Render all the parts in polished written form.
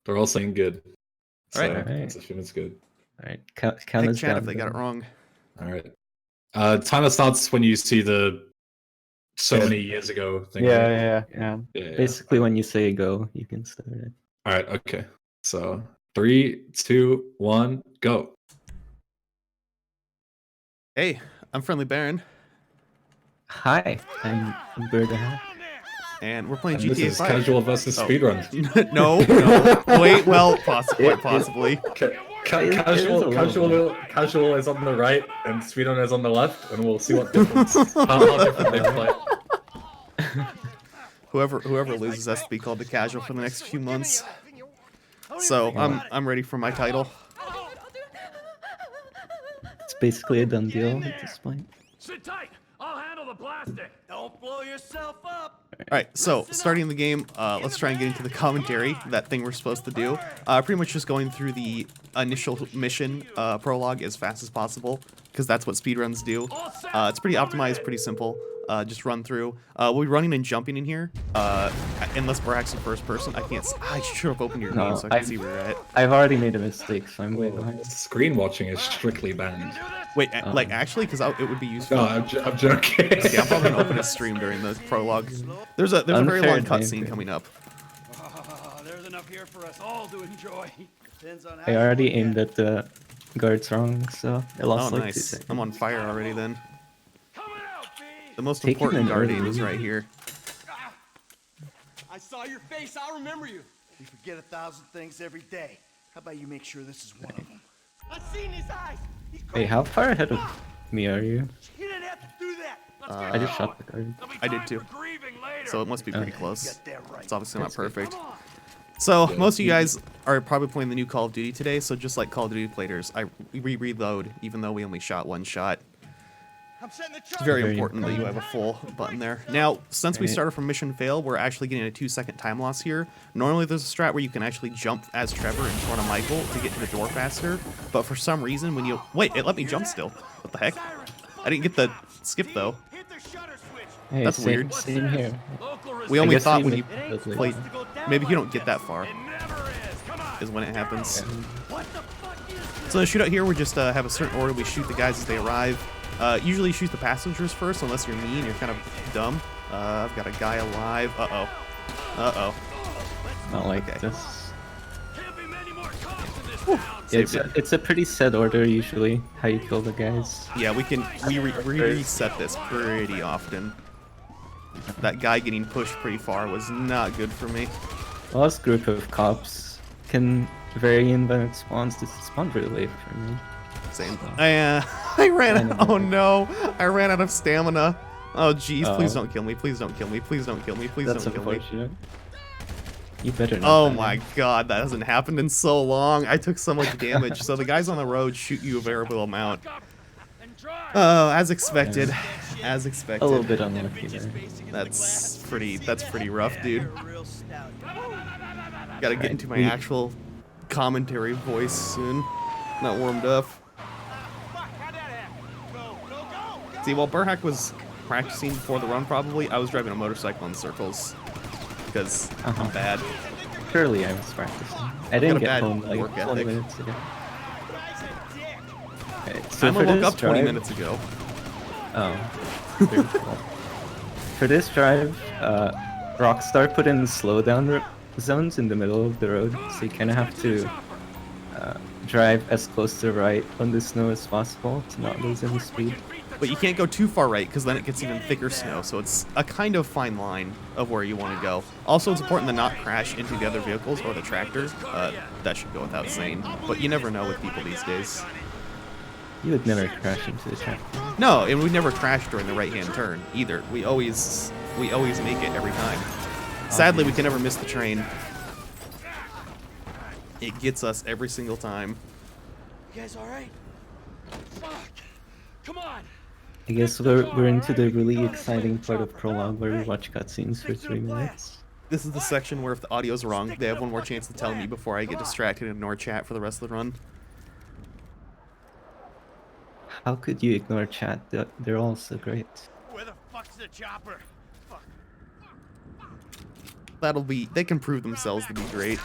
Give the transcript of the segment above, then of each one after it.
They're all saying good. So All right. let's assume it's good. All right, count Heck, us chat down. if they got it wrong. All right. Timer starts when you see the so many years ago thing. Yeah. Basically, when you say go, you can start it. All right. Okay. So 3, 2, 1, go. Hey, I'm FriendlyBaron. Hi, I'm burhac. And we're playing And this GTA is 5. casual versus speedrun. No. Wait, well, possibly. Casual is on the right, and speedrun is on the left, and we'll see what difference. how different they play. Whoever loses has to be called the casual for the next few months. So I'm ready for my title. It's basically a done deal at this point. Sit tight. I'll handle the plastic. Don't blow yourself up. Alright, so starting the game, let's try and get into the commentary, that thing we're supposed to do. Pretty much just going through the initial mission prologue as fast as possible, because that's what speedruns do. It's pretty optimized, pretty simple. Just run through. We'll be running and jumping in here, unless we're actually first person. I should have opened your game so I can see where you're at. I've already made a mistake, so I'm way behind. Screen watching is strictly banned. Wait, like actually, because it would be useful. No, I'm joking. Okay, I'm probably gonna open a stream during the prologue. There's a very long cutscene coming up. There's enough here for us all to enjoy. I already aimed at the guards wrong, so I lost like 2 Nice. seconds. I'm on fire already then. Coming out, B. The most Taking important an guard early aim is lead. right here. I saw your face. I'll remember you. You forget 1,000 things every day. How about you make sure this is one of them? I've seen his eyes. He's Wait, how far ahead of me are you? He didn't have to do that. I just shot the guard. I did too. So it must be pretty close. Got that right. It's obviously not perfect. So most of you guys are probably playing the new Call of Duty today, so just like Call of Duty players, we reload even though we only shot 1 shot. I'm setting the It's very Very important that you have a full button there. Now, since we started from mission fail, we're actually getting a 2-second time loss here. Normally there's a strat where you can actually jump as Trevor in front of Michael to get to the door faster, but for some reason when you... Wait, it let me jump still. What the heck? I didn't get the skip though. Hit the shutter switch. Hey, That's same, weird. Same here. We only guess thought we when you made it played... Maybe you don't get that far, Never is. Come on. is when it happens. What the fuck is this? So in the shootout here, we just have a certain order. We shoot the guys as they arrive. Usually shoot the passengers first, unless you're me and you're kind of dumb. I've got a guy alive. Uh-oh. Not like Okay. this. Can't be many more cops in this town. It's a pretty set order usually, how you kill the guys. Yeah, we reset this pretty often. That guy getting pushed pretty far was not good for me. The last group of cops can vary in when it spawns. This spawned really late for me. Same. I ran out. Oh no! I ran out of stamina. Oh jeez! Please don't kill me! Please don't kill me! Please don't kill me! Please That's don't kill me! unfortunate. You better not. Oh die. my god, that hasn't happened in so long. I took so much damage. So the guys on the road shoot you a variable amount. Oh, as expected. As expected. A little bit unlucky there. That's pretty rough, dude. Gotta get into my actual commentary voice soon. Not warmed up. See, while burhac was practicing before the run, probably, I was driving a motorcycle in circles. Because I'm bad. Surely I was practicing. I didn't a get bad home like work 20 ethic. minutes ago. Okay, I so only for woke this up 20 drive- minutes ago. Oh. Very cool. For this drive, Rockstar put in slowdown zones in the middle of the road, so you kind of have to drive as close to the right on the snow as possible to not lose any speed. But you can't go too far right, because then it gets even thicker snow, so it's a kind of fine line of where you want to go. Also, it's important to not crash into the other vehicles or the tractor. That should go without saying, but you never know with people these days. You would never crash into the tractor. No, and we never crash during the right-hand turn, either. We always make it every time. Sadly, we can never miss the train. It gets us every single time. You guys all right? Fuck. Come on. I guess we're into the really exciting part of Prologue where we watch cutscenes for 3 minutes. This is the section where if the audio's wrong, they have one more chance to tell me before I get distracted and ignore chat for the rest of the run. How could you ignore chat? They're all so great. Where the fuck's the chopper? Fuck. They can prove themselves to be great.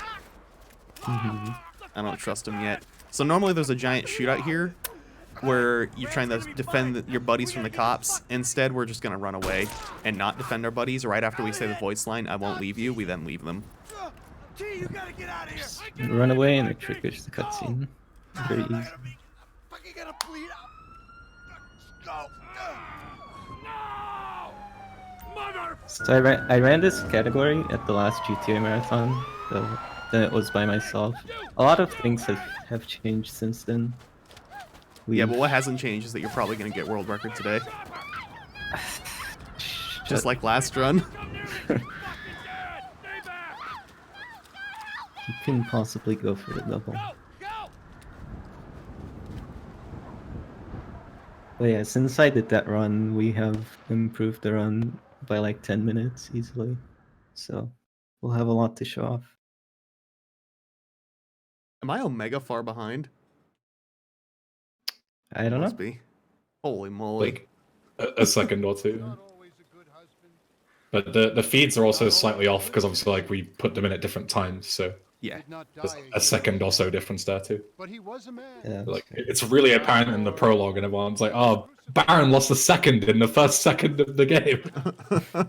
I don't trust him yet. So normally there's a giant shootout here where you're trying to defend your buddies from the cops. Instead, we're just going to run away and not defend our buddies. Right after we say the voice line, I won't leave you, we then leave them. T, you gotta get out of here. Run away and it triggers the cutscene. Very easy. Fucking gotta bleed out. Go. So I ran this category at the last GTA Marathon, though then it was by myself. A lot of things have changed since then. Yeah, but what hasn't changed is that you're probably going to get world record today. Just like last run. You can possibly go for the double. But yeah, since I did that run, we have improved the run by like 10 minutes easily. So we'll have a lot to show off. Am I Omega far behind? I don't Must know. be. Holy moly. Like a second or two. But the feeds are also slightly off because obviously like we put them in at different times, so Yeah. there's a second or so difference there too. But he was a man. Yeah. Like it's really apparent in the prologue, and everyone's like, "Oh, Baron lost a second in the first second of the game." We should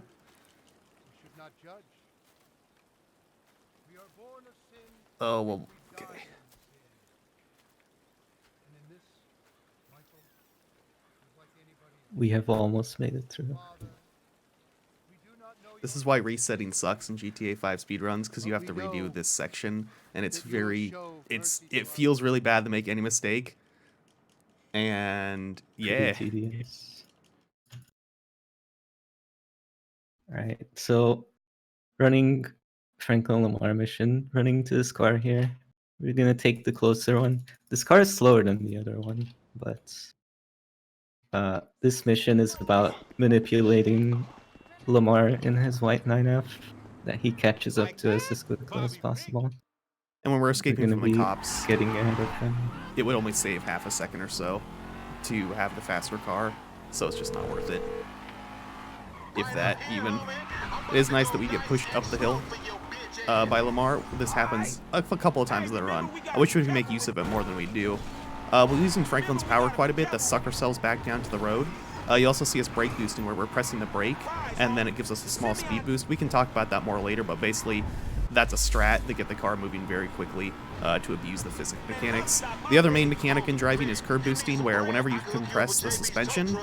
not judge. We are born of sin. Oh, well, okay. And in this, Michael, is like anybody else. We have almost made it through. Father, we do not know This your is why resetting sucks in GTA 5 speedruns, because you have to redo this section, and it feels really bad to make any mistake. And yeah, Pretty tedious. Alright, so running Franklin Lamar mission, running to this car here. We're gonna take the closer one. This car is slower than the other one, but this mission is about manipulating Lamar in his white 9F that he catches up to us as quickly as possible. and when we're We're escaping gonna from the be cops, getting ahead of him. it would only save half a second or so to have the faster car, so it's just not worth it. If that even. It is nice that we get pushed up the hill by Lamar. This happens a couple of times in the run. I wish we could make use of it more than we do. We're using Franklin's power quite a bit. The sucker cells back down to the road. You also see us brake boosting where we're pressing the brake and then it gives us a small speed boost. We can talk about that more later, but basically that's a strat to get the car moving very quickly to abuse the physics mechanics. The other main mechanic in driving is curb boosting, where whenever you compress the suspension,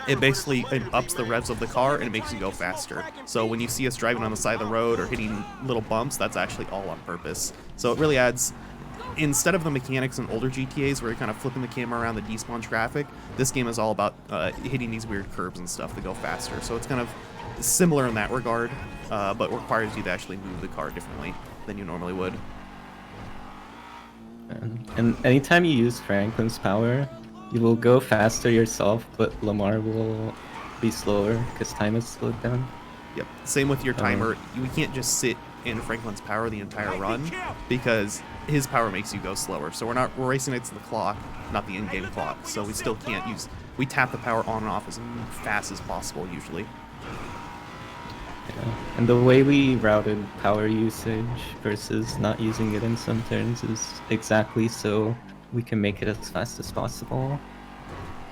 it basically ups the revs of the car and it makes you go faster. So when you see us driving on the side of the road or hitting little bumps, that's actually all on purpose. So it really adds, instead of the mechanics in older GTAs where you're kind of flipping the camera around the despawn traffic, this game is all about hitting these weird curves and stuff to go faster. So it's kind of similar in that regard, but requires you to actually move the car differently than you normally would. And anytime you use Franklin's power, you will go faster yourself, but Lamar will be slower because time is slowed down. Yep. Same with your timer. We can't just sit in Franklin's power the entire run because his power makes you go slower. So we're racing it to the clock, not the in-game clock. So we still can't use. We tap the power on and off as fast as possible usually. Yeah. And the way we routed power usage versus not using it in some turns is exactly so we can make it as fast as possible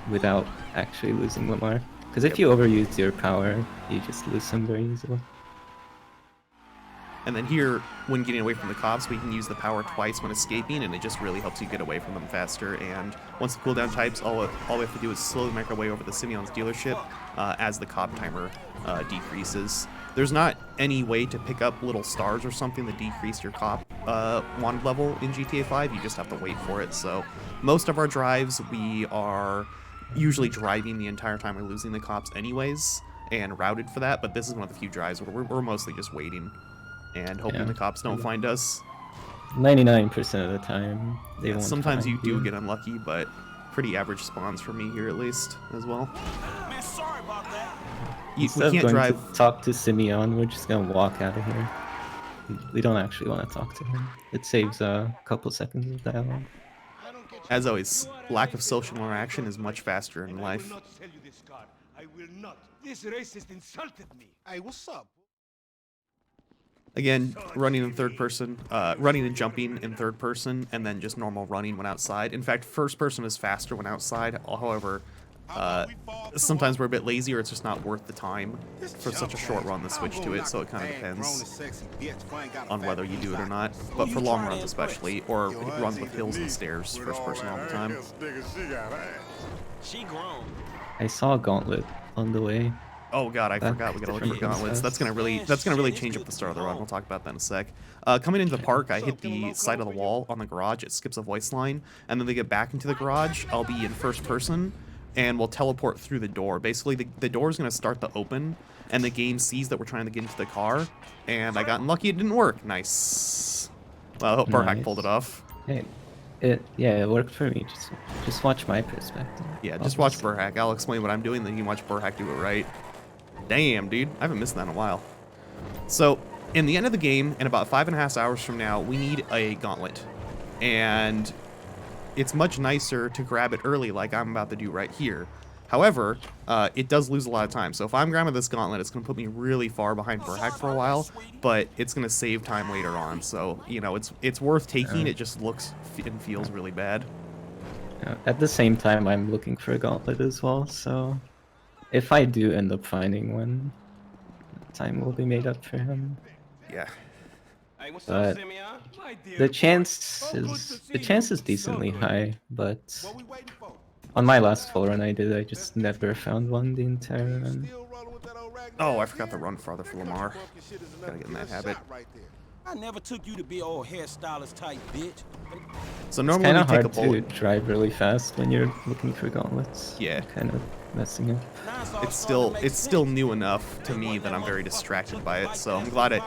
without actually losing Lamar. Because if you overuse your power, you just lose him very easily. And then here, when getting away from the cops, we can use the power twice when escaping, and it just really helps you get away from them faster. And once the cooldown types, all we have to do is slowly make our way over the Simeon's dealership as the cop timer decreases. There's not any way to pick up little stars or something that decrease your cop wanted level in GTA 5. You just have to wait for it. So most of our drives, we are usually driving the entire time we're losing the cops anyways, and routed for that. But this is one of the few drives where we're mostly just waiting and hoping the cops don't find us. 99% of the time, they won't. Sometimes you find do get unlucky, but pretty average spawns for me here at least as well. Man, sorry about that. We Instead of can't going drive. to talk to Simeon, we're just gonna walk out of here. We don't actually want to talk to him. It saves a couple seconds of dialogue. As always, lack of social interaction is much faster in I life. will not sell you this car. I will not. This racist insulted me. Hey, what's up? Again, running in third person, running and jumping in third person, and then just normal running when outside. In fact, first person is faster when outside. However, sometimes we're a bit lazy or it's just not worth the time for such a short run to switch to it, so it kind of depends on whether you do it or not. But for long runs especially, or runs with hills and stairs, first person all the time. I saw a Gauntlet on the way. Oh god, I forgot we gotta look for gauntlets. That's gonna really change up the start of the run. We'll talk about that in a sec. Coming into the park, I hit the side of the wall on the garage. It skips a voice line, and then they get back into the garage. I'll be in first person, and we'll teleport through the door. Basically, the door is gonna start to open, and the game sees that we're trying to get into the car. And I got unlucky; it didn't work. Nice. Well, I hope burhac pulled it off. Hey, it worked for me. Just watch my perspective. Yeah, just watch burhac. I'll explain what I'm doing, then you can watch burhac do it right. Damn, dude. I haven't missed that in a while. So, in the end of the game, in about 5.5 hours from now, we need a gauntlet. And it's much nicer to grab it early like I'm about to do right here. However, it does lose a lot of time. So if I'm grabbing this gauntlet, it's going to put me really far behind burhac for a while, but it's going to save time later on. So, you know, it's worth taking. It just looks and feels really bad. At the same time, I'm looking for a gauntlet as well, so... If I do end up finding one, time will be made up for him. Yeah. But the chance is decently high, but on my last full run I just never found one the entire run. Oh, I forgot to run farther for Lamar. Gotta get in that habit. I never took you to be old hairstylist type bitch. So normally It's we kind take of a hard bullet. to drive really fast when you're looking for gauntlets. Yeah. Kind of messing up. It's still new enough to me that I'm very distracted by it. So I'm glad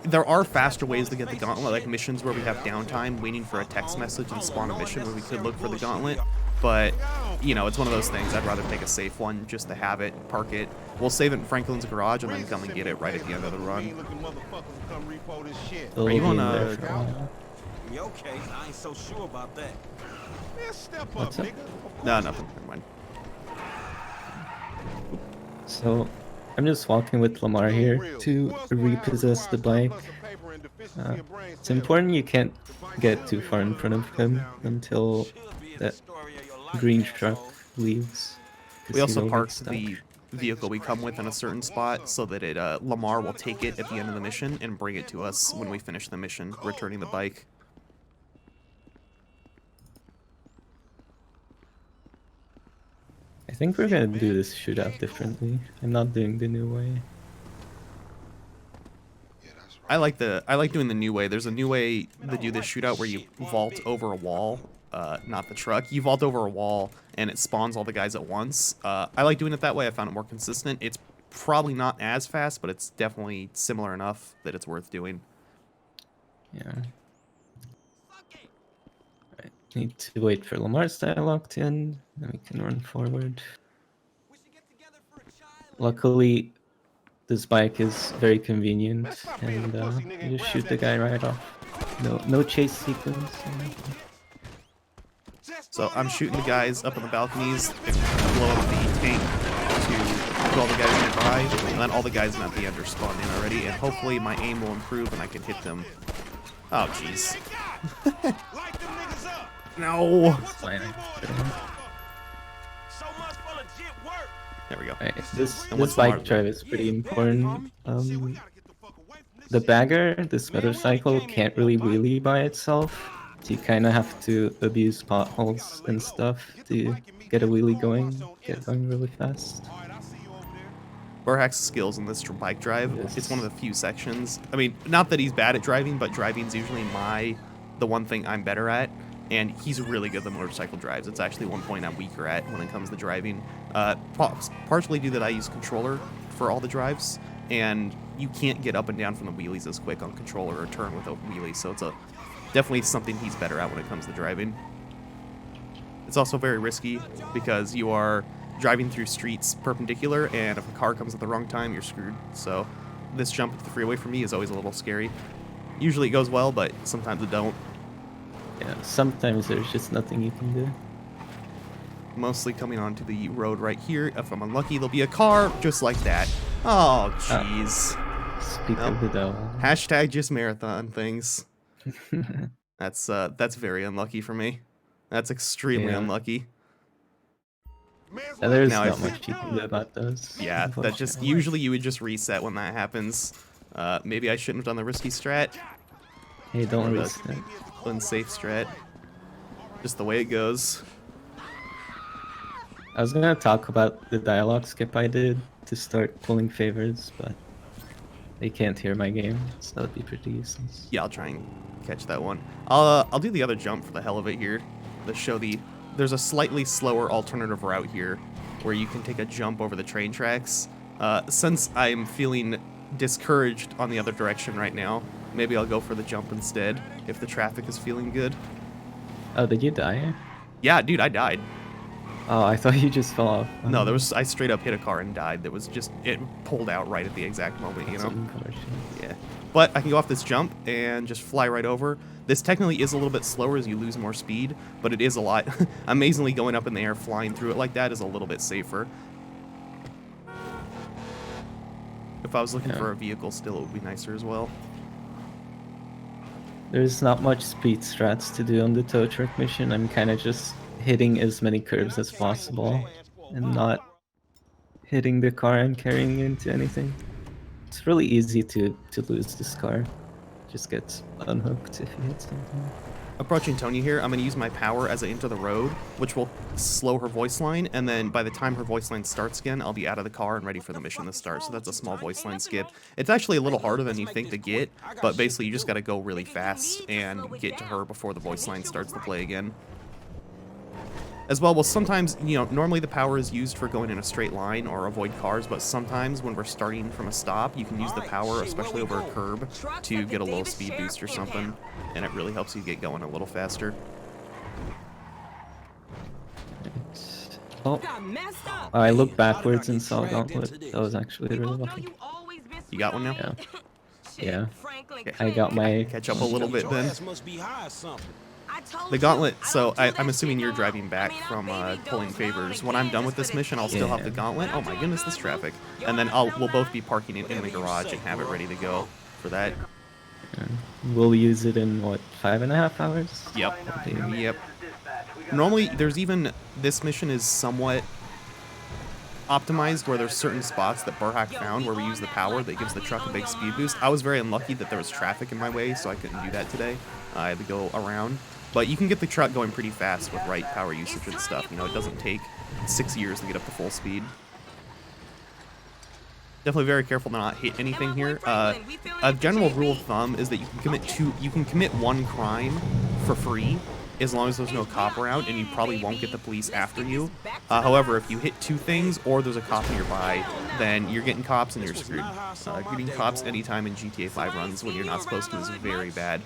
there are faster ways to get the gauntlet, like missions where we have downtime waiting for a text message and spawn a mission where we could look for the gauntlet. But, you know, it's one of those things. I'd rather take a safe one just to have it, park it. We'll save it in Franklin's garage and then come and get it right at the end of the run. Are you on In your case, I ain't so sure about that. What's up? No, nothing. Never mind. So, I'm just walking with Lamar here to repossess the bike. It's important you can't get too far in front of him until that green truck leaves. We also parked the vehicle we come with in a certain spot so that Lamar will take it at the end of the mission and bring it to us when we finish the mission, returning the bike. I think we're gonna do this shootout differently. I'm not doing the new way. I like doing the new way. There's a new way to do this shootout where you vault over a wall, not the truck. You vault over a wall and it spawns all the guys at once. I like doing it that way. I found it more consistent. It's probably not as fast, but it's definitely similar enough that it's worth doing. Yeah. Right. Need to wait for Lamar's dialogue to end, then we can run forward. Luckily, this bike is very convenient, and you just shoot the guy right off. No chase sequence. So I'm shooting the guys up on the balconies, blow up the tank to put all the guys nearby, and then all the guys at the end are spawned in already, and hopefully my aim will improve and I can hit them. Oh, jeez. No! There we go. Right, this bike drive is pretty important. The bagger, this motorcycle, can't really wheelie by itself. So you kind of have to abuse potholes and stuff to get a wheelie going, get going really fast. burhac's skills in this bike drive, it's one of the few sections. I mean, not that he's bad at driving, but driving's usually the one thing I'm better at. And he's really good at the motorcycle drives. It's actually one point I'm weaker at when it comes to driving. Partially due that I use controller for all the drives, and you can't get up and down from the wheelies as quick on controller or turn without wheelies, so it's definitely something he's better at when it comes to driving. It's also very risky because you are driving through streets perpendicular, and if a car comes at the wrong time, you're screwed. So this jump at the freeway for me is always a little scary. Usually it goes well, but sometimes it don't. Yeah, sometimes there's just nothing you can do. Mostly coming onto the road right here. If I'm unlucky, there'll be a car just like that. Oh, jeez. speak Nope. of the devil. Hashtag just marathon things. That's very unlucky for me. That's extremely Yeah. unlucky. There's Now not I've- much you can do about those. Yeah, that just unfortunately. usually you would just reset when that happens. Maybe I shouldn't have done the risky strat. Hey, don't Or the reset. unsafe strat. Just the way it goes. I was gonna talk about the dialogue skip I did to start pulling favors, but they can't hear my game, so that would be pretty useless. Yeah, I'll try and catch that one. I'll do the other jump for the hell of it here. To show there's a slightly slower alternative route here, where you can take a jump over the train tracks. Since I'm feeling discouraged on the other direction right now, maybe I'll go for the jump instead if the traffic is feeling good. Oh, did you die? Yeah, dude, I died. Oh, I thought you just fell off. No, I straight up hit a car and died. It pulled out right at the exact moment, you That's know? unfortunate. Yeah. But I can go off this jump and just fly right over. This technically is a little bit slower as you lose more speed, but it is a lot. Amazingly, going up in the air, flying through it like that is a little bit safer. If I was looking Yeah. for a vehicle still, it would be nicer as well. There's not much speed strats to do on the tow truck mission. I'm kind of just hitting as many curves as possible and not hitting the car and carrying it into anything. It's really easy to lose this car. Just gets unhooked if you hit something. Approaching Tonya here, I'm going to use my power as I enter the road, which will slow her voice line, and then by the time her voice line starts again, I'll be out of the car and ready for the mission to start. So that's a small voice line skip. It's actually a little harder than you think to get, but basically you just got to go really fast and get to her before the voice line starts to play again. As well, sometimes, you know, normally the power is used for going in a straight line or avoid cars, but sometimes when we're starting from a stop, you can use the power, especially over a curb, to get a little speed boost or something, and it really helps you get going a little faster. Oh, I looked backwards and saw Gauntlet. That was actually really lucky. You got one now? Yeah. Yeah. I got my... Catch up a little bit then. Must be high or something. The Gauntlet, so I'm assuming you're driving back from pulling favors. When I'm done with this mission, I'll still have the Gauntlet. Oh my goodness, this traffic. And then we'll both be parking it in the garage and have it ready to go for that. We'll use it in, what, 5.5 hours? Yep. Yep. Normally, this mission is somewhat optimized where there's certain spots that burhac found where we use the power that gives the truck a big speed boost. I was very unlucky that there was traffic in my way, so I couldn't do that today. I had to go around. But you can get the truck going pretty fast with right power usage and stuff. You know, it doesn't take 6 years to get up to full speed. Definitely very careful to not hit anything here. A general rule of thumb is that you can commit one crime for free as long as there's no cop around, and you probably won't get the police after you. However, if you hit 2 things or there's a cop nearby, then you're getting cops and you're screwed. Getting cops anytime in GTA 5 runs when you're not supposed to is very bad.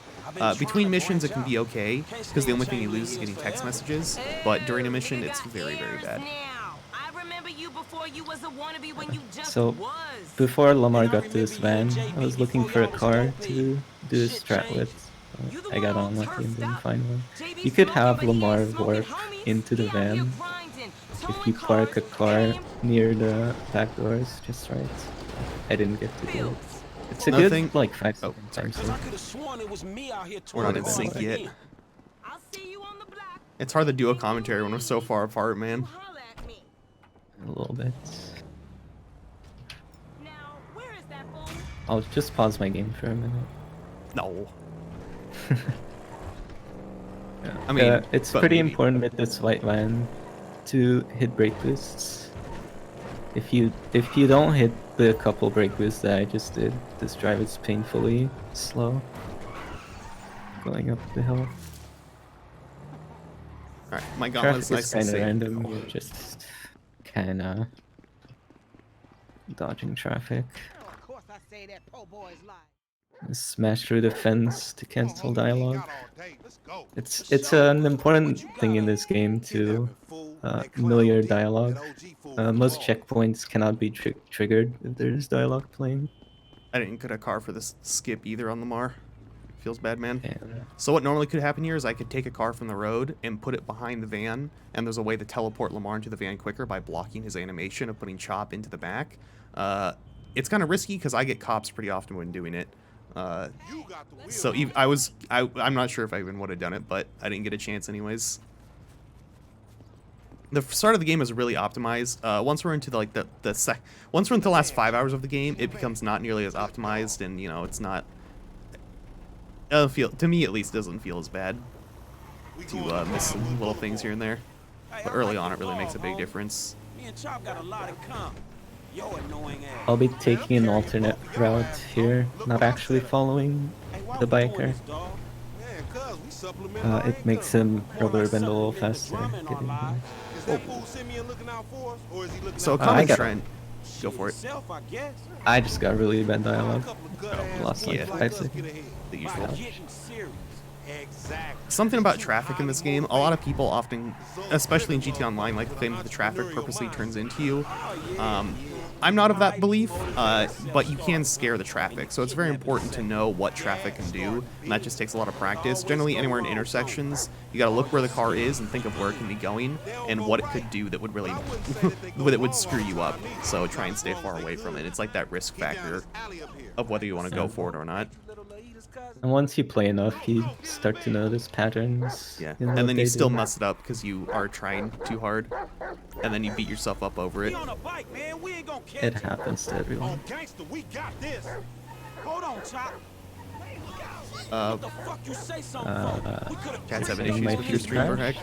Between missions, it can be okay, because the only thing you lose is getting text messages, but during a mission, it's very, very bad. So, before Lamar got to this van, I was looking for a car to do a strat with. I got unlucky and didn't find one. You could have Lamar warp into the van if you park a car near the back doors just right. I didn't get to do it. It's a Another good, thing- like, 5 Oh, seconds. sorry. I could have sworn it was me out here We're not in twirling sync my yet. feet. It's hard to do a commentary when we're so far apart, man. A little bit. I'll just pause my game for a minute. No. I mean, it's but pretty maybe. important with this white van to hit brake boosts. If you don't hit the couple brake boosts that I just did, this drive is painfully slow going up the hill. Alright, my Gauntlet's Traffic is nice and kind of safe. random. You're just kind of dodging traffic. Of course I say that po' boys lie. Smash through the fence to cancel dialogue. It's an important thing in this game to know your dialogue. Most checkpoints cannot be triggered if there's dialogue playing. I didn't get a car for this skip either on Lamar. Feels bad, man. And So what normally could happen here is I could take a car from the road and put it behind the van, and there's a way to teleport Lamar into the van quicker by blocking his animation of putting Chop into the back. It's kind of risky because I get cops pretty often when doing it. So I'm not sure if I even would have done it, but I didn't get a chance anyways. The start of the game is really optimized. Once we're into once we're into the last 5 hours of the game, it becomes not nearly as optimized, and you know it's not. To me at least, doesn't feel as bad to miss some little things here and there. But early on, it really makes a big difference. I'll be taking an alternate route here, not actually following the biker. It makes him rubber band a little faster. So a common trend. Go for it. I just got really bad dialogue. Lost like 5 seconds. The usual. Something about traffic in this game, a lot of people often, especially in GTA Online, like to claim that the traffic purposely turns into you. I'm not of that belief, but you can scare the traffic, so it's very important to know what traffic can do, and that just takes a lot of practice. Generally, anywhere in intersections, you gotta look where the car is and think of where it can be going, and what it could do that would really, that would screw you up, so try and stay far away from it. It's like that risk factor of whether you want to go for it or not. And once you play enough, you start to notice patterns. Yeah, in and what then they you still do. mess it up because you are trying too hard, and then you beat yourself up over it. It happens to everyone. Cats having It issues might with be your stream, burhac?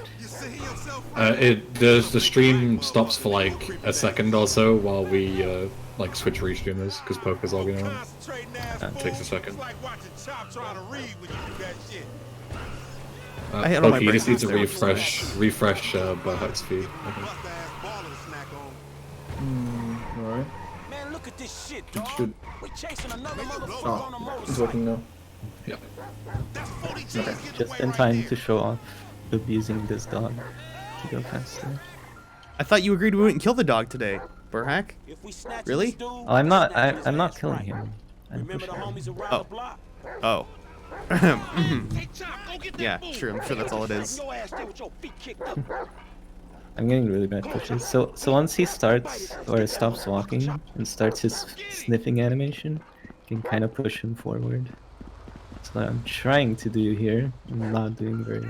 The stream stops for like a second or so while we like switch restreamers because poker's logging on. It takes a second. I had all my Poker, you just need to breakthroughs there, which is refresh burhac's feed. Alright. Man, look at this shit, It dog. should. We're chasing another motherfucker Oh, on a it's motorcycle. working now. Yeah. Okay. Just in time to show off abusing this dog to go faster. I thought you agreed we wouldn't kill the dog today, burhac. If we snatch Really? this dude, Oh, I'm not. snatch his I'm not ass killing right. him. I'm Remember the pushing him. homies around Oh. the block? Oh. Yeah, sure. I'm sure that's all it is. Your ass there with your feet kicked up. I'm getting really bad pushes. So once he starts or stops walking and starts his sniffing animation, you can kind of push him forward. That's what I'm trying to do here. I'm not doing very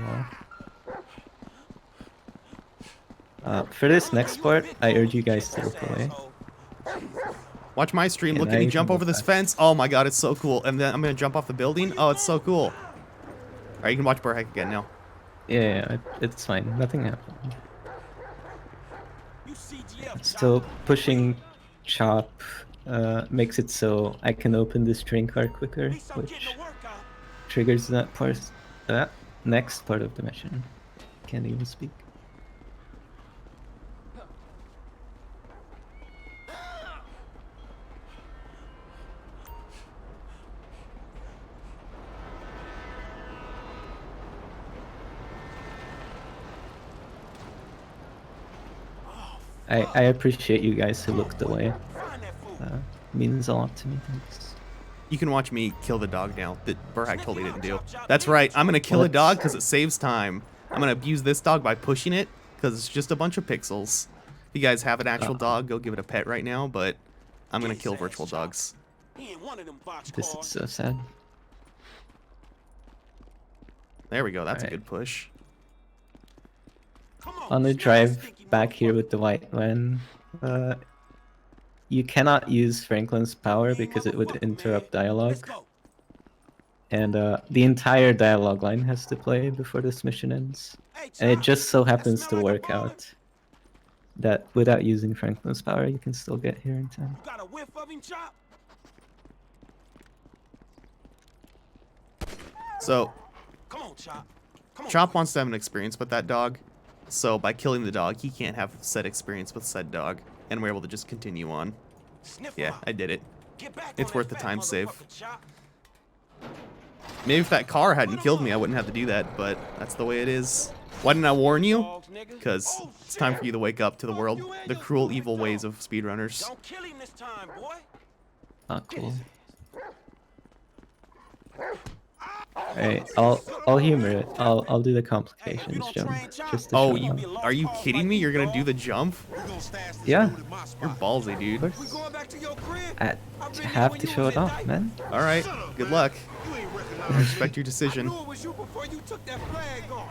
well. For this next part, I urge you guys to look away. Watch my stream. Yeah, Look now at me you jump can over look this back. fence. Oh my god, it's so cool. And then I'm gonna jump off the building. Oh, it's so cool. Alright, you can watch burhac again now. Yeah, it's fine. Nothing happened. You CGF Still pushing chop makes it so I can open this train car quicker, At least I'm getting which the workout. triggers that next part of the mission. Can't even speak. I appreciate you guys who looked away. Find that fool. Means a lot to me. Thanks. You can watch me kill the dog now that burhac totally didn't do. That's right. I'm gonna kill a dog because it saves time. I'm gonna abuse this dog by pushing it because it's just a bunch of pixels. If you guys have an actual dog, go give it a pet right now. But I'm gonna kill virtual dogs. He ain't one of them box This is cars. so sad. There we go. That's a Alright. good push. Come On the smash drive stinky back here motherfucker. with the white van, you cannot use Franklin's power because it would interrupt Let's dialogue, go. and the entire dialogue line has to play before this mission ends. Hey, And it Chop, just so that happens smell to like a work bullet? out that without using Franklin's power, you can still get here in time. You got a whiff of him, Chop? So Come on, Chop. Come on. Chop wants to have an experience with that dog. So by killing the dog, he can't have said experience with said dog, and we're able to just continue on. Sniff Yeah, him I did it. Get back It's on worth that the fat time save. motherfucker, Chop. Maybe if that car hadn't killed me, I wouldn't have to do that, but that's the way it is. Why didn't I warn you? Dogs, nigga. Because Oh, it's time shit. for you to wake up to the world, the cruel, evil ways of speedrunners. Don't kill him this time, boy. Not cool. Alright, I'll humor it. I'll do the complications jump just to Oh, show off. are you kidding me? You're gonna do the jump? Yeah, You're ballsy, dude. of course. I have to show it off, man. All right, good luck. I respect your decision.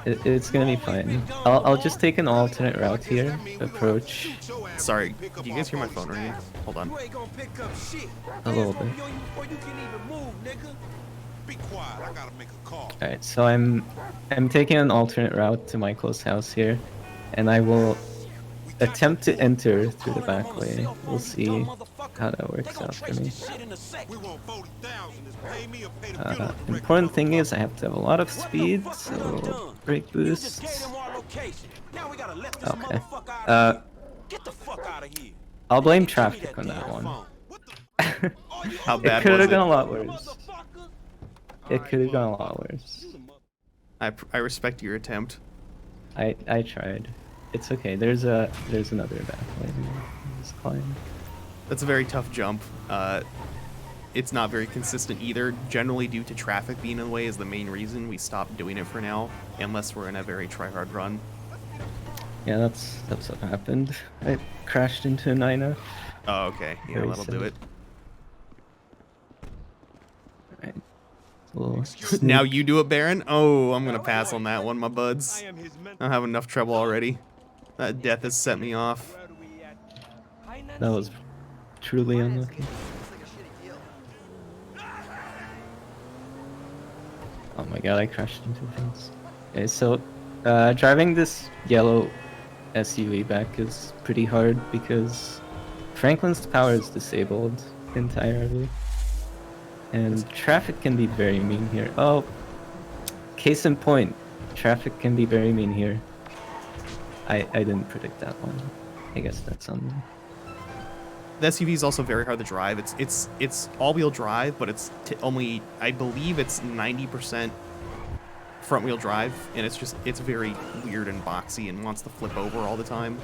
It's gonna be fine. I'll just take an alternate route here. Approach Sorry, do you guys hear my phone ringing? Hold on. a little bit. Alright, so I'm taking an alternate route to Michael's house here, and I will attempt to enter through the back way. We'll see how that works out for me. Important thing is I have to have a lot of speed, so brake boosts. Okay. I'll blame traffic on that one. How It bad could was have it? gone a lot worse. It could have gone a lot worse. I respect your attempt. I tried. It's okay. There's another back way in this climb. That's a very tough jump. It's not very consistent either. Generally, due to traffic being in the way is the main reason we stopped doing it for now, unless we're in a very try-hard run. Yeah, that's what happened. I crashed into a 9F. Oh, okay. Yeah, Very that'll do sad. it. Right. Little Now sneak. you do it, Baron? Oh, I'm gonna pass on that one, my buds. I have enough trouble already. That death has set me off. That was truly unlucky. Oh my god, I crashed into things. Okay, so driving this yellow SUV back is pretty hard because Franklin's power is disabled entirely. And traffic can be very mean here. Oh, case in point, traffic can be very mean here. I didn't predict that one. I guess that's on me. The SUV is also very hard to drive. It's all-wheel drive, but it's only, I believe it's 90% front-wheel drive, and it's very weird and boxy and wants to flip over all the time.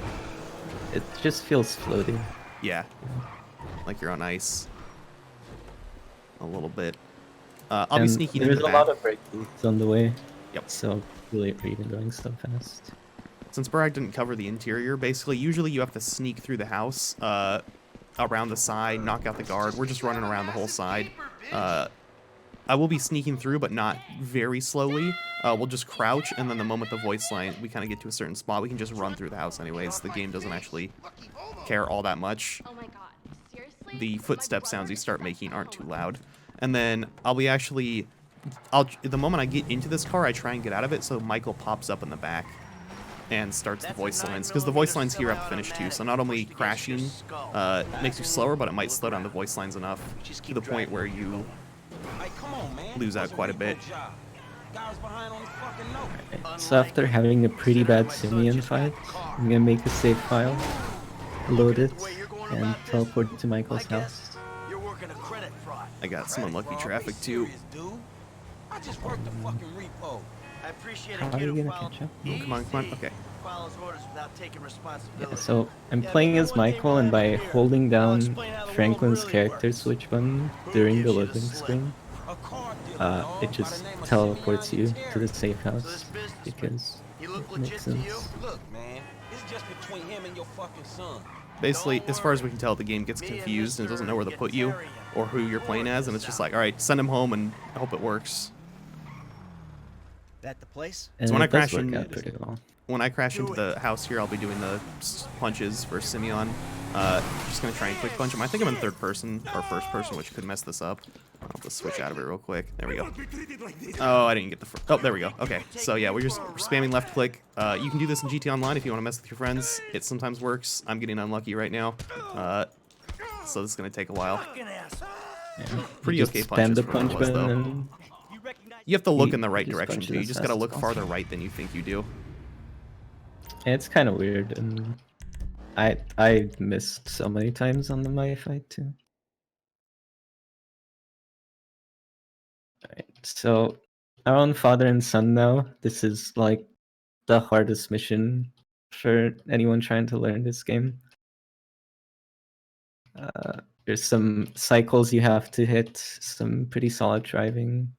It just feels floaty. Yeah, like you're on ice. A little bit. I'll be And sneaking in there's the a back. lot of brake boots on the way. Yep. So really even going so fast. Since burhac didn't cover the interior, basically, usually you have to sneak through the house, around the side, knock out the guard. We're just running around the whole side. I will be sneaking through, but not very slowly. We'll just crouch, and then the moment the voice line, we kind of get to a certain spot, we can just run through the house anyways. The game doesn't actually care all that much. Oh my god, seriously? The footstep sounds you start making aren't too loud. And then I'll be actually... the moment I get into this car, I try and get out of it, so Michael pops up in the back and starts the voice lines, because the voice lines here have to finish too, so not only crashing makes you slower, but it might slow down the voice lines enough to the point where you lose out quite a bit. Right, so after having a pretty bad Simeon fight, I'm gonna make a save file, load it, and teleport to Michael's house. You're working a credit fraud. I got some unlucky traffic too. I just worked the fucking repo. I appreciate How it, are kid you who gonna followed catch up? Come on, come on, okay. follows orders without taking responsibility. Yeah, so I'm playing as Michael, and by holding down Franklin's character switch button during the loading screen, it just teleports you to the safe house, because You look it makes legit to you? sense. Look, man, it's just between him and your fucking son. Basically, as far as we can tell, the game gets confused and it doesn't know where to put you or who you're playing as, and it's just like, alright, send him home and I hope it works. That the place? And So when I it does crash work in- out pretty well. When I crash into the house here, I'll be doing the punches for Simeon. Just gonna try and quick punch him. I think I'm in third person or first person, which could mess this up. I'll have to switch out of it real quick. There we go. Oh, I didn't get the... Oh, there we go. Okay, so yeah, we're just spamming left click. You can do this in GT Online if you want to mess with your friends. It sometimes works. I'm getting unlucky right now. So this is gonna take a while. Yeah. Pretty You just okay spam punches the for what it punch was, button though. and You have to look You in the right just direction punch too. it You as just fast gotta as look possible. farther right than you think you do. it's kind of weird, and I missed so many times on the my fight too. Alright, so our own father and son now. This is like the hardest mission for anyone trying to learn this game. There's some cycles you have to hit, some pretty solid driving,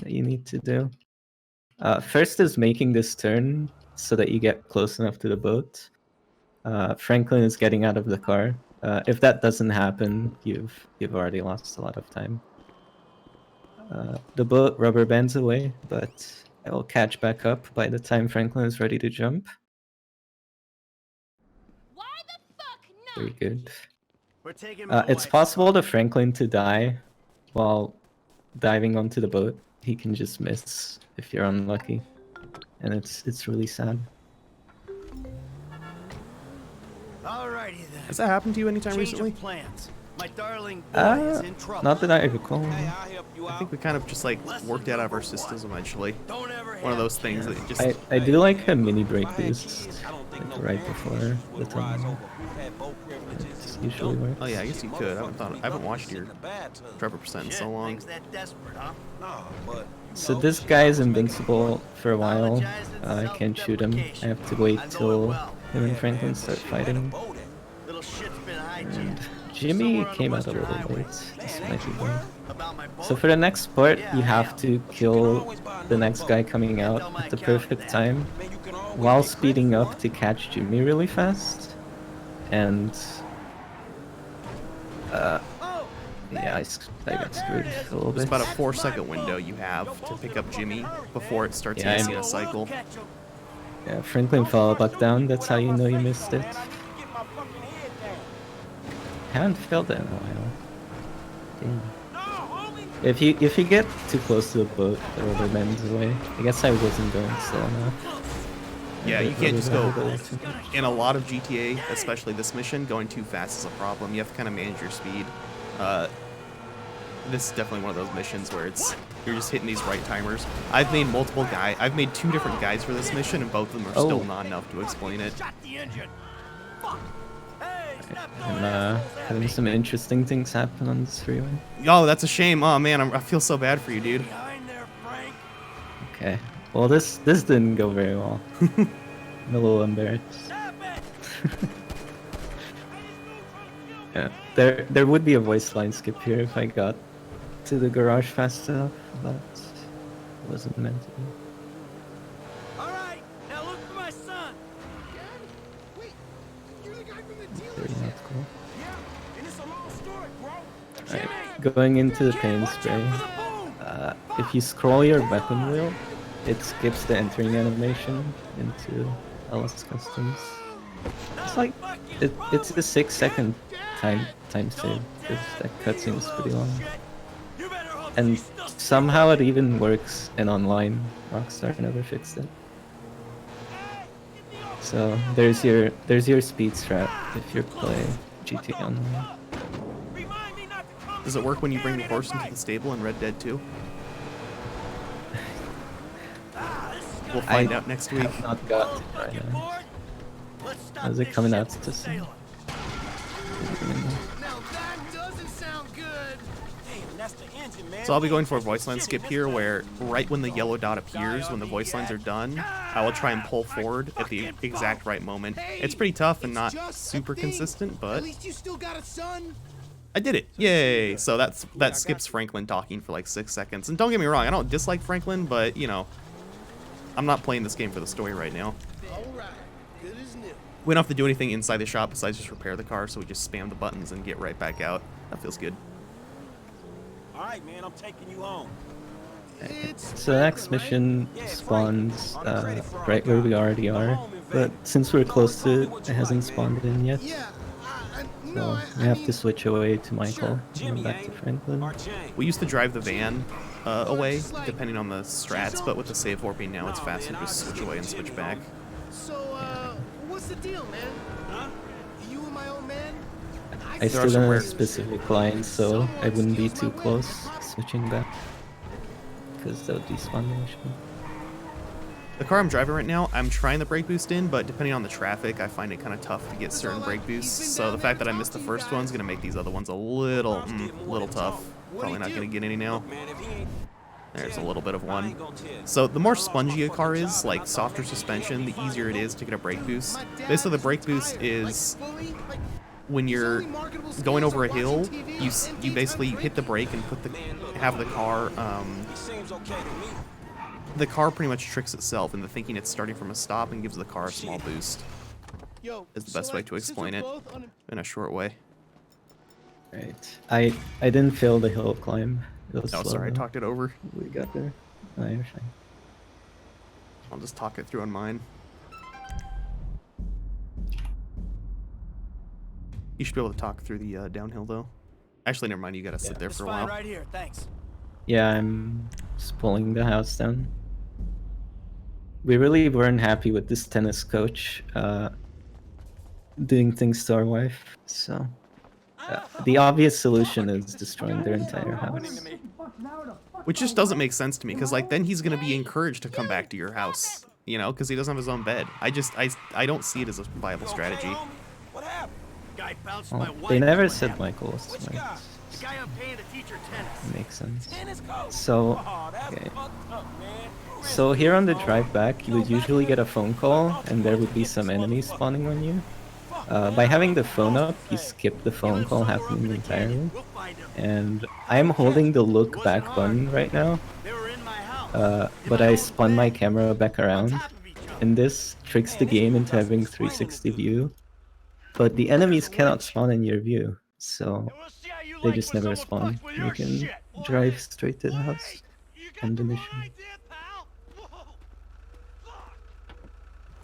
that you need to do. First is making this turn so that you get close enough to the boat. Franklin is getting out of the car. If that doesn't happen, you've already lost a lot of time. The boat rubber bands away, but it will catch back up by the time Franklin is ready to jump. Why the fuck not? Very good. We're taking It's possible for Franklin to die while diving onto the boat. He can just miss if you're unlucky, and it's really sad. Alrighty then. Has that happened to you anytime Change recently? of plans. My darling boy is in trouble. Not that I recall. Hey, I'll help you out. I think we kind of just like worked out of our systems eventually. Don't ever One of those things that just I do like a mini break boost, I don't think like no right before the rise tunnel. over. We've had both privileges. It usually works. Oh yeah, I guess you could. I haven't watched your driver percent in Shit, so long. things that desperate, huh? No, but So this guy is invincible for a while. I can't shoot him. I have to wait till him and Franklin start fighting. Little shit's been hijacked. And Jimmy came out a little late. This might be good. About my So boat? for the next part, you have to kill the next guy coming out at the perfect time while speeding up to catch Jimmy really fast. And yeah, I got screwed a little There's bit. about a 4-second window you have to pick up Jimmy before it starts Yeah, missing I- a cycle. Yeah, Franklin fell back down. That's how you know you missed it. Haven't felt that in a while. Damn. If you get too close to the boat, the rubber bends away. I guess I wasn't going slow enough. Yeah, you The can't just rubber go. band too much. In a lot of GTA, especially this mission, going too fast is a problem. You have to kind of manage your speed. This is definitely one of those missions where you're just hitting these right timers. I've made I've made 2 different guides for this mission, and both of them are still Oh. not enough to explain it. Shut the engine. Fuck. Hey, stop And having some interesting things happen on this freeway. Oh, that's a shame. Oh man, I feel so bad for you, dude. behind there, Frank. Okay. Well, this didn't go very well. I'm a little embarrassed. Stop it. Yeah. There would be a voice line skip here if I got to the garage fast enough, but it wasn't meant to be. All right, now look for my son. Very not cool. Yeah, and it's a long story, bro. Alright, going into the pain spray. If you scroll your weapon wheel, it skips the entering animation into LS Customs. It's like it's the 6-second time save because that cutscene is pretty long. And somehow it even works in online. Rockstar never fixed it. So there's your speed strat if you're playing GTA Online. Does it work when you bring the horse into the stable in Red Dead 2? We'll find out next week. Have not got to try that. How's it coming out to see? Now that doesn't sound good. Damn, that's the engine, man. So I'll be going for a voice line skip here where right when the yellow dot appears, when the voice lines are done, I will try and pull forward at the exact right moment. It's pretty tough and not super consistent, but At least you still got a son. I did it. Yay! So that skips Franklin talking for like 6 seconds. And don't get me wrong, I don't dislike Franklin, but you know, I'm not playing this game for the story right now. All right, good as new. We don't have to do anything inside the shop besides just repair the car, so we just spam the buttons and get right back out. That feels good. All right, man, I'm taking you home. So the next mission spawns right where we already are, but since we're close to it, it hasn't spawned in yet. So we have to switch away to Michael and back to Franklin. We used to drive the van away, depending on the strats, but with the save warping now, it's faster to just switch away and switch back. So, what's the deal, man? Huh? You and my old man? I There are still some don't rare- have specific lines, so I wouldn't be too close switching back, because that would despawn the mission. The car I'm driving right now, I'm trying the brake boost in, but depending on the traffic, I find it kind of tough to get certain brake boosts. So the fact that I missed the first one's gonna make these other ones a little tough. Probably not gonna get any now. Man, if he ain't, There's a little bit of I one. ain't gonna tell you. So the more spongy a car is, like softer suspension, the easier it is to get a brake boost. Basically, the brake boost is when you're going over a hill, you basically hit the brake and have the car. Seems okay to me. The car pretty much tricks itself into thinking it's starting from a stop and gives the car a small boost. Is the best way to explain it in a short way. Right. I didn't fail the hill climb. It was Oh, slow, sorry, I though. talked it over. We got there. No, you're fine. I'll just talk it through on mine. You should be able to talk through the downhill, though. Actually, never mind. You gotta sit there for a while. Right here, thanks. Yeah, I'm just pulling the house down. We really weren't happy with this tennis coach doing things to our wife, so the obvious solution is destroying their entire house. Which just doesn't make sense to me, because like then he's gonna be encouraged to come back to your house, you know, because he doesn't have his own bed. I don't see it as a viable strategy. What happened? Guy bounced Well, my wife. they never What said happened? Michael was Which right. guy? The guy I'm paying to teach her tennis. Makes sense. Tennis coach? So, Oh, that's okay. fucked up, man. So here on the drive back, you would usually get a phone call, and there would be some enemies spawning on you. By having the phone up, you skip the phone call happening entirely. We'll find him. And I'm holding the look back button right now, They were in my house. but I spun my camera back around, and this tricks the game into having 360 view. But the enemies cannot spawn in your view, so We'll see how you they like just when never someone spawn. fucks with You your can shit. drive straight to the house. End the mission.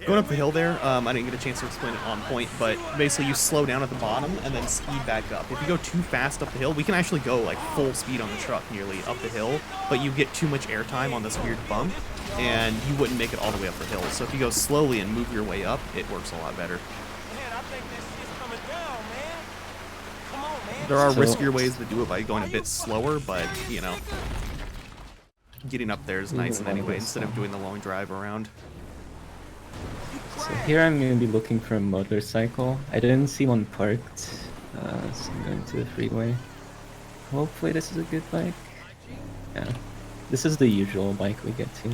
Going up the hill there, I didn't get a chance to explain it on point, but basically you slow down at the bottom and then speed back up. If you go too fast up the hill, we can actually go like full speed on the truck nearly up the hill, but you get too much airtime on this weird bump, and you wouldn't make it all the way up the hill. So if you go slowly and move your way up, it works a lot better. Man, I think this shit's coming down, man. Come on, man. There are So- riskier ways to do it by going a bit slower, but, you know, getting up there is nice in any way instead of doing the long drive around. So here I'm going to be looking for a motorcycle. I didn't see one parked, so I'm going to the freeway. Hopefully this is a good bike. Yeah, this is the usual bike we get to.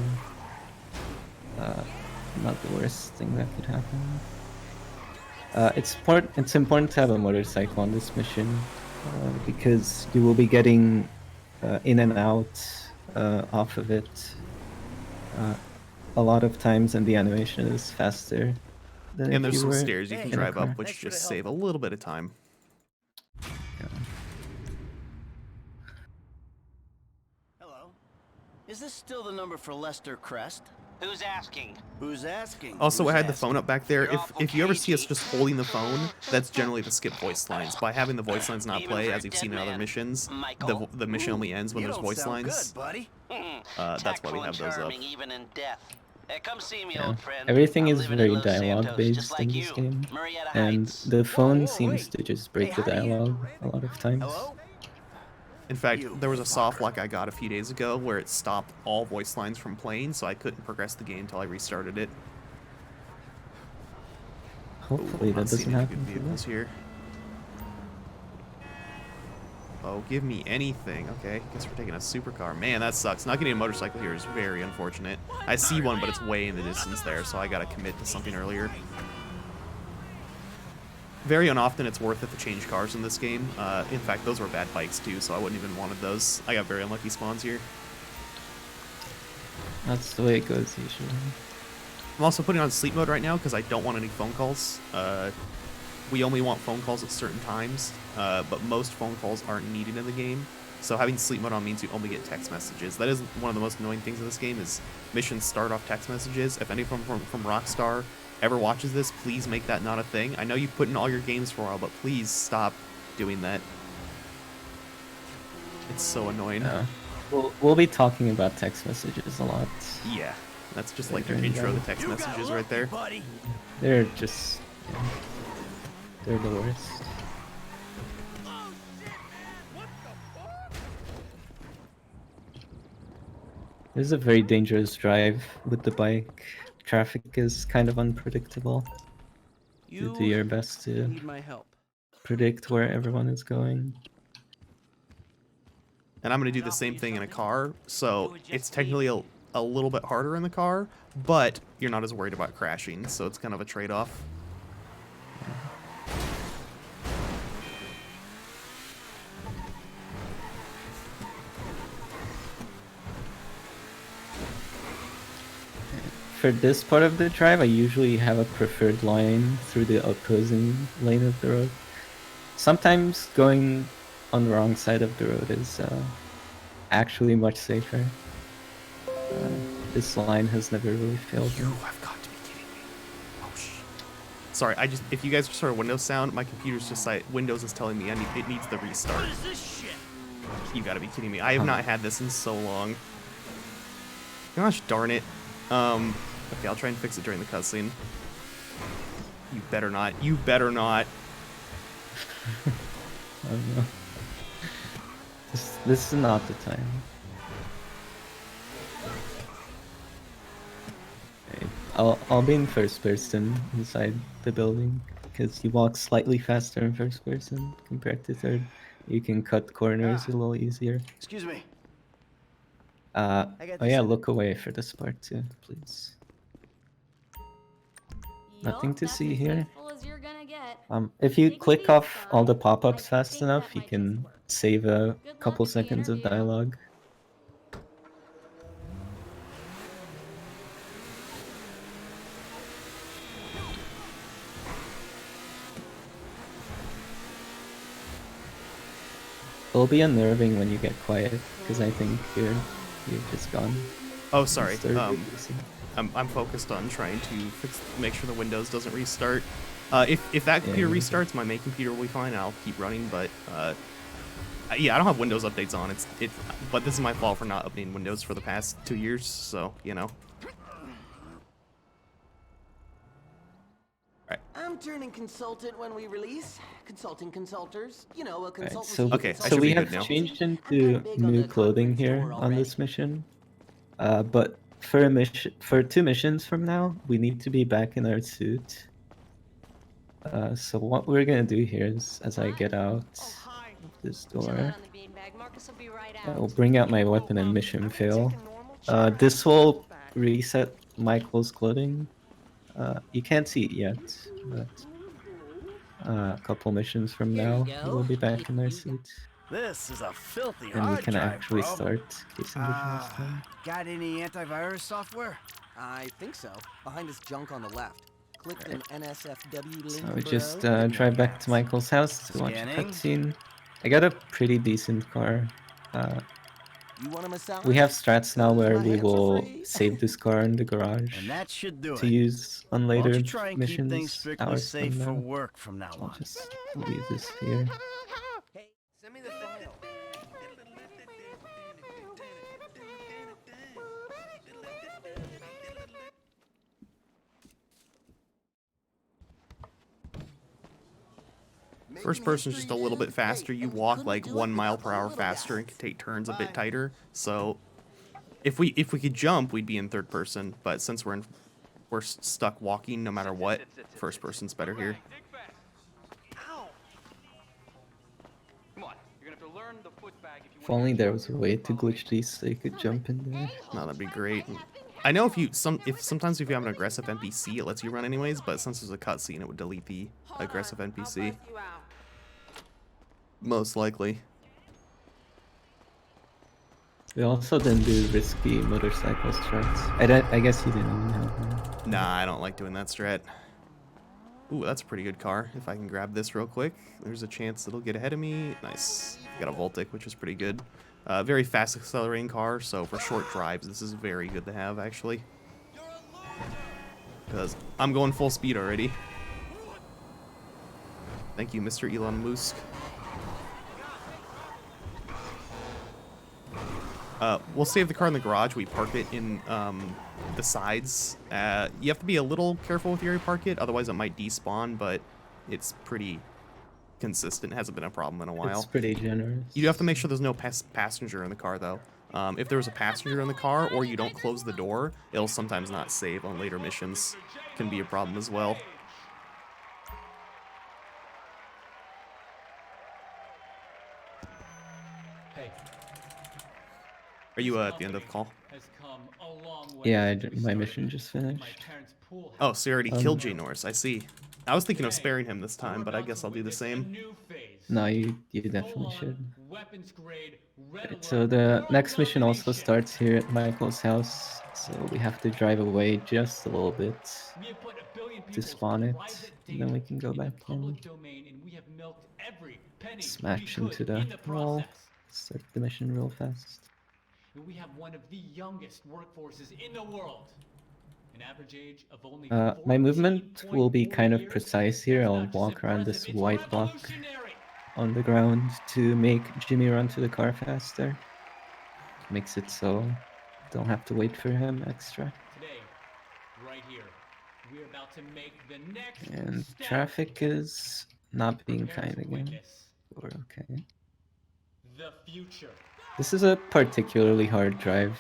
Not the worst thing that could happen. It's important to have a motorcycle on this mission, because you will be getting in and out off of it a lot of times, and the animation is faster than And if there's you some were stairs you can in a drive car. up, which just save a little bit of time. Yeah. Hello. Is this still the number for Lester Crest? Who's asking? Who's asking? Also, I Who's had the asking? phone up back there. You're If you ever see us awful just holding the phone, that's generally to skip voice lines. By having the voice lines not Even play, for a as you've seen in dead other man, missions, Michael. the mission only ends when You there's don't voice sound lines. Good, buddy. That's why we Tactful have and those up. charming even in death. Come see me, Yeah. old friend. Everything I'm is living very in Los Santos, dialogue based just in like this you. game, Marietta and Heights. the phone Whoa, seems wait. to just break the Hey, how do you- dialogue a lot of times. Hello? In fact, You there was a soft lock I got a few days ago where it stopped all voice lines from playing, so I couldn't progress the game until I restarted it. Hopefully I'm that not seeing doesn't any happen good for vehicles this. here. Oh, give me anything. Okay, guess we're taking a supercar. Man, that sucks. Not getting a motorcycle here is very unfortunate. I see one, but it's way in the distance there, so I gotta commit to something earlier. Very unoften it's worth it to change cars in this game. In fact, those were bad bikes too, so I wouldn't even wanted those. I got very unlucky spawns here. That's the way it goes usually. I'm also putting on sleep mode right now because I don't want any phone calls. We only want phone calls at certain times, but most phone calls aren't needed in the game. So having sleep mode on means you only get text messages. That is one of the most annoying things in this game is missions start off text messages. If anyone from Rockstar ever watches this, please make that not a thing. I know you put in all your games for a while, but please stop doing that. It's so annoying. Yeah. We'll be talking about text messages a lot. Yeah, that's just like their Later in intro to the- text You got messages right lucky, there. buddy. They're just... yeah, they're the worst. This is a very dangerous drive with the bike. Traffic is kind of unpredictable. You do your best to need my help. predict where everyone is going. And I'm going to do the same thing in a car, so it's technically a little bit harder in the car, but you're not as worried about crashing, so it's kind of a trade-off. for this part of the drive, I usually have a preferred line through the opposing lane of the road. Sometimes going on the wrong side of the road is actually much safer. This line has never really failed me. You have got to be kidding me. Oh shit. Sorry, if you guys just heard a Windows sound, my computer's just like, Windows is telling me it needs the restart. What is this shit? You gotta be kidding me. I have not had this in so long. Gosh darn it. Okay, I'll try and fix it during the cutscene. You better not. You better not. Oh no. This is not the time. Okay, I'll be in first person inside the building because you walk slightly faster in first person compared to third. You can cut corners a little easier. Excuse me. Oh yeah, look away for this part too, please. Nothing to see here. If you click off all the pop-ups fast enough, you can save a couple seconds of dialogue. It'll be unnerving when you get quiet, because I think you've just gone. Oh, sorry. I'm focused on trying to make sure the Windows doesn't restart. If that computer restarts, my main computer will be fine. I'll keep running, but yeah, I don't have Windows updates on. But this is my fault for not updating Windows for the past 2 years. So you know. I'm turning consultant when we release. Consulting consultors. You know, a consultant. So we have changed into new clothing here on this mission. But for 2 missions from now, we need to be back in our suit. So what we're gonna do here is, as I get out of this door, I'll bring out my weapon and mission fail. This will reset Michael's clothing. You can't see it yet, but a couple missions from now, we'll be back in our suit. This is a filthy And we can actually start casing the first time. Got any antivirus software? I think so. Behind this junk on the left. Click an NSFW link. So we just drive back to Michael's house to watch the cutscene. I got a pretty decent car. We have strats now where we will save this car in the garage And that should do to it. use on Why don't later you try and keep things missions. strictly Hours safe from for now. work from now I'll on. just leave this here. Hey, send me the file. First person's just a little bit faster. You walk like 1 mile per hour faster and can take turns a bit tighter. So if we could jump, we'd be in third person. But since we're stuck walking no matter what, first person's better here. If only there was a way to glitch these so you could jump in there. No, that'd be great. I know sometimes if you have an aggressive NPC, it lets you run anyways. But since there's a cutscene, it would delete the aggressive NPC. Most likely. We also didn't do risky motorcycle strats. I guess you didn't even have one. Nah, I don't like doing that strat. Ooh, that's a pretty good car. If I can grab this real quick, there's a chance it'll get ahead of me. Nice. Got a Voltic, which is pretty good. Very fast accelerating car, so for short drives, this is very good to have, actually. Because I'm going full speed already. Thank you, Mr. Elon Musk. We'll save the car in the garage. We park it in the sides. You have to be a little careful with where you park it, otherwise it might despawn, but it's pretty consistent. It hasn't been a problem in a while. It's pretty generous. You have to make sure there's no passenger in the car, though. If there's a passenger in the car or you don't close the door, it'll sometimes not save on later missions. Can be a problem as well. Hey. Are you at the end of the call? Yeah, my mission just finished. Oh, so you already killed Jay Norris. I see. I was thinking of sparing him this time, but I guess I'll do the same. No, you definitely should. Weapons grade, red Right, so the next mission also starts here at Michael's house, so we have to drive away just a little bit We have put 1 billion to people's spawn it, private and then we data can go in the back in, public domain, and we have milked every penny we smash could into the in the wall, process. start the mission real fast. And we have one of the youngest workforces in the world. An average age of only My movement will be 14.4 kind of years. precise here. That's I'll not just walk around impressive, this it's white block revolutionary. on the ground to make Jimmy run to the car faster. Makes it so don't have to wait for him extra. Today, right here, we're about to make the next And step. traffic is not being Prepare kind to again. witness We're okay. the future. This is a particularly hard drive.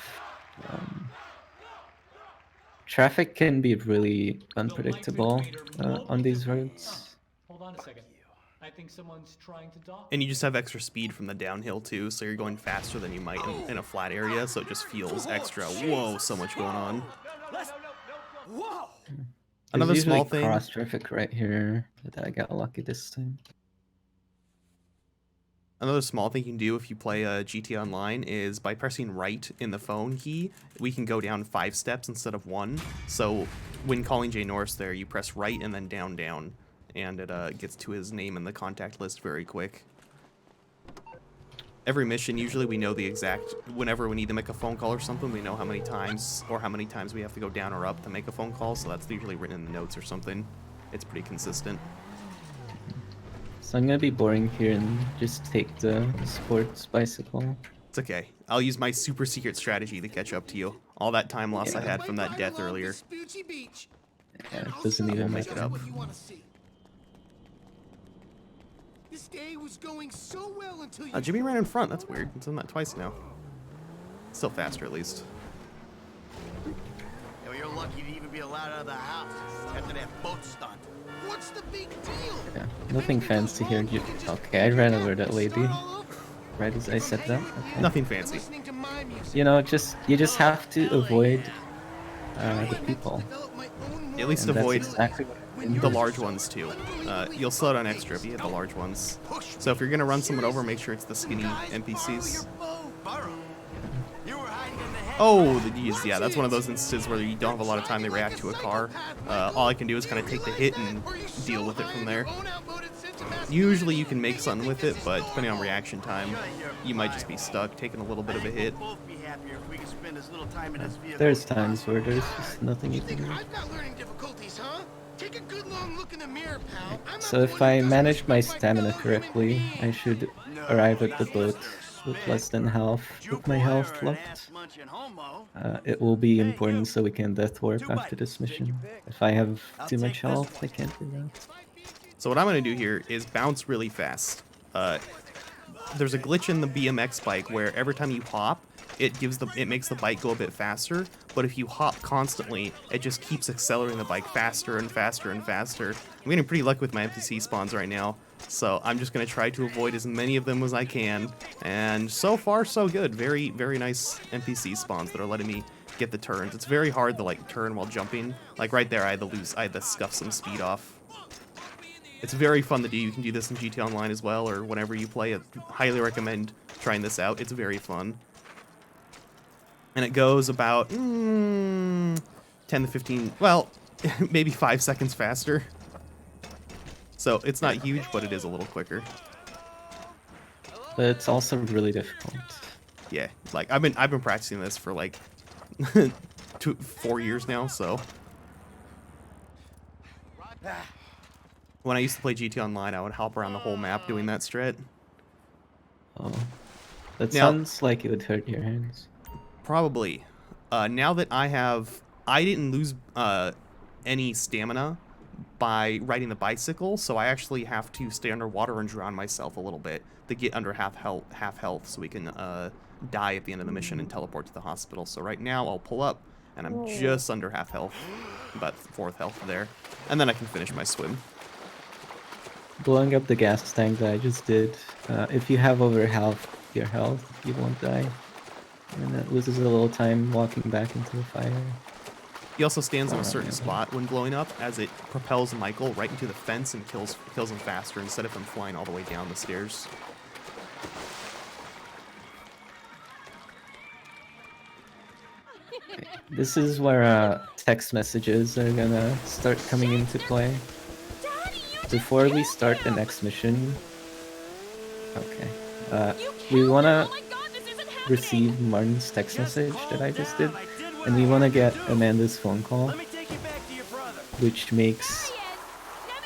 Traffic can be really unpredictable on these roads. Hold on a second. I think someone's trying to dock. And you just have extra speed from the downhill too, so you're going faster than you might in a flat area, so it just feels extra. Whoa, so much going on. Whoa! Another There's small usually thing. cross traffic right here, but I got lucky this time. Another small thing you can do if you play GTA Online is by pressing right in the phone key, we can go down 5 steps instead of 1. So when calling Jay Norris there, you press right and then down, down, and it gets to his name in the contact list very quick. Every mission, usually we know the exact, whenever we need to make a phone call or something, we know how many times we have to go down or up to make a phone call, so that's usually written in the notes or something. It's pretty consistent. So I'm gonna be boring here and just take the sports bicycle. It's okay. I'll use my super secret strategy to catch up to you. All that time loss I had from that death earlier. Yeah, it doesn't even make it it up. up. This day was going so well until you Jimmy ran in front. That's weird. It's done that twice now. Still faster, at least. Well, you're lucky to even be allowed out of the house after that boat stunt. What's the big deal? Yeah, nothing fancy here. Okay, I ran over that lady right as I said that. Okay. Nothing fancy. Listening to my music. You know, you just have to avoid the people. At least And that's avoid exactly what I did. the large ones, too. You'll slow down extra if you hit the large ones. So if you're going to run someone over, make sure it's the skinny NPCs. Oh, yeah, that's one of those instances where you don't have a lot of time to react to a car. All I can do is kind of take the hit and deal with it from there. Usually you can make something with it, but depending on reaction time, you might just be stuck taking a little bit of a hit. There's times where there's just nothing you can do. I've got learning difficulties, huh? Take a good long look in the mirror, pal. I'm not So if one I who manage my doesn't stamina like correctly, I should arrive at the boat with less than half of my health left. It will be important so we can death warp after this mission. If I have too much health, I can't do that. So what I'm going to do here is bounce really fast. There's a glitch in the BMX bike where every time you hop, it makes the bike go a bit faster, but if you hop constantly, it just keeps accelerating the bike faster and faster and faster. I'm getting pretty lucky with my NPC spawns right now, so I'm just going to try to avoid as many of them as I can, and so far so good. Very, very nice NPC spawns that are letting me get the turns. It's very hard to like turn while jumping. Like right there, I had to scuff some speed off. It's very fun to do. You can do this in GTA Online as well, or whenever you play. I highly recommend trying this out. It's very fun. And it goes about 10 to 15, well, maybe 5 seconds faster. So it's not huge, but it is a little quicker. But it's also really difficult. Yeah, like I've been practicing this for like 4 years now, so. When I used to play GTA Online, I would hop around the whole map doing that strat. Oh, that Now- sounds like it would hurt your hands. Probably. Now that I didn't lose any stamina by riding the bicycle, so I actually have to stay underwater and drown myself a little bit to get under half health, so we can die at the end of the mission and teleport to the hospital. So right now I'll pull up, and I'm just under half health, about 4th health there, and then I can finish my swim. Blowing up the gas tank that I just did, if you have over half your health, you won't die. And it loses a little time walking back into the fire. He also stands in a certain spot when blowing up, as it propels Michael right into the fence and kills him faster instead of him flying all the way down the stairs. This is where text messages are gonna start coming into play. Before we start the next mission, okay, we wanna receive Martin's text message that I just did, and we wanna get Amanda's phone call, which makes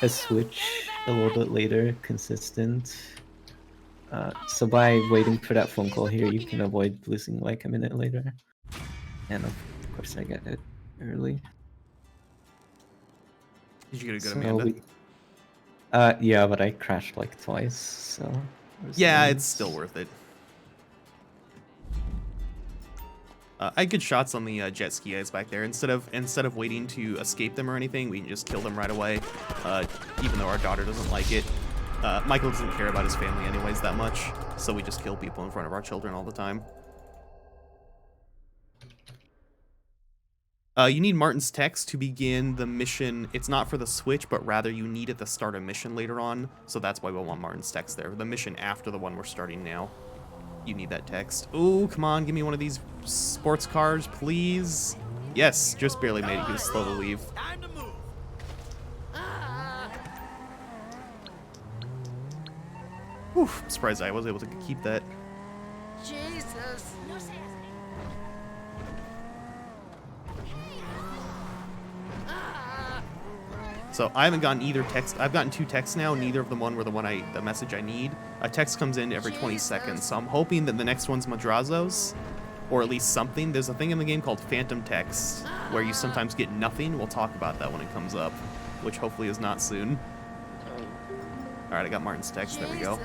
a switch a little bit later consistent. So by waiting for that phone call here, you can avoid losing like a minute later. And of course I get it early. Did you get a good Amanda? Yeah, but I crashed like twice, so... Yeah, it's still worth it. I had good shots on the jet ski guys back there. Instead of waiting to escape them or anything, we can just kill them right away. Even though our daughter doesn't like it. Michael doesn't care about his family anyways that much, so we just kill people in front of our children all the time. You need Martin's text to begin the mission. It's not for the switch, but rather you need it to start a mission later on, so that's why we'll want Martin's text there. The mission after the one we're starting now. You need that text. Ooh, come on, give me one of these sports cars, please. Yes, just barely made it. He was slow to leave. Whew, I'm surprised I was able to keep that. Jesus. So I haven't gotten either text. I've gotten 2 texts now. Neither of them were the message I need. A text comes in every 20 seconds. So I'm hoping that the next one's Madrazo's, or at least something. There's a thing in the game called Phantom Text, where you sometimes get nothing. We'll talk about that when it comes up, which hopefully is not soon. All right, I got Martin's text. There we go.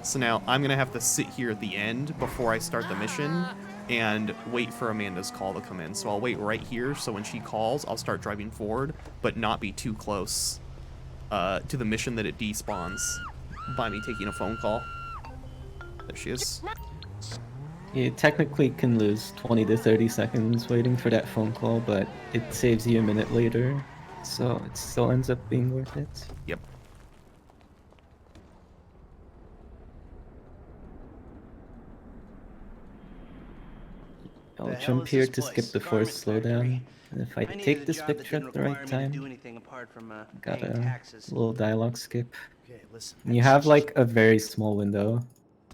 So now I'm gonna have to sit here at the end before I start the mission and wait for Amanda's call to come in. So I'll wait right here, so when she calls, I'll start driving forward, but not be too close to the mission that it despawns by me taking a phone call. There she is. You technically can lose 20 to 30 seconds waiting for that phone call, but it saves you a minute later, so it still ends up being worth it. Yep. I'll jump here to skip the forced slowdown, and if I take this picture at the right time, got a little dialogue skip. And you have like a very small window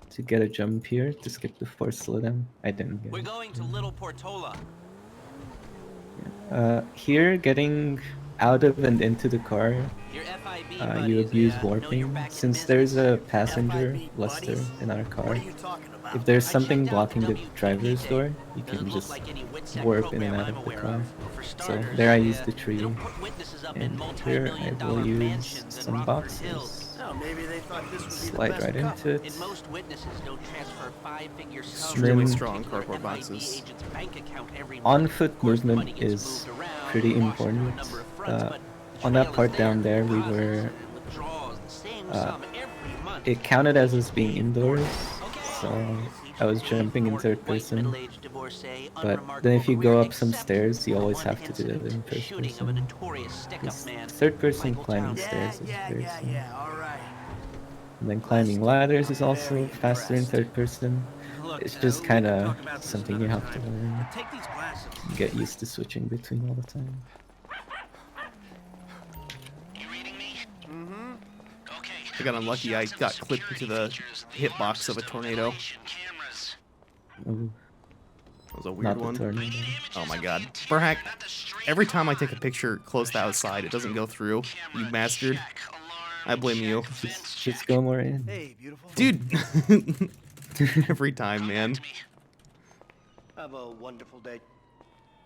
to get a jump here to skip the forced slowdown. I didn't get it. We're going to Little Portola. Here, getting out of and into the car, you abuse warping. Since there's a passenger, Lester, in our car, if there's something blocking the driver's door, you can just warp in and out of the car. So there I use the tree, and here I will use some boxes. Slide right into it. Extremely strong cardboard boxes. On-foot movement is pretty important. On that part down there, we were... it counted as us being indoors, so I was jumping in third person. But then if you go up some stairs, you always have to do it in first person. Third person climbing stairs is very slow. And then climbing ladders is also faster in third person. It's just kind of something you have to learn. Get used to switching between all the time. I got unlucky. I got clipped into the hitbox of a tornado. Ooh, That was a weird one. Tornado. Oh my god. Burhac, every time I take a picture close to outside, it doesn't go through. You bastard. I blame you. Just go more in. Hey, beautiful. Dude! Every time, man. Have a wonderful day.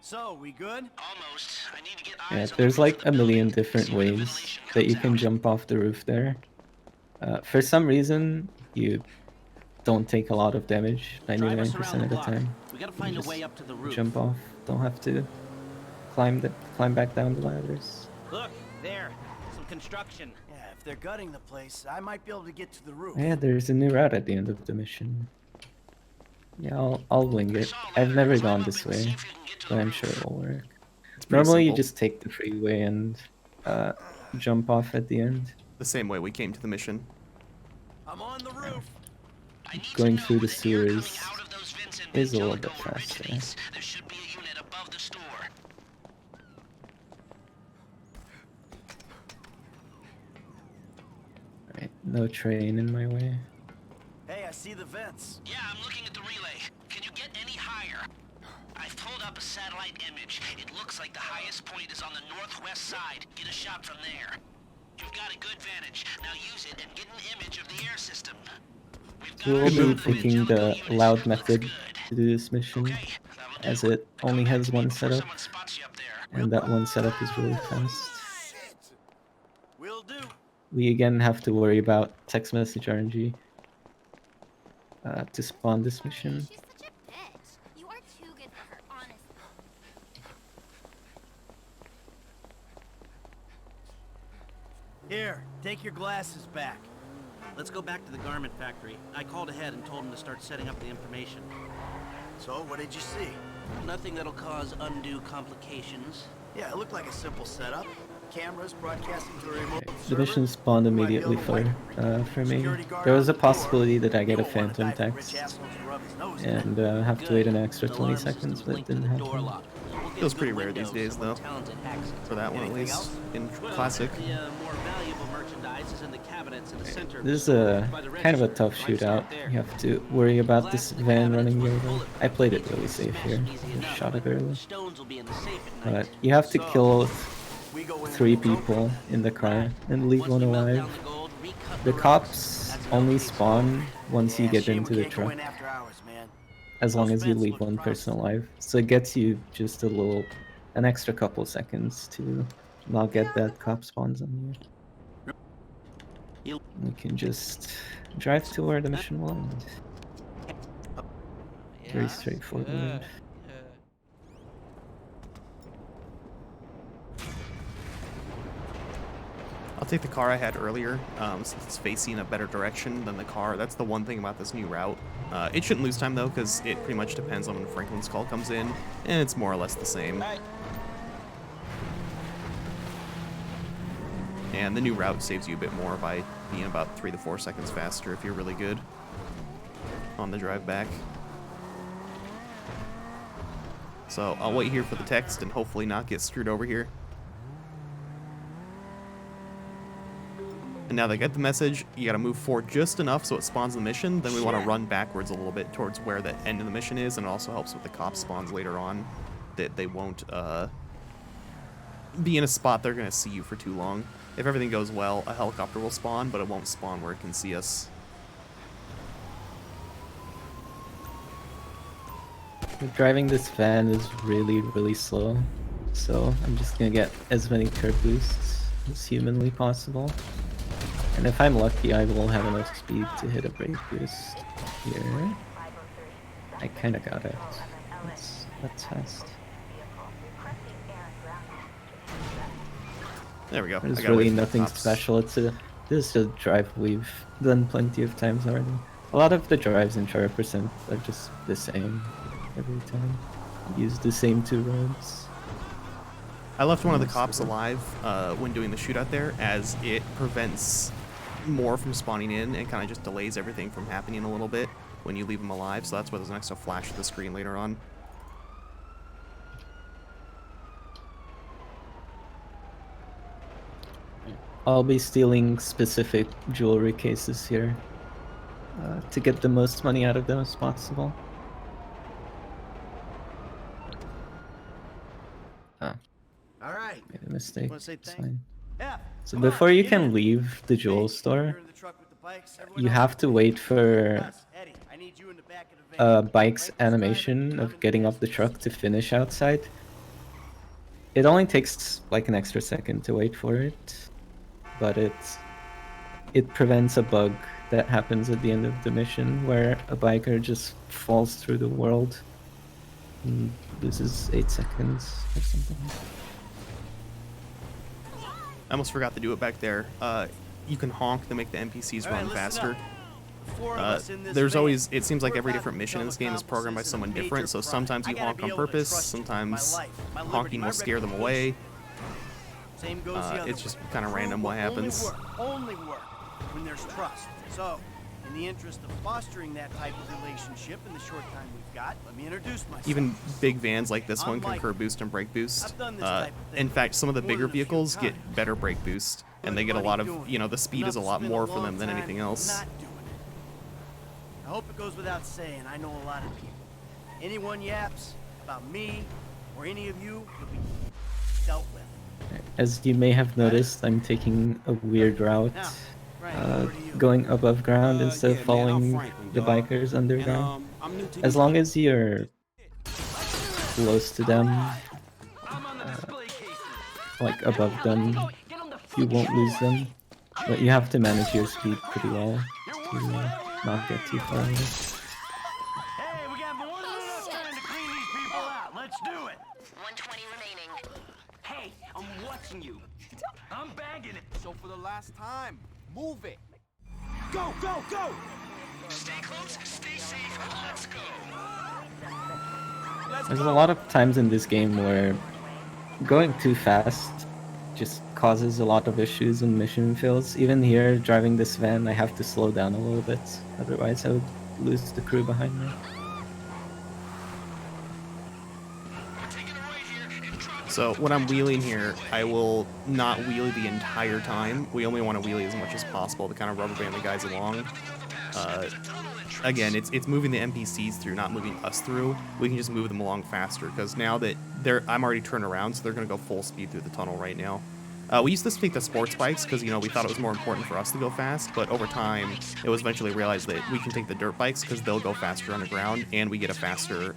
So, we good? Almost. I need to get Yeah, there's like a million different ways that you can jump off the roof there. For some reason, you don't take a lot of damage 99% of the time. We gotta You find a just way up to the roof. jump off. Don't have to climb back down the ladders. Look, there. Some construction. Yeah, if they're gutting the place, I might be able to get to the roof. Yeah, there's a new route at the end of the mission. Yeah, I'll wing it. I've never gone this way, but I'm sure it'll work. It's pretty Normally, you simple. just take the freeway and jump off at the end. The same way we came to the mission. I'm on the roof. Going through the sewers is a little bit faster. There should be a unit above the store. Right, no train in my way. Hey, I see the vents. Yeah, I'm looking at the relay. Can you get any higher? I've pulled up a satellite image. It looks like the highest point is on the northwest side. Get a shot from there. You've got a good vantage. Now use it and get an image of the air system. We'll be picking the loud method to do this mission, as it only has one setup, and that one setup is really fast. Will do. We again have to worry about text message RNG to spawn this mission. She's such a bitch. You are too good for her, honestly. Here, take your glasses back. Let's go back to the garment factory. I called ahead and told him to start setting up the information. So, what did you see? Nothing that'll cause undue complications. Yeah, it looked like a simple setup. Cameras broadcasting to a remote The mission spawned immediately for me. There was a possibility that I get a phantom text and have to wait an extra 20 seconds, but it didn't happen. Feels pretty rare these days, though. For that one, at least. In Classic. This is a kind of a tough shootout. You have to worry about this van running your way. I played it really safe here. Just shot it early. But you have to kill 3 people in the car and leave one alive. The cops only spawn once you get into the truck, as long as you leave one person alive. So it gets you just an extra couple seconds to not get that cop spawns on you. We can just drive to where the mission will end. Very straightforward. I'll take the car I had earlier, since it's facing a better direction than the car. That's the one thing about this new route. It shouldn't lose time, though, because it pretty much depends on when Franklin's call comes in, and it's more or less the same. And the new route saves you a bit more by being about 3 to 4 seconds faster if you're really good on the drive back. So I'll wait here for the text and hopefully not get screwed over here. And now they get the message, you gotta move forward just enough so it spawns the mission, then we want to run backwards a little bit towards where the end of the mission is, and it also helps with the cop spawns later on, that they won't be in a spot they're gonna see you for too long. If everything goes well, a helicopter will spawn, but it won't spawn where it can see us. Driving this van is really, really slow, so I'm just gonna get as many curb boosts as humanly possible. And if I'm lucky, I will have enough speed to hit a brake boost here. I kinda got it. That's fast. There we go. There's really nothing special. This is a drive we've done plenty of times already. A lot of the drives in Char Percent are just the same every time. Use the same 2 roads. I left one of the cops alive when doing the shootout there, as it prevents more from spawning in and kind of just delays everything from happening a little bit when you leave them alive, so that's why there's an extra flash of the screen later on. I'll be stealing specific jewelry cases here to get the most money out of them as possible. Ah, Alright. made a mistake. Wanna say It's thanks? fine. Yeah. So before you can leave the jewel store, you have to wait for Bike's animation of getting off the truck to finish outside. It only takes like an extra second to wait for it, but it prevents a bug that happens at the end of the mission where a biker just falls through the world and loses 8 seconds or something. I almost forgot to do it back there. You can honk to make the NPCs run faster. There's always, it seems like every different mission in this game is programmed by someone different, so sometimes you honk on purpose, sometimes honking will scare them away. It's just kind of random what happens. Only work when there's trust. So, in the interest of fostering that type of relationship in the short time we've got, let me introduce myself. Even big vans like this one can curb boost and brake boost. In fact, some of the bigger vehicles get better brake boost, and they get a lot of, you know, the speed is a lot more for them than anything else. I hope it goes without saying, I know a lot of people. Anyone yaps about me or any of you will be dealt with. As you may have noticed, I'm taking a weird route, going above ground instead of following the bikers underground. As long as you're close to them, like above them, you won't lose them. But you have to manage your speed pretty well to not get too far away. Hey, we got more than enough time to clean these people out. Let's do it. 120 remaining. Hey, I'm watching you. I'm bagging it. So for the last time, move it. Go, go, go! Stay close, stay safe, let's go. There's a lot of times in this game where going too fast just causes a lot of issues and mission fails. Even here, driving this van, I have to slow down a little bit, otherwise I would lose the crew behind me. So when I'm wheeling here, I will not wheelie the entire time. We only want to wheelie as much as possible to kind of rubber band the guys along. Again, it's moving the NPCs through, not moving us through. We can just move them along faster, because now that I'm already turned around, so they're going to go full speed through the tunnel right now. We used to take the sports bikes because, you know, we thought it was more important for us to go fast, but over time, it was eventually realized that we can take the dirt bikes because they'll go faster underground, and we get a faster,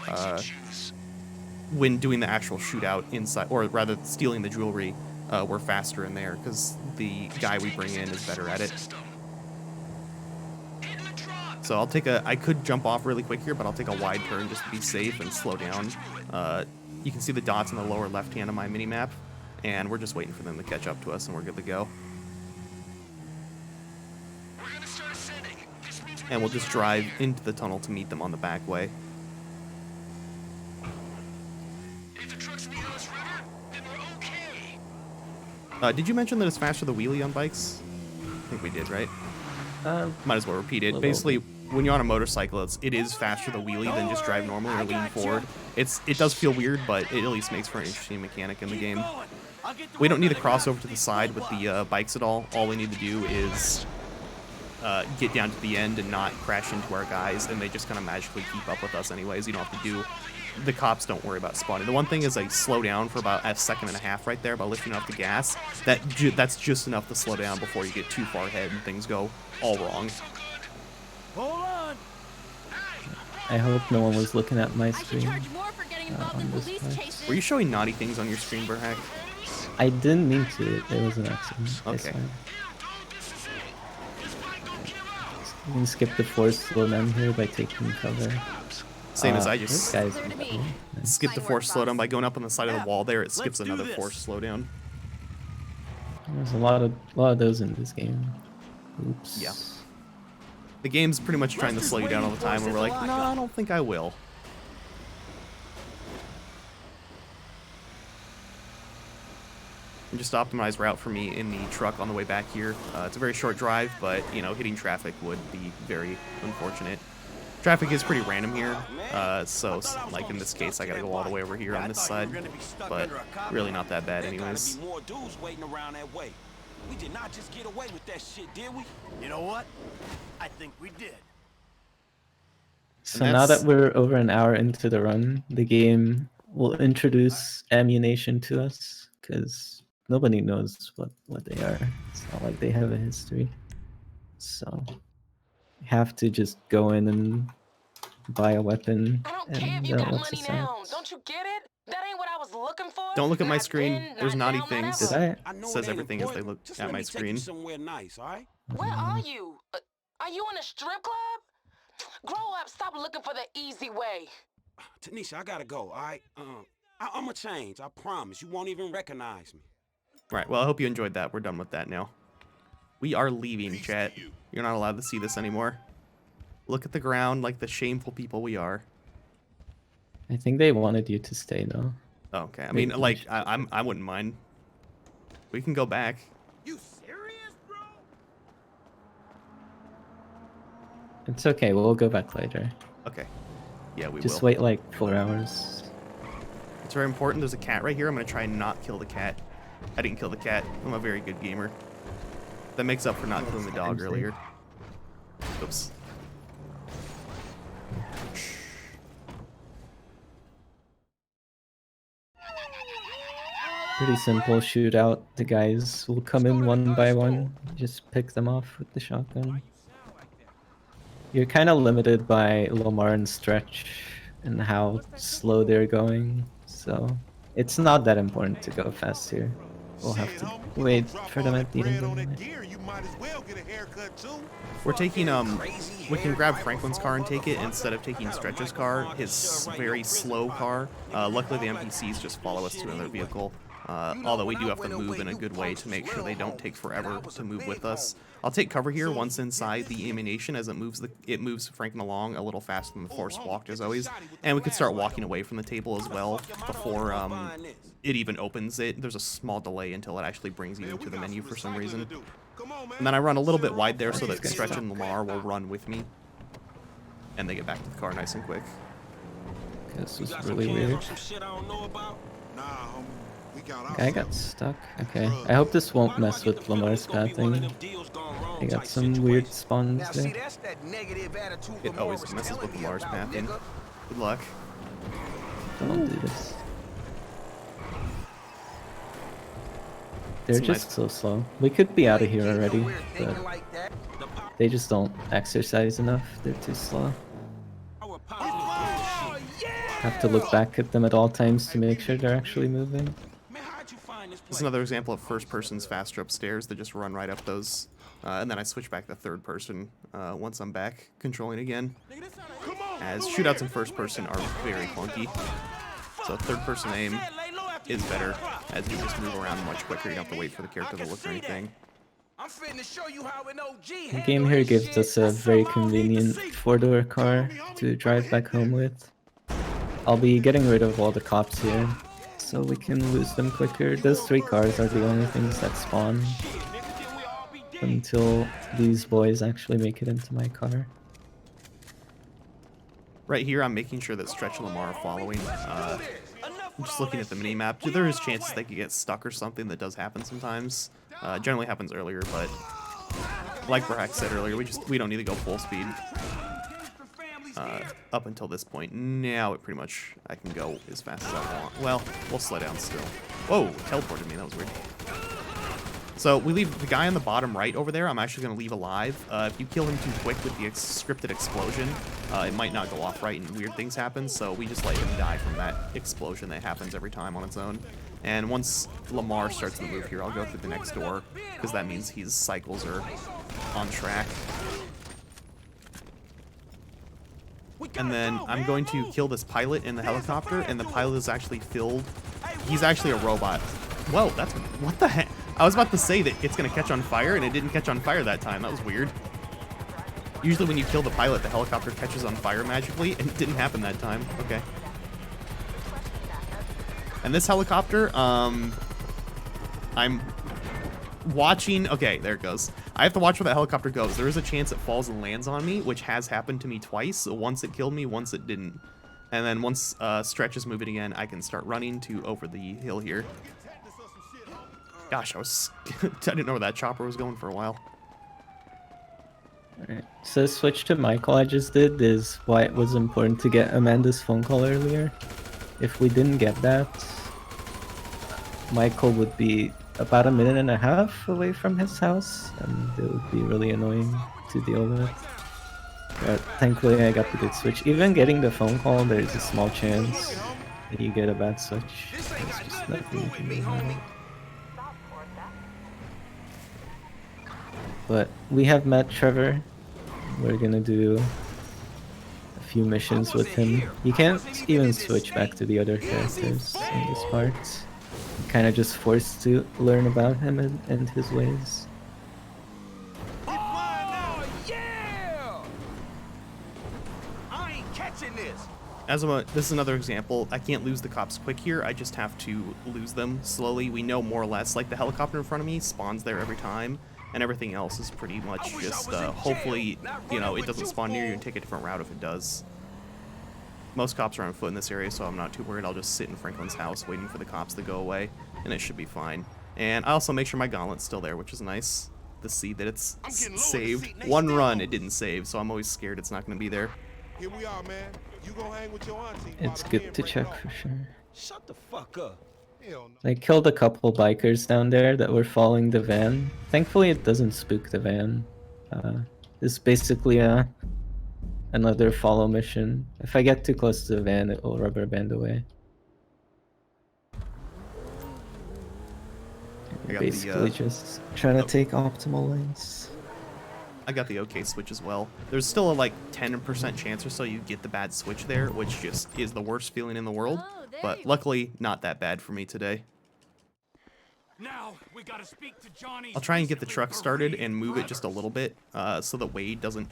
when doing the actual shootout inside, or rather stealing the jewelry, we're faster in there because the guy we bring in is better at it. So I could jump off really quick here, but I'll take a wide turn just to be safe and slow down. You can see the dots in the lower left hand of my mini-map, and we're just waiting for them to catch up to us, and we're good to go. And we'll just drive into the tunnel to meet them on the back way. Did you mention that it's faster the wheelie on bikes? I think we did, right? Might as well repeat it. Basically, when you're on a motorcycle, it is faster the wheelie than just drive normally or lean forward. It does feel weird, but it at least makes for an interesting mechanic in the game. We don't need to cross over to the side with the bikes at all. All we need to do is get down to the end and not crash into our guys, and they just kind of magically keep up with us anyways. You don't have to do... The cops don't worry about spawning. The one thing is I slow down for about a second and a half right there by lifting off the gas. That's just enough to slow down before you get too far ahead and things go all wrong. Hold on. I hope no one was looking at my screen on this part. Were you showing naughty things on your screen, burhac? I didn't mean to. It was an accident. Okay. You can skip the forced slowdown here by taking cover. Same as I just nice. skip the forced slowdown by going up on the side of the wall there. It skips another forced slowdown. There's a lot of those in this game. Oops. Yeah. The game's pretty much trying to slow you down all the time, and we're like, no, I don't think I will. And just optimized route for me in the truck on the way back here. It's a very short drive, but, you know, hitting traffic would be very unfortunate. Traffic is pretty random here, so, like in this case, I gotta go all the way over here on this side, but really not that bad anyways. We did not just get away with that shit, did we? You know what? I think we did. So now that we're over an hour into the run, the game will introduce ammunition to us, because nobody knows what they are. It's not like they have a history. So you have to just go in and buy a weapon. I don't care if you got money now. Don't you get it? That ain't what I was looking for. Don't look at my screen. There's naughty things. Did I? It says everything as they look at my screen. Somewhere nice, all right? Where are you? Are you in a strip club? Grow up. Stop looking for the easy way. Tanisha, I gotta go, all right? I'ma change. I promise. You won't even recognize me. Right. Well, I hope you enjoyed that. We're done with that now. We are leaving, chat. You're not allowed to see this anymore. Look at the ground like the shameful people we are. I think they wanted you to stay though. Okay, I mean, like, I wouldn't mind. We can go back. You serious, bro? It's okay, we'll go back later. Okay. Yeah, we Just will. wait like 4 hours. It's very important. There's a cat right here. I'm going to try and not kill the cat. I didn't kill the cat. I'm a very good gamer. That makes up for not killing the dog earlier. Oops. Pretty simple shootout. The guys will come in one by one. Just pick them off with the shotgun. You're kind of limited by Lamar and Stretch and how slow they're going. So it's not that important to go fast here. We'll have to wait for them at the end of the night. We're taking, we can grab Franklin's car and take it instead of taking Stretch's car, his very slow car. Luckily the NPCs just follow us to another vehicle. Although we do have to move in a good way to make sure they don't take forever to move with us. I'll take cover here once inside the ammunition as it moves Franklin along a little faster than the force walked as always. And we could start walking away from the table as well before it even opens it. There's a small delay until it actually brings you into the menu for some reason. And then I run a little bit wide there so that Stretch and Lamar will run with me. And they get back to the car nice and quick. This was really weird. Guy got stuck. Okay. I hope this won't mess with Lamar's pathing. I got some weird spawns there. It always messes with Lamar's pathing. Good luck. Don't do this. They're just so slow. We could be out of here already, but they just don't exercise enough. They're too slow. Have to look back at them at all times to make sure they're actually moving. This is another example of first person's faster upstairs. They just run right up those. And then I switch back to third person once I'm back controlling again. As shootouts in first person are very clunky. So third person aim is better as you just move around much quicker. You don't have to wait for the character to look or anything. The game here gives us a very convenient 4-door car to drive back home with. I'll be getting rid of all the cops here, so we can lose them quicker. Those 3 cars are the only things that spawn until these boys actually make it into my car. Right here, I'm making sure that Stretch and Lamar are following. I'm just looking at the mini-map. There is chances they could get stuck or something. That does happen sometimes. Generally happens earlier, but like burhac said earlier, we don't need to go full speed. Up until this point. Now it pretty much I can go as fast as I want. Well, we'll slow down still. Whoa, teleported me. That was weird. So we leave the guy on the bottom right over there. I'm actually going to leave alive. If you kill him too quick with the scripted explosion, it might not go off right and weird things happen. So we just let him die from that explosion that happens every time on its own. And once Lamar starts to move here, I'll go through the next door because that means his cycles are on track. And then I'm going to kill this pilot in the helicopter, and the pilot is actually filled. He's actually a robot. Whoa, that's... What the heck? I was about to say that it's going to catch on fire, and it didn't catch on fire that time. That was weird. Usually when you kill the pilot, the helicopter catches on fire magically, and it didn't happen that time. Okay. And this helicopter, I'm watching... Okay, there it goes. I have to watch where that helicopter goes. There is a chance it falls and lands on me, which has happened to me twice. So once it killed me, once it didn't. And then once Stretch is moving again, I can start running to over the hill here. Gosh, I didn't know where that chopper was going for a while. Alright, so the switch to my call I just did is why it was important to get Amanda's phone call earlier. If we didn't get that, Michael would be about 1.5 minutes away from his house, and it would be really annoying to deal with. But thankfully I got the good switch. Even getting the phone call, there's a small chance that you get a bad switch. There's just nothing you can do about it. But we have met Trevor. We're gonna do a few missions with him. You can't even switch back to the other characters in this part. You're kind of just forced to learn about him and his ways. this is another example. I can't lose the cops quick here. I just have to lose them slowly. We know more or less. Like the helicopter in front of me spawns there every time, and everything else is pretty much just hopefully, you know, it doesn't spawn near you and take a different route if it does. Most cops are on foot in this area, so I'm not too worried. I'll just sit in Franklin's house waiting for the cops to go away, and it should be fine. And I also make sure my Gauntlet's still there, which is nice to see that it's saved. One run, it didn't save, so I'm always scared it's not going to be there. Here we are, man. You gonna hang with your auntie? It's good to check for sure. Shut the fuck up. Hell no. I killed a couple bikers down there that were following the van. Thankfully, it doesn't spook the van. It's basically another follow mission. If I get too close to the van, it will rubber band away. Basically, just trying to take optimal lanes. I got the OK switch as well. There's still a like 10% chance or so you get the bad switch there, which just is the worst feeling in the world. But luckily, not that bad for me today. Now we gotta speak to Johnny. I'll try and get the truck started and move it just a little bit so that Wade doesn't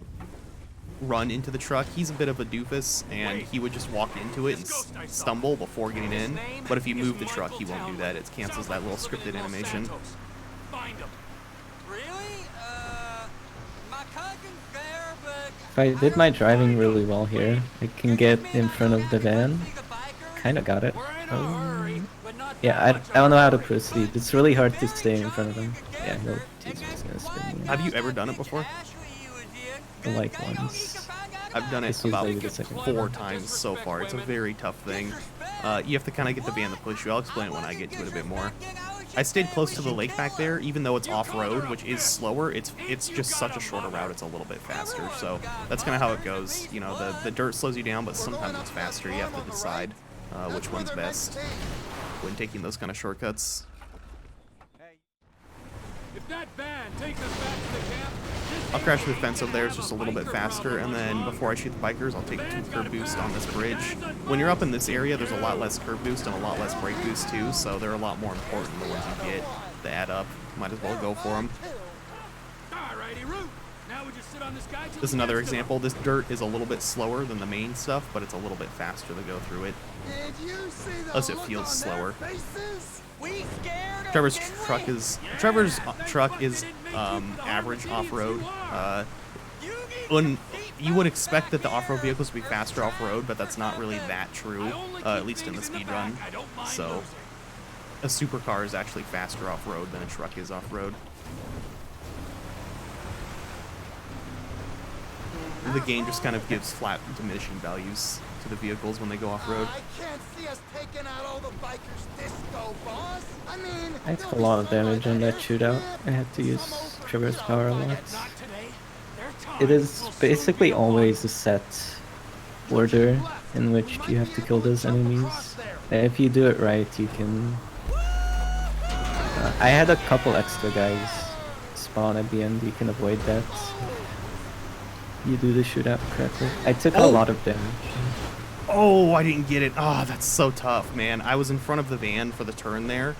run into the truck. He's a bit of a doofus, and he would just walk into it and stumble before getting in. But if you move the truck, he won't do that. It cancels that little scripted animation. Find him. If I did my driving really well here, I can get in front of the van. Kinda got it. Yeah, I don't know how to proceed. It's really hard to stay in front of them. Yeah, he's just gonna spin me. Have you ever done it before? Like once. I've done it about 4 times so far. It's a very tough thing. You have to kind of get the van to push you. I'll explain it when I get to it a bit more. I stayed close to the lake back there, even though it's off-road, which is slower. It's just such a shorter route. It's a little bit faster. So that's kind of how it goes. You know, the dirt slows you down, but sometimes it's faster. You have to decide which one's best when taking those kind of shortcuts. If that van takes us back to the camp, I'll crash the fence over there. It's just a little bit faster, and then before I shoot the bikers, I'll take 2 curb boost on this bridge. When you're up in this area, there's a lot less curb boost and a lot less brake boost too, so they're a lot more important, the ones you get. They add up. Might as well go for them. alrighty, route. Now we just sit on this guy till This is another example. This dirt is a little bit slower than the main stuff, but it's a little bit faster to go through it. Plus it feels slower. Trevor's truck is average off-road. When you would expect that the off-road vehicles would be faster off-road, but that's not really that true, at least in the speed run. So a supercar is actually faster off-road than a truck is off-road. The game just kind of gives flat diminishing values to the vehicles when they go off-road. I took a lot of damage in that shootout. I had to use Trevor's power a lot. It is basically always a set order in which you have to kill those enemies. And if you do it right, you can... I had a couple extra guys spawn at the end. You can avoid that. You do the shootout correctly. I took a lot of damage. Oh, I didn't get it. Oh, that's so tough, man. I was in front of the van for the turn there,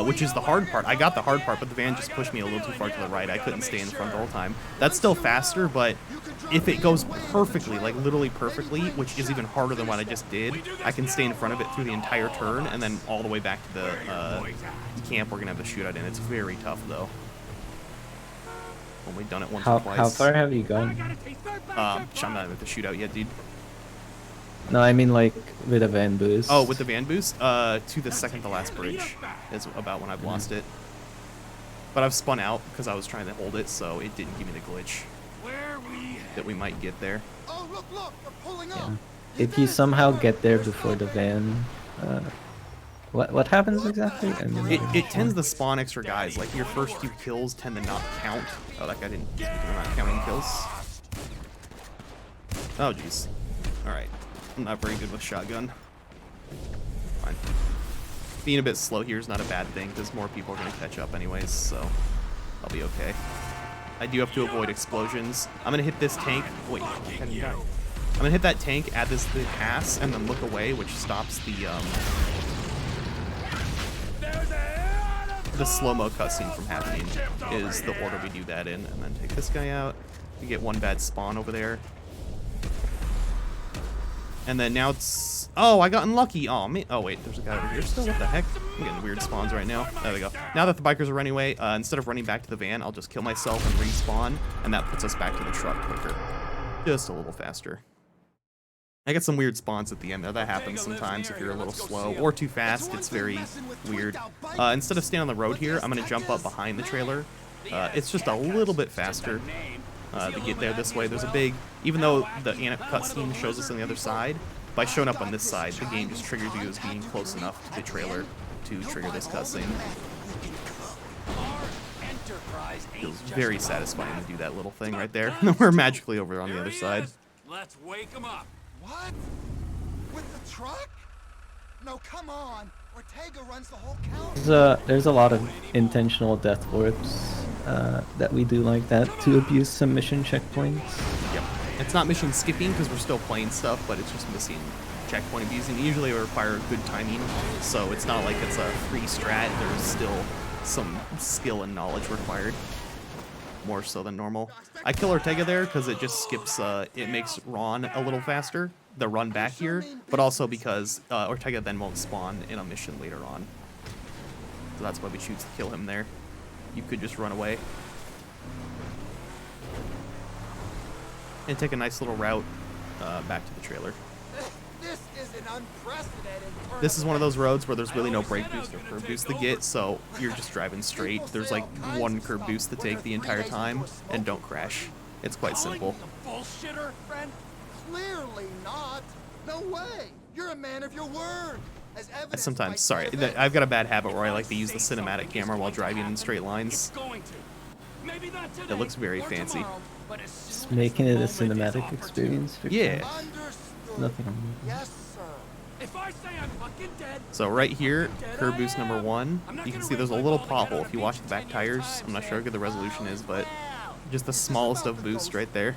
which is the hard part. I got the hard part, but the van just pushed me a little too far to the right. I couldn't stay in front the whole time. That's still faster, but if it goes perfectly, like literally perfectly, which is even harder than what I just did, I can stay in front of it through the entire turn and then all the way back to the camp we're going to have the shootout in. It's very tough, though. Only done it once or twice. How far have you gone? I'm not with the shootout yet, dude. No, I mean like with a van boost. Oh, with the van boost? To the second to last bridge is about when I've lost it. But I've spun out because I was trying to hold it, so it didn't give me the glitch that we might get there. Oh, look, we're pulling up. Yeah. If you somehow get there before the van, what happens exactly? I mean, it tends to spawn extra guys. Like your first few kills tend to not count. Oh, that guy didn't. We're not counting kills. Oh, jeez. All right. I'm not very good with shotgun. Fine. Being a bit slow here is not a bad thing because more people are going to catch up anyways, so I'll be okay. I do have to avoid explosions. I'm going to hit this tank. Wait, how did you die? I'm going to hit that tank, add this to the pass, and then look away, which stops the slow-mo cutscene from happening, is the order we do that in. And then take this guy out. We get one bad spawn over there. And then now it's... Oh, I got unlucky. Oh, man. Oh, wait. There's a guy over here still. What the heck? I'm getting weird spawns right now. There we go. Now that the bikers are running away, instead of running back to the van, I'll just kill myself and respawn. And that puts us back to the truck quicker. Just a little faster. I get some weird spawns at the end there. That happens sometimes if you're a little slow or too fast. It's very weird. Instead of staying on the road here, I'm going to jump up behind the trailer. It's just a little bit faster to get there this way. There's a big... Even though the cutscene shows us on the other side, by showing up on this side, the game just triggers you as being close enough to the trailer to trigger this cutscene. Feels very satisfying to do that little thing right there. We're magically over on the other side. Let's wake him up. What? With the truck? No, come on. Ortega runs the whole county. There's a lot of intentional death warps that we do like that to abuse some mission checkpoints. Yep. It's not mission skipping because we're still playing stuff, but it's just missing checkpoint abusing. Usually it require good timing, so it's not like it's a free strat. There's still some skill and knowledge required. More so than normal. I kill Ortega there because it just skips, it makes Ron a little faster, the run back here, but also because Ortega then won't spawn in a mission later on. So that's why we choose to kill him there. You could just run away. And take a nice little route back to the trailer. This is an unprecedented turn. This is one of those roads where there's really no brake boost or curb boost to get, so you're just driving straight. There's like one curb boost to take the entire time, and don't crash. It's quite simple. Bullshitter, friend? Clearly not. No way. You're a man of your word. As evidenced Sometimes, by sorry, I've got a bad habit where I like to use the cinematic camera while driving in straight lines. It looks very fancy. Just making it a cinematic experience for Yeah. nothing wrong with Yes, sir. If I say I'm fucking dead, So right here, curb boost number 1, you can see there's a little pothole if you watch the back tires. I'm not sure how good the resolution is, but just the smallest of boost right there.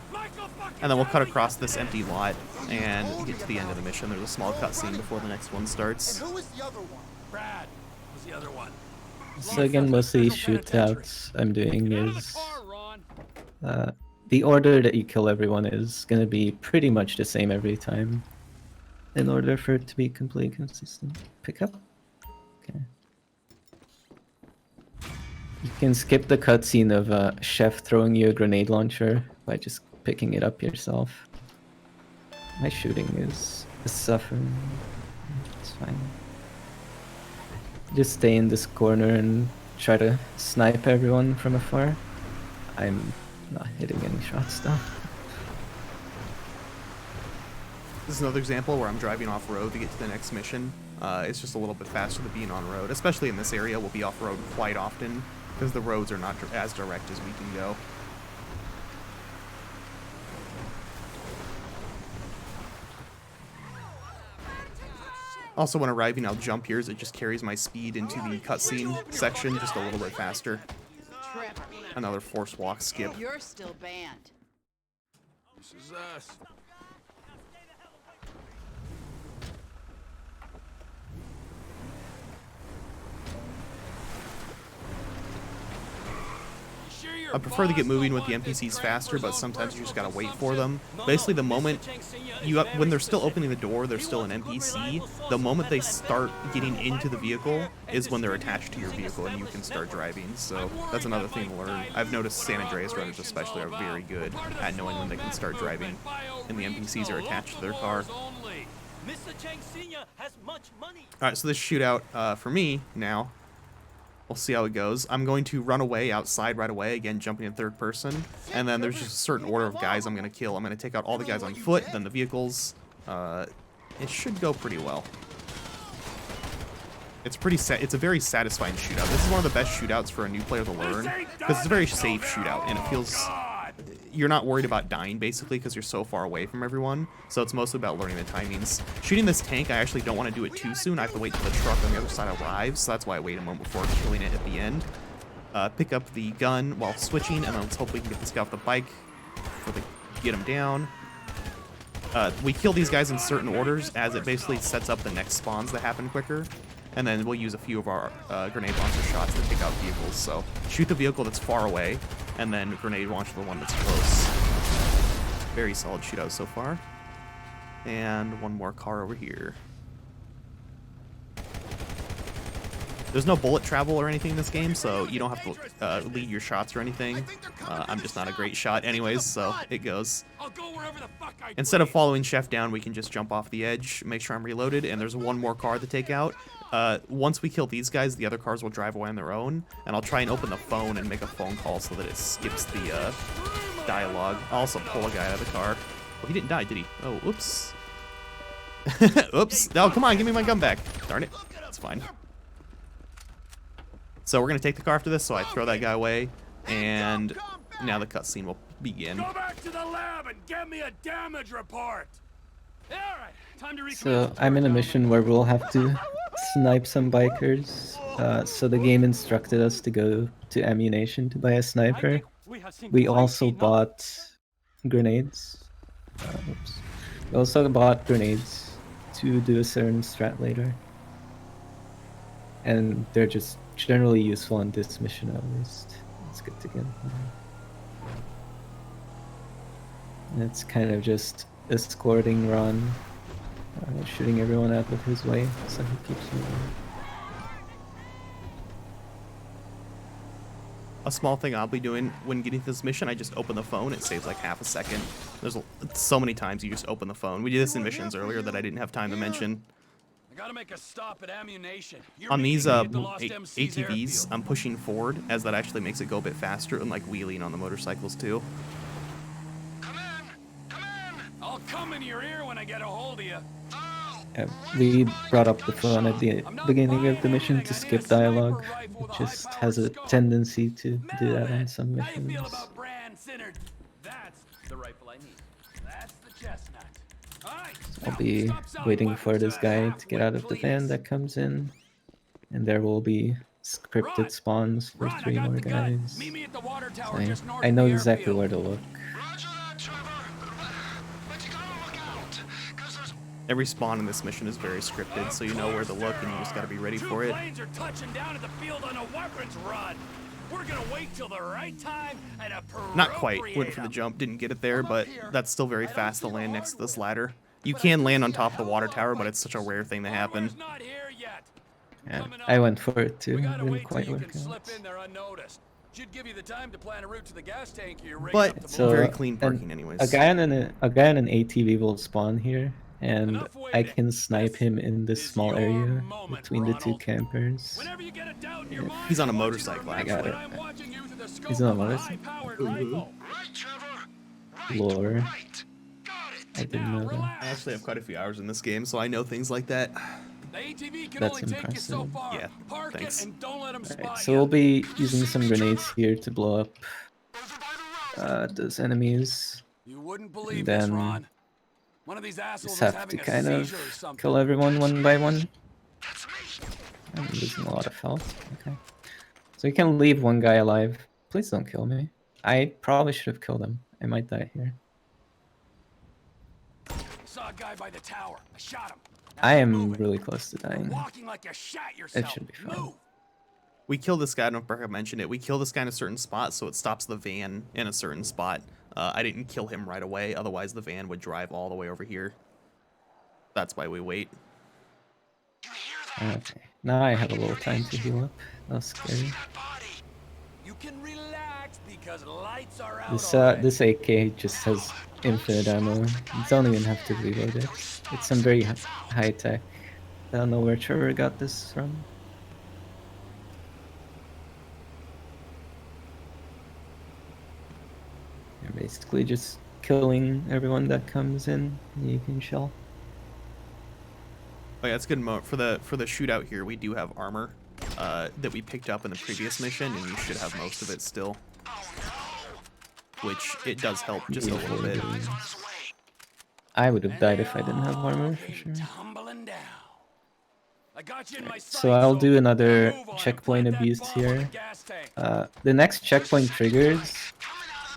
And then we'll cut across this empty lot and get to the end of the mission. There's a small cutscene before the next one starts. And who is the other one? Brad was the other one. So again, most of these shootouts I'm doing is the order that you kill everyone is going to be pretty much the same every time in order for it to be completely consistent. Pick up? Okay. You can skip the cutscene of Chef throwing you a grenade launcher by just picking it up yourself. My shooting is suffering. It's fine. Just stay in this corner and try to snipe everyone from afar. I'm not hitting any shots though. This is another example where I'm driving off-road to get to the next mission. It's just a little bit faster than being on-road, especially in this area. We'll be off-road quite often because the roads are not as direct as we can go. Also, when arriving, I'll jump here as it just carries my speed into the cutscene section just a little bit faster. Another forced walk skip. You're still banned. This is us. I prefer to get moving with the NPCs faster, but sometimes you just gotta wait for them. Basically, the moment when they're still opening the door, they're still an NPC. The moment they start getting into the vehicle is when they're attached to your vehicle and you can start driving. So that's another thing to learn. I've noticed San Andreas runners especially are very good at knowing when they can start driving, and the NPCs are attached to their car. Alright, so this shootout for me now. We'll see how it goes. I'm going to run away outside right away, again jumping in third person, and then there's just a certain order of guys I'm going to kill. I'm going to take out all the guys on foot, then the vehicles. It should go pretty well. It's a very satisfying shootout. This is one of the best shootouts for a new player to learn, because it's a very safe shootout, and it feels... You're not worried about dying, basically, because you're so far away from everyone. So it's mostly about learning the timings. Shooting this tank, I actually don't want to do it too soon. I have to wait till the truck on the other side arrives, so that's why I wait a moment before killing it at the end. Pick up the gun while switching, and then let's hope we can get this guy off the bike before they get him down. We kill these guys in certain orders, as it basically sets up the next spawns that happen quicker. And then we'll use a few of our grenade launcher shots to take out vehicles. So shoot the vehicle that's far away, and then grenade launch the one that's close. Very solid shootout so far. And one more car over here. There's no bullet travel or anything in this game, so you don't have to lead your shots or anything. I'm just not a great shot anyways, so it goes. Instead of following Chef down, we can just jump off the edge, make sure I'm reloaded, and there's one more car to take out. Once we kill these guys, the other cars will drive away on their own, and I'll try and open the phone and make a phone call so that it skips the dialogue. I'll also pull a guy out of the car. Well, he didn't die, did he? Oh, oops. Oops. Oh, come on, give me my gun back. Darn it. It's fine. So we're going to take the car after this, so I throw that guy away, and now the cutscene will begin. Go back to the lab and get me a damage report. All right, time to So I'm in a mission where we'll have to snipe some bikers. So the game instructed us to go to ammunition to buy a sniper. We also bought grenades. Oops. We also bought grenades to do a certain strat later. And they're just generally useful on this mission at least. It's good to get. And it's kind of just escorting Ron, shooting everyone out of his way so he keeps moving. A small thing I'll be doing when getting to this mission, I just open the phone. It saves like half a second. There's so many times you just open the phone. We did this in missions earlier that I didn't have time to mention. Gotta make a stop at ammunition. On these ATVs, I'm pushing forward, as that actually makes it go a bit faster, and like wheeling on the motorcycles too. I'll come in your ear when I get a hold of you. We brought up the phone at the beginning of the mission to skip dialogue. It just has a tendency to do that on some missions. That's the rifle I need. That's the chestnut. So I'll be waiting for this guy to get out of the van that comes in, and there will be scripted spawns for 3 more guys. So I know exactly where to look. Every spawn in this mission is very scripted, so you know where to look and you just gotta be ready for it. Planes are touching down at the field on a weapons run. We're gonna wait till the right time and Not quite. Went for the jump, didn't get it there, but that's still very fast to land next to this ladder. You can land on top of the water tower, but it's such a rare thing to happen. Yeah, I went for it too. It didn't quite work out. But so, very clean parking anyways. A guy on an ATV will spawn here, and I can snipe him in this small area between the 2 campers. He's on a motorcycle. I got it. He's on a motorcycle. Lore. I didn't know that. I actually have quite a few hours in this game, so I know things like that. That's impressive. Yeah, thanks. Alright, so we'll be using some grenades here to blow up those enemies. And then just have to kind of kill everyone one by one. I'm losing a lot of health. Okay. So you can leave one guy alive. Please don't kill me. I probably should have killed him. I might die here. Saw a guy by the tower. I shot him. I am really close to dying. It should be fine. We kill this guy, I don't know if Burhac mentioned it, we kill this guy in a certain spot, so it stops the van in a certain spot. I didn't kill him right away, otherwise the van would drive all the way over here. That's why we wait. Okay, now I have a little time to heal up. That's scary. This AK just has infinite ammo. You don't even have to reload it. It's some very high tech. I don't know where Trevor got this from. You're basically just killing everyone that comes in. You can shell. Oh yeah, it's a good moment. For the shootout here, we do have armor that we picked up in the previous mission, and you should have most of it still. Which, it does help just a little bit. I would have died if I didn't have armor, for sure. So I'll do another checkpoint abuse here. The next checkpoint triggers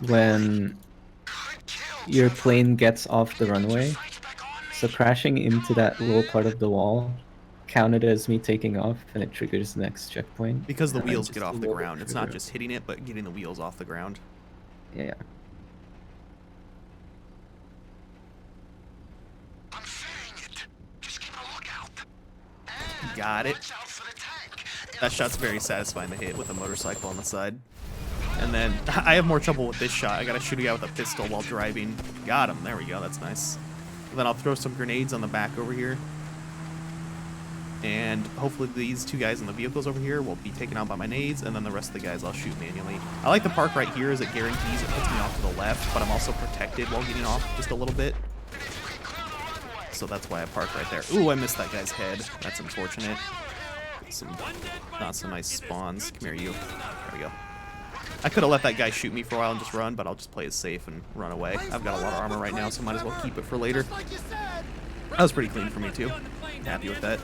when your plane gets off the runway. So crashing into that little part of the wall counted as me taking off, and it triggers the next checkpoint. Because the wheels get off the ground. It's not just hitting it, but getting the wheels off the ground. Yeah. Got it. That shot's very satisfying to hit with a motorcycle on the side. And then I have more trouble with this shot. I gotta shoot a guy with a pistol while driving. Got him. There we go. That's nice. And then I'll throw some grenades on the back over here. And hopefully these two guys in the vehicles over here will be taken out by my nades, and then the rest of the guys I'll shoot manually. I like the park right here as it guarantees it puts me off to the left, but I'm also protected while getting off just a little bit. So that's why I park right there. Ooh, I missed that guy's head. That's unfortunate. Not some nice spawns. Come here, you. There we go. I could have let that guy shoot me for a while and just run, but I'll just play it safe and run away. I've got a lot of armor right now, so might as well keep it for later. That was pretty clean for me, too. Happy with that.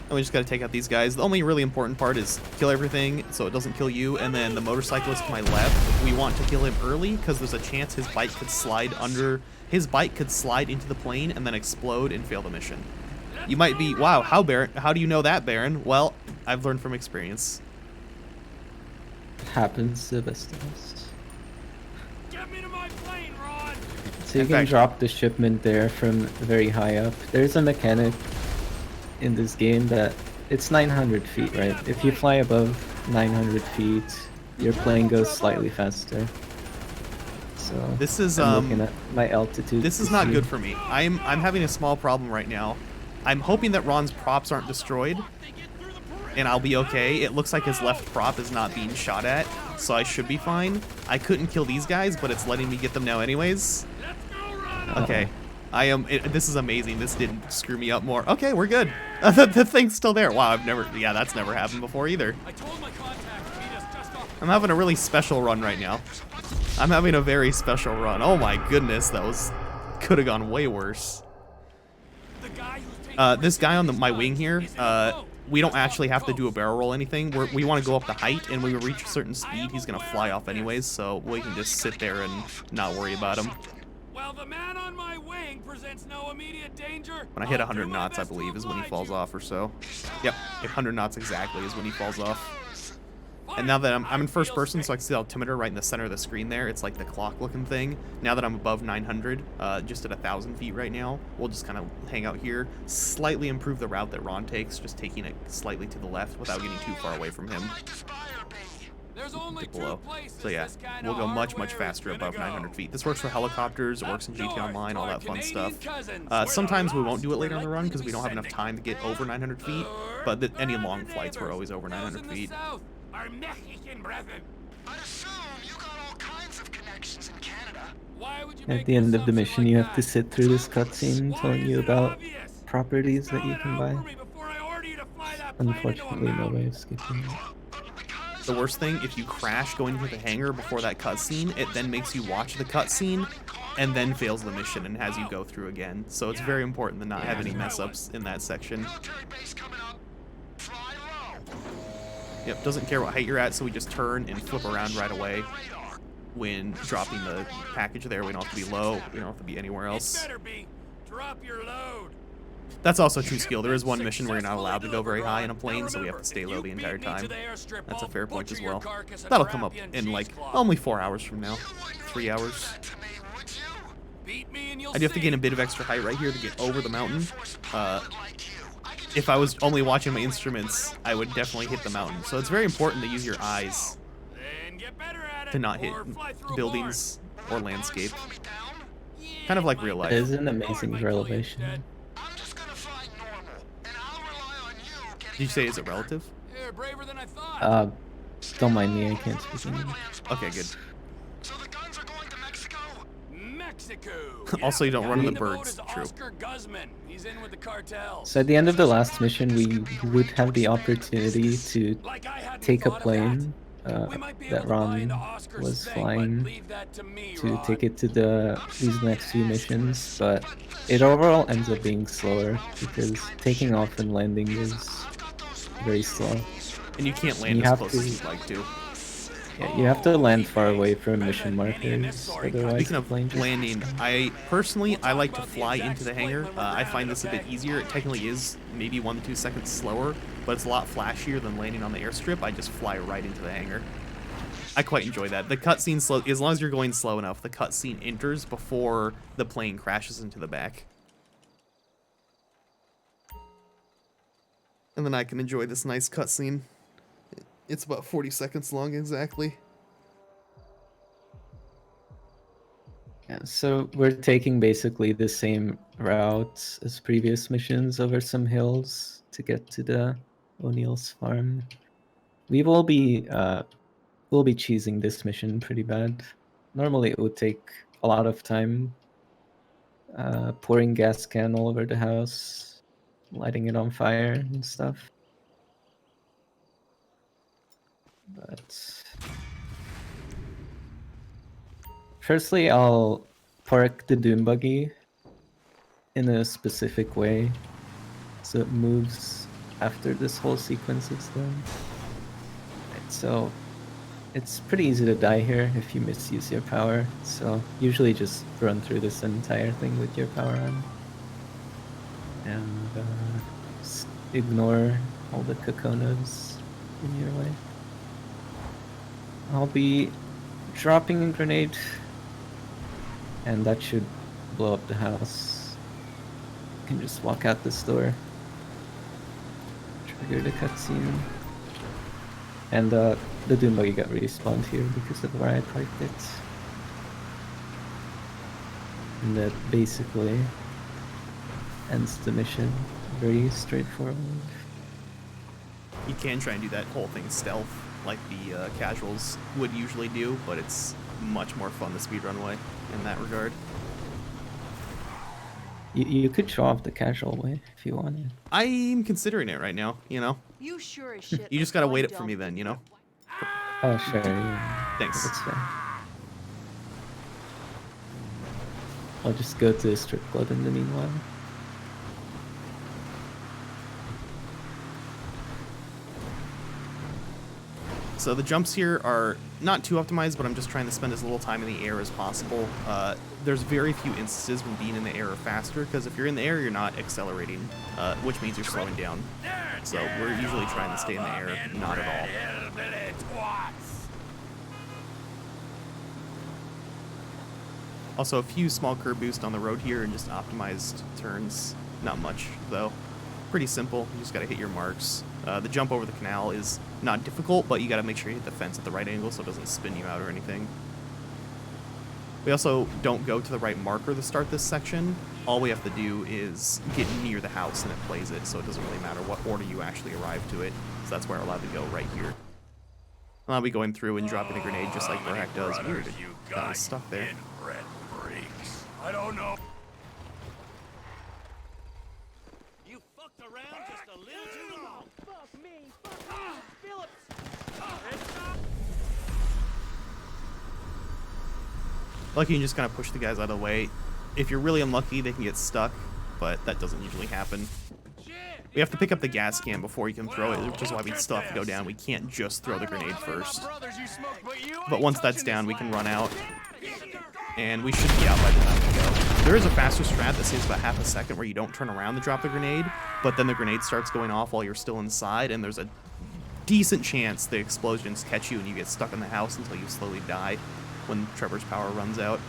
And we just gotta take out these guys. The only really important part is kill everything so it doesn't kill you, and then the motorcyclist to my left, we want to kill him early because there's a chance his bike could slide under... His bike could slide into the plane and then explode and fail the mission. You might be, wow, how do you know that, Baron? Well, I've learned from experience. It happens to the best of us. Get me to my plane, Ron. So you can drop the shipment there from very high up. There's a mechanic in this game that it's 900 feet, right? If you fly above 900 feet, your plane goes slightly faster. So this is I'm looking at my altitude. This is not good for me. I'm having a small problem right now. I'm hoping that Ron's props aren't destroyed, and I'll be okay. It looks like his left prop is not being shot at, so I should be fine. I couldn't kill these guys, but it's letting me get them now anyways. Okay. This is amazing. This didn't screw me up more. Okay, we're good. The thing's still there. Wow, yeah, that's never happened before either. I'm having a really special run right now. I'm having a very special run. Oh my goodness, could have gone way worse. This guy on my wing here, we don't actually have to do a barrel roll or anything. We want to go up the height, and when we reach a certain speed, he's gonna fly off anyways, so we can just sit there and not worry about him. Well, the man on my wing presents no immediate danger. When I hit 100 knots, I believe, is when he falls off or so. Yep, 100 knots exactly is when he falls off. And now that I'm in first person, so I can see the altimeter right in the center of the screen there. It's like the clock looking thing. Now that I'm above 900, just at 1,000 feet right now, we'll just kind of hang out here, slightly improve the route that Ron takes, just taking it slightly to the left without getting too far away from him. Dip below. So yeah, we'll go much faster above 900 feet. This works for helicopters, it works in GTA Online, all that fun stuff. Sometimes we won't do it later in the run because we don't have enough time to get over 900 feet, but any long flights we're always over 900 feet. Our Mexican brethren. I assume you got all kinds of connections in Canada. Why would you At the end of the mission, you have to sit through this cutscene telling you about properties that you can buy. Unfortunately, no way of skipping it. The worst thing, if you crash going into the hangar before that cutscene, it then makes you watch the cutscene and then fails the mission and has you go through again. So it's very important to not have any mess-ups in that section. Yep, doesn't care what height you're at, so we just turn and flip around right away when dropping the package there. We don't have to be low. We don't have to be anywhere else. Drop your load. That's also true skill. There is one mission where you're not allowed to go very high in a plane, so we have to stay low the entire time. That's a fair point as well. That'll come up in like only 4 hours from now. 3 hours. I do have to gain a bit of extra height right here to get over the mountain. If I was only watching my instruments, I would definitely hit the mountain. So it's very important to use your eyes to not hit buildings or landscape. Kind of like real life. It is an amazing elevation. Did you say is it relative? Don't mind me, I can't speak English. Okay, good. Mexico. Also, you don't run into the birds. True. He's in with the cartel. So at the end of the last mission, we would have the opportunity to take a plane that Ron was flying to take it to these next few missions, but it overall ends up being slower because taking off and landing is very slow. And you can't land as close as you'd like to. Yeah, you have to land far away from mission markers. Speaking of landing, I like to fly into the hangar. I find this a bit easier. It technically is maybe 1 to 2 seconds slower, but it's a lot flashier than landing on the airstrip. I just fly right into the hangar. I quite enjoy that. The cutscene slow, as long as you're going slow enough, the cutscene enters before the plane crashes into the back. And then I can enjoy this nice cutscene. It's about 40 seconds long exactly. Yeah, so we're taking basically the same route as previous missions over some hills to get to the O'Neill's farm. We will be we'll be cheesing this mission pretty bad. Normally it would take a lot of time pouring gas can all over the house, lighting it on fire and stuff. But firstly, I'll park the Doom buggy in a specific way so it moves after this whole sequence is done. Right, so it's pretty easy to die here if you misuse your power, so usually just run through this entire thing with your power on. And just ignore all the Kokonos in your way. I'll be dropping a grenade, and that should blow up the house. You can just walk out this door, trigger the cutscene. And the Doom buggy got respawned here because of where I parked it. And that basically ends the mission. Very straightforward. You can try and do that whole thing stealth, like the casuals would usually do, but it's much more fun the speedrun way in that regard. You could show off the casual way if you wanted. I'm considering it right now, you know? You sure as shit. You just gotta wait it for me then, you know? Oh, sure. Yeah. Thanks. That's fair. I'll just go to the strip club in the meanwhile. So the jumps here are not too optimized, but I'm just trying to spend as little time in the air as possible. There's very few instances when being in the air are faster, because if you're in the air, you're not accelerating, which means you're slowing down. So we're usually trying to stay in the air, not at all. Also, a few small curb boosts on the road here and just optimized turns. Not much, though. Pretty simple. You just gotta hit your marks. The jump over the canal is not difficult, but you gotta make sure you hit the fence at the right angle so it doesn't spin you out or anything. We also don't go to the right marker to start this section. All we have to do is get near the house and it plays it, so it doesn't really matter what order you actually arrive to it. So that's where we're allowed to go, right here. I'll be going through and dropping a grenade just like burhac does. Weird. Got me stuck there. I don't know. You fucked around just a little too long. Fuck me. Fuck Phillips. Lucky you can just kind of push the guys out of the way. If you're really unlucky, they can get stuck, but that doesn't usually happen. We have to pick up the gas can before you can throw it, which is why we still have to go down. We can't just throw the grenade first. But once that's down, we can run out, and we should be out by the time we go. There is a faster strat that saves about half a second where you don't turn around to drop the grenade, but then the grenade starts going off while you're still inside, and there's a decent chance the explosions catch you and you get stuck in the house until you slowly die when Trevor's power runs out.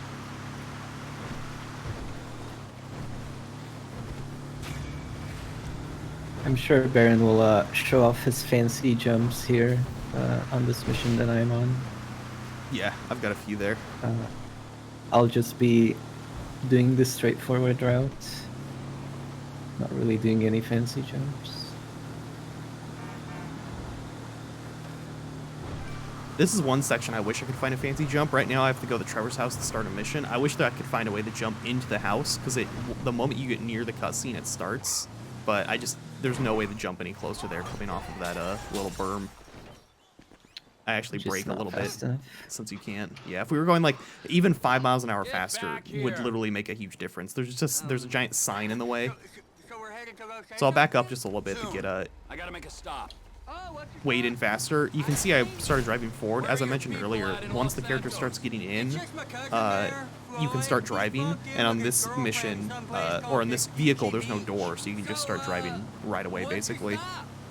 I'm sure Baron will show off his fancy jumps here on this mission that I'm on. Yeah, I've got a few there. I'll just be doing this straightforward route. Not really doing any fancy jumps. This is one section I wish I could find a fancy jump. Right now I have to go to Trevor's house to start a mission. I wish that I could find a way to jump into the house, because the moment you get near the cutscene it starts. But there's no way to jump any closer there coming off of that little berm. I actually brake a little bit since you can't. Yeah, if we were going like even 5 miles an hour faster would literally make a huge difference. There's a giant sign in the way. So I'll back up just a little bit to get I gotta make a stop. Wade in faster. You can see I started driving forward. As I mentioned earlier, once the character starts getting in, you can start driving. And on this mission, or on this vehicle, there's no door, so you can just start driving right away, basically.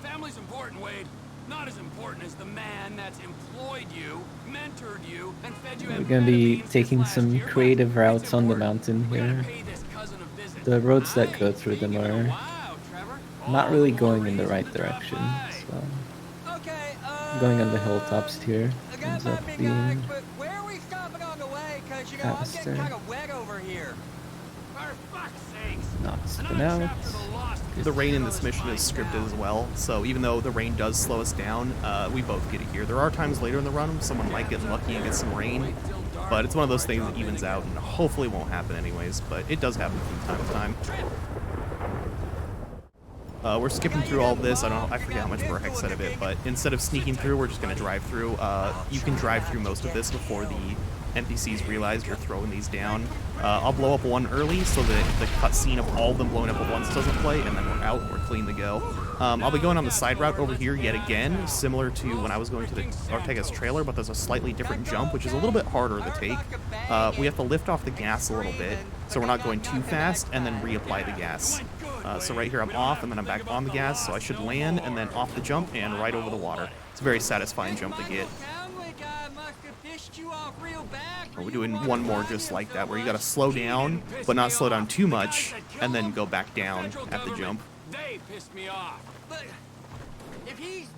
Family's important, Wade. Not as important as the man that's employed you, mentored you, and fed you. We're gonna be taking some creative routes on the mountain here. The roads that go through them are not really going in the right direction. So going on the hilltops here ends up being faster. Not spin out. The rain in this mission is scripted as well, so even though the rain does slow us down, we both get it here. There are times later in the run someone might get lucky and get some rain, but it's one of those things that evens out and hopefully won't happen anyways, but it does happen from time to time. We're skipping through all of this. I forget how much burhac said of it, but instead of sneaking through, we're just going to drive through. You can drive through most of this before the NPCs realize you're throwing these down. I'll blow up one early so that the cutscene of all of them blowing up at once doesn't play, and then we're out, we're clean to go. I'll be going on the side route over here yet again, similar to when I was going to the Ortega's trailer, but there's a slightly different jump, which is a little bit harder to take. We have to lift off the gas a little bit, so we're not going too fast, and then reapply the gas. So right here I'm off, and then I'm back on the gas, so I should land, and then off the jump, and right over the water. It's a very satisfying jump to get. We're doing one more just like that, where you gotta slow down, but not slow down too much, and then go back down at the jump.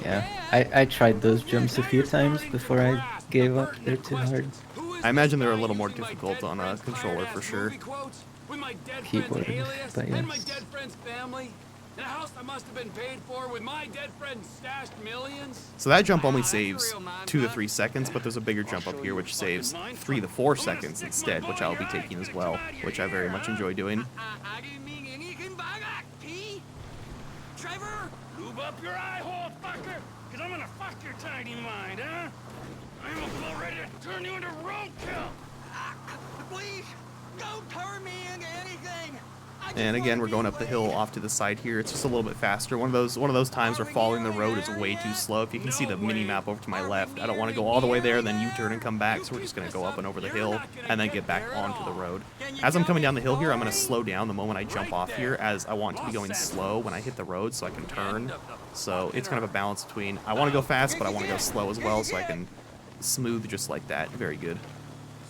Yeah, I tried those jumps a few times before I gave up. They're too hard. I imagine they're a little more difficult on a controller for sure. Keyboard, but yes. In a house that must have been paid for with my dead friend stashed millions. So that jump only saves 2 to 3 seconds, but there's a bigger jump up here which saves 3 to 4 seconds instead, which I'll be taking as well, which I very much enjoy doing. I didn't mean anything by that, P. Trevor, lube up your eye hole, fucker, because I'm gonna fuck your tiny mind, huh? I'm about ready to turn you into roadkill. Please, don't turn me into anything. And again, we're going up the hill off to the side here. It's just a little bit faster. One of those times where following the road is way too slow. If you can see the mini map over to my left, I don't want to go all the way there, then U-turn and come back. So we're just going to go up and over the hill and then get back onto the road. As I'm coming down the hill here, I'm going to slow down the moment I jump off here, as I want to be going slow when I hit the road so I can turn. So it's kind of a balance between I want to go fast, but I want to go slow as well so I can smooth just like that. Very good.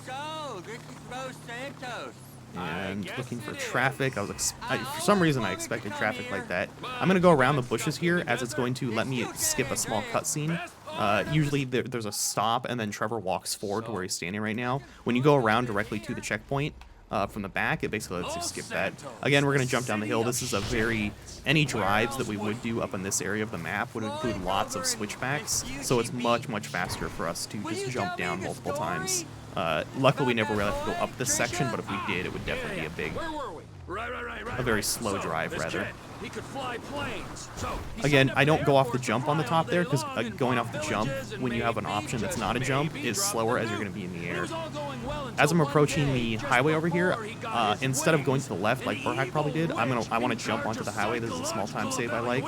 So, this is Los Santos. And looking for traffic. For some reason I expected traffic like that. I'm gonna go around the bushes here, as it's going to let me skip a small cutscene. Usually there's a stop and then Trevor walks forward to where he's standing right now. When you go around directly to the checkpoint from the back, it basically lets you skip that. Again, we're gonna jump down the hill. This is any drives that we would do up in this area of the map would include lots of switchbacks, so it's much faster for us to just jump down multiple times. Luckily, we never really have to go up this section, but if we did, it would definitely be a very slow drive, rather. He could fly planes. Again, I don't go off the jump on the top there, because going off the jump, when you have an option that's not a jump, is slower as you're going to be in the air. As I'm approaching the highway over here, instead of going to the left like burhac probably did, I want to jump onto the highway. This is a small time save I like.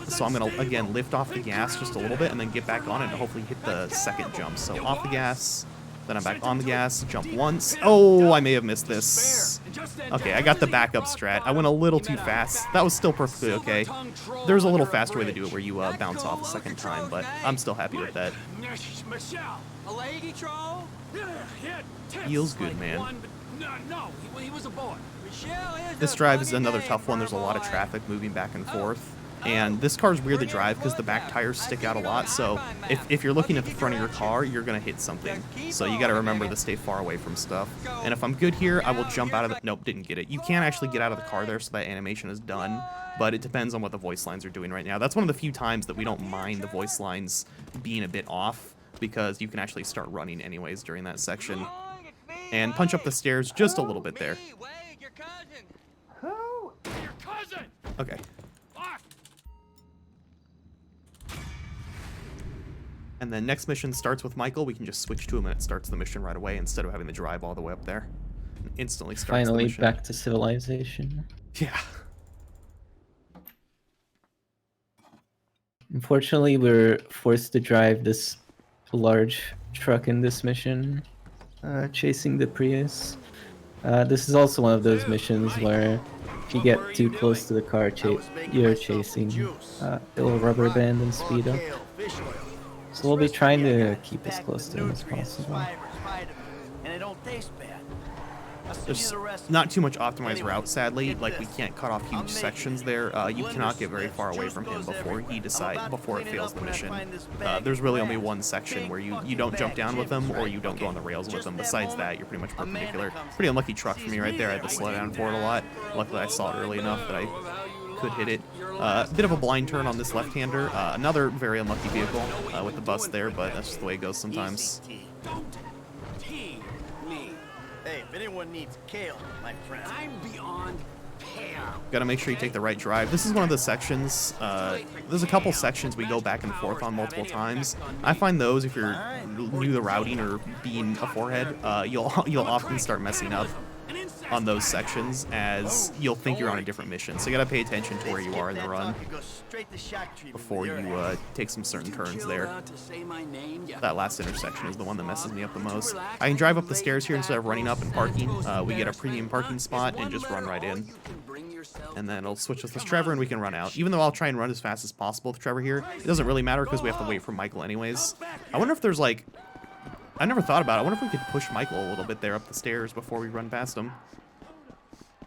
So I'm going to, again, lift off the gas just a little bit and then get back on it and hopefully hit the second jump. So off the gas. Then I'm back on the gas, jump once. Oh, I may have missed this. Okay, I got the backup strat. I went a little too fast. That was still perfectly okay. There's a little faster way to do it where you bounce off a second time, but I'm still happy with that. Feels good, man. No, he was a boy. This drive is another tough one. There's a lot of traffic moving back and forth. And this car's weird to drive because the back tires stick out a lot, so if you're looking at the front of your car, you're going to hit something. So you got to remember to stay far away from stuff. And if I'm good here, I will jump out of the... Nope, didn't get it. You can actually get out of the car there, so that animation is done, but it depends on what the voice lines are doing right now. That's one of the few times that we don't mind the voice lines being a bit off, because you can actually start running anyways during that section. And punch up the stairs just a little bit there. Okay. And then next mission starts with Michael. We can just switch to him and it starts the mission right away instead of having to drive all the way up there. And instantly starts the mission. Finally back to civilization. Yeah. Unfortunately, we're forced to drive this large truck in this mission, chasing the Prius. This is also one of those missions where if you get too close to the car you're chasing, it'll rubber band and speed up. So we'll be trying to keep as close to him as possible. And it don't taste bad. There's not too much optimized route, sadly. Like, we can't cut off huge sections there. You cannot get very far away from him before it fails the mission. There's really only one section where you don't jump down with him or you don't go on the rails with him. Besides that, you're pretty much perpendicular. Pretty unlucky truck for me right there. I had to slow down for it a lot. Luckily, I saw it early enough that I could hit it. Bit of a blind turn on this left-hander. Another very unlucky vehicle with the bus there, but that's just the way it goes sometimes. Hey, if anyone needs kale, my friend, I'm beyond pale. Gotta make sure you take the right drive. This is one of the sections, there's a couple sections we go back and forth on multiple times. I find those, if you're new to routing or being a forehead, you'll often start messing up on those sections, as you'll think you're on a different mission. So you gotta pay attention to where you are in the run before you take some certain turns there. That last intersection is the one that messes me up the most. I can drive up the stairs here instead of running up and parking. We get a premium parking spot and just run right in. And then it'll switch us with Trevor and we can run out. Even though I'll try and run as fast as possible with Trevor here, it doesn't really matter because we have to wait for Michael anyways. I wonder if there's like... I never thought about it. I wonder if we could push Michael a little bit there up the stairs before we run past him.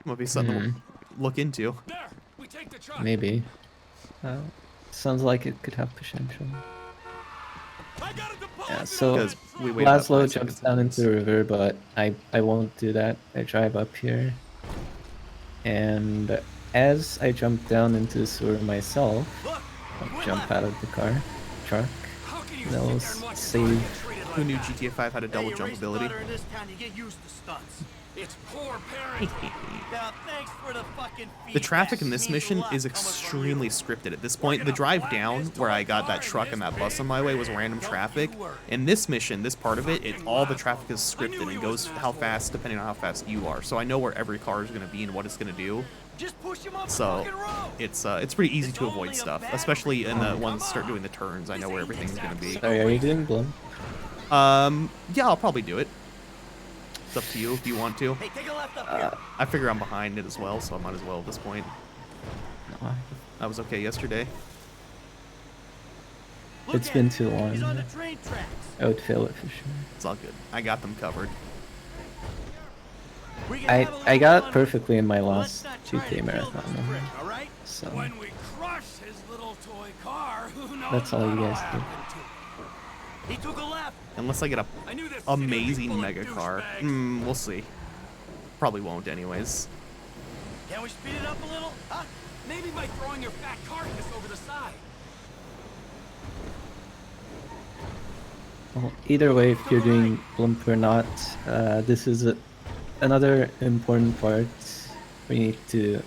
Might be something to look into. Maybe. Sounds like it could have potential. Yeah, so Laszlo jumps down into the river, but I won't do that. I drive up here. And as I jump down into the sewer myself, I'll jump out of the truck, and I'll save. Who knew GTA 5 had a double jump ability? The traffic in this mission is extremely scripted at this point. The drive down, where I got that truck and that bus on my way, was random traffic. In this mission, this part of it, all the traffic is scripted and goes how fast, depending on how fast you are. So I know where every car is going to be and what it's going to do. So it's pretty easy to avoid stuff, especially in the ones that start doing the turns. I know where everything's going to be. Sorry, are you doing Bloom? Yeah, I'll probably do it. It's up to you if you want to. I figure I'm behind it as well, so I might as well at this point. I was okay yesterday. It's been too long. I would fail it for sure. It's all good. I got them covered. I got it perfectly in my last GTAMarathon. So that's all you guys do. He took a left. Unless I get a amazing mega car. We'll see. Probably won't anyways. Can we speed it up a little? Huh? Maybe by throwing your fat carcass over the side. Well, either way, if you're doing Blimp or not, this is another important part. We need to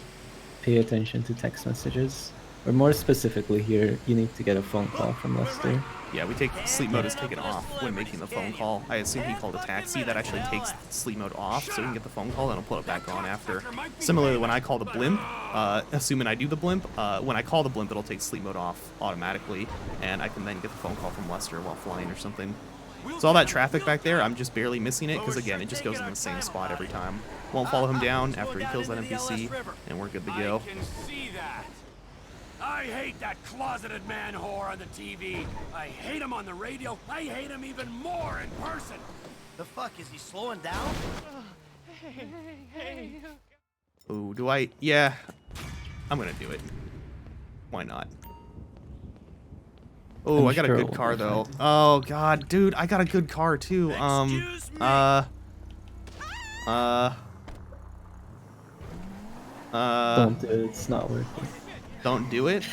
pay attention to text messages. Or more specifically here, you need to get a phone call from Lester. Yeah, sleep mode is taken off when making the phone call. I assume he called a taxi. That actually takes sleep mode off, so we can get the phone call and I'll put it back on after. Similarly, when I call the blimp, assuming I do the blimp, when I call the blimp, it'll take sleep mode off automatically, and I can then get the phone call from Lester while flying or something. So all that traffic back there, I'm just barely missing it, because again, it just goes in the same spot every time. Won't follow him down after he kills that NPC, and we're good to go. I hate that closeted man whore on the TV. I hate him on the radio. I hate him even more in person. The fuck, is he slowing down? Ooh, do I? Yeah. I'm gonna do it. Why not? Oh, I got a good car though. Oh god, dude, I got a good car too. Don't do it, it's not worth it. Don't do it?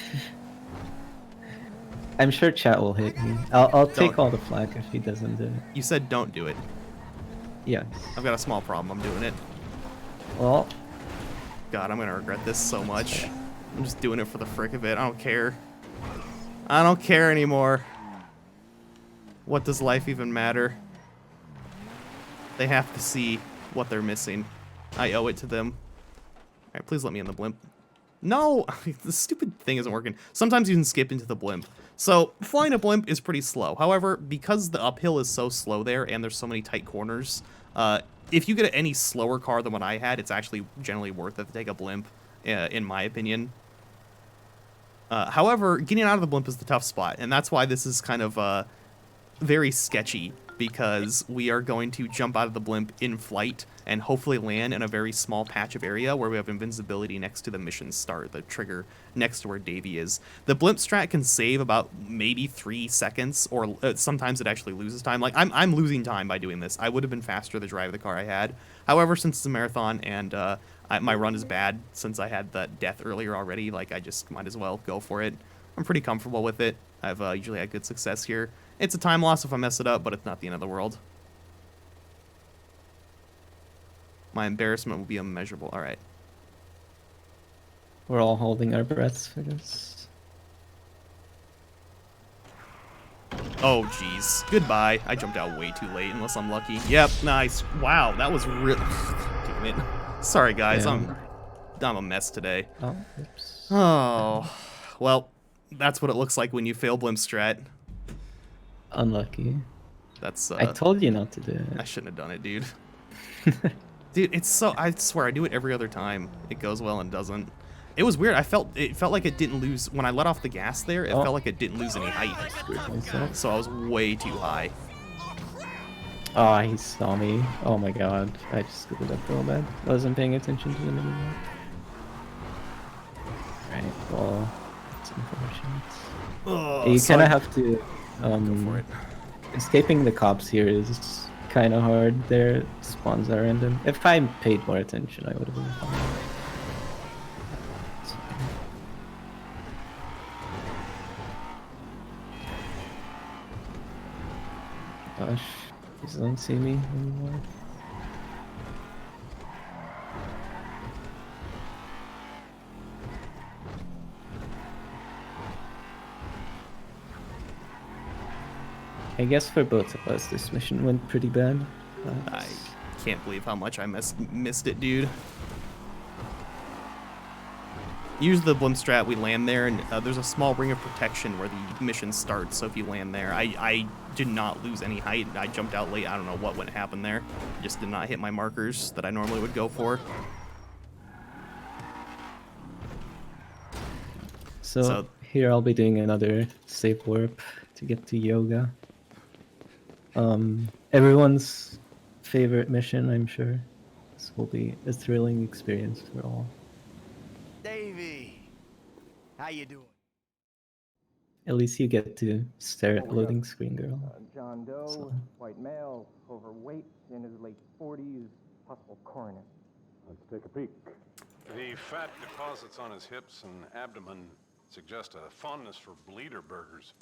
I'm sure chat will hate me. I'll take all the flack if he doesn't do it. You said don't do it. Yes. I've got a small problem. I'm doing it. Well. God, I'm gonna regret this so much. I'm just doing it for the frick of it. I don't care. I don't care anymore. What does life even matter? They have to see what they're missing. I owe it to them. Alright, please let me in the blimp. No! The stupid thing isn't working. Sometimes you can skip into the blimp. So, flying a blimp is pretty slow. However, because the uphill is so slow there and there's so many tight corners, if you get any slower car than what I had, it's actually generally worth it to take a blimp, in my opinion. However, getting out of the blimp is the tough spot, and that's why this is kind of very sketchy because we are going to jump out of the blimp in flight and hopefully land in a very small patch of area where we have invincibility next to the mission start, the trigger next to where Davy is. The blimp strat can save about maybe 3 seconds, or sometimes it actually loses time. Like, I'm losing time by doing this. I would have been faster to drive the car I had. However, since it's a marathon and my run is bad since I had that death earlier already, like, I just might as well go for it. I'm pretty comfortable with it. I've usually had good success here. It's a time loss if I mess it up, but it's not the end of the world. My embarrassment will be immeasurable. All right. We're all holding our breaths for this. Oh, jeez. Goodbye. I jumped out way too late, unless I'm lucky. Yep, nice. Wow, that was real. Damn it. Sorry, guys. Yeah. I'm a mess today. Oh, oops. Oh, well, that's what it looks like when you fail blimp strat. Unlucky. That's. I told you not to do it. I shouldn't have done it, dude. Dude, it's so. I swear, I do it every other time. It goes well and doesn't. It was weird. It felt like it didn't lose when I let off the gas there. It felt like it didn't lose any height. So I was way too high. Oh, he saw me. Oh my god. I just screwed it up real bad. I wasn't paying attention to the minimap. Right, well, it's unfortunate. Oh, you kind of have to. Go for it. Escaping the cops here is kind of hard. Their spawns are random. If I paid more attention, I would have been fine. Gosh, please don't see me anymore. I guess for both of us, this mission went pretty bad. I can't believe how much I missed it, dude. Use the blimp strat, we land there, and there's a small ring of protection where the mission starts, so if you land there, I did not lose any height. I jumped out late. I don't know what happened there. Just did not hit my markers that I normally would go for. So here I'll be doing another safe warp to get to yoga. Everyone's favorite mission, I'm sure. This will be a thrilling experience for all. Davey, how you doing? At least you get to stare at loading screen, girl. John Doe, white male, overweight, in his late 40s, possible coroner. Let's take a peek. The fat deposits on his hips and abdomen suggest a fondness for bleeder burgers.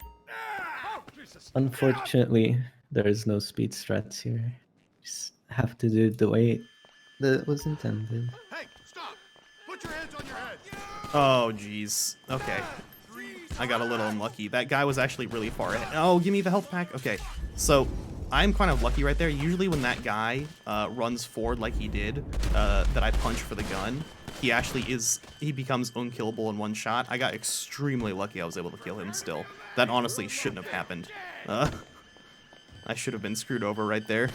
Unfortunately, there is no speed strats here. Just have to do the way that was intended. Hey, stop! Put your hands on your head! Oh, jeez. Okay. I got a little unlucky. That guy was actually really far ahead. Oh, give me the health pack. Okay. So, I'm kind of lucky right there. Usually when that guy runs forward like he did, that I punch for the gun, he becomes unkillable in one shot. I got extremely lucky I was able to kill him still. That honestly shouldn't have happened. I should have been screwed over right there.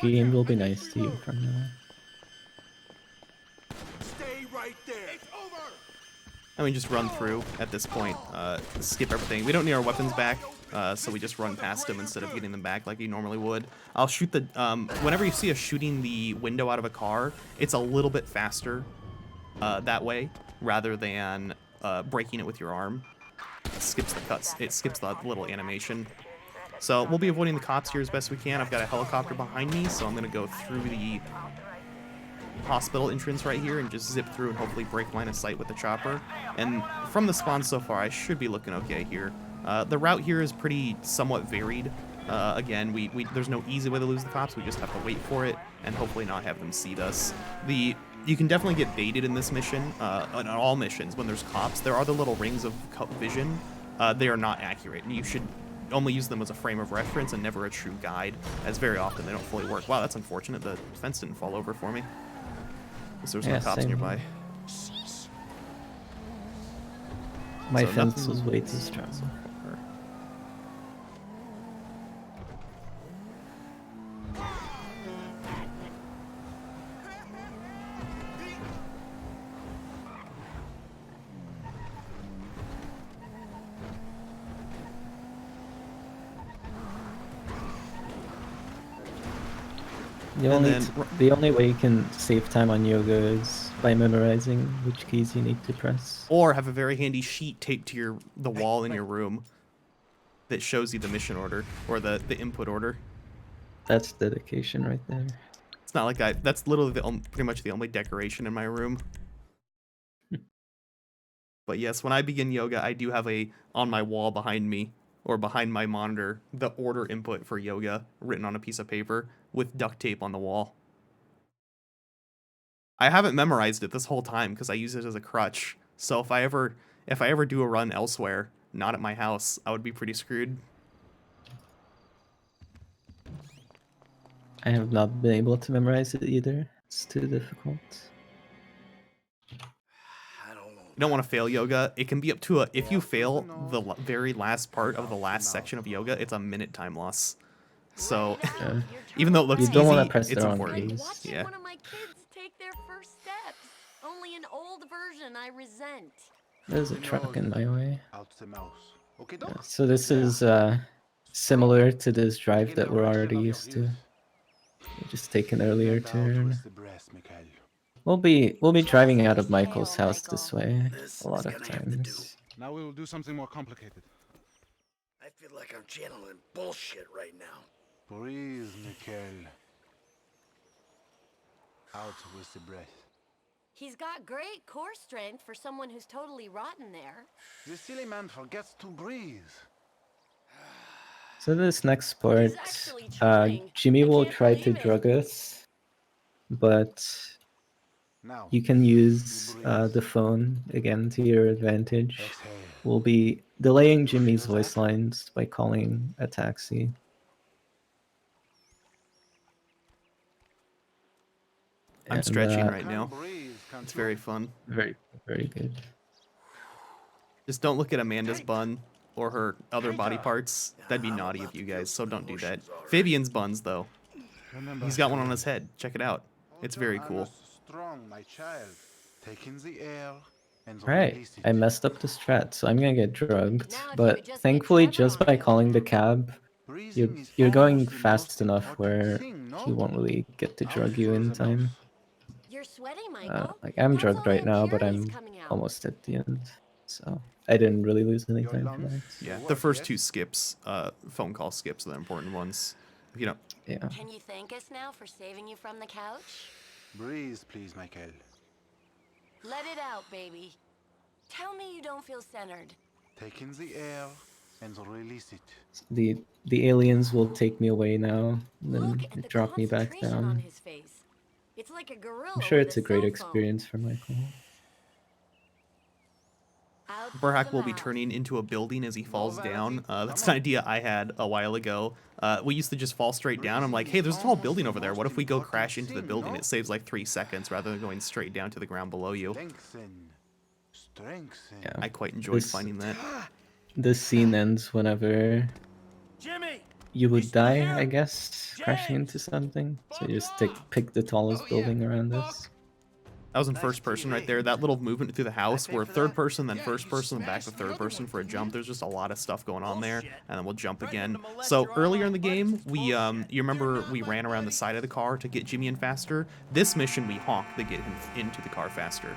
Game will be nice to you from now on. Stay right there. It's over. And we just run through at this point, skip everything. We don't need our weapons back, so we just run past them instead of getting them back like you normally would. I'll shoot the, whenever you see us shooting the window out of a car, it's a little bit faster that way, rather than breaking it with your arm. It skips the cuts, it skips the little animation. So we'll be avoiding the cops here as best we can. I've got a helicopter behind me, so I'm gonna go through the hospital entrance right here and just zip through and hopefully break line of sight with the chopper. And from the spawn so far, I should be looking okay here. The route here is pretty somewhat varied. Again, there's no easy way to lose the cops. We just have to wait for it and hopefully not have them seed us. You can definitely get baited in this mission, on all missions when there's cops. There are the little rings of vision. They are not accurate. You should only use them as a frame of reference and never a true guide, as very often they don't fully work. Wow, that's unfortunate. The fence didn't fall over for me. There's no cops nearby. My fence was way too strong. The only way you can save time on yoga is by memorizing which keys you need to press. Or have a very handy sheet taped to the wall in your room that shows you the mission order or the input order. That's dedication right there. It's not like that's literally pretty much the only decoration in my room. But yes, when I begin yoga, I do have on my wall behind me, or behind my monitor, the order input for yoga written on a piece of paper with duct tape on the wall. I haven't memorized it this whole time because I use it as a crutch. So if I ever do a run elsewhere, not at my house, I would be pretty screwed. I have not been able to memorize it either. It's too difficult. You don't want to fail yoga. It can be up to if you fail the very last part of the last section of yoga, it's a minute time loss. So even though it looks you don't easy, want to press it's the wrong important. keys. Yeah. One of my kids take their first steps. Only an old version I resent. There's a truck in my way. Yeah, so this is similar to this drive that we're already used to. We just take an earlier turn. We'll be driving out of Michael's house this way a lot of times. Now we will do something more complicated. I feel like I'm channeling bullshit right now. Breathe, Mikhail. Out with the breath. He's got great core strength for someone who's totally rotten there. This silly man forgets to breathe. So this next part, Jimmy will try to drug us, but you can use the phone again to your advantage. We'll be delaying Jimmy's voice lines by calling a taxi. I'm stretching right now. It's very fun. Very, very good. Just don't look at Amanda's bun or her other body parts. That'd be naughty of you guys, so don't do that. Fabian's buns, though. He's got one on his head. Check it out. It's very cool. Right, I messed up the strat, so I'm gonna get drugged. But thankfully, just by calling the cab, you're going fast enough where he won't really get to drug you in time. You're sweating, Michael. Like I'm drugged right now, but I'm almost at the end, so I didn't really lose any time for that. Yeah, the first two skips, phone call skips, are the important ones. You know. Yeah. Can you thank us now for saving you from the couch? Breathe, please, Michael. Let it out, baby. Tell me you don't feel centered. Take in the air and release it. The aliens will take me away now, and then drop me back down. It's like a gorilla. I'm sure it's a great experience for Michael. Burhac will be turning into a building as he falls down. That's an idea I had a while ago. We used to just fall straight down. I'm like, hey, there's a tall building over there. What if we go crash into the building? It saves like 3 seconds rather than going straight down to the ground below you. Yeah, I quite enjoyed finding that. This scene ends whenever you would die, I guess, crashing into something. So you just pick the tallest building around us. That was in first person right there. That little movement through the house where third person, then first person, then back to third person for a jump. There's just a lot of stuff going on there, and then we'll jump again. So earlier in the game, you remember we ran around the side of the car to get Jimmy in faster. This mission, we honk to get him into the car faster.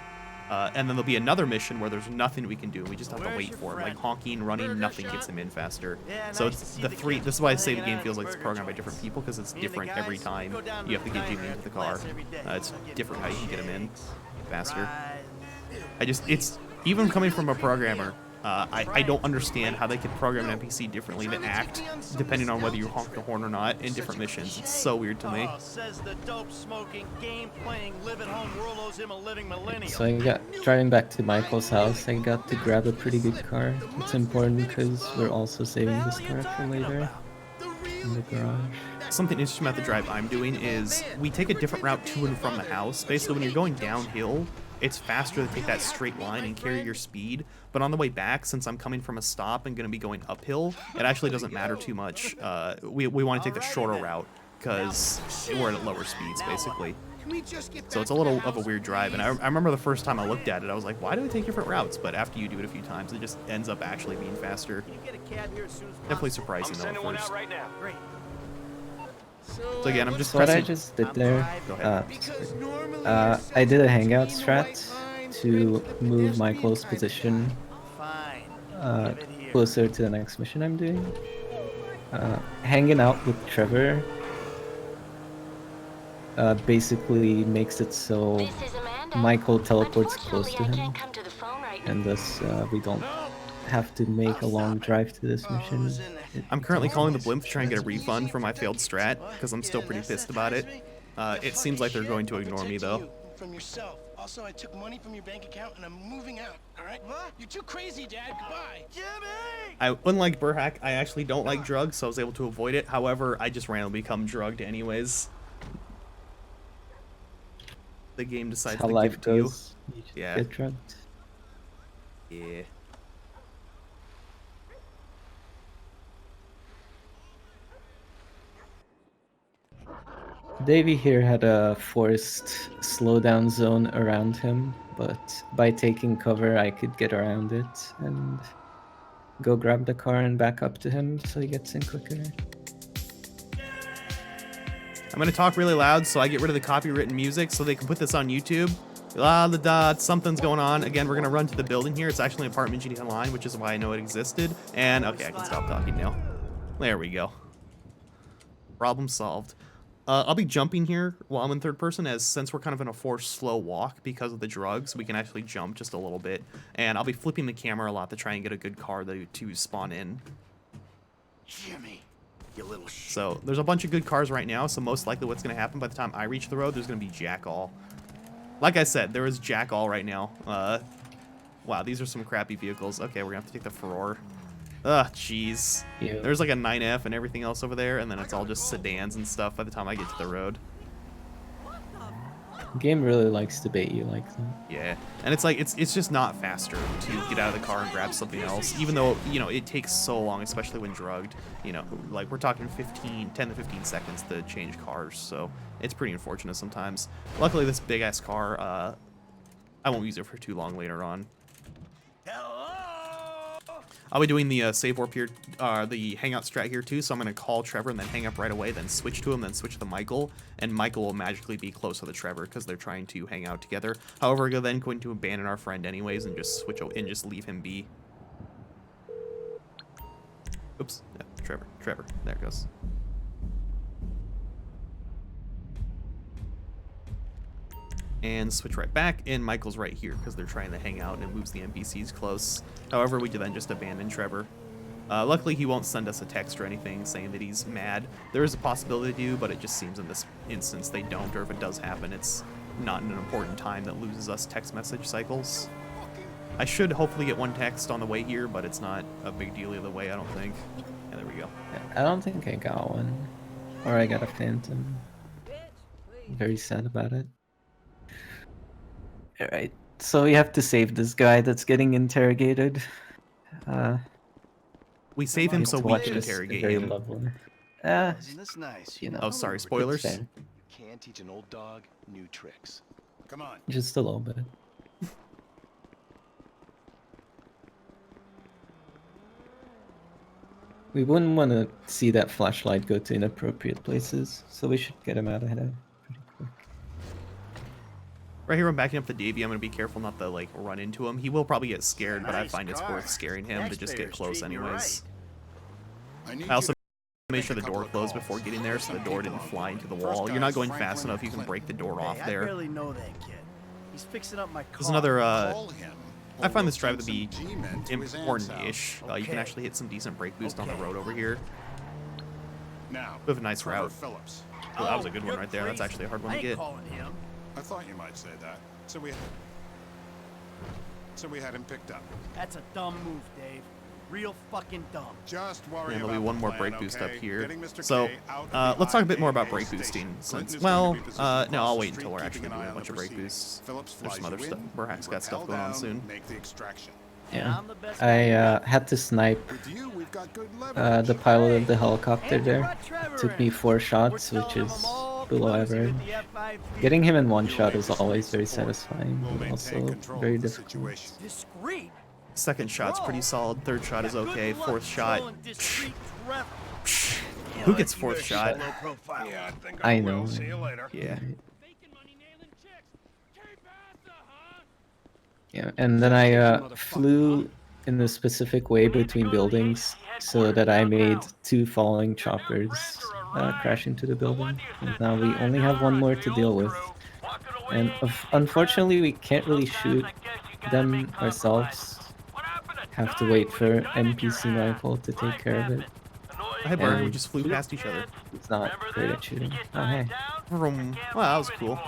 And then there'll be another mission where there's nothing we can do. We just have to wait for him. Like honking, running, nothing gets him in faster. So it's the three. This is why I say the game feels like it's programmed by different people, because it's different every time you have to get Jimmy into the car. It's different how you can get him in faster. It's even coming from a programmer. I don't understand how they could program an NPC differently to act depending on whether you honk the horn or not in different missions. It's so weird to me. Says the dope smoking, game playing, live at home world owes him a living millennial. So I got driving back to Michael's house. I got to grab a pretty good car. It's important because we're also saving this car for later in the garage. Something interesting about the drive I'm doing is we take a different route to and from the house. Basically, when you're going downhill, it's faster to take that straight line and carry your speed. But on the way back, since I'm coming from a stop and going to be going uphill, it actually doesn't matter too much. We want to take the shorter route because we're at lower speeds, basically. So it's a little of a weird drive. And I remember the first time I looked at it, I was like, why do we take different routes? But after you do it a few times, it just ends up actually being faster. Definitely surprising, though, at first. Great. So again, I'm just So what pressing. I just did there, Go ahead. I did a hangout strat to move my close position closer to the next mission I'm doing. Hanging out with Trevor basically makes it so Michael teleports close to him, and thus we don't have to make a long drive to this mission. I'm currently calling the blimp to try and get a refund for my failed strat because I'm still pretty pissed about it. It seems like they're going to ignore me though. From yourself. Also, I took money from your bank account and I'm moving out. All right? What? You're too crazy, Dad. Goodbye. Jimmy! Unlike burhac, I actually don't like drugs, so I was able to avoid it. However, I just randomly become drugged anyways. The game decides How to life give it to you. goes. You just Yeah. get drugged. Yeah. Davey here had a forced slowdown zone around him, but by taking cover I could get around it and go grab the car and back up to him so he gets in quicker. I'm gonna talk really loud so I get rid of the copywritten music so they can put this on YouTube. La da da, something's going on. Again, we're gonna run to the building here. It's actually an apartment GTA Online, which is why I know it existed. And okay, I can stop talking now. There we go. Problem solved. I'll be jumping here while I'm in third person, as since we're kind of in a forced slow walk because of the drugs, we can actually jump just a little bit. And I'll be flipping the camera a lot to try and get a good car to spawn in. Jimmy, you little shit. So there's a bunch of good cars right now, so most likely what's going to happen by the time I reach the road, there's going to be jack all. Like I said, there is jack all right now. Wow, these are some crappy vehicles. Okay, we're going to have to take the Furore. Ugh, jeez. Yeah. There's like a 9F and everything else over there, and then it's all just sedans and stuff by the time I get to the road. The game really likes to bait you like that. Yeah, and it's like, it's just not faster to get out of the car and grab something else, even though, you know, it takes so long, especially when drugged. You know, like we're talking 10 to 15 seconds to change cars, so it's pretty unfortunate sometimes. Luckily, this big-ass car, I won't use it for too long later on. I'll be doing the save warp here, the hangout strat here too, so I'm going to call Trevor and then hang up right away, then switch to him, then switch to Michael, and Michael will magically be close to the Trevor because they're trying to hang out together. However, we're then going to abandon our friend anyways and just switch and just leave him be. Oops, yeah, Trevor, there it goes. And switch right back, and Michael's right here because they're trying to hang out, and it moves the NPCs close. However, we do then just abandon Trevor. Luckily, he won't send us a text or anything saying that he's mad. There is a possibility to do, but it just seems in this instance they don't, or if it does happen, it's not in an important time that loses us text message cycles. I should hopefully get one text on the way here, but it's not a big deal either way, I don't think. Yeah, there we go. I don't think I got one. Or I got a phantom. I'm very sad about it. Alright, so we have to save this guy that's getting interrogated. We save him so we can interrogate him. Isn't this nice? You know, oh, sorry, spoilers. fair. You can't teach an old dog new tricks. Come on. Just a little bit. We wouldn't want to see that flashlight go to inappropriate places, so we should get him out of here. Right here, I'm backing up the Davey. I'm going to be careful not to, like, run into him. He will probably get scared, but I find it's worth scaring him to just get close anyways. I also made sure the door closed before getting there so the door didn't fly into the wall. You're not going fast enough, you can break the door off there. I barely know that kid. He's fixing up my car. There's another, I find this drive to be important-ish. You can actually hit some decent brake boost on the road over here. We have a nice route. Oh, that was a good one right there. That's actually a hard one to get. I thought you might say that. So we had him picked up. That's a dumb move, Dave. Real fucking dumb. Just worry And there'll be about one the more plan, brake boost up okay? here. Getting Mr. So, K out of the let's talk a bit more about IAA brake station. boosting. Since, Clinton is well, gonna be positioned no, I'll across wait the until we're street, actually keeping an doing eye a on bunch the of brake proceedings. boosts. Phillips There's some flies other you stuff. in, Burhac's got stuff going on soon. Make the extraction. Yeah. I had to snipe the pilot of the helicopter there. Took me 4 shots, which is below average. Getting him in one shot is always very satisfying, but also very difficult. Second shot's pretty solid. Third shot is okay. Fourth shot. Who gets fourth shot? Yeah, I think I will. know. See you later. Yeah. Yeah, and then I flew in a specific way between buildings so that I made 2 falling choppers crash into the building. And now we only have 1 more to deal with. And unfortunately, we can't really shoot them ourselves. Have to wait for NPC Michael to take care of it. Hey, Burn, we just flew past each other. He's not great at shooting. Oh, hey. Well, that was cool.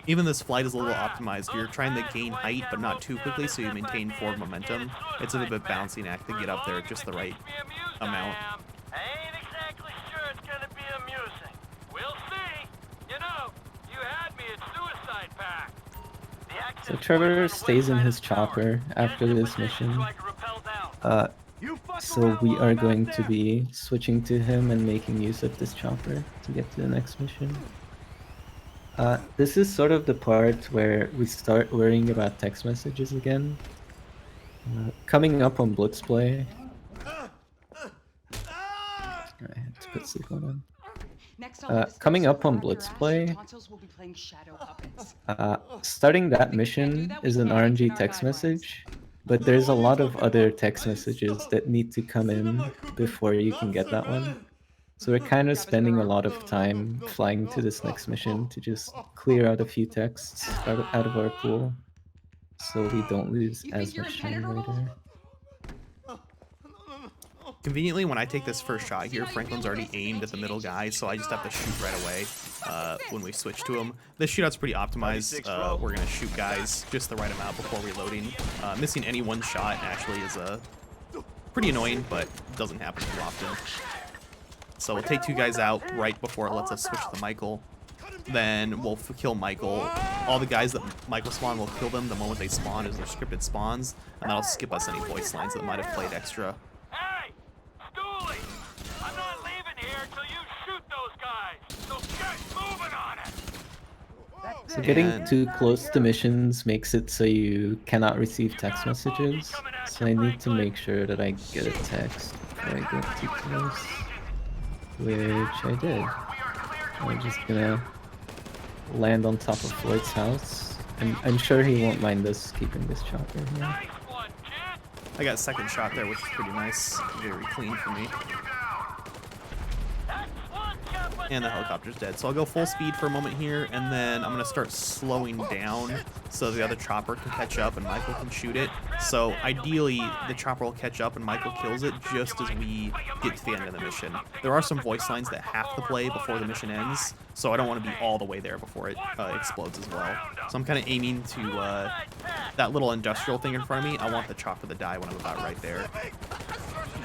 Even this flight is a little optimized. You're trying to gain height, but not too quickly, so you maintain forward momentum. It's a bit of a balancing act to get up there at just the right amount. I ain't exactly sure it's gonna be amusing. We'll see. You know, you had me at suicide pact. So Trevor stays in his chopper after this mission. So we are going to be switching to him and making use of this chopper to get to the next mission. This is sort of the part where we start worrying about text messages again. Coming up on Blitzplay. I had to put sleep on. Coming up on Blitzplay, starting that mission is an RNG text message, but there's a lot of other text messages that need to come in before you can get that one. So we're kind of spending a lot of time flying to this next mission to just clear out a few texts out of our pool, so we don't lose as much time later. Conveniently, when I take this first shot here, Franklin's already aimed at the middle guy, so I just have to shoot right away when we switch to him. This shootout's pretty optimized. We're going to shoot guys just the right amount before reloading. Missing any one shot actually is pretty annoying, but doesn't happen too often. So we'll take 2 guys out right before it lets us switch to Michael. Then we'll kill Michael. All the guys that Michael spawn, will kill them the moment they spawn as their scripted spawns, and that'll skip us any voice lines that might have played extra. Hey, Stooley! I'm not leaving here till you shoot those guys. So get moving on it. So getting too close to missions makes it so you cannot receive text messages. So I need to make sure that I get a text before I get too close. Which I did. I'm just gonna land on top of Floyd's house. And I'm sure he won't mind us keeping this chopper here. I got a second shot there, which is pretty nice. Very clean for me. And the helicopter's dead. So I'll go full speed for a moment here, and then I'm going to start slowing down so the other chopper can catch up and Michael can shoot it. So ideally, the chopper will catch up and Michael kills it just as we get to the end of the mission. There are some voice lines that have to play before the mission ends, so I don't want to be all the way there before it explodes as well. So I'm kind of aiming to that little industrial thing in front of me. I want the chopper to die when I'm about right there.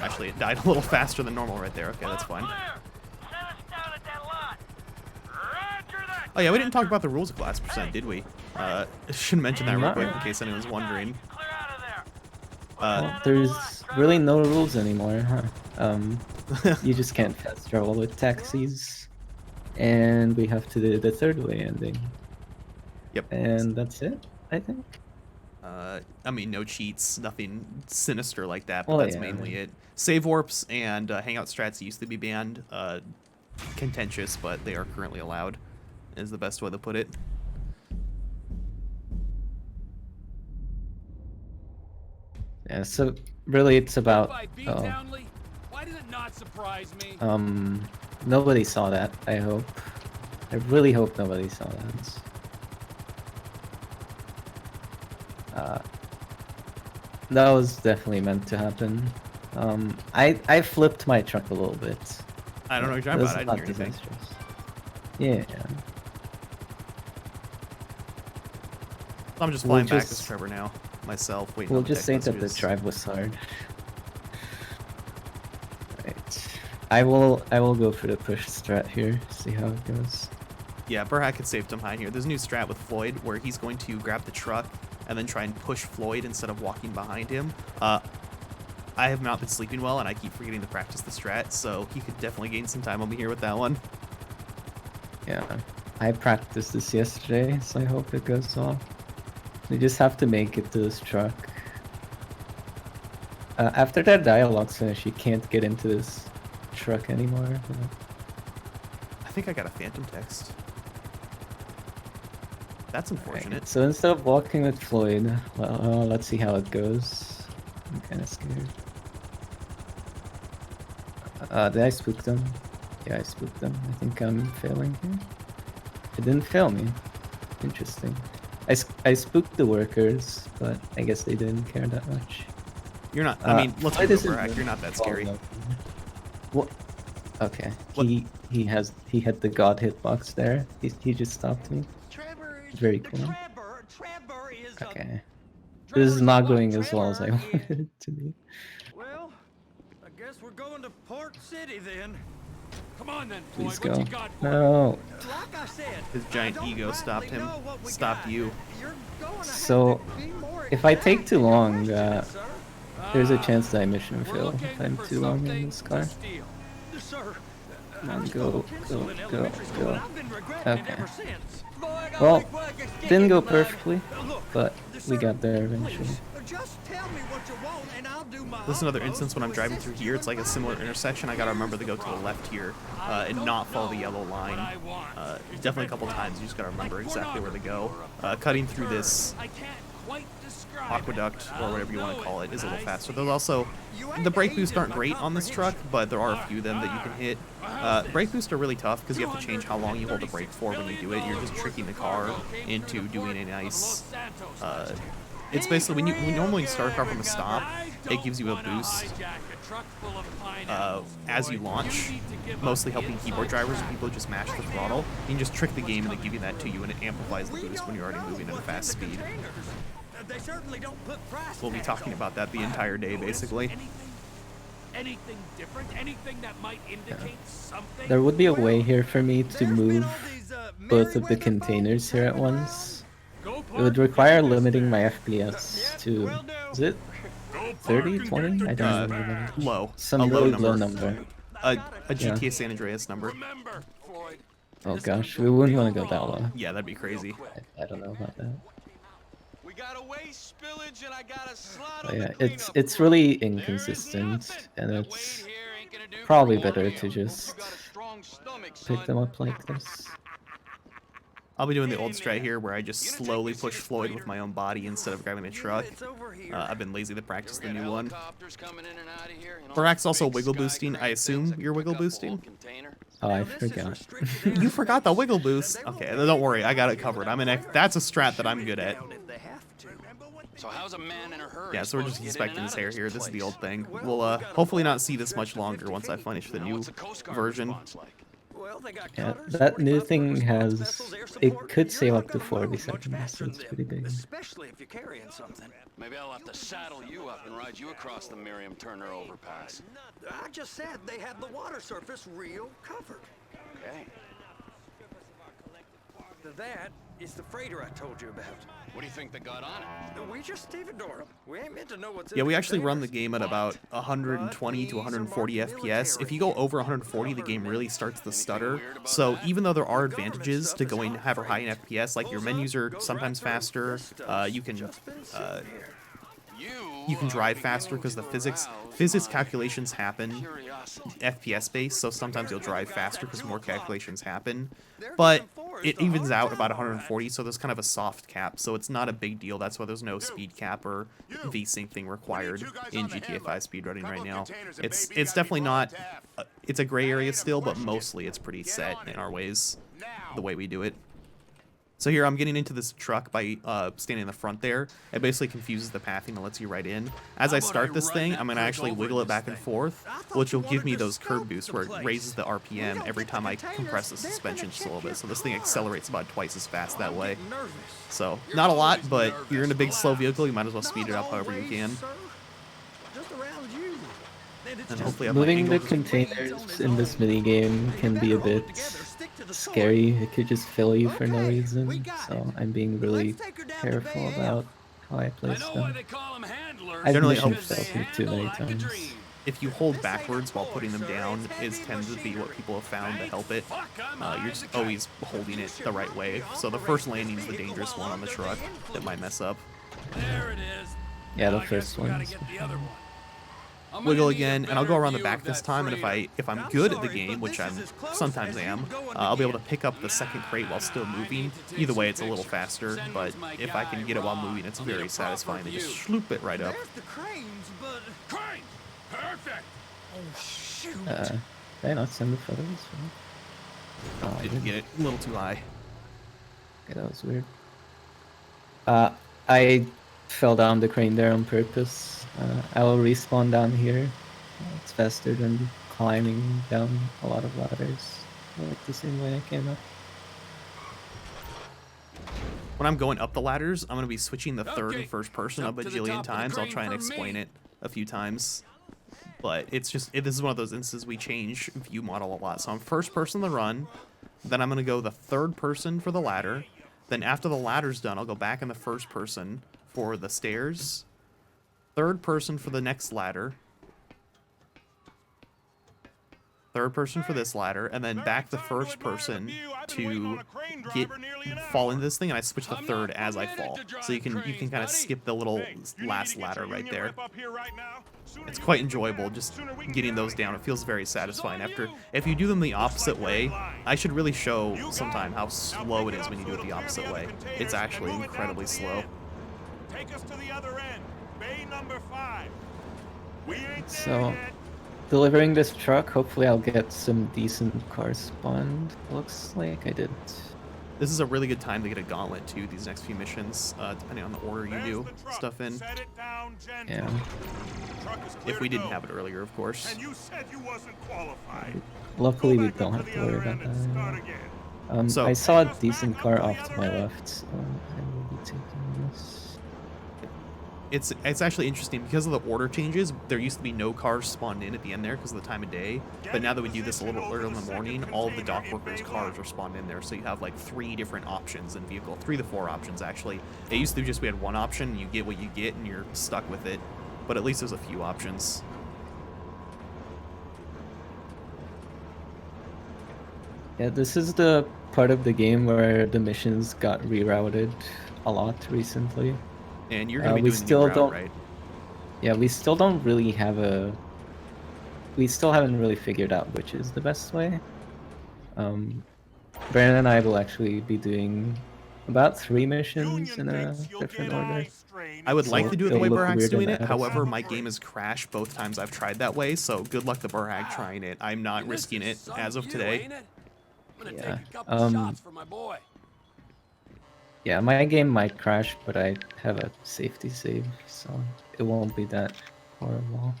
Actually, it died a little faster than normal right there. Okay, that's fine. Oh yeah, we didn't talk about the rules of class percent, did we? Should mention that real quick in case anyone's wondering. Well, there's really no rules anymore, huh? You just can't fast travel with taxis, and we have to do the third way ending. Yep. And that's it, I think. I mean, no cheats, nothing sinister like that, but that's mainly it. Save warps and hangout strats used to be banned. Contentious, but they are currently allowed, is the best way to put it. Yeah, so really it's about Why does it not surprise me? nobody saw that, I hope. I really hope nobody saw that. That was definitely meant to happen. I flipped my truck a little bit. I don't know what you're talking about. I didn't hear anything. Yeah. I'm just flying back to Trevor now, myself. Waiting We'll on the just say text that the messages. drive was hard. Right. I will go for the push strat here, see how it goes. Yeah, burhac could save some time here. There's a new strat with Floyd where he's going to grab the truck and then try and push Floyd instead of walking behind him. I have not been sleeping well, and I keep forgetting to practice the strat, so he could definitely gain some time on me here with that one. Yeah, I practiced this yesterday, so I hope it goes well. We just have to make it to this truck. After that dialogue's finished, you can't get into this truck anymore. I think I got a phantom text. That's unfortunate. So instead of walking with Floyd, well, let's see how it goes. I'm kind of scared. Did I spook them? Yeah, I spooked them. I think I'm failing here. It didn't fail me. Interesting. I spooked the workers, but I guess they didn't care that much. You're not. I mean, let's be burhac. You're not that scary. What? Okay. He had the god hitbox there. He just stopped me. Very cool. Okay. This is not going as well as I wanted it to be. Well, I guess we're going to Port City then. Come on then, Please Floyd, go. what you got for No. Like I said, His giant ego stopped him. Stopped you. So, if I take too long, there's a chance that I mission fail if I'm too long in this car. Come on, go. Okay. Well, didn't go perfectly, but we got there eventually. This is another instance when I'm driving through here. It's like a similar intersection. I gotta remember to go to the left here and not follow the yellow line. Definitely a couple times. You just gotta remember exactly where to go. Cutting through this aqueduct or whatever you want to call it is a little faster. There's also the brake boosts aren't great on this truck, but there are a few of them that you can hit. Brake boosts are really tough because you have to change how long you hold the brake for when you do it. You're just tricking the car into doing a nice. It's basically when you normally start a car from a stop, it gives you a boost as you launch, mostly helping keyboard drivers and people who just mash the throttle. You can just trick the game into giving that to you, and it amplifies the boost when you're already moving at a fast speed. We'll be talking about that the entire day, basically. anything different? Anything that might indicate something? There would be a way here for me to move both of the containers here at once. It would require limiting my FPS to, is it 30, 20? I don't remember. Low. Some a low really number. low number. A GTA San Andreas number. Oh gosh, we wouldn't want to go that low. Yeah, that'd be crazy. I don't know about that. We got a waste spillage and I got a slot But yeah, it's really inconsistent, and it's probably better to just pick them up like this. I'll be doing the old strat here where I just slowly push Floyd with my own body instead of grabbing the truck. I've been lazy to practice the new one. Burhac's also wiggle boosting. I assume you're wiggle boosting? Oh, I forgot. You forgot the wiggle boost? Okay, don't worry, I got it covered. That's a strat that I'm good at. So how's a man in a hurry? Yeah, so we're just inspecting his hair here. This is the old thing. We'll hopefully not see this much longer once I finish the new version. Yeah, that new thing has, it could save up to 40 seconds, so it's pretty big. Especially if you're carrying something. Maybe I'll have to saddle you up and ride you across the Miriam Turner overpass. I just said they had the water surface real covered. Okay. That is the freighter I told you about. What do you think they got on it? We just stevedore them. We ain't meant to know what's in Yeah, we actually run the game at about 120 to 140 FPS. If you go over 140, the game really starts to stutter. So even though there are advantages to going however high in FPS, like your menus are sometimes faster, you can drive faster because the physics calculations happen FPS based, so sometimes you'll drive faster because more calculations happen. But it evens out about 140, so there's kind of a soft cap, so it's not a big deal. That's why there's no speed cap or VSync thing required in GTA 5 speedrunning right now. It's definitely not, it's a gray area still, but mostly it's pretty set in our ways, the way we do it. So here I'm getting into this truck by standing in the front there. It basically confuses the pathing and lets you right in. As I start this thing, I'm going to actually wiggle it back and forth, which will give me those curb boosts where it raises the RPM every time I compress the suspension just a little bit. So this thing accelerates about twice as fast that way. So not a lot, but you're in a big slow vehicle, you might as well speed it up however you can. And hopefully moving the containers in this minigame can be a bit scary. It could just fill you for no reason, so I'm being really careful about how I place them. I've mission failed here too many times. If you hold backwards while putting them down, tends to be what people have found to help it. You're just always holding it the right way. So the first landing is the dangerous one on the truck that might mess up. There it is. Yeah, the first one. wiggle again, and I'll go around the back this time, and if I'm good at the game, which I sometimes am, I'll be able to pick up the second crate while still moving. Either way, it's a little faster, but if I can get it while moving, it's very satisfying to just sloop it right up. Crane! Perfect! Oh, shoot! Did I not send the photos? Oh, I Didn't get it. A little too high. Okay, that was weird. I fell down the crane there on purpose. I will respawn down here. It's faster than climbing down a lot of ladders. I like the same way I came up. When I'm going up the ladders, I'm going to be switching the third and first person a bajillion times. I'll try and explain it a few times. But it's just, this is one of those instances we change view model a lot. So I'm first person to run, then I'm going to go the third person for the ladder. Then after the ladder's done, I'll go back in the first person for the stairs. Third person for the next ladder. Third person for this ladder, and then back the first person to fall into this thing, and I switch the third as I fall. So you can kind of skip the little last ladder right there. It's quite enjoyable just getting those down. It feels very satisfying. If you do them the opposite way, I should really show sometime how slow it is when you do it the opposite way. It's actually incredibly slow. Take us to the other end. Bay number 5. We ain't So, delivering this truck, hopefully I'll get some decent cars spawned. Looks like I did. This is a really good time to get a gauntlet too, these next few missions, depending on the order you do stuff in. Yeah. If we didn't have it earlier, of course. And you said you wasn't qualified. Luckily we don't have to worry about that. So, I saw a decent car off to my left, so I will be taking this. It's actually interesting because of the order changes. There used to be no cars spawned in at the end there because of the time of day. But now that we do this a little earlier in the morning, all of the dock workers' cars are spawned in there. So you have like 3 different options in vehicle, 3 to 4 options actually. It used to be just we had one option, you get what you get, and you're stuck with it. But at least there's a few options. Yeah, this is the part of the game where the missions got rerouted a lot recently. And you're gonna be doing the new route, right? Yeah, we still don't really have a. We still haven't really figured out which is the best way. Brandon and I will actually be doing about 3 missions in a different order. I would like to do it the way look burhac's weird doing in it. the However, edits. my game has crashed both times I've tried that way. So good luck to burhac trying it. I'm not risking it as of today. Yeah. Yeah, my game might crash, but I have a safety save, so it won't be that horrible.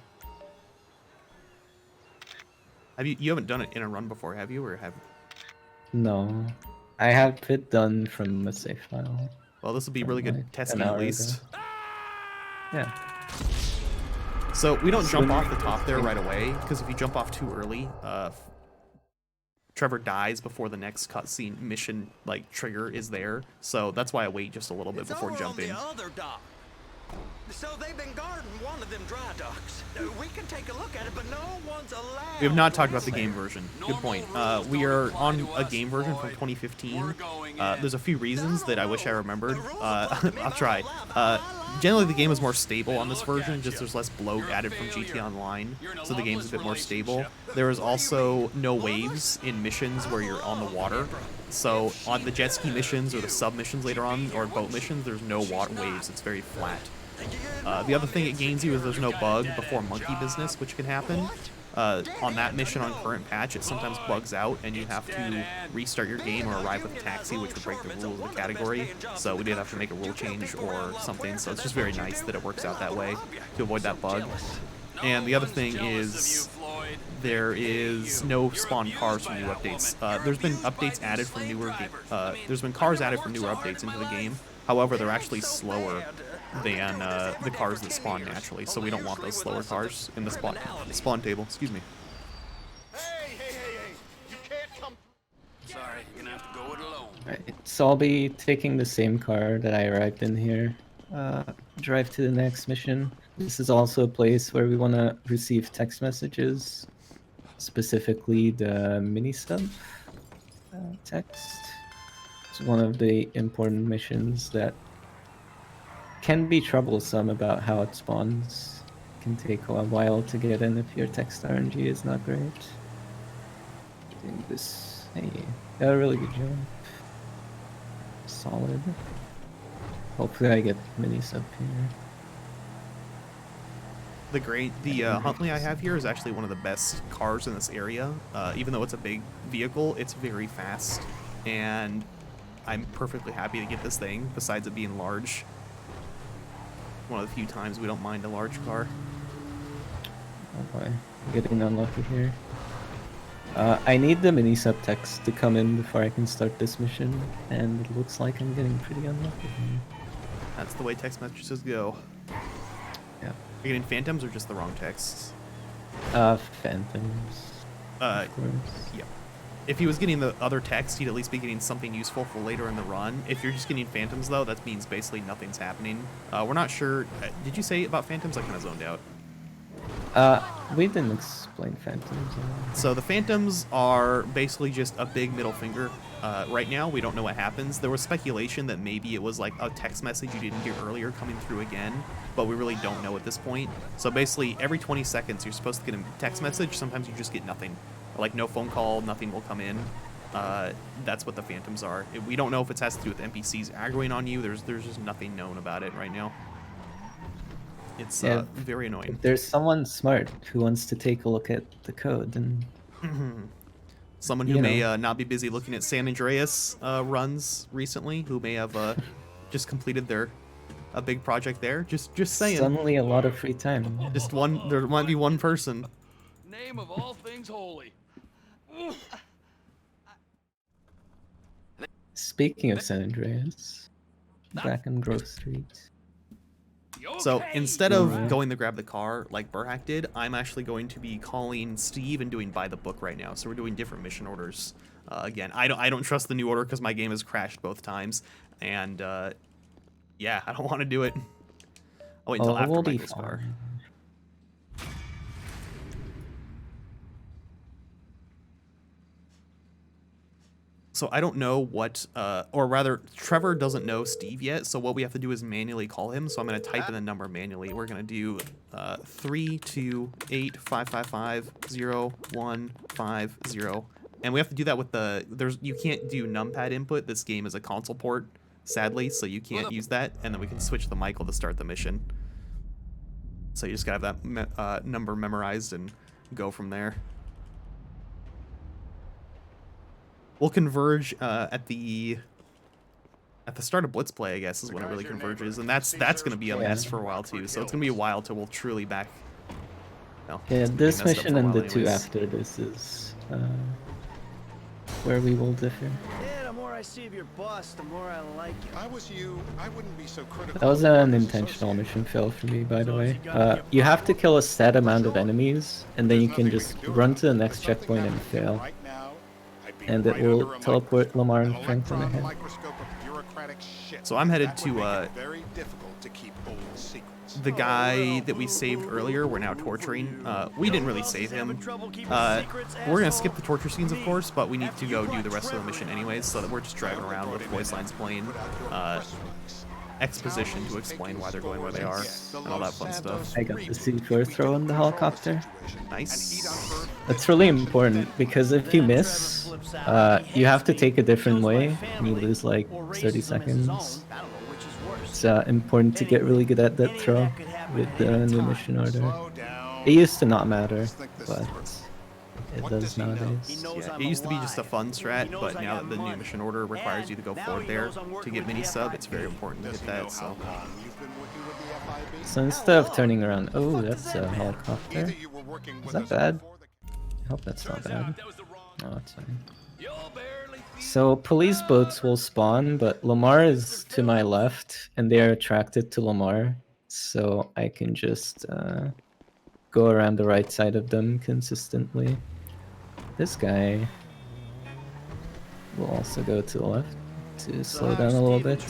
You haven't done it in a run before, have you, or have? No, I have it done from a save file. Well, this will be really good testing an at hour least. ago. Yeah. So we don't jump off the top there right away because if you jump off too early, Trevor dies before the next cutscene mission trigger is there. So that's why I wait just a little bit before jumping. So they've been guarding one of them dry docks. We can take a look at it, but no one's allowed. We have not talked about the game version. Good point. We are on a game version from 2015. There's a few reasons that I wish I remembered. I'll try. Generally, the game is more stable on this version, just there's less bloat added from GTA Online, so the game's a bit more stable. There is also no waves in missions where you're on the water. So on the jet ski missions or the sub missions later on, or boat missions, there's no water waves. It's very flat. The other thing it gains you is there's no bug before monkey business, which can happen. On that mission on current patch, it sometimes bugs out and you have to restart your game or arrive with a taxi, which would break the rules of the category. So we did have to make a rule change or something. So it's just very nice that it works out that way to avoid that bug. And the other thing is there is no spawn cars from new updates. There's been updates added from newer there's been cars added from newer updates into the game. However, they're actually slower than the cars that spawn naturally, so we don't want those slower cars in the spawn table. Excuse me. Sorry, you're gonna have to go it alone. Right, so I'll be taking the same car that I arrived in here. Drive to the next mission. This is also a place where we want to receive text messages, specifically the mini-sub text. It's one of the important missions that can be troublesome about how it spawns. Can take a while to get in if your text RNG is not great. Doing this, hey, got a really good job. Solid. Hopefully I get mini sub here. The Huntley I have here is actually one of the best cars in this area. Even though it's a big vehicle, it's very fast, and I'm perfectly happy to get this thing, besides it being large. One of the few times we don't mind a large car. Oh boy, I'm getting unlucky here. I need the mini sub text to come in before I can start this mission, and it looks like I'm getting pretty unlucky here. That's the way text messages go. Yeah. Are you getting phantoms or just the wrong texts? Phantoms. Of course. Yeah. If he was getting the other text, he'd at least be getting something useful for later in the run. If you're just getting phantoms, though, that means basically nothing's happening. We're not sure. Did you say about phantoms? I kind of zoned out. We didn't explain phantoms. So the phantoms are basically just a big middle finger. Right now, we don't know what happens. There was speculation that maybe it was like a text message you didn't hear earlier coming through again, but we really don't know at this point. So basically, every 20 seconds, you're supposed to get a text message. Sometimes you just get nothing. Like no phone call, nothing will come in. That's what the phantoms are. We don't know if it has to do with NPCs aggroing on you. There's just nothing known about it right now. It's very annoying. If there's someone smart who wants to take a look at the code, and someone who may not be busy looking at San Andreas runs recently, who may have just completed a big project there. Just saying. Suddenly a lot of free time. Just one. There might be one person. Name of all things holy. Speaking of San Andreas, back on Grove Street. So instead of going to grab the car like burhac did, I'm actually going to be calling Steve and doing by the book right now. So we're doing different mission orders. Again, I don't trust the new order because my game has crashed both times, and yeah, I don't want to do it. I'll wait until after Michael's car. So I don't know what, or rather, Trevor doesn't know Steve yet, so what we have to do is manually call him. So I'm going to type in the number manually. We're going to do 32855501150, and we have to do that with the, you can't do numpad input. This game is a console port, sadly, so you can't use that, and then we can switch to Michael to start the mission. So you just got to have that number memorized and go from there. We'll converge at the start of Blitz play, I guess, is when it really converges, and that's going to be a mess for a while too. So it's going to be a while till we'll truly back. Well, yeah, this mission and the two after this is where we will differ. Yeah, the more I see of your boss, the more I like it. If I was you, I wouldn't be so critical. That was an intentional mission fail for me, by the way. You have to kill a set amount of enemies, and then you can just run to the next checkpoint and fail. And it will teleport Lamar and Franklin ahead. So I'm headed to the guy that we saved earlier. We're now torturing. We didn't really save him. We're gonna skip the torture scenes, of course, but we need to go do the rest of the mission anyways, so that we're just driving around with voice lines playing. Exposition to explain why they're going where they are and all that fun stuff. I got the C4 throw in the helicopter. Nice. That's really important because if you miss, you have to take a different way and you lose like 30 seconds. It's important to get really good at that throw with the new mission order. It used to not matter, but it does nowadays. Yeah, it used to be just a fun strat, but now that the new mission order requires you to go forward there to get mini sub, it's very important to hit that. So instead of turning around, oh, that's a helicopter. Is that bad? I hope that's not bad. Oh, that's fine. So police boats will spawn, but Lamar is to my left, and they are attracted to Lamar. So I can just go around the right side of them consistently. This guy will also go to the left to slow down a little bit.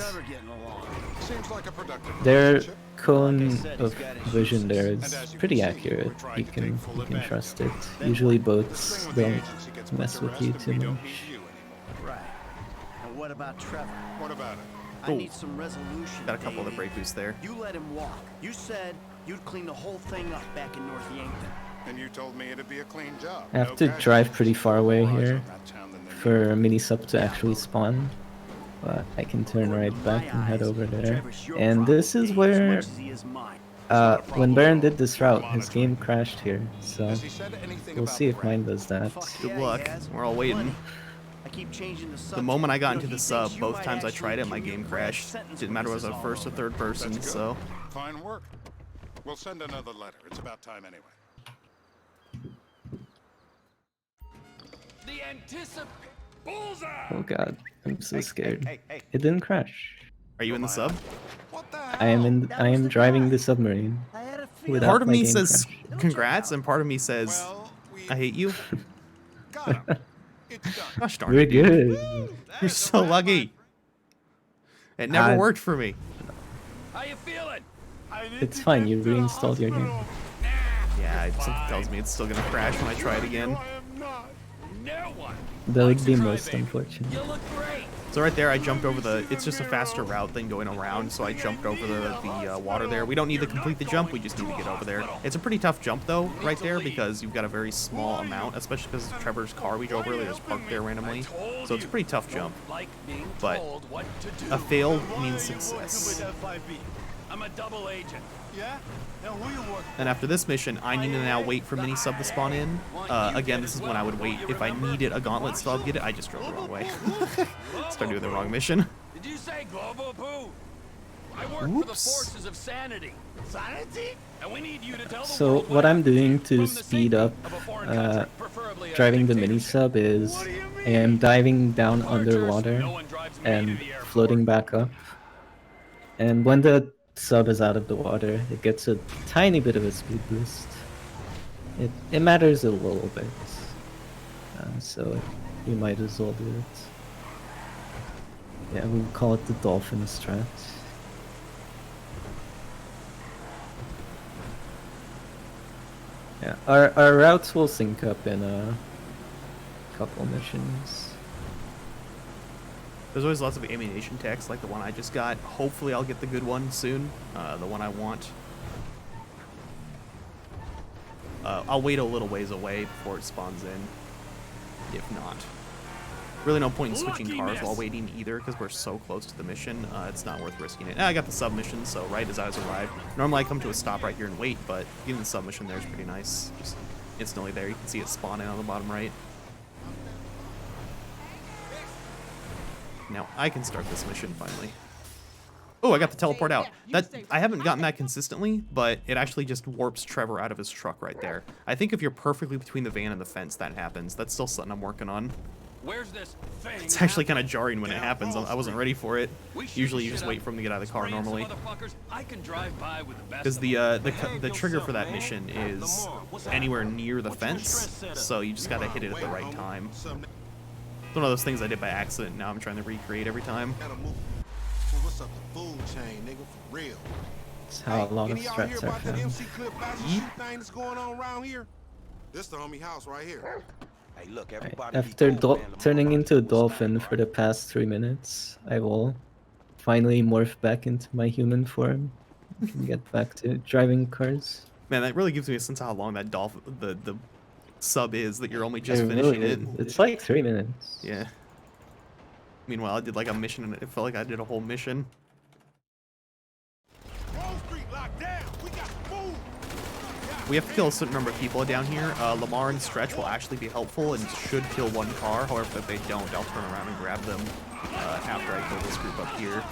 Their cone of vision there is pretty accurate. You can trust it. Usually boats don't mess with you too much. Right. And what about Trevor? What about it? I need some resolution. Got a couple of the break boosts there. You let him walk. You said you'd clean the whole thing up back in North Yankton. And you told me it'd be a clean job. I have to drive pretty far away here for a mini sub to actually spawn. But I can turn right back and head over there. And this is where, when Baron did this route, his game crashed here. So we'll see if mine does that. Good luck. We're all waiting. The moment I got into the sub, both times I tried it, my game crashed. Didn't matter whether I was a first or third person, so. Fine work. We'll send another letter. It's about time anyway. The anticipate bullseye. Oh god, I'm so scared. It didn't crash. Are you in the sub? I am driving the submarine. Part of me says congrats, and part of me says I hate you. Gosh darn We're it. good. You're so lucky. It never worked for me. How you feeling? It's fine, you reinstalled your game. Yeah, something tells me it's still gonna crash when I try it again. That would be most unfortunate. So right there, I jumped over the. It's just a faster route than going around, so I jumped over the water there. We don't need to complete the jump. We just need to get over there. It's a pretty tough jump though, right there, because you've got a very small amount, especially because Trevor's car we drove earlier is parked there randomly. So it's a pretty tough jump. But a fail means success. I'm a double agent. Yeah? Now who you work? And after this mission, I need to now wait for mini sub to spawn in. Again, this is when I would wait. If I needed a gauntlet sub, get it. I just drove the wrong way. Started doing the wrong mission. Did you say global poo? I work for the forces of sanity. Sanity? And we need you to tell the So world what I'm doing to speed up driving the mini sub is I am diving down underwater and floating back up. And when the sub is out of the water, it gets a tiny bit of a speed boost. It matters a little bit, so you might as well do it. Yeah, we call it the dolphin strat. Yeah, our routes will sync up in a couple missions. There's always lots of ammunition text, like the one I just got. Hopefully I'll get the good one soon, the one I want. I'll wait a little ways away before it spawns in, if not. Really no point in switching cars while waiting either, because we're so close to the mission. It's not worth risking it. I got the submission, so right as I was arrived. Normally I come to a stop right here and wait, but getting the submission there is pretty nice. Just instantly there, you can see it spawn in on the bottom right. Now I can start this mission finally. Oh, I got the teleport out. I haven't gotten that consistently, but it actually just warps Trevor out of his truck right there. I think if you're perfectly between the van and the fence, that happens. That's still something I'm working on. Where's this thing? It's actually kind of jarring when it happens. I wasn't ready for it. Usually you just wait for him to get out of the car normally. Because the trigger for that mission is anywhere near the fence, so you just gotta hit it at the right time. It's one of those things I did by accident. Now I'm trying to recreate every time. What's up the food chain, nigga, for real? That's how a lot of strats are found. Things going on around here? This the homie house right here. Hey, look, Right, everybody. after turning into a dolphin for the past 3 minutes, I will finally morph back into my human form and get back to driving cars. Man, that really gives me a sense of how long that the sub is that you're only just finishing it. It's like 3 minutes. Yeah. Meanwhile, I did like a mission and it felt like I did a whole mission. We have to kill a certain number of people down here. Lamar and Stretch will actually be helpful and should kill one car. However, if they don't, I'll turn around and grab them after I kill this group up here.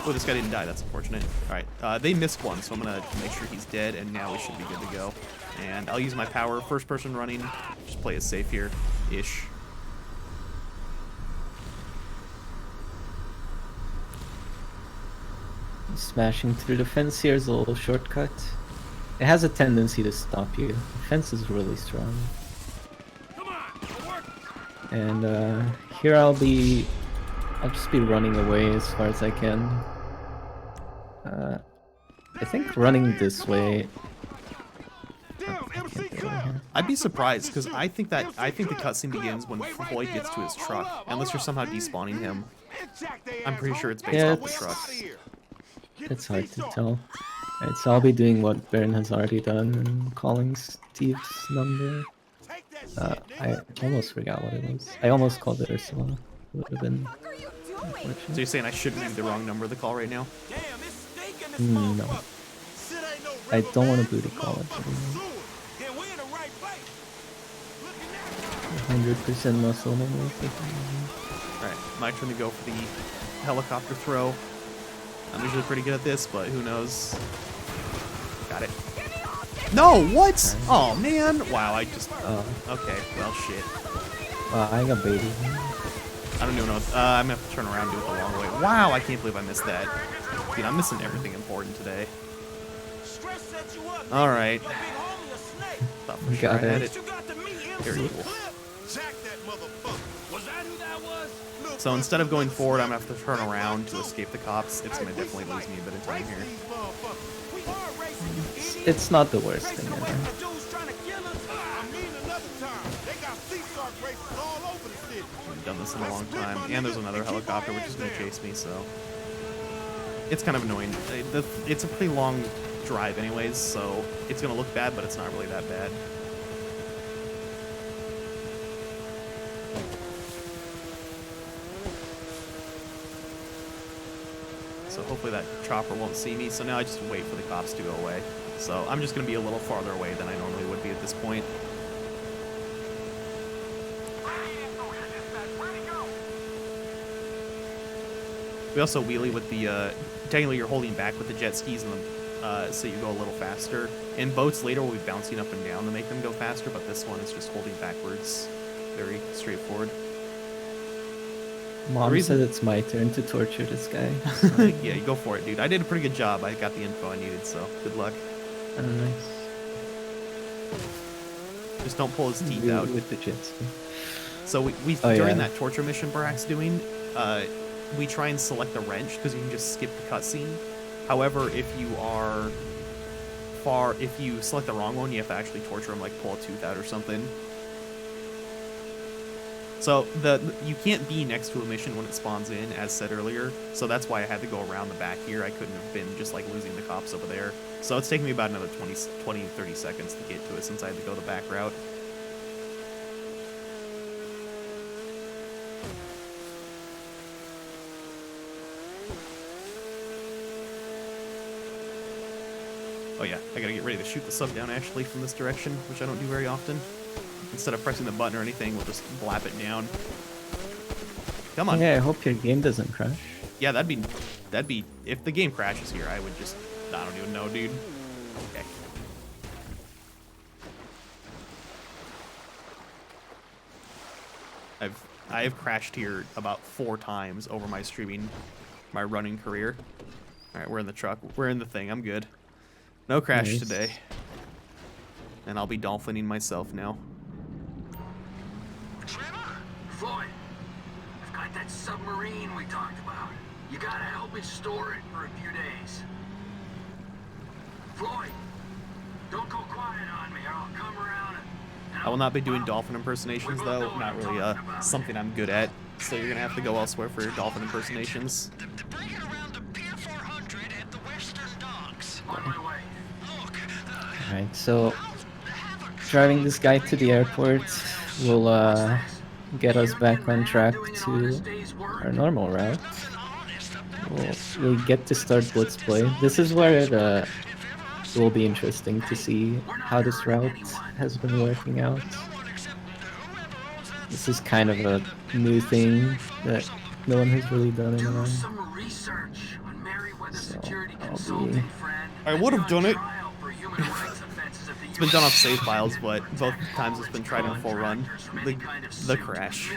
Oh, this guy didn't die. That's unfortunate. All right, they missed one, so I'm gonna make sure he's dead, and now we should be good to go. And I'll use my power, first person running. Just play it safe here, ish. Smashing through the fence here is a little shortcut. It has a tendency to stop you. The fence is really strong. And here I'll just be running away as far as I can. I think running this way. I'd be surprised because I think the cutscene begins when Floyd gets to his truck, unless you're somehow despawning him. I'm pretty sure it's based off the truck. It's hard to tell. Alright, so I'll be doing what Baron has already done and calling Steve's number. I almost forgot what it was. I almost called it Ursula. It would have been So you're saying I shouldn't leave the wrong number of the call right now? no. I don't want to booty call it. 100% muscle memory. Alright, my turn to go for the helicopter throw. I'm usually pretty good at this, but who knows? Got it. No, what? Oh man! Wow, I just. Okay, well, shit. I got baited. I don't even know. I'm gonna have to turn around and do it the long way. Wow, I can't believe I missed that. Dude, I'm missing everything important today. Alright. Thought for sure I had it. Very cool. So instead of going forward, I'm gonna have to turn around to escape the cops. It's gonna definitely lose me a bit of time here. It's not the worst thing ever. I've done this in a long time, and there's another helicopter which is gonna chase me, so it's kind of annoying. It's a pretty long drive anyways, so it's gonna look bad, but it's not really that bad. So hopefully that chopper won't see me. So now I just wait for the cops to go away. So I'm just going to be a little farther away than I normally would be at this point. We also wheelie with the, technically you're holding back with the jet skis and so you go a little faster. And boats later will be bouncing up and down to make them go faster, but this one is just holding backwards. Very straightforward. Mom said it's my turn to torture this guy. Yeah, you go for it, dude. I did a pretty good job. I got the info I needed, so good luck. Oh, nice. Just don't pull his teeth out. With the jet ski. So we during that torture mission Burhac's doing, we try and select the wrench because you can just skip the cutscene. However, if you select the wrong one, you have to actually torture him, like pull a tooth out or something. So you can't be next to a mission when it spawns in, as said earlier. So that's why I had to go around the back here. I couldn't have been just like losing the cops over there. So it's taking me about another 20, 30 seconds to get to it since I had to go the back route. Oh yeah, I gotta get ready to shoot the sub down actually from this direction, which I don't do very often. Instead of pressing the button or anything, we'll just blap it down. Come on. Yeah, I hope your game doesn't crash. Yeah, that'd be, if the game crashes here, I would just, I don't even know, dude. Okay. I have crashed here about 4 times over my running career. All right, we're in the truck. We're in the thing. I'm good. No crash today. And I'll be dolphining myself now. Floyd, I've got that submarine we talked about. You gotta help me store it for a few days. Floyd, don't go quiet on me or I'll come around and... I will not be doing dolphin impersonations, though. Not really something I'm good at. So you're gonna have to go elsewhere for your dolphin impersonations. Alright, so driving this guy to the airport will get us back on track to our normal route. We'll get to start blitz play. This is where it will be interesting to see how this route has been working out. This is kind of a new thing that no one has really done in a while. So I would have done it. It's been done off save files, but both times it's been tried in a full run. The crash.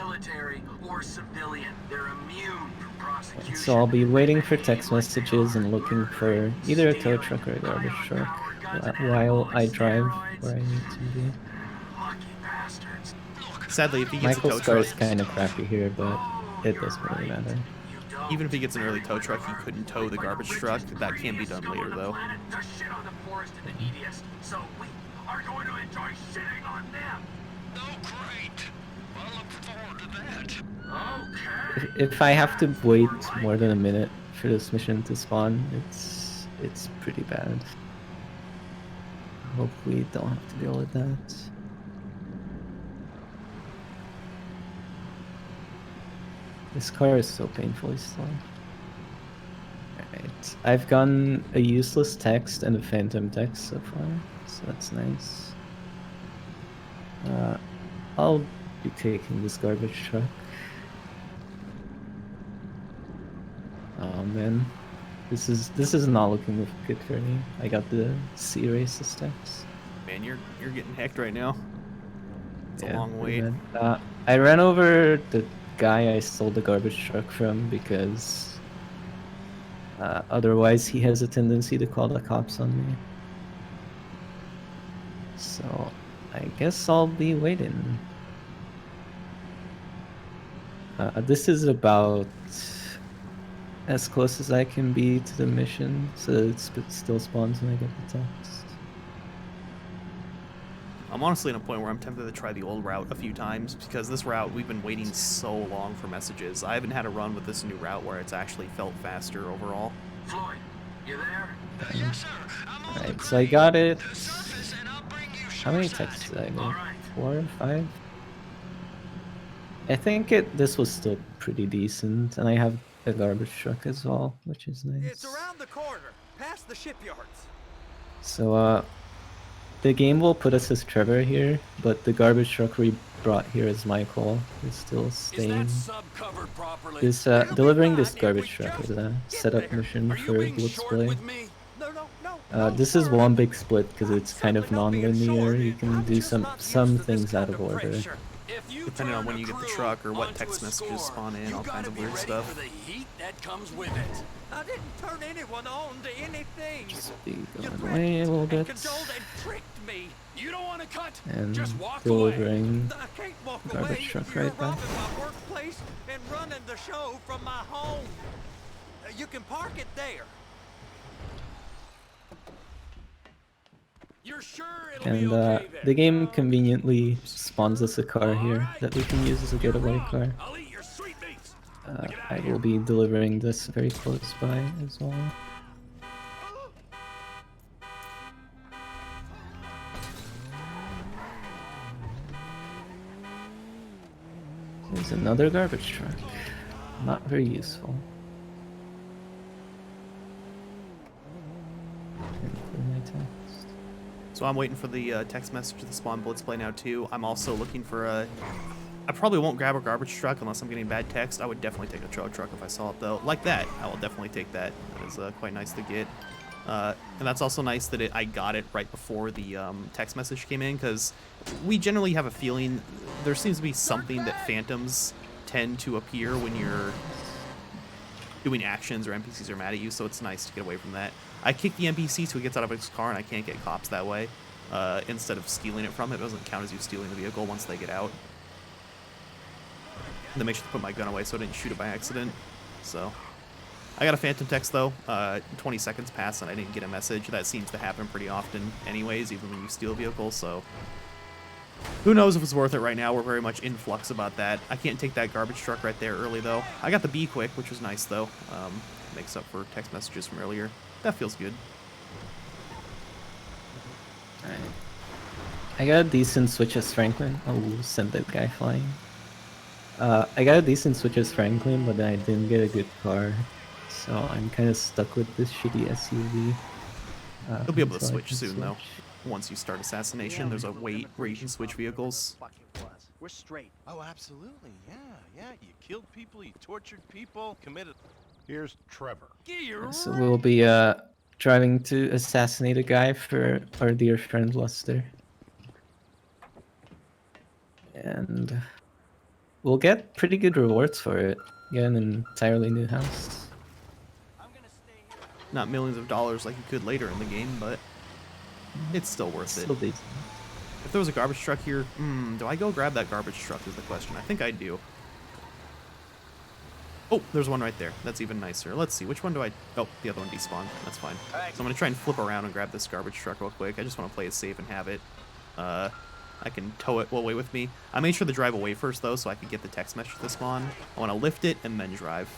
So I'll be waiting for text messages and looking for either a tow truck or a garbage truck while I drive where I need to be. Sadly, if he gets Michael's a tow car truck, is kind of crappy here, but it doesn't really matter. Even if he gets an early tow truck, he couldn't tow the garbage truck. That can be done later, though. If I have to wait more than a minute for this mission to spawn, it's pretty bad. Hope we don't have to deal with that. This car is so painfully slow. Alright, I've gotten a useless text and a phantom text so far, so that's nice. I'll be taking this garbage truck. Oh man, this is not looking good for me. I got the C racist text. Man, you're getting hacked right now. It's a long pretty wait. bad. I ran over the guy I stole the garbage truck from because otherwise he has a tendency to call the cops on me. So I guess I'll be waiting. This is about as close as I can be to the mission, so it still spawns when I get the text. I'm honestly at a point where I'm tempted to try the old route a few times because this route, we've been waiting so long for messages. I haven't had a run with this new route where it's actually felt faster overall. Floyd, you there? Yes, sir. I'm on Alright, the so I crane. got it. Surface and I'll bring you How many shoreside. texts did I get? Alright. 4 or 5? I think this was still pretty decent, and I have a garbage truck as well, which is nice. It's around the corner, past the shipyards. So, the game will put us as Trevor here, but the garbage truck we brought here as Michael is still staying. Sub-covered properly? This, delivering this garbage truck is a setup mission for Blitzplay. This is one big split because it's kind of non-linear. You can do some things out of order. Depending on when you get the truck or what text messages spawn in, all kinds of weird stuff. The heat that comes with it. I didn't turn anyone on to anything. Just be going away a little bit. Tricked me. You don't want to cut. And Just walk delivering I can't walk garbage away. truck You're right back. robbing my workplace and running the show from my home. You can park it there. You're sure it'll And be okay there? the game conveniently spawns us a car here that we can use as a getaway car. I'll eat your sweetmeats. I will be delivering this very close by as well. There's another garbage truck. Not very useful. And my text. So I'm waiting for the text message to spawn Blitzplay now too. I'm also looking for a... I probably won't grab a garbage truck unless I'm getting bad text. I would definitely take a truck if I saw it though. Like that, I will definitely take that. That is quite nice to get. And that's also nice that I got it right before the text message came in, because we generally have a feeling there seems to be something that phantoms tend to appear when you're doing actions or NPCs are mad at you, so it's nice to get away from that. I kick the NPC so he gets out of his car and I can't get cops that way. Instead of stealing it from him, it doesn't count as you stealing the vehicle once they get out. And then make sure to put my gun away so I didn't shoot it by accident. So I got a phantom text though. 20 seconds passed and I didn't get a message. That seems to happen pretty often anyways, even when you steal vehicles, so who knows if it's worth it right now. We're very much in flux about that. I can't take that garbage truck right there early though. I got the B quick, which was nice though. Makes up for text messages from earlier. That feels good. Alright. I got a decent switch as Franklin. Oh, send that guy flying. I got a decent switch as Franklin, but then I didn't get a good car. So I'm kind of stuck with this shitty SUV. You'll be able to until I switch can soon though. Once you start Assassination, there's a wait where you can switch vehicles. We're straight. Oh, absolutely. Yeah. You killed people, you tortured people, committed... Here's Trevor. So we'll be driving to assassinate a guy for our dear friend Luster. And we'll get pretty good rewards for it. Get an entirely new house. Not millions of dollars like you could later in the game, but it's still worth it. Still decent. If there was a garbage truck here, do I go grab that garbage truck is the question. I think I do. Oh, there's one right there. That's even nicer. Let's see, which one do I... Oh, the other one despawned. That's fine. So I'm going to try and flip around and grab this garbage truck real quick. I just want to play it safe and have it. I can tow it away with me. I made sure to drive away first, though, so I could get the text message to spawn. I want to lift it and then drive.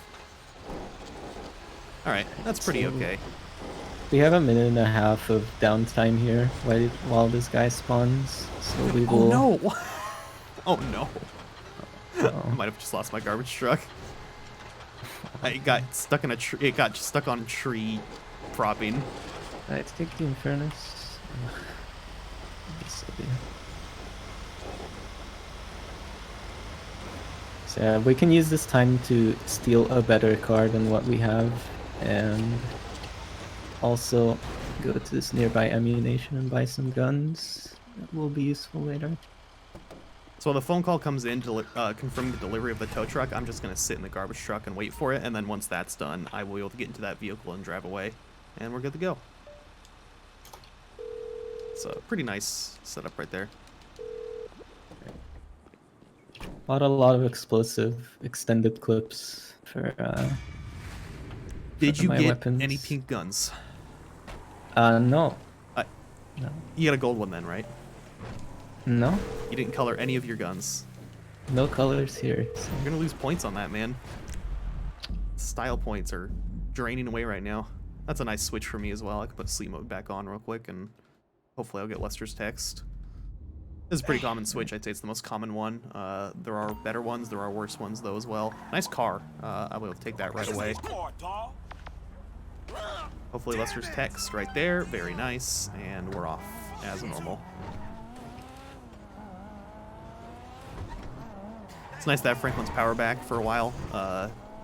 Alright, that's pretty okay. We have a minute and a half of downtime here while this guy spawns, so we will... Oh no! Oh no. I might have just lost my garbage truck. It got stuck in a tree. It got stuck on a tree propping. Let's take the Infernus. So yeah, we can use this time to steal a better car than what we have, and also go to this nearby ammunition and buy some guns. That will be useful later. So when the phone call comes in to confirm the delivery of the tow truck, I'm just going to sit in the garbage truck and wait for it, and then once that's done, I will be able to get into that vehicle and drive away, and we're good to go. It's a pretty nice setup right there. Bought a lot of explosive extended clips for Did you my get weapons. any pink guns? No. No. You got a gold one then, right? No. You didn't color any of your guns. No colors here. So. You're gonna lose points on that, man. Style points are draining away right now. That's a nice switch for me as well. I can put sleep mode back on real quick, and hopefully I'll get Lester's text. This is a pretty common switch. I'd say it's the most common one. There are better ones. There are worse ones, though, as well. Nice car. I will take that right away. Hopefully Lester's text right there. Very nice. And we're off as normal. It's nice to have Franklin's power back for a while.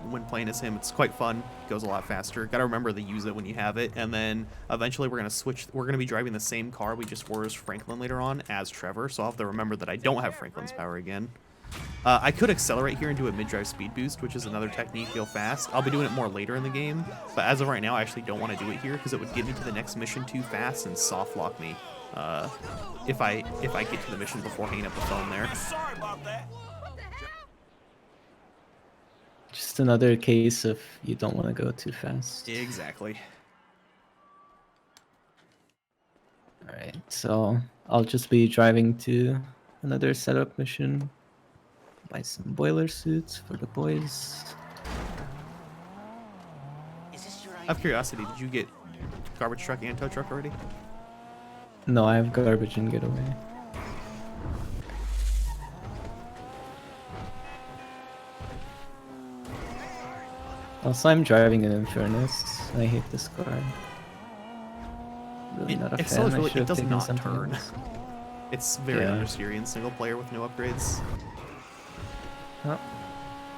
When playing as him, it's quite fun. Goes a lot faster. Gotta remember to use it when you have it, and then eventually we're gonna switch. We're gonna be driving the same car we just were as Franklin later on as Trevor, so I'll have to remember that I don't have Franklin's power again. I could accelerate here and do a mid-drive speed boost, which is another technique to go fast. I'll be doing it more later in the game, but as of right now, I actually don't want to do it here because it would get me to the next mission too fast and soft lock me if I get to the mission before hanging up the phone there. Sorry about that. Just another case of you don't want to go too fast. Exactly. Alright, so I'll just be driving to another setup mission. Buy some boiler suits for the boys. Out of curiosity, did you get garbage truck and tow truck already? No, I have garbage and getaway. Also, I'm driving an Infernus. I hate this car. Really not a fan. It does taken not something turn. else. It's very understeery in single player with no upgrades. Oh.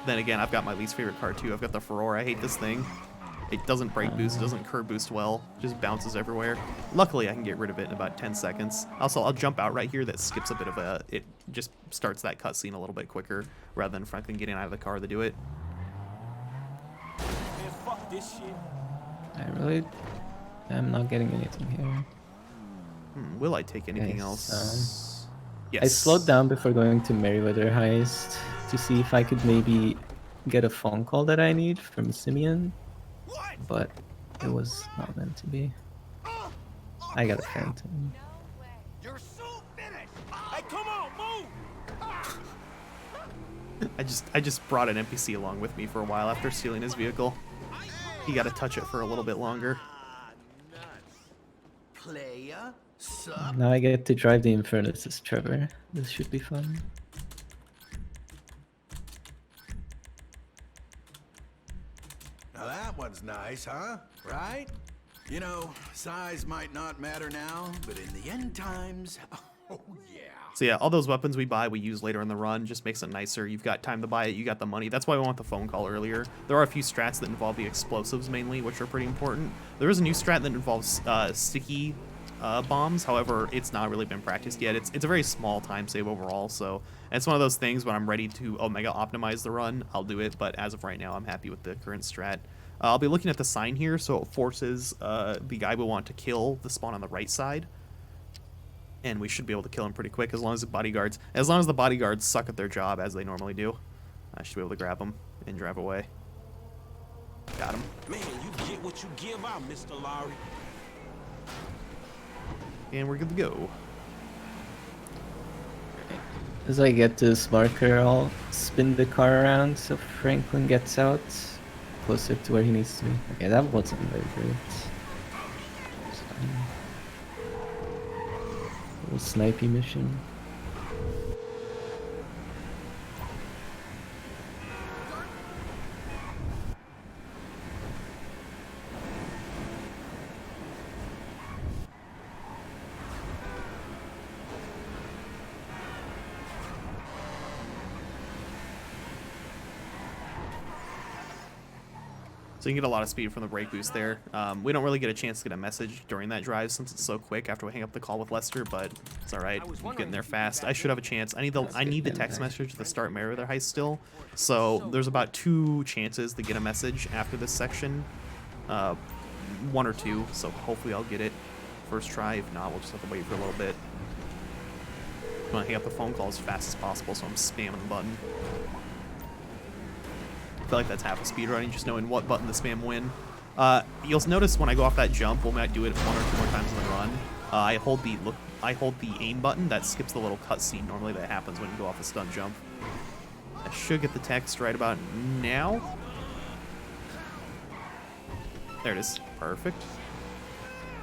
Then again, I've got my least favorite car too. I've got the Furore. I hate this thing. It doesn't brake boost, it doesn't curb boost well, just bounces everywhere. Luckily, I can get rid of it in about 10 seconds. Also, I'll jump out right here. That skips a bit of a... It just starts that cutscene a little bit quicker, rather than Franklin getting out of the car to do it. Man, fuck this shit. I'm not getting anything here. Will I take anything else? Yes. I slowed down before going to Merryweather Heist to see if I could maybe get a phone call that I need from Simeon, but it was not meant to be. I got a phantom. You're so finished. Hey, come on, move. I just brought an NPC along with me for a while after stealing his vehicle. He got to touch it for a little bit longer. Now I get to drive the Infernus as Trevor. This should be fun. Now that one's nice, huh? Right? You know, size might not matter now, but in the end times, oh yeah. So yeah, all those weapons we buy, we use later in the run. Just makes it nicer. You've got time to buy it. You got the money. That's why we want the phone call earlier. There are a few strats that involve the explosives mainly, which are pretty important. There is a new strat that involves sticky bombs. However, it's not really been practiced yet. It's a very small time save overall. So it's one of those things when I'm ready to Omega optimize the run, I'll do it. But as of right now, I'm happy with the current strat. I'll be looking at the sign here, so it forces the guy we want to kill the spawn on the right side. And we should be able to kill him pretty quick as long as the bodyguards suck at their job as they normally do. I should be able to grab him and drive away. Got him. Man, you get what you give out, Mr. Lowry. And we're good to go. As I get to this marker, I'll spin the car around so Franklin gets out closer to where he needs to be. Okay, that wasn't very great. Little snipey mission. So you can get a lot of speed from the brake boost there. We don't really get a chance to get a message during that drive since it's so quick after we hang up the call with Lester, but it's all right. We're getting there fast. I should have a chance. I need the text message to start Merryweather Heist still. So there's about 2 chances to get a message after this section. 1 or 2. So hopefully I'll get it first try. If not, we'll just have to wait for a little bit. I'm gonna hang up the phone call as fast as possible, so I'm spamming the button. I feel like that's half a speedrunning, just knowing what button to spam when. You'll notice when I go off that jump, we might do it 1 or 2 more times in the run. I hold the aim button. That skips the little cutscene normally that happens when you go off a stunt jump. I should get the text right about now. There it is. Perfect.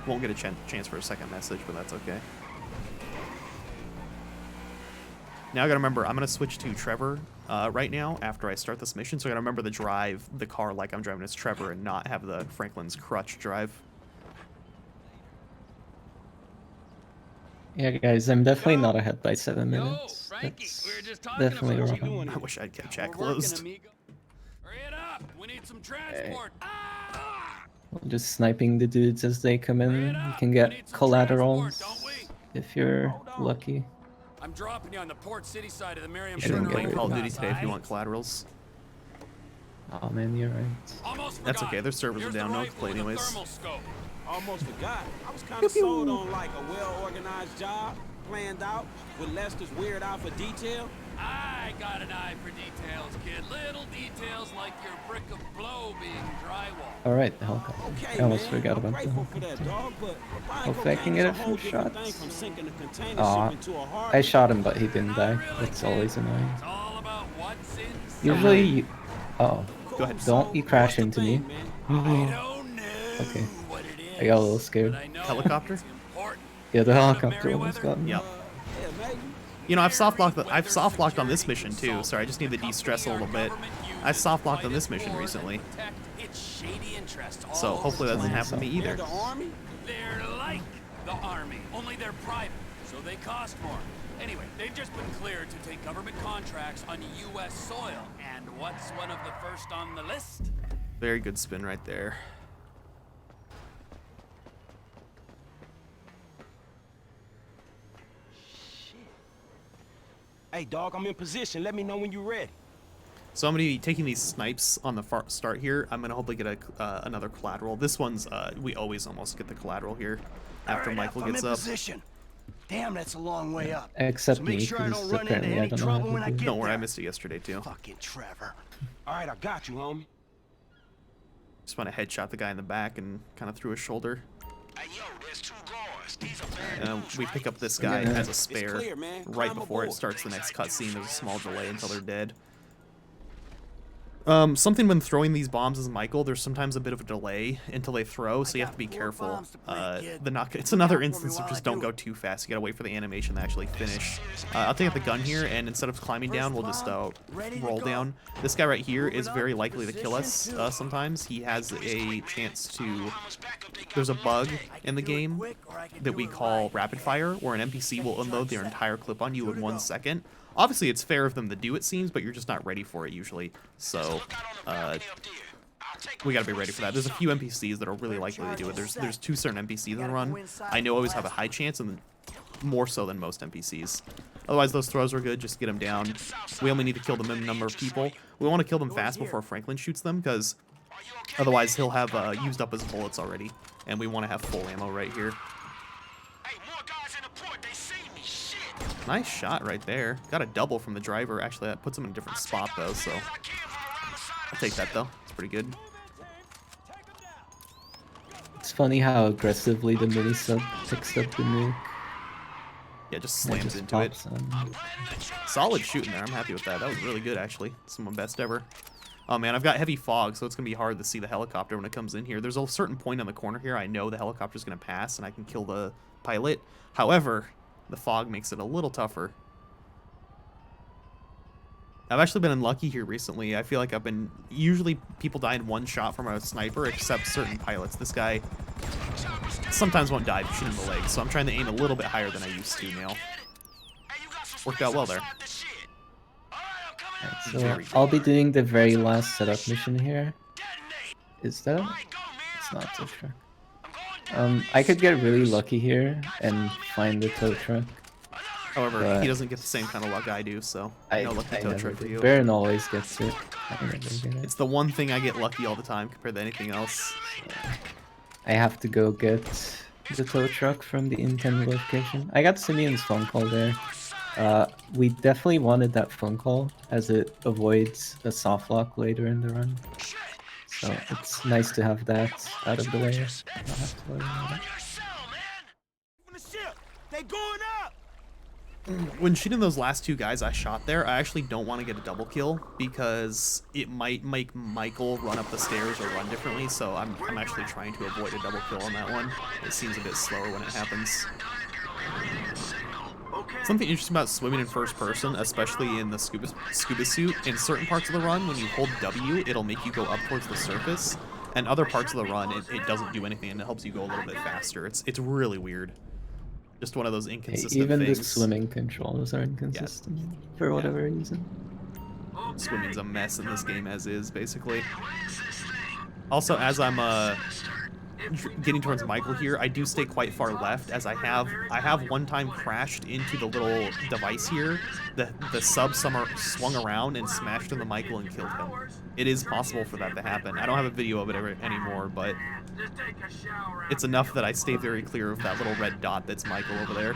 Won't get a chance for a second message, but that's okay. Now I gotta remember, I'm gonna switch to Trevor right now after I start this mission, so I gotta remember to drive the car like I'm driving as Trevor and not have the Franklin's crutch drive. Yeah, guys, I'm definitely not ahead by 7 minutes. That's definitely wrong. I wish I'd kept chat closed. Hurry it up! We need some transport. Just sniping the dudes as they come in. You can get collaterals if you're lucky. I'm dropping you on the Port City side of the Miriam Shouldn't get Call of Duty today if you want collaterals. Oh man, you're right. That's okay, their servers are down, no play anyways. Almost forgot. I was kind of sold on like a well-organized job, planned out, with Lester's weird eye for detail. I got an eye for details, kid. Little details like your brick of blow being drywall. Alright, the helicopter. I almost forgot about the helicopter. Hopefully I can get a few shots. Aw, I shot him but he didn't die. That's always annoying. Usually you... Oh, go ahead. Don't you crash into me. Okay. I got a little scared. Helicopter? Yeah, the helicopter almost got me. Yep. You know, I've soft locked on this mission too. Sorry, I just need to de-stress a little bit. I soft locked on this mission recently, so hopefully that doesn't happen to me either. They're like the army, only they're private, so they cost more. Anyway, they've just been cleared to take government contracts on U.S. soil, and what's one of the first on the list? Very good spin right there. Hey, dog, I'm in position. Let me know when you're ready. So I'm going to be taking these snipes on the start here. I'm going to hopefully get another collateral. This one's, we always almost get the collateral here after Michael gets up. Position. Damn, that's a long way up. Except so make me, sure I don't because run into apparently I any don't know trouble how when to I do get Don't worry, there. I missed it yesterday too. Fucking Trevor. All right, I got you, homie. Just want to headshot the guy in the back and kind of through his shoulder. We pick up this guy as a spare right before it starts the next cutscene. There's a small delay until they're dead. Something when throwing these bombs as Michael, there's sometimes a bit of a delay until they throw, so you have to be careful. It's another instance of just don't go too fast. You gotta wait for the animation to actually finish. I'll take out the gun here, and instead of climbing down, we'll just roll down. This guy right here is very likely to kill us sometimes. He has a chance to... There's a bug in the game that we call rapid fire, where an NPC will unload their entire clip on you in 1 second. Obviously, it's fair of them to do, it seems, but you're just not ready for it usually. So, we gotta be ready for that. There's a few NPCs that are really likely to do it. There's 2 certain NPCs in the run. I know always have a high chance, and more so than most NPCs. Otherwise, those throws are good. Just get them down. We only need to kill the minimum number of people. We want to kill them fast before Franklin shoots them, because otherwise he'll have used up his bullets already, and we want to have full ammo right here. Nice shot right there. Got a double from the driver. Actually, that puts him in a different spot, though, so... I'll take that, though. It's pretty good. It's funny how aggressively the mini-sub picks up the nuke. Yeah, just slams into it. Solid shooting there. I'm happy with that. That was really good, actually. Some of my best ever. Oh man, I've got heavy fog, so it's going to be hard to see the helicopter when it comes in here. There's a certain point on the corner here I know the helicopter's going to pass and I can kill the pilot. However, the fog makes it a little tougher. I've actually been unlucky here recently. I feel like I've been... Usually people die in one shot from a sniper, except certain pilots. This guy sometimes won't die if you shoot him in the leg, so I'm trying to aim a little bit higher than I used to now. Worked out well there. So I'll be doing the very last setup mission here. Is that? It's not tow truck. I could get really lucky here and find the tow truck. However, he doesn't get the same kind of luck I do, so no lucky tow truck for you. Baron always gets it. It's the one thing I get lucky all the time compared to anything else. I have to go get the tow truck from the intended location. I got Simeon's phone call there. We definitely wanted that phone call as it avoids a soft lock later in the run. So it's nice to have that out of the way. Not have to worry about it. They going up! When shooting those last two guys I shot there, I actually don't want to get a double kill because it might make Michael run up the stairs or run differently, so I'm actually trying to avoid a double kill on that one. It seems a bit slower when it happens. Something interesting about swimming in first person, especially in the scuba suit, in certain parts of the run, when you hold W, it'll make you go up towards the surface, and other parts of the run, it doesn't do anything, and it helps you go a little bit faster. It's really weird. Just one of those inconsistent Even things. the swimming controls are inconsistent for whatever reason. Swimming's a mess in this game as is, basically. Also, as I'm getting towards Michael here, I do stay quite far left, as I have one time crashed into the little device here. The sub swung around and smashed into Michael and killed him. It is possible for that to happen. I don't have a video of it anymore, but it's enough that I stay very clear of that little red dot that's Michael over there.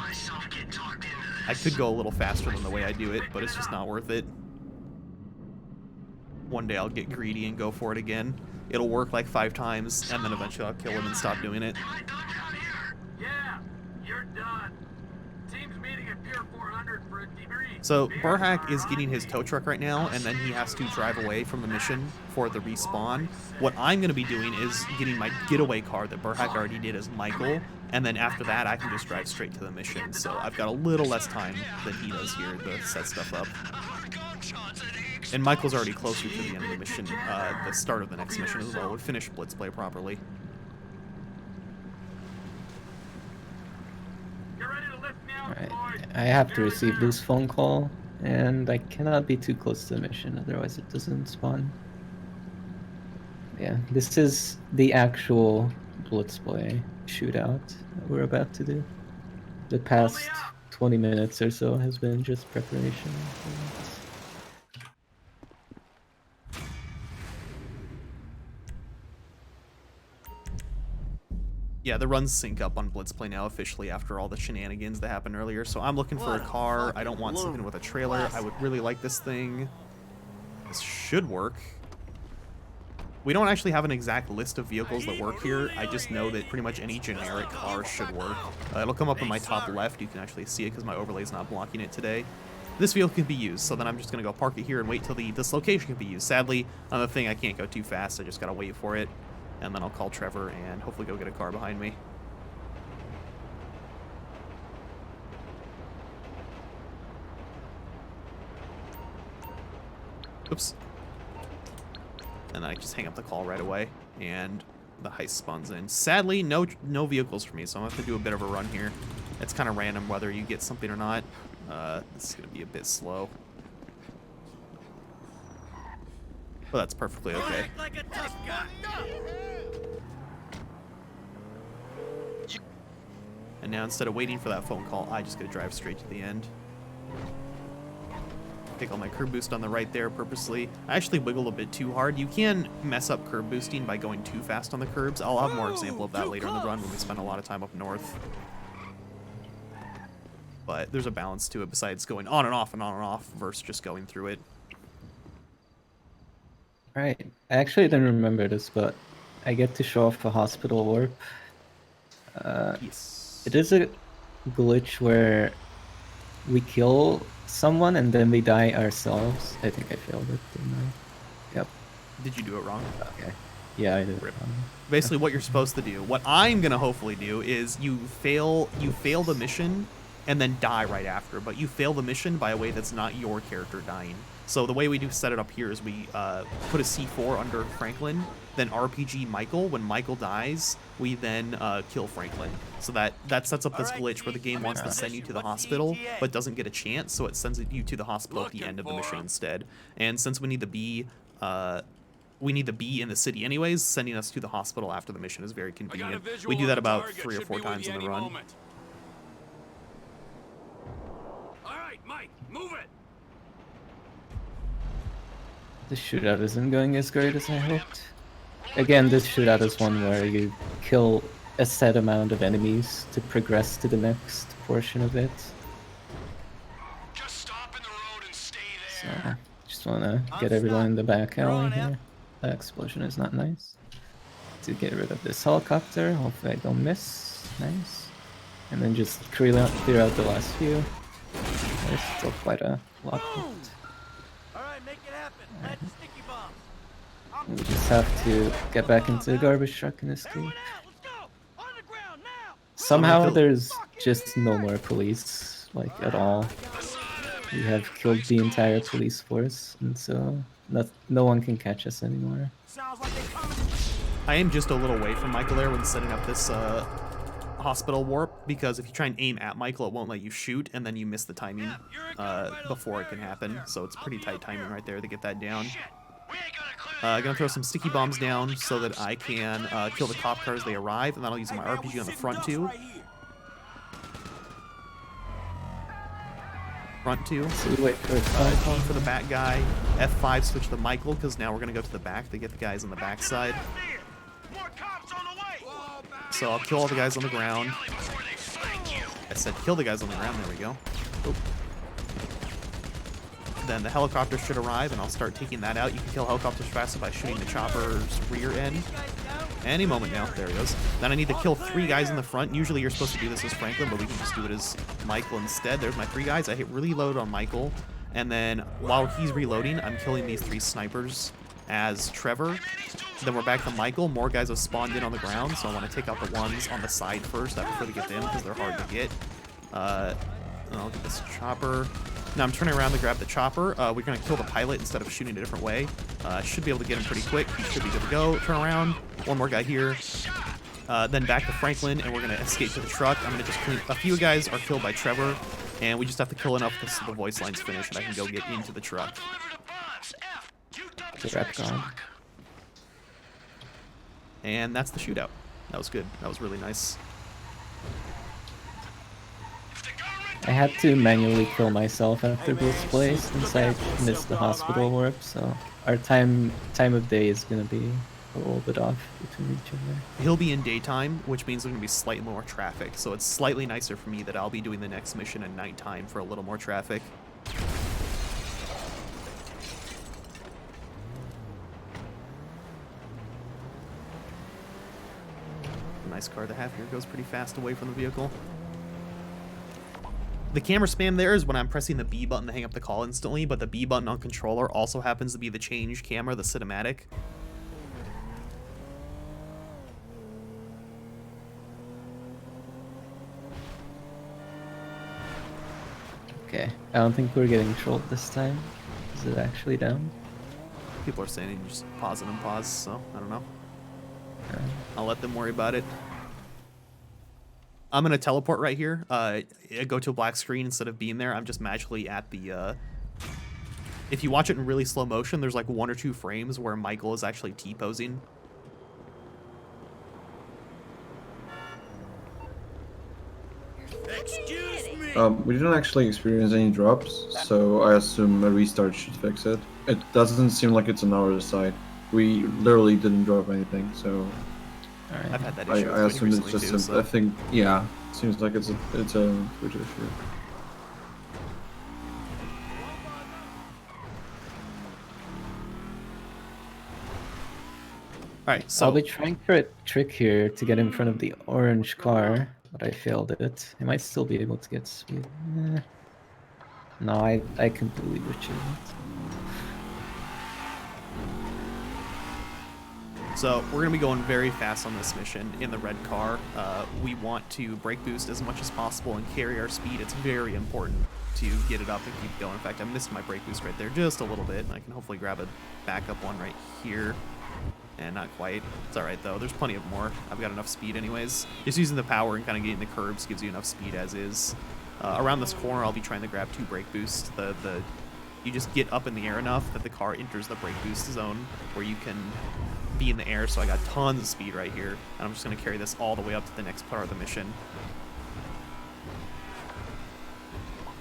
I could go a little faster than the way I do it, but it's just not worth it. One day I'll get greedy and go for it again. It'll work like 5 times, and then eventually I'll kill him and stop doing it. Yeah, you're done. Team's meeting at Pier 400 for a debrief. So burhac is getting his tow truck right now, and then he has to drive away from the mission for the respawn. What I'm going to be doing is getting my getaway car that burhac already did as Michael, and then after that I can just drive straight to the mission. So I've got a little less time than he does here to set stuff up. And Michael's already closer to the end of the mission, the start of the next mission as well. Would finish Blitz play properly. Alright, I have to receive this phone call, and I cannot be too close to the mission, otherwise it doesn't spawn. Yeah, this is the actual Blitz play shootout that we're about to do. The past 20 minutes or so has been just preparation. Yeah, the runs sync up on Blitz play now officially after all the shenanigans that happened earlier. So I'm looking for a car. I don't want something with a trailer. I would really like this thing. This should work. We don't actually have an exact list of vehicles that work here. I just know that pretty much any generic car should work. It'll come up in my top left. You can actually see it because my overlay's not blocking it today. This vehicle can be used, so then I'm just going to go park it here and wait till this location can be used. Sadly, on the thing, I can't go too fast. I just got to wait for it. And then I'll call Trevor and hopefully go get a car behind me. Oops. And then I just hang up the call right away, and the heist spawns in. Sadly, no vehicles for me, so I'm gonna have to do a bit of a run here. It's kind of random whether you get something or not. This is gonna be a bit slow. But that's perfectly okay. And now instead of waiting for that phone call, I just gotta drive straight to the end. Take all my curb boost on the right there purposely. I actually wiggle a bit too hard. You can mess up curb boosting by going too fast on the curbs. I'll have more example of that later in the run when we spend a lot of time up north. But there's a balance to it besides going on and off and on and off versus just going through it. Right. I actually didn't remember this, but I get to show off a hospital warp. Yes. It is a glitch where we kill someone and then we die ourselves. I think I failed it, didn't I? Yep. Did you do it wrong? Okay. Yeah, I did. Basically, what you're supposed to do, what I'm gonna hopefully do, is you fail the mission, and then die right after. But you fail the mission by a way that's not your character dying. So the way we do set it up here is we put a C4 under Franklin, then RPG Michael. When Michael dies, we then kill Franklin. So that sets up this glitch where the game wants to send you to the hospital, but doesn't get a chance, so it sends you to the hospital at the end of the mission instead. And since we need the B, in the city anyways, sending us to the hospital after the mission is very convenient. We do that about 3 or 4 times in the run. All right, Mike, move it. The shootout isn't going as great as I hoped. Again, this shootout is one where you kill a set amount of enemies to progress to the next portion of it. So, just wanna get everyone in the back alley here. That explosion is not nice. To get rid of this helicopter, hopefully I don't miss. Nice. And then just clear out the last few. There's still quite a lot left. We just have to get back into the garbage truck and escape. Somehow there's just no more police, like, at all. We have killed the entire police force, and so no one can catch us anymore. I am just a little away from Michael there when setting up this hospital warp, because if you try and aim at Michael, it won't let you shoot, and then you miss the timing before it can happen. So it's pretty tight timing right there to get that down. Gonna throw some sticky bombs down so that I can kill the cop cars as they arrive, and then I'll use my RPG on the front too. Front two. So we wait for G for the back guy. F5 switch to Michael, because now we're gonna go to the back to get the guys on the back side. So I'll kill all the guys on the ground. I said kill the guys on the ground. There we go. Oop. Then the helicopter should arrive, and I'll start taking that out. You can kill helicopters faster by shooting the chopper's rear end. Any moment now. There he goes. Then I need to kill 3 guys in the front. Usually you're supposed to do this as Franklin, but we can just do it as Michael instead. There's my 3 guys. I hit really load on Michael, and then while he's reloading, I'm killing these 3 snipers as Trevor. Then we're back to Michael. More guys have spawned in on the ground, so I want to take out the ones on the side first. I prefer to get them because they're hard to get. And I'll get this chopper. Now I'm turning around to grab the chopper. We're going to kill the pilot instead of shooting a different way. Should be able to get him pretty quick. He should be good to go. Turn around. One more guy here. Then back to Franklin, and we're going to escape to the truck. I'm going to just clean. A few guys are killed by Trevor, and we just have to kill enough so the voice line's finished, and I can go get into the truck. Direct gone. And that's the shootout. That was good. That was really nice. I had to manually kill myself after Blitz play since I missed the hospital warp, so our time of day is gonna be a little bit off between each other. He'll be in daytime, which means there's gonna be slightly more traffic, so it's slightly nicer for me that I'll be doing the next mission at nighttime for a little more traffic. Nice car to have here. Goes pretty fast away from the vehicle. The camera spam there is when I'm pressing the B button to hang up the call instantly, but the B button on controller also happens to be the change camera, the cinematic. Okay, I don't think we're getting trolled this time. Is it actually down? People are saying you just pause and unpause, so I don't know. I'll let them worry about it. I'm gonna teleport right here. Go to a black screen instead of being there. I'm just magically at the. If you watch it in really slow motion, there's like 1 or 2 frames where Michael is actually T-posing. We didn't actually experience any drops, so I assume a restart should fix it. It doesn't seem like it's on our side. We literally didn't drop anything, so. Right. I've had that issue. I assume it's just too, so. I think, yeah, seems like it's a Twitch issue. Alright, so I'll be trying for a trick here to get in front of the orange car, but I failed it. I might still be able to get speed. No, I completely butchered it. So we're going to be going very fast on this mission in the red car. We want to brake boost as much as possible and carry our speed. It's very important to get it up and keep going. In fact, I missed my brake boost right there just a little bit. I can hopefully grab a backup one right here. And not quite. It's alright though. There's plenty of more. I've got enough speed anyways. Just using the power and kind of getting the curbs gives you enough speed as is. Around this corner, I'll be trying to grab 2 brake boosts. You just get up in the air enough that the car enters the brake boost zone where you can be in the air. So I got tons of speed right here. And I'm just going to carry this all the way up to the next part of the mission.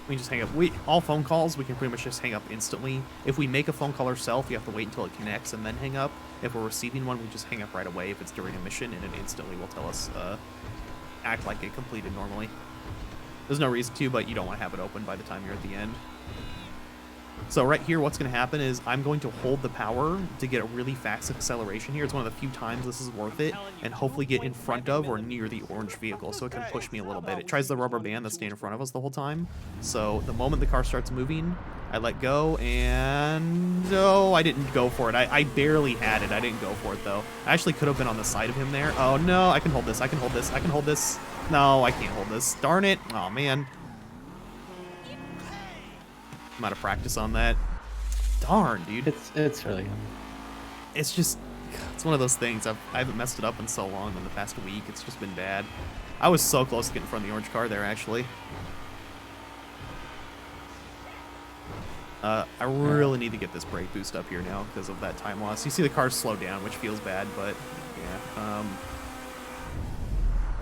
We can just hang up. All phone calls, we can pretty much just hang up instantly. If we make a phone call ourselves, we have to wait until it connects and then hang up. If we're receiving one, we just hang up right away if it's during a mission, and it instantly will tell us, act like it completed normally. There's no reason to, but you don't want to have it open by the time you're at the end. So right here, what's going to happen is I'm going to hold the power to get a really fast acceleration here. It's one of the few times this is worth it, and hopefully get in front of or near the orange vehicle so it can push me a little bit. It tries the rubber band that's staying in front of us the whole time. So the moment the car starts moving, I let go, and oh, I didn't go for it. I barely had it. I didn't go for it, though. I actually could have been on the side of him there. Oh, no, I can hold this. I can hold this. I can hold this. No, I can't hold this. Darn it. Oh, man. I'm out of practice on that. Darn, dude. It's really hard. It's just, it's one of those things. I haven't messed it up in so long in the past week. It's just been bad. I was so close to getting in front of the orange car there, actually. I really need to get this brake boost up here now because of that time loss. You see the car slow down, which feels bad, but yeah.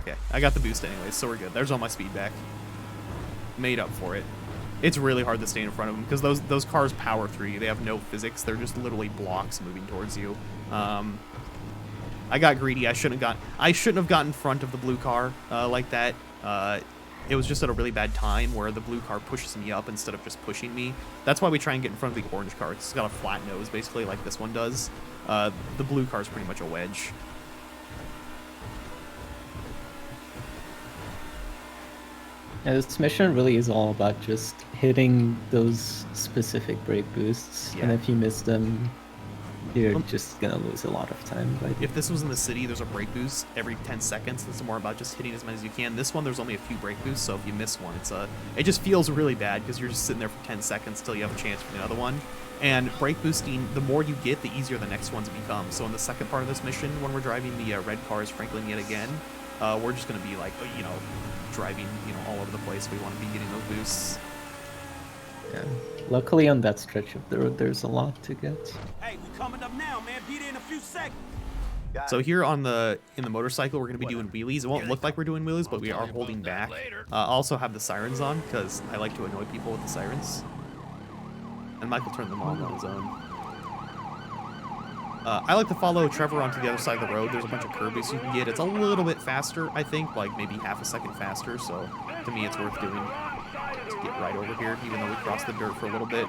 Okay, I got the boost anyways, so we're good. There's all my speed back. Made up for it. It's really hard to stay in front of them because those cars power through you. They have no physics. They're just literally blocks moving towards you. I got greedy. I shouldn't have gotten in front of the blue car like that. It was just at a really bad time where the blue car pushes me up instead of just pushing me. That's why we try and get in front of the orange car. It's got a flat nose basically like this one does. The blue car is pretty much a wedge. Yeah, this mission really is all about just hitting those specific brake boosts, and if you miss them, you're just gonna lose a lot of time. But if this was in the city, there's a brake boost every 10 seconds. It's more about just hitting as many as you can. This one, there's only a few brake boosts, so if you miss one, it just feels really bad because you're just sitting there for 10 seconds till you have a chance for another one. And brake boosting, the more you get, the easier the next ones become. So in the second part of this mission, when we're driving the red cars, Franklin yet again, we're just gonna be like, you know, driving, you know, all over the place. We want to be getting those boosts. yeah, luckily on that stretch of the road, there's a lot to get. Hey, we coming up now, man. Be there in a few seconds. So here in the motorcycle, we're going to be doing wheelies. It won't look like we're doing wheelies, but we are holding back. I also have the sirens on because I like to annoy people with the sirens. And Michael turned them on his own. I like to follow Trevor onto the other side of the road. There's a bunch of curb boosts you can get. It's a little bit faster, I think, like maybe half a second faster. So to me, it's worth doing. Let's get right over here, even though we crossed the dirt for a little bit.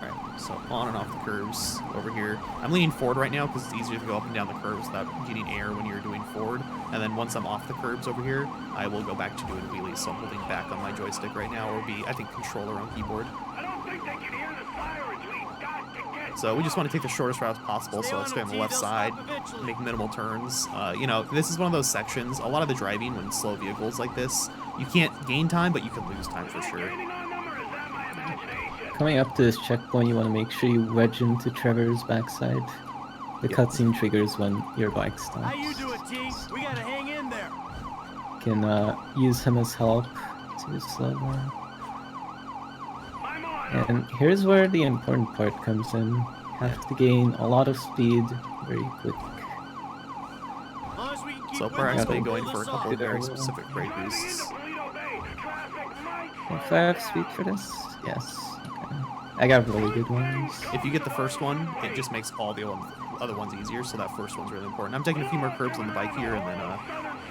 Alright, so on and off the curves over here. I'm leaning forward right now because it's easier to go up and down the curves without getting air when you're doing forward. And then once I'm off the curbs over here, I will go back to doing wheelies. So I'm holding back on my joystick right now, or I think, controller on keyboard. So we just want to take the shortest route as possible, so let's stay on the left side, make minimal turns. You know, this is one of those sections, a lot of the driving when slow vehicles like this, you can't gain time, but you can lose time for sure. Coming up to this checkpoint, you want to make sure you wedge into Trevor's backside. The cutscene triggers when your bike stops. How you doing, T? We gotta hang in there. You can use him as help to slow down. And here's where the important part comes in. You have to gain a lot of speed very quick. So we're actually going for a couple of very specific brake boosts. If I have speed for this? Yes. Okay. I got really good ones. If you get the first one, it just makes all the other ones easier, so that first one's really important. I'm taking a few more curbs on the bike here, and then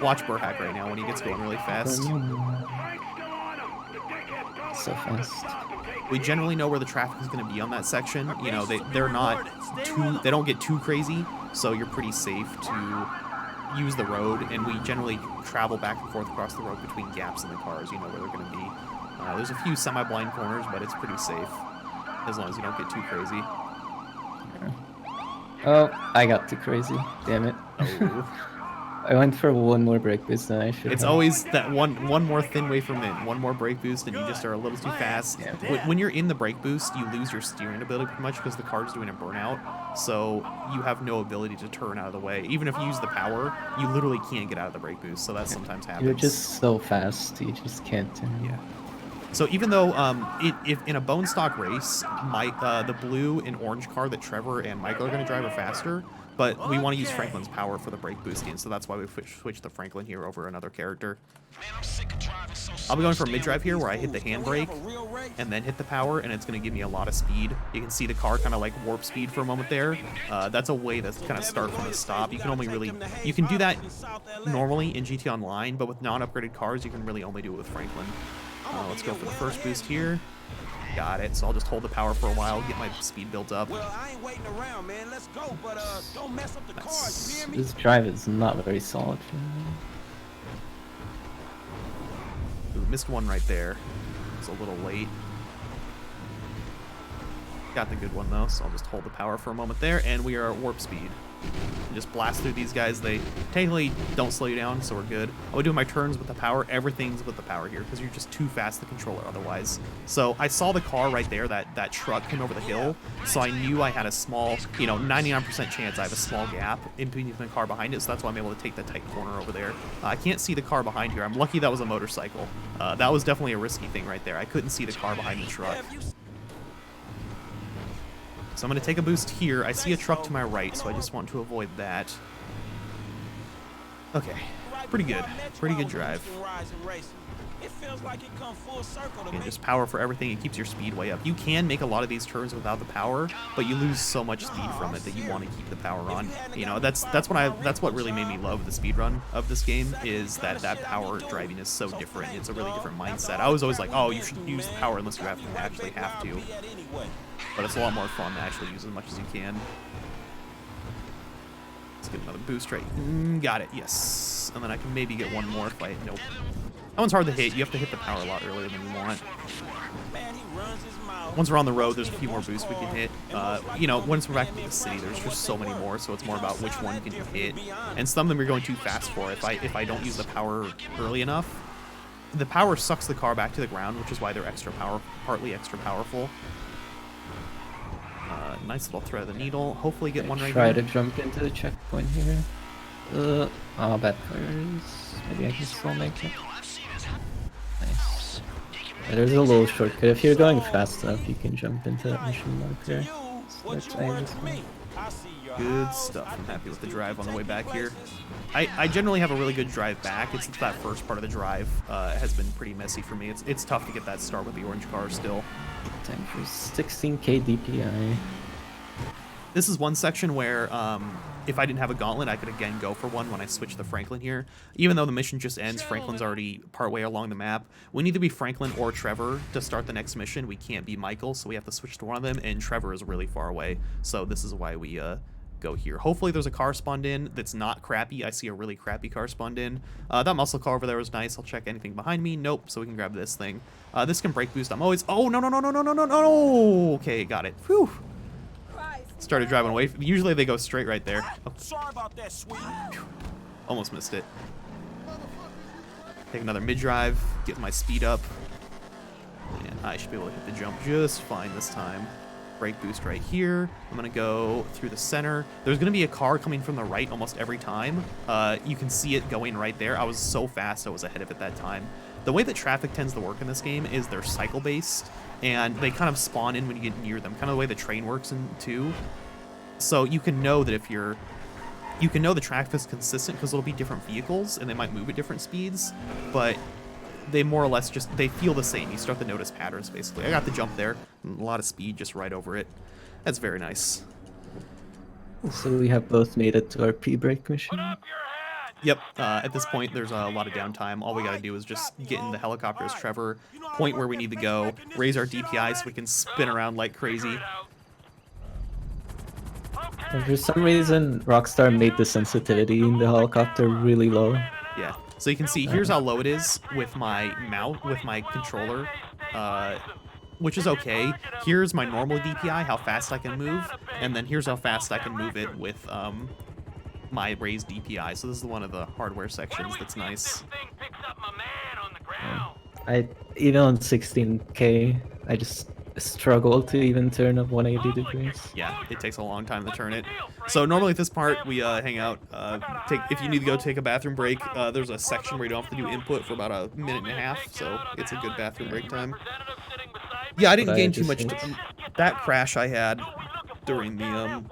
watch burhac right now when he gets going really fast. So fast. We generally know where the traffic is going to be on that section. You know, they don't get too crazy, so you're pretty safe to use the road, and we generally travel back and forth across the road between gaps in the cars. You know where they're going to be. There's a few semi-blind corners, but it's pretty safe. as long as you don't get too crazy. Oh, I got too crazy. Damn it. Oh. I went for one more break boost than I should It's have. always that one more thin way from in, one more break boost, and you just are a little too fast. When you're in the break boost, you lose your steering ability pretty much because the car's doing a burnout, so you have no ability to turn out of the way. Even if you use the power, you literally can't get out of the break boost, so that sometimes happens. You're just so fast, you just can't. Yeah. So even though if in a bone stock race, the blue and orange car that Trevor and Michael are going to drive are faster, but we want to use Franklin's power for the brake boosting, so that's why we switched the Franklin here over another character. I'll be going for a mid-drive here where I hit the handbrake and then hit the power, and it's going to give me a lot of speed. You can see the car kind of like warp speed for a moment there. That's a way to kind of start from the stop. You can only really, you can do that normally in GT Online, but with non-upgraded cars, you can really only do it with Franklin. Let's go for the first boost here. Got it. So I'll just hold the power for a while, get my speed built up. Well, I ain't waiting around, man. Let's go, but don't mess up the cars. You hear me? This drive is not very solid for me. Ooh, missed one right there. It's a little late. Got the good one though, so I'll just hold the power for a moment there, and we are at warp speed. Just blast through these guys. They technically don't slow you down, so we're good. I would do my turns with the power. Everything's with the power here because you're just too fast to controller otherwise. So I saw the car right there, that truck came over the hill, so I knew I had a small, 99% chance I have a small gap in between the car behind it, so that's why I'm able to take that tight corner over there. I can't see the car behind here. I'm lucky that was a motorcycle. That was definitely a risky thing right there. I couldn't see the car behind the truck. So I'm going to take a boost here. I see a truck to my right, so I just want to avoid that. Okay, pretty good. Pretty good drive. And just power for everything. It keeps your speed way up. You can make a lot of these turns without the power, but you lose so much speed from it that you want to keep the power on. That's what really made me love the speed run of this game, is that power driving is so different. It's a really different mindset. I was always like, oh, you should use the power unless you actually have to. But it's a lot more fun to actually use as much as you can. Let's get another boost right. Got it, yes. And then I can maybe get one more if I... Nope. That one's hard to hit. You have to hit the power a lot earlier than you want. Once we're on the road, there's a few more boosts we can hit. Once we're back in the city, there's just so many more, so it's more about which one can you hit. And some of them you're going too fast for. If I don't use the power early enough, the power sucks the car back to the ground, which is why they're partly extra powerful. Nice little thread of the needle. Hopefully get one right here. Try to jump into the checkpoint here. Oh, bad cars. Maybe I can still make it. Nice. Yeah, there's a little shortcut. If you're going fast enough, you can jump into that mission marker. So that's Good stuff. I'm happy with the drive on the way back here. I generally have a really good drive back. It's that first part of the drive has been pretty messy for me. It's tough to get that start with the orange car still. Time for 16k DPI. This is one section where if I didn't have a Gauntlet, I could again go for one when I switch the Franklin here. Even though the mission just ends, Franklin's already partway along the map. We need to be Franklin or Trevor to start the next mission. We can't be Michael, so we have to switch to one of them, and Trevor is really far away. So this is why we go here. Hopefully there's a car spawned in that's not crappy. I see a really crappy car spawned in. That muscle car over there was nice. I'll check anything behind me. Nope, so we can grab this thing. This can brake boost. I'm always... Oh, no. Okay, got it. Whew. Started driving away. Usually they go straight right there. Oh. Sorry about that, sweet. Almost missed it. Take another mid-drive, get my speed up. And I should be able to hit the jump just fine this time. Brake boost right here. I'm going to go through the center. There's going to be a car coming from the right almost every time. You can see it going right there. I was so fast I was ahead of it that time. The way that traffic tends to work in this game is they're cycle-based, and they kind of spawn in when you get near them, kind of the way the train works in 2. So you can know that if you can know the traffic is consistent because it'll be different vehicles and they might move at different speeds, but they more or less they feel the same. You start to notice patterns, basically. I got the jump there, a lot of speed just right over it. That's very nice. So we have both made it to our P-break mission. Yep, at this point there's a lot of downtime. All we gotta do is just get in the helicopter as Trevor, point where we need to go, raise our DPI so we can spin around like crazy. And for some reason, Rockstar made the sensitivity in the helicopter really low. Yeah, so you can see here's how low it is with my controller. which is okay. Here's my normal DPI, how fast I can move, and then here's how fast I can move it with my raised DPI. So this is one of the hardware sections that's nice. Even on 16K, I just struggle to even turn up 180 degrees. Yeah, it takes a long time to turn it. So normally at this part, we hang out. If you need to go take a bathroom break, there's a section where you don't have to do input for about a minute and a half, so it's a good bathroom break time. Yeah, I didn't gain too much. That crash I had during the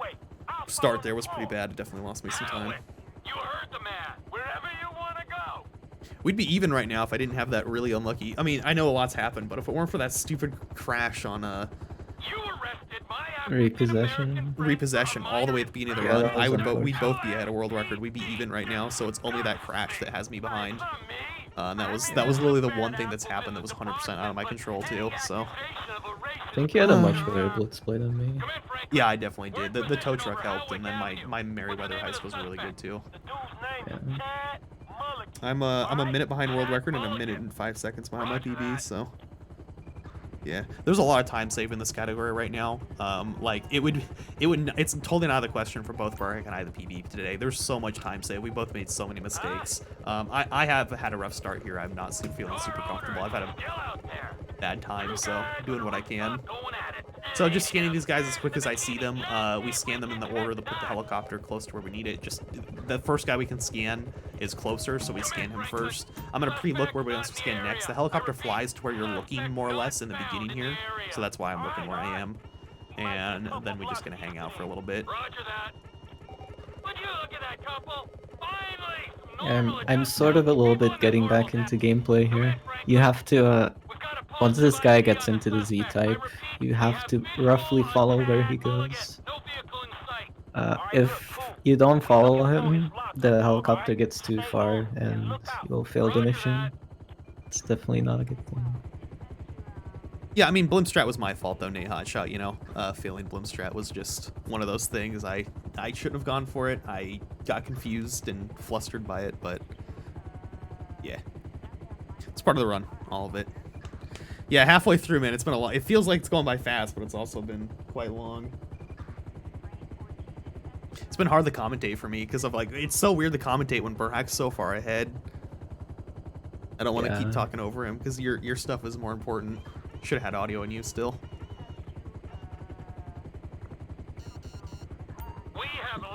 start there was pretty bad. It definitely lost me some time. We'd be even right now if I didn't have that really unlucky. I mean, I know a lot's happened, but if it weren't for that stupid crash on Repossession all the way at the beginning of the run, we'd both be at a world record. We'd be even right now. So it's only that crash that has me behind. And that was literally the one thing that's happened that was 100% out of my control too. So I think you had a much better blitz play than me. yeah, I definitely did. The tow truck helped, and then my Merryweather heist was really good too. Yeah. I'm a minute behind world record and a minute and 5 seconds behind my PB. So yeah, there's a lot of time saved in this category right now. Like it's totally not out of the question for both burhac and I the PB today. There's so much time saved. We both made so many mistakes. I have had a rough start here. I'm not feeling super comfortable. I've had a bad time, so doing what I can. So just scanning these guys as quick as I see them. We scan them in the order to put the helicopter close to where we need it. Just the first guy we can scan is closer, so we scan him first. I'm gonna pre-look where we're gonna scan next. The helicopter flies to where you're looking more or less in the beginning here, so that's why I'm looking where I am. And then we're just gonna hang out for a little bit. I'm sort of a little bit getting back into gameplay here. You have to, once this guy gets into the Z-type, you have to roughly follow where he goes. If you don't follow him, the helicopter gets too far and you'll fail the mission. It's definitely not a good thing. Yeah, I mean, Blim Strat was my fault though, Nate Hotshot, you know. Failing Blim Strat was just one of those things. I shouldn't have gone for it. I got confused and flustered by it, but yeah. It's part of the run, all of it. Yeah, halfway through, man, it's been a lot. It feels like it's going by fast, but it's also been quite long. It's been hard to commentate for me because of like, it's so weird to commentate when burhac's so far ahead. I don't want to keep talking over him because your stuff is more important. Should have had audio in you still.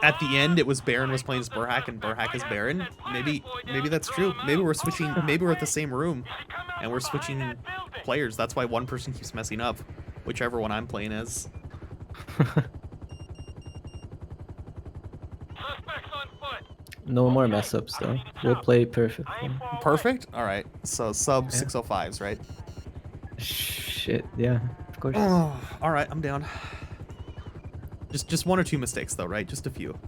At the end, it was Baron was playing as burhac and burhac is Baron. Maybe that's true. Maybe we're switching. Maybe we're at the same room, and we're switching players. That's why one person keeps messing up, whichever one I'm playing as. No more mess ups though. We'll play perfectly. Perfect? All right. So sub 605s, right? Shit, yeah, of course. Oh, all right, I'm down. Just one or two mistakes though, right? Just a few.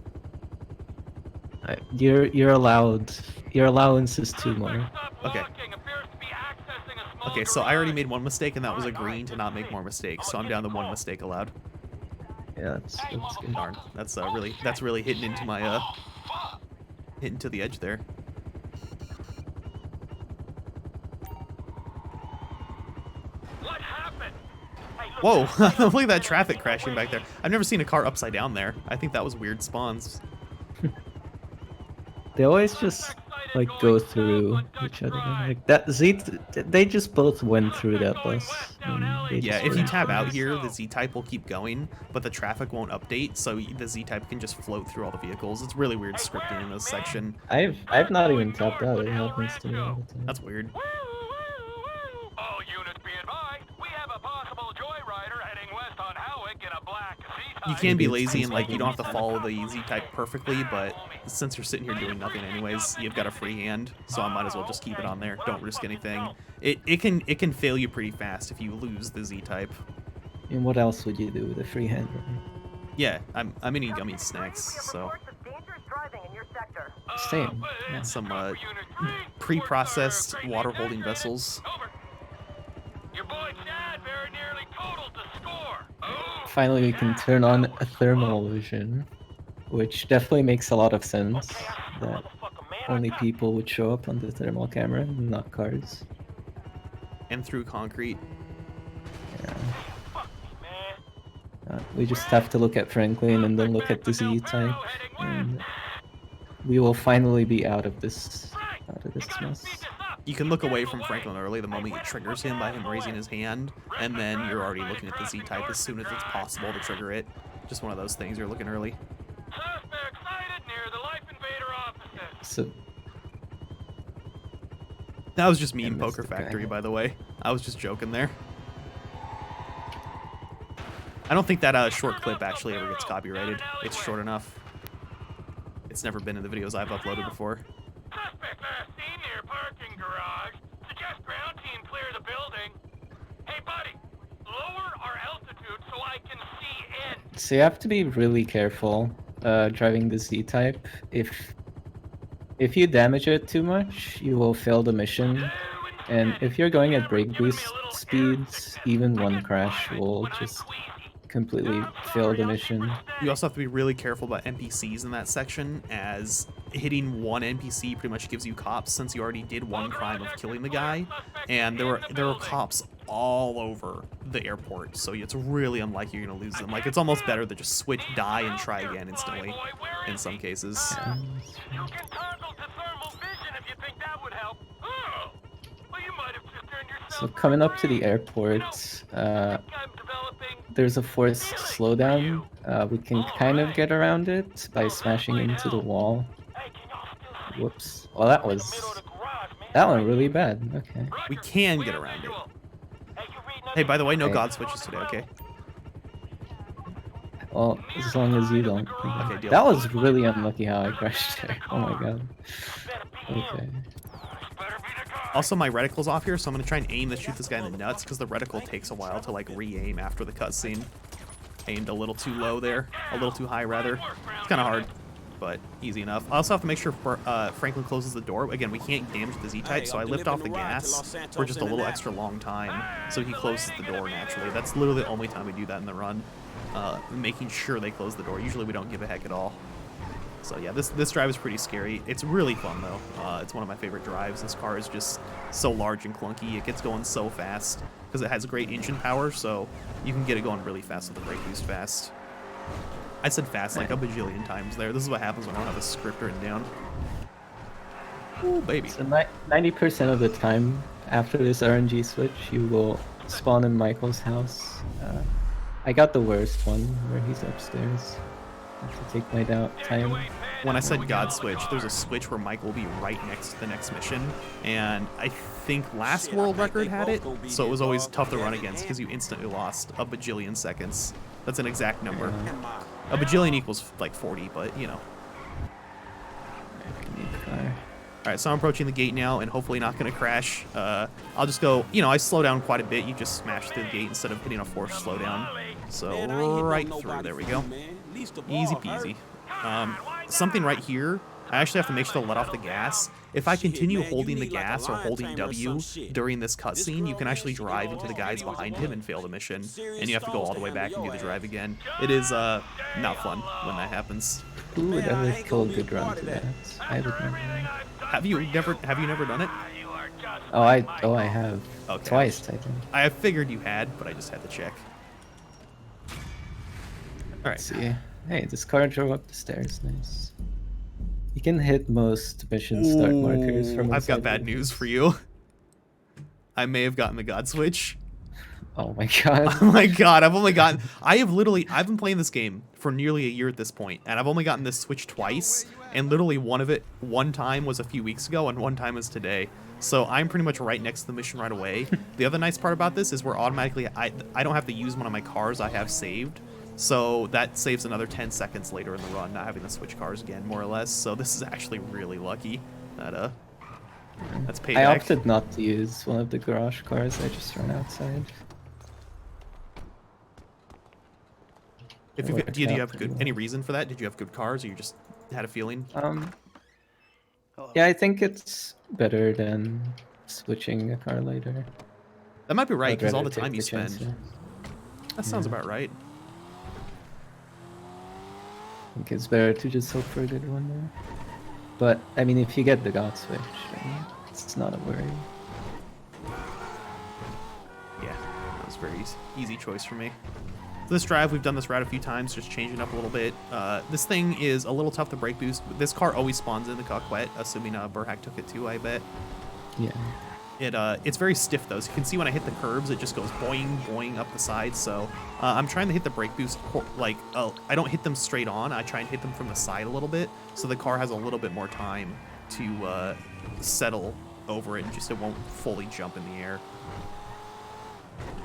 You're allowed. Your allowance is 2 more. Okay. Okay, so I already made one mistake, and that was agreeing to not make more mistakes. So I'm down to 1 mistake allowed. Yeah, that's good. Darn, that's really hitting into my hitting to the edge there. Whoa, look at that traffic crashing back there. I've never seen a car upside down there. I think that was weird spawns. They always just like go through each other. Like that they just both went through that bus. Yeah, if you tab out here, the Z-type will keep going, but the traffic won't update, so the Z-type can just float through all the vehicles. It's really weird scripting in this section. I've not even tapped out. It happens to me all the time. That's weird. You can be lazy and like you don't have to follow the Z-type perfectly, but since you're sitting here doing nothing anyways, you've got a free hand, so I might as well just keep it on there. Don't risk anything. It can fail you pretty fast if you lose the Z-type. And what else would you do with a free hand? Yeah, I'm eating gummy snacks, so. Same. Yeah. Some pre-processed water holding vessels. Finally, we can turn on a thermal vision, which definitely makes a lot of sense. That only people would show up on the thermal camera, not cars. And through concrete. We just have to look at Franklin and then look at the Z-type, and we will finally be out of this mess. You can look away from Franklin early the moment it triggers him by him raising his hand, and then you're already looking at the Z-type as soon as it's possible to trigger it. Just one of those things, you're looking early. So that was just me in Poker Factory, by the way. I was just joking there. I don't think that short clip actually ever gets copyrighted. It's short enough. It's never been in the videos I've uploaded before. So you have to be really careful driving the Z-type. If you damage it too much, you will fail the mission. And if you're going at break boost speeds, even one crash will just completely fail the mission. You also have to be really careful about NPCs in that section, as hitting one NPC pretty much gives you cops, since you already did one crime of killing the guy, and there were cops all over the airport, so it's really unlikely you're gonna lose them. Like, it's almost better to just switch, die, and try again instantly in some cases. Yeah. So coming up to the airport, there's a forced slowdown. We can kind of get around it by smashing into the wall. Whoops. Well, that one really bad. Okay. We can get around it. Hey, by the way, no God switches today, okay? Well, as long as you don't. Okay, deal. That was really unlucky how I crashed there. Oh my god. Okay. Also, my reticle's off here, so I'm gonna try and aim to shoot this guy in the nuts, because the reticle takes a while to, like, re-aim after the cutscene. Aimed a little too low there. A little too high, rather. It's kind of hard, but easy enough. I also have to make sure Franklin closes the door. Again, we can't damage the Z-type, so I lift off the gas for just a little extra long time, so he closes the door naturally. That's literally the only time we do that in the run. Making sure they close the door. Usually we don't give a heck at all. So yeah, this drive is pretty scary. It's really fun though. It's one of my favorite drives. This car is just so large and clunky. It gets going so fast because it has great engine power, so you can get it going really fast with the brake boost fast. I said fast like a bajillion times there. This is what happens when I don't have a script written down. Ooh, baby. So 90% of the time after this RNG switch, you will spawn in Michael's house. I got the worst one where he's upstairs. I have to take my time. When I said God switch, there's a switch where Mike will be right next to the next mission, and I think last world record had it, so it was always tough to run against because you instantly lost a bajillion seconds. That's an exact number. A bajillion equals like 40, but you know. Alright, so I'm approaching the gate now, and hopefully not going to crash. I'll just go, you know, I slow down quite a bit. You just smash through the gate instead of hitting a forced slowdown. So right through, there we go. Easy peasy. Something right here, I actually have to make sure to let off the gas. If I continue holding the gas or holding W during this cutscene, you can actually drive into the guys behind him and fail the mission. And you have to go all the way back and do the drive again. It is not fun when that happens. Who would ever kill a good run to that? I would never. Have you never done it? Oh, I have. Okay. Twice, I think. I figured you had, but I just had to check. Alright. See. Hey, this car drove up the stairs. Nice. You can hit most mission start markers from I've got bad news for you. I may have gotten the God switch. Oh my god. Oh my god, I've been playing this game for nearly a year at this point, and I've only gotten this switch twice, and literally one time was a few weeks ago, and one time is today. So I'm pretty much right next to the mission right away. The other nice part about this is we're automatically, I don't have to use one of my cars I have saved. So that saves another 10 seconds later in the run, not having to switch cars again, more or less. So this is actually really lucky. That's payback. I opted not to use one of the garage cars. I just ran outside. Did you have any reason for that? Did you have good cars, or you just had a feeling? Yeah, I think it's better than switching a car later. That might be right, because all the take time you spend. chance, yeah. That sounds about right. I think it's better to just hope for a good one there. But, I mean, if you get the God switch, then it's not a worry. Yeah, that was very easy choice for me. So this drive, we've done this route a few times, just changing it up a little bit. This thing is a little tough to brake boost. This car always spawns in the Coquette, assuming Burhac took it too, I bet. Yeah. It's very stiff though, so you can see when I hit the curbs, it just goes boing, boing up the sides. So I'm trying to hit the brake boost, like, I don't hit them straight on, I try and hit them from the side a little bit, so the car has a little bit more time to settle over it, and just it won't fully jump in the air.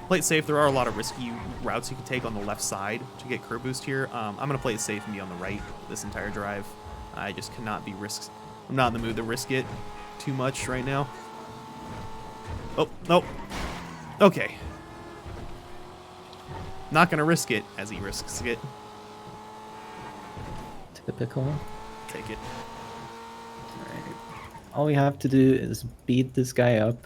Play it safe. There are a lot of risky routes you can take on the left side to get curb boost here. I'm going to play it safe and be on the right this entire drive. I just cannot be risked. I'm not in the mood to risk it too much right now. Oh, nope. Okay. Not going to risk it as he risks it. Typical. Take it. All we have to do is beat this guy up.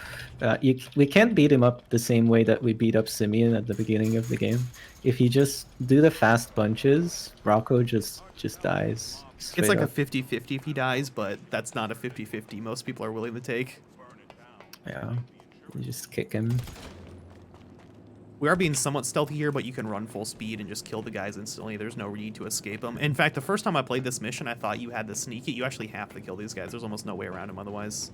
We can't beat him up the same way that we beat up Simeon at the beginning of the game. If you just do the fast bunches, Rocco just dies. It's like up. a 50-50 if he dies, but that's not a 50-50 most people are willing to take. Yeah, you just kick him. We are being somewhat stealthy here, but you can run full speed and just kill the guys instantly. There's no need to escape them. In fact, the first time I played this mission, I thought you had to sneak it. You actually have to kill these guys. There's almost no way around them otherwise.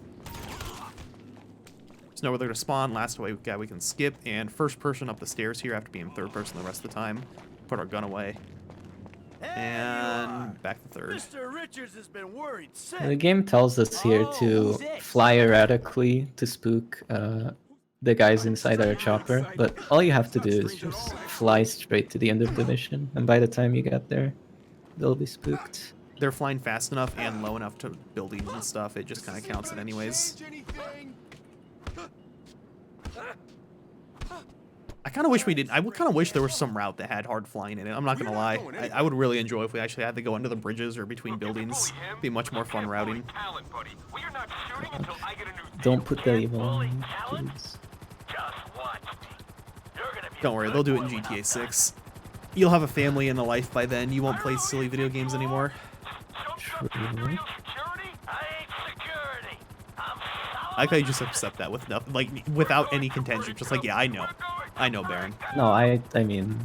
There's nowhere they're to spawn. Last guy we can skip. And first person up the stairs here, I have to be in third person the rest of the time. Put our gun away. And back to third. Mr. Richards has been worried sick. The game tells us here to fly erratically to spook the guys inside our chopper, but all you have to do is just fly straight to the end of the mission, and by the time you get there, they'll be spooked. They're flying fast enough and low enough to buildings and stuff, it just kind of counts it anyways. I kind of wish we didn't. I kind of wish there was some route that had hard flying in it. I'm not going to lie. I would really enjoy if we actually had to go under the bridges or between buildings. It'd be much more fun routing. Don't put the evil on me, please. Don't worry, they'll do it in GTA 6. You'll have a family and a life by then. You won't play silly video games anymore. True. I like how you just accept that with nothing, like without any contention. Just like, yeah, I know, Baron. No, I mean,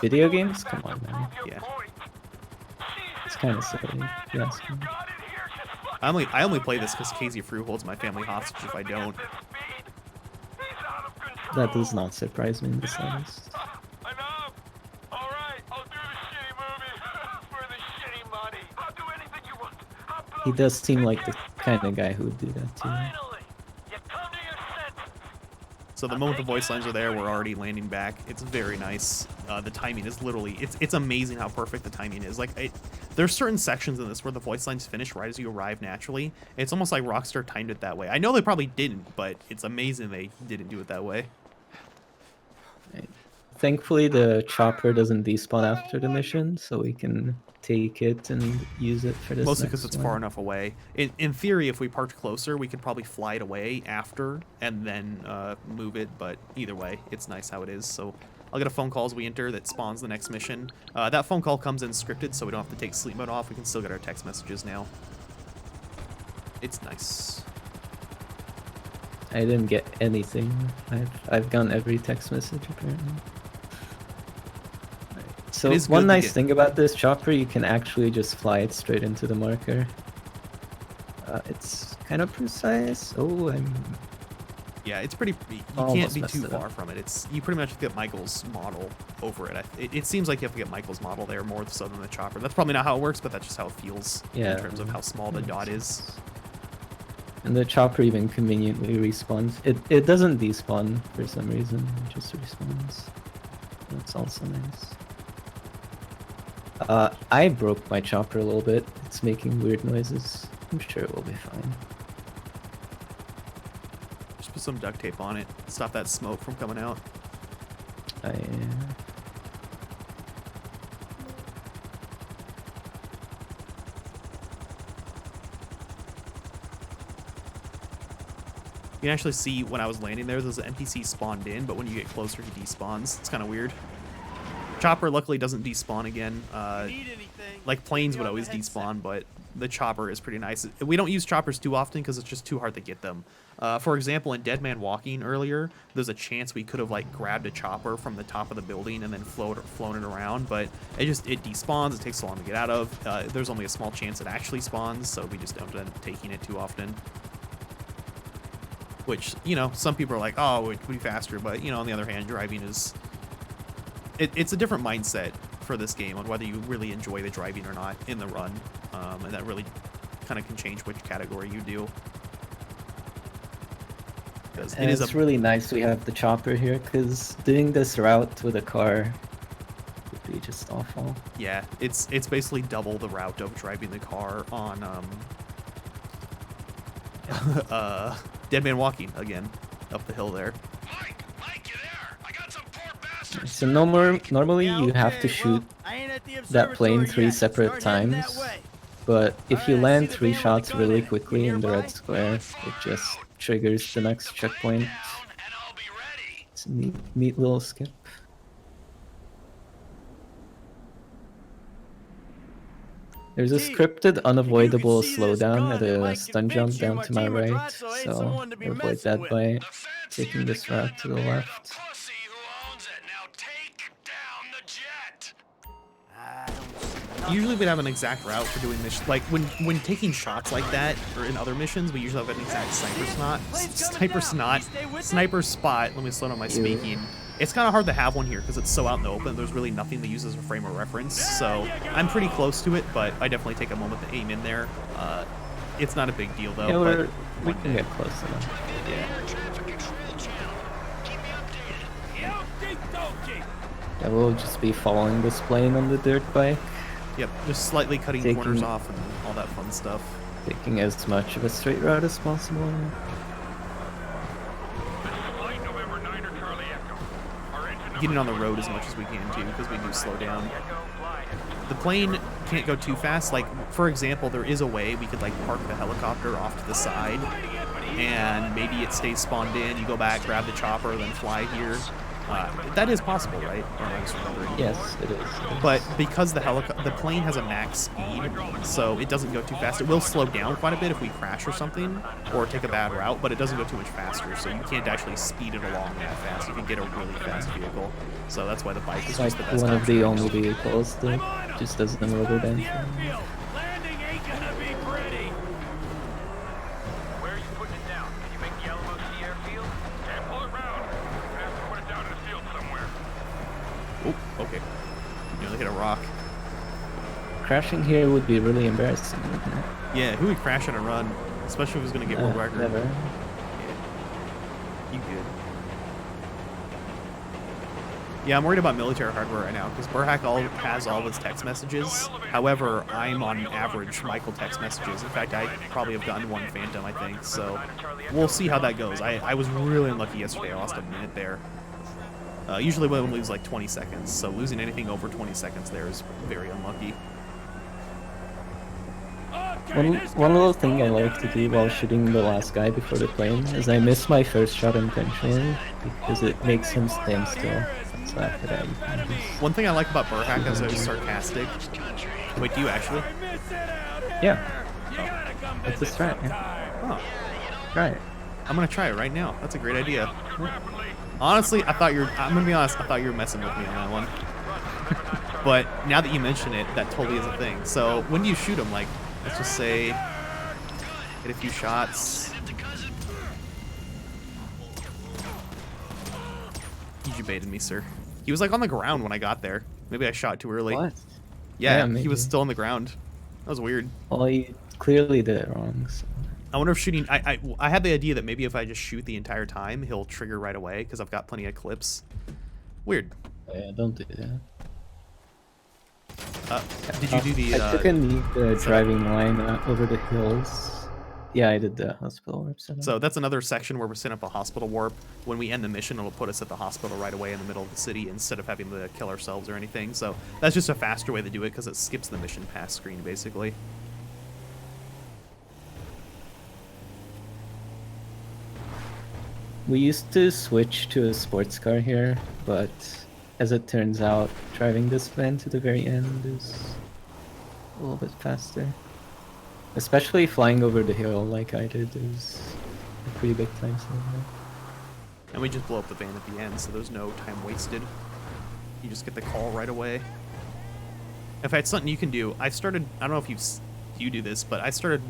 video games? Come on, man. Yeah. It's kind of silly. Yes. I only play this because Casey Frew holds my family hostage if I don't. That does not surprise me in the slightest. He does seem like the kind of guy who would do that too. So the moment the voice lines are there, we're already landing back. It's very nice. The timing is literally, it's amazing how perfect the timing is. Like, there's certain sections in this where the voice lines finish right as you arrive naturally. It's almost like Rockstar timed it that way. I know they probably didn't, but it's amazing they didn't do it that way. Right. Thankfully, the chopper doesn't despawn after the mission, so we can take it and use it for this. Mostly because it's far enough away. In theory, if we parked closer, we could probably fly it away after and then move it. But either way, it's nice how it is. So I'll get a phone call as we enter that spawns the next mission. That phone call comes in scripted, so we don't have to take sleep mode off. We can still get our text messages now. It's nice. I didn't get anything. I've gotten every text message apparently. So one nice thing about this chopper, you can actually just fly it straight into the marker. It's kind of precise. Oh, yeah, it's pretty. You can't be too far from it. You pretty much have to get Michael's model over it. It seems like you have to get Michael's model there more so than the chopper. That's probably not how it works, but that's just how it feels in terms of how small the dot is. And the chopper even conveniently respawns. It doesn't despawn for some reason. It just respawns. That's also nice. I broke my chopper a little bit. It's making weird noises. I'm sure it will be fine. Just put some duct tape on it. Stop that smoke from coming out. You can actually see when I was landing there's an NPC spawned in, but when you get closer, he despawns. It's kind of weird. Chopper luckily doesn't despawn again. Like planes would always despawn, but the chopper is pretty nice. We don't use choppers too often because it's just too hard to get them. For example, in Dead Man Walking earlier, there's a chance we could have like grabbed a chopper from the top of the building and then flown it around, but it despawns. It takes so long to get out of. There's only a small chance it actually spawns, so we just don't end up taking it too often. Which, you know, some people are like, oh, it would be faster, but, you know, on the other hand, driving is... It's a different mindset for this game on whether you really enjoy the driving or not in the run, and that really kind of can change which category you do. And it's really nice we have the chopper here, because doing this route with a car would be just awful. Yeah, it's basically double the route of driving the car on Dead Man Walking again, up the hill there. So normally you have to shoot that plane 3 separate times, but if you land 3 shots really quickly in the red square, it just triggers the next checkpoint. It's a neat little skip. There's a scripted unavoidable slowdown at a stun jump down to my right, so avoid that by taking this route to the left. Usually we'd have an exact route for doing this. Like when taking shots like that, or in other missions, we usually have an exact sniper spot. Let me slow down my speaking. It's kind of hard to have one here because it's so out in the open. There's really nothing to use as a frame of reference. So I'm pretty close to it, but I definitely take a moment to aim in there. It's not a big deal though. Yeah, we can get close enough. Yeah, we'll just be following this plane on the dirt bike. Yep, just slightly cutting corners off and all that fun stuff. Taking as much of a straight route as possible. Getting on the road as much as we can too, because we do slow down. The plane can't go too fast. Like, for example, there is a way we could like park the helicopter off to the side, and maybe it stays spawned in. You go back, grab the chopper, then fly here. That is possible, right? Or am I just remembering? Yes, it is. But because the plane has a max speed, so it doesn't go too fast. It will slow down quite a bit if we crash or something, or take a bad route, but it doesn't go too much faster, so you can't actually speed it along that fast. You can get a really fast vehicle. So that's why the bike is just the best. One of the only vehicles that just doesn't rubber band. Okay. You only hit a rock. Crashing here would be really embarrassing, wouldn't it? Yeah, who would crash on a run? Especially if he's gonna get world record. Never. Yeah. You good. Yeah, I'm worried about military hardware right now, because burhac has all of its text messages. However, I'm on average Michael text messages. In fact, I probably have gotten 1 Phantom, I think, so we'll see how that goes. I was really unlucky yesterday. I lost a minute there. Usually we lose like 20 seconds, so losing anything over 20 seconds there is very unlucky. One little thing I like to do while shooting the last guy before the plane is I miss my first shot intentionally, because it makes him stand still. So after that, you can just... One thing I like about burhac is it's sarcastic. Wait, do you actually? Yeah. Oh. It's a strat, yeah. Oh. Try it. I'm gonna try it right now. That's a great idea. Honestly, I'm gonna be honest, I thought you were messing with me on that one. But now that you mention it, that totally is a thing. So when do you shoot him? Like, let's just say, hit a few shots. You debated me, sir. He was like on the ground when I got there. Maybe I shot too early. What? Yeah, he was still on the ground. That was weird. Well, you clearly did it wrong. So. I wonder if shooting... I had the idea that maybe if I just shoot the entire time, he'll trigger right away, because I've got plenty of clips. Weird. Yeah, don't do that. Did you do the... I took a neat driving line over the hills. Yeah, I did the hospital warp setup. So that's another section where we're setting up a hospital warp. When we end the mission, it'll put us at the hospital right away in the middle of the city instead of having to kill ourselves or anything. So that's just a faster way to do it, because it skips the mission pass screen, basically. We used to switch to a sports car here, but as it turns out, driving this van to the very end is a little bit faster. Especially flying over the hill like I did is a pretty big time saver. And we just blow up the van at the end, so there's no time wasted. You just get the call right away. In fact, something you can do, I don't know if you do this, but I started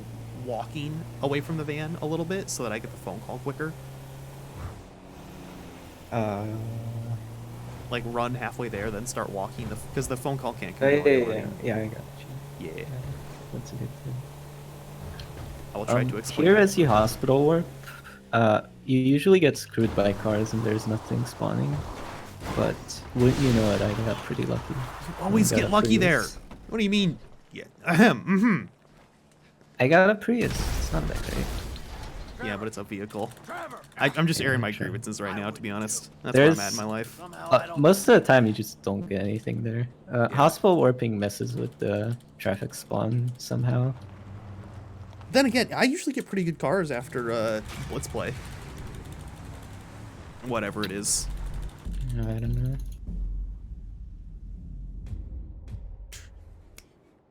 walking away from the van a little bit so that I get the phone call quicker. Like run halfway there, then start walking, because the phone call can't come Yeah, while you're running. yeah, I got you. Yeah. That's a good thing. I will try to explain Here that. as you hospital warp, you usually get screwed by cars and there's nothing spawning. But wouldn't you know it, I got pretty lucky. You always I got get a lucky there. Prius. What do you mean? Yeah. Ahem. I got a Prius. It's not that great. Yeah, but it's a vehicle. I'm just airing my grievances right now, to be honest. That's There's, where I'm at in my life. most of the time, you just don't get anything there. Hospital warping messes with the traffic spawn somehow. Then again, I usually get pretty good cars after Blitz play. Whatever it is. I don't know.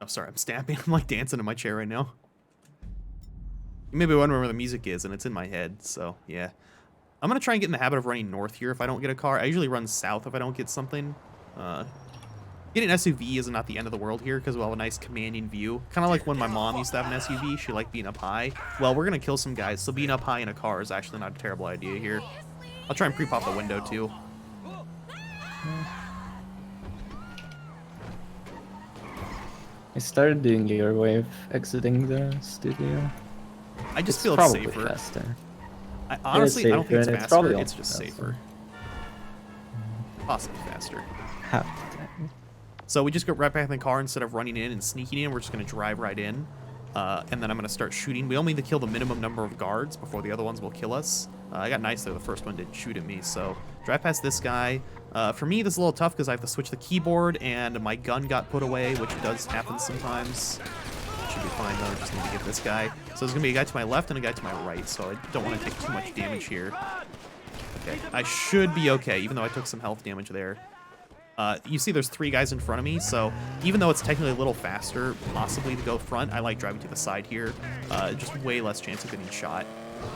Oh, sorry, I'm snapping. I'm like dancing in my chair right now. You may be wondering where the music is, and it's in my head, so yeah. I'm gonna try and get in the habit of running north here if I don't get a car. I usually run south if I don't get something. Getting an SUV is not the end of the world here because we'll have a nice commanding view. Kind of like when my mom used to have an SUV, she liked being up high. Well, we're gonna kill some guys, so being up high in a car is actually not a terrible idea here. I'll try and pre-pop the window too. I started doing gear wave exiting the studio. I just feel it's probably safer. faster. Honestly, I don't think it's and faster. probably It's just faster. safer. Possibly faster. Half the time. So we just go right back in the car instead of running in and sneaking in. We're just going to drive right in. And then I'm going to start shooting. We only need to kill the minimum number of guards before the other ones will kill us. I got nice though. The first one didn't shoot at me. So drive past this guy. For me, this is a little tough because I have to switch the keyboard and my gun got put away, which does happen sometimes. Should be fine though. Just need to get this guy. So there's going to be a guy to my left and a guy to my right. So I don't want to take too much damage here. Okay, I should be okay, even though I took some health damage there. You see there's 3 guys in front of me, so even though it's technically a little faster, possibly to go front, I like driving to the side here. Just way less chance of getting shot.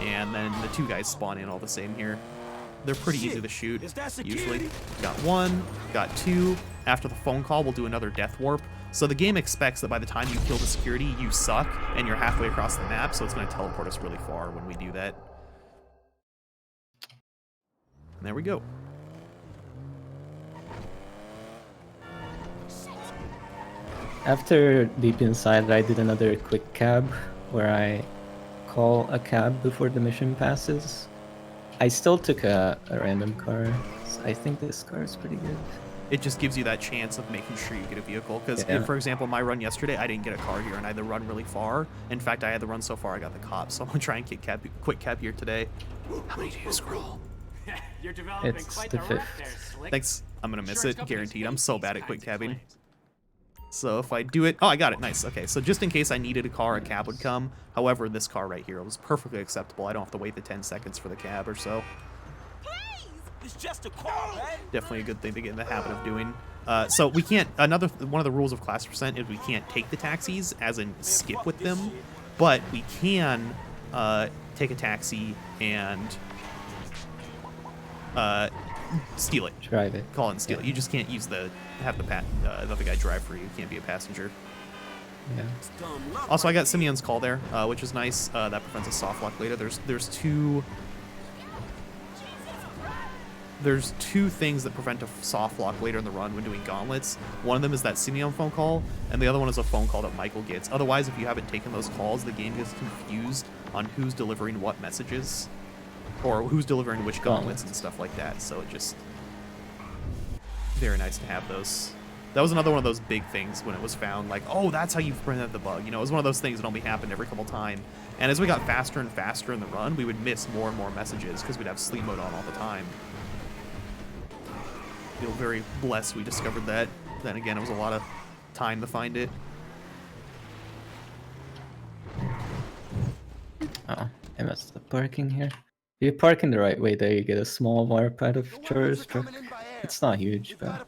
And then the 2 guys spawn in all the same here. They're pretty easy to shoot, usually. Got 1, got 2. After the phone call, we'll do another death warp. So the game expects that by the time you kill the security, you suck, and you're halfway across the map, so it's going to teleport us really far when we do that. And there we go. After Deep Inside, I did another quick cab where I call a cab before the mission passes. I still took a random car. So I think this car is pretty good. It just gives you that chance of making sure you get a vehicle. Because, Yeah. for example, my run yesterday, I didn't get a car here, and I had to run really far. In fact, I had to run so far, I got the cops. So I'm going to try and get quick cab here today. How many do you scroll? You're developing It's quite the the rep 5th. there, Slick. Thanks. I'm going to miss it, Insurance guaranteed. I'm companies so hate bad these at quick kinds of cabbing. claims. So if I do it... Oh, I got it. Nice. Okay, so just in case I needed a car, a cab would come. However, this car right here was perfectly acceptable. I don't have to wait the 10 seconds for the cab or so. It's just a call, man. Definitely a good thing to get in the habit of doing. So we can't... One of the rules of Class Percent is we can't take the taxis, as in skip with them. But we can take a taxi and... steal it. Drive it. Call it and steal it. You just can't use have the other guy drive for you. You can't be a passenger. Yeah. Also, I got Simeon's call there, which is nice. That prevents a soft lock later. There's two things that prevent a soft lock later in the run when doing gauntlets. One of them is that Simeon phone call, and the other one is a phone call that Michael gets. Otherwise, if you haven't taken those calls, the game gets confused on who's delivering what messages, or who's delivering which gauntlets and stuff like that. So it just... very nice to have those. That was another one of those big things when it was found, like, oh, that's how you prevent the bug. You know, it was one of those things that only happened every couple times. And as we got faster and faster in the run, we would miss more and more messages because we'd have sleep mode on all the time. Feel very blessed we discovered that. Then again, it was a lot of time to find it. Oh, I messed up parking here. If you park in the right way there, you get a small warp out of Chur's truck. It's not huge, but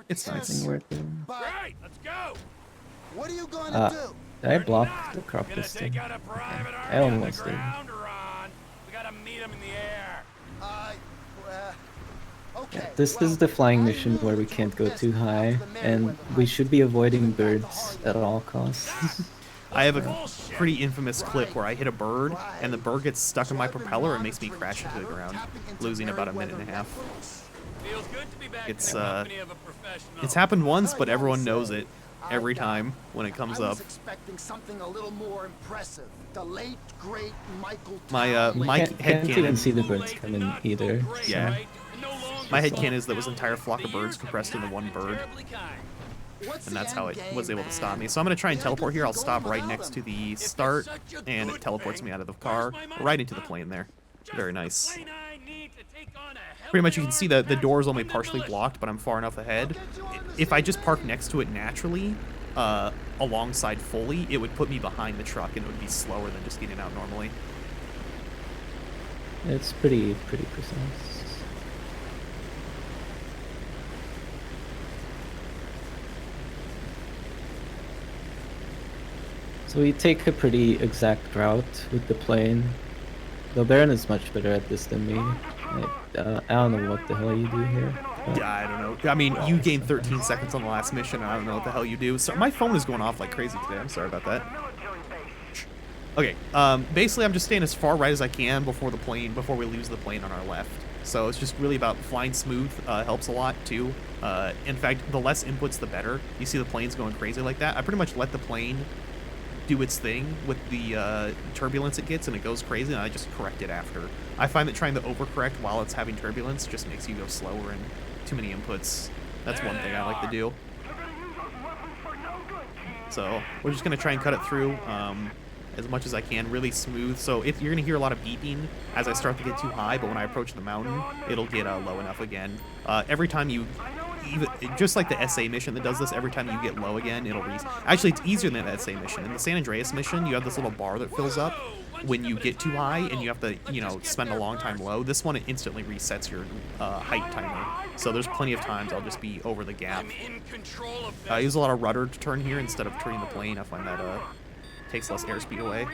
it's nice. Worth it. Right, let's go. What are you going to do? Did I block the crop this time? I almost did. Yeah, this is the flying mission where we can't go too high, and we should be avoiding birds at all costs. I have a pretty infamous clip where I hit a bird, and the bird gets stuck in my propeller and makes me crash into the ground, losing about a minute and a half. It's happened once, but everyone knows it every time when it comes up. Expecting something a little more impressive. The late great Michael. My can't even headcanon. see the birds coming either. So. Yeah. My headcanon is that was an entire flock of birds compressed into one bird. And that's how it was able to stop me. So I'm going to try and teleport here. I'll stop right next to the start, and it teleports me out of the car, right into the plane there. Very nice. Pretty much you can see that the door is only partially blocked, but I'm far enough ahead. If I just park next to it naturally, alongside fully, it would put me behind the truck, and it would be slower than just getting out normally. It's pretty precise. So we take a pretty exact route with the plane. Though Baron is much better at this than me. I don't know what the hell you do here. Yeah, I don't know. I mean, you gained 13 seconds on the last mission, and I don't know what the hell you do. So my phone is going off like crazy today. I'm sorry about that. Okay, basically I'm just staying as far right as I can before we lose the plane on our left. So it's just really about flying smooth, helps a lot too. In fact, the less inputs, the better. You see the plane's going crazy like that. I pretty much let the plane do its thing with the turbulence it gets, and it goes crazy, and I just correct it after. I find that trying to overcorrect while it's having turbulence just makes you go slower and too many inputs. That's one thing I like to do. So we're just going to try and cut it through as much as I can, really smooth. So you're going to hear a lot of beeping as I start to get too high, but when I approach the mountain, it'll get low enough again. Every time you... just like the SA mission that does this, every time you get low again, it'll Actually, it's easier than the SA mission. In the San Andreas mission, you have this little bar that fills up when you get too high, and you have to, spend a long time low. This one, it instantly resets your height timer. So there's plenty of times I'll just be over the gap. I use a lot of rudder to turn here instead of turning the plane. I find that takes less airspeed away.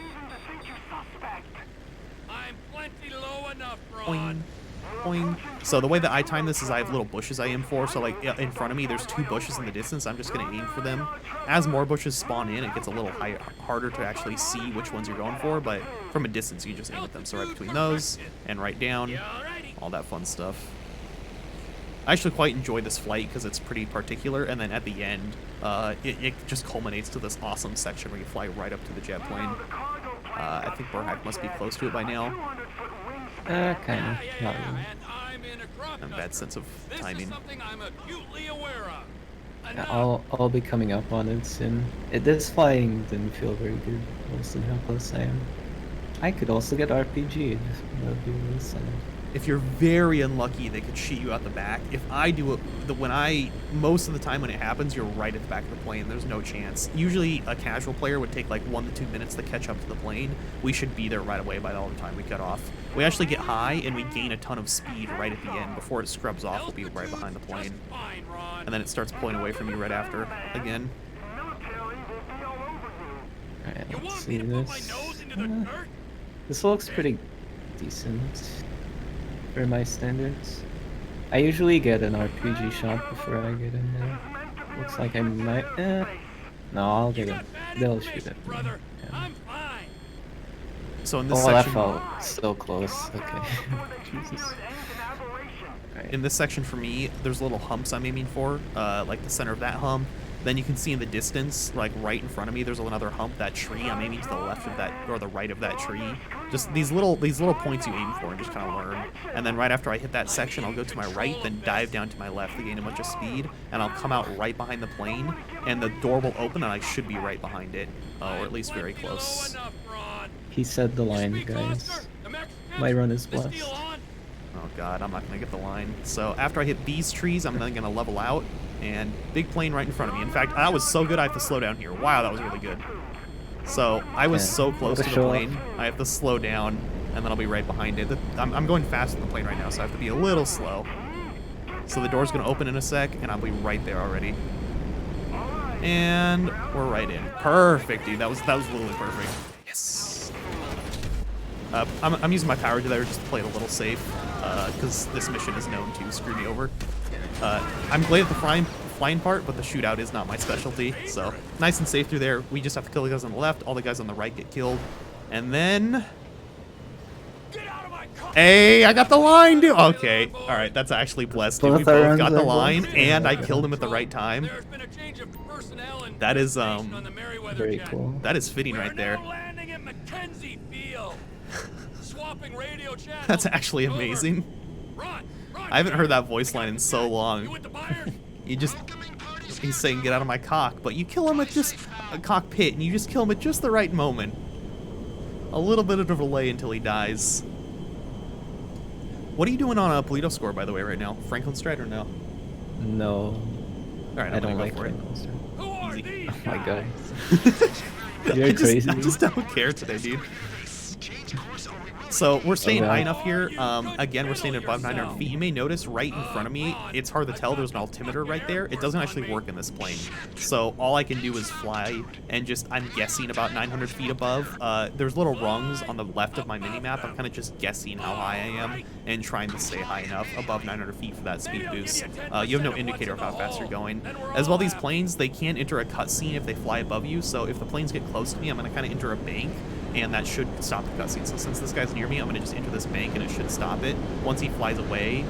I'm plenty low enough, Boing. Boing. So the way that I time this is I have little bushes I aim for. So like in front of me, there's 2 bushes in the distance. I'm just going to aim for them. As more bushes spawn in, it gets a little harder to actually see which ones you're going for. But from a distance, you just aim at them. So right between those and right down, all that fun stuff. I actually quite enjoy this flight because it's pretty particular. And then at the end, it just culminates to this awesome section where you fly right up to the jet plane. I think burhac must be close to it by now. Kind of. Not really. I have a bad sense of timing. Yeah, I'll be coming up on it soon. This flying didn't feel very good, mostly how close I am. I could also get RPG'd. That would be really sad. If you're very unlucky, they could shoot you out the back. If I do it, most of the time when it happens, you're right at the back of the plane. There's no chance. Usually a casual player would take like 1 to 2 minutes to catch up to the plane. We should be there right away by the time we cut off. We actually get high and we gain a ton of speed right at the end. Before it scrubs off, we'll be right behind the plane. And then it starts pulling away from you right after, again. Alright, let's see this. This looks pretty decent for my standards. I usually get an RPG shot before I get in there. Looks like I might... No, I'll get it. They'll shoot at me. Yeah. So in this that section... felt so close. Okay. Jesus. Right. In this section for me, there's little humps I'm aiming for, like the center of that hump. Then you can see in the distance, like right in front of me, there's another hump, that tree. I'm aiming to the left of that, or the right of that tree. Just these little points you aim for and just kind of learn. And then right after I hit that section, I'll go to my right, then dive down to my left to gain a bunch of speed, and I'll come out right behind the plane, and the door will open, and I should be right behind it, or at least very close. He said the line, guys. My run is blessed. Oh god, I'm not gonna get the line. So after I hit these trees, I'm then gonna level out, and big plane right in front of me. In fact, that was so good I have to slow down here. Wow, that was really good. So I was so close to the plane, I have to slow down, and then I'll be right behind it. I'm going fast in the plane right now, so I have to be a little slow. So the door's gonna open in a sec, and I'll be right there already. And we're right in. Perfect, dude. That was literally perfect. Yes. I'm using my power there just to play it a little safe, because this mission is known to screw me over. I'm great at the flying part, but the shootout is not my specialty. So nice and safe through there. We just have to kill the guys on the left. All the guys on the right get killed, and then. Hey, I got the line, dude. Okay, all right, that's actually blessed. Dude. We both got the line, and I killed him at the right time. That is very cool. That is fitting right there. That's actually amazing. I haven't heard that voice line in so long. He's saying, "Get out of my cock," but you kill him at just a cockpit, and you just kill him at just the right moment. A little bit of a delay until he dies. What are you doing on a Polito score, by the way, right now? Franklin Stride or no? No. All right, I don't like for it. Oh my god. You're crazy. I just don't care today, dude. So we're staying high enough here. Again, we're staying above 900 feet. You may notice right in front of me, it's hard to tell, there's an altimeter right there. It doesn't actually work in this plane. So all I can do is fly and just, I'm guessing about 900 feet above. There's little rungs on the left of my mini-map. I'm kind of just guessing how high I am and trying to stay high enough above 900 feet for that speed boost. You have no indicator of how fast you're going. As well, these planes, they can't enter a cutscene if they fly above you. So if the planes get close to me, I'm going to kind of enter a bank, and that should stop the cutscene. So since this guy's near me, I'm going to just enter this bank, and it should stop it. Once he flies away,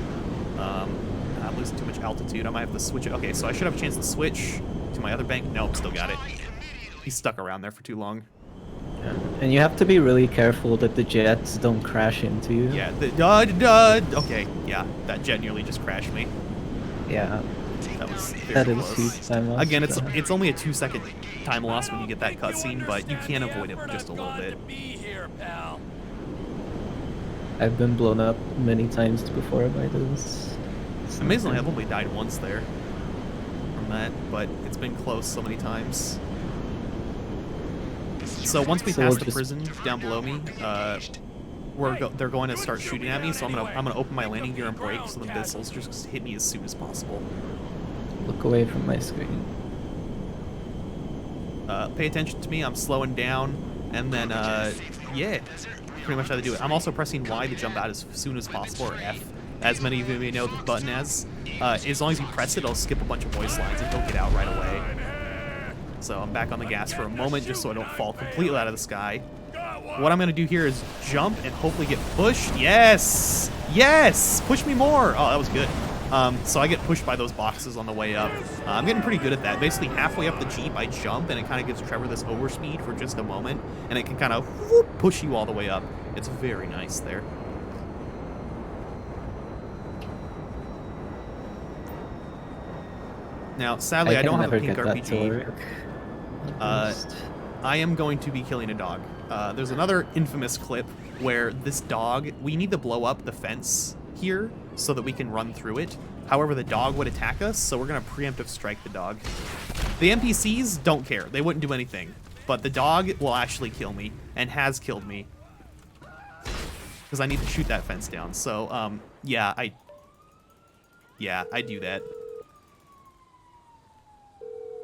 and I'm losing too much altitude, I might have to switch it. Okay, so I should have a chance to switch to my other bank. Nope, still got it. He's stuck around there for too long. Yeah. And you have to be really careful that the jets don't crash into you. Yeah, okay, yeah, that jet nearly just crashed me. Yeah. That was That very is close. huge time loss. Again, it's only a 2-second time loss when you get that cutscene, but you can avoid it just a little bit. I've been blown up many times before by this. Amazingly, I've only died once there from that, but it's been close so many times. So once we pass the prison down below me, they're going to start shooting at me. So I'm gonna open my landing gear and brake so the missiles just hit me as soon as possible. Look away from my screen. Pay attention to me. I'm slowing down, and then yeah, pretty much how to do it. I'm also pressing Y to jump out as soon as possible, or F, as many of you may know the button as. As long as you press it, it'll skip a bunch of voice lines and he'll get out right away. So I'm back on the gas for a moment just so I don't fall completely out of the sky. What I'm going to do here is jump and hopefully get pushed. Yes! Yes! Push me more! Oh, that was good. So I get pushed by those boxes on the way up. I'm getting pretty good at that. Basically, halfway up the Jeep, I jump, and it kind of gives Trevor this overspeed for just a moment, and it can kind of push you all the way up. It's very nice there. Now, sadly, I don't have a pink RPG. I am going to be killing a dog. There's another infamous clip where this dog, we need to blow up the fence here so that we can run through it. However, the dog would attack us, so we're going to preemptive strike the dog. The NPCs don't care. They wouldn't do anything. But the dog will actually kill me, and has killed me. Because I need to shoot that fence down. So, yeah, I do that.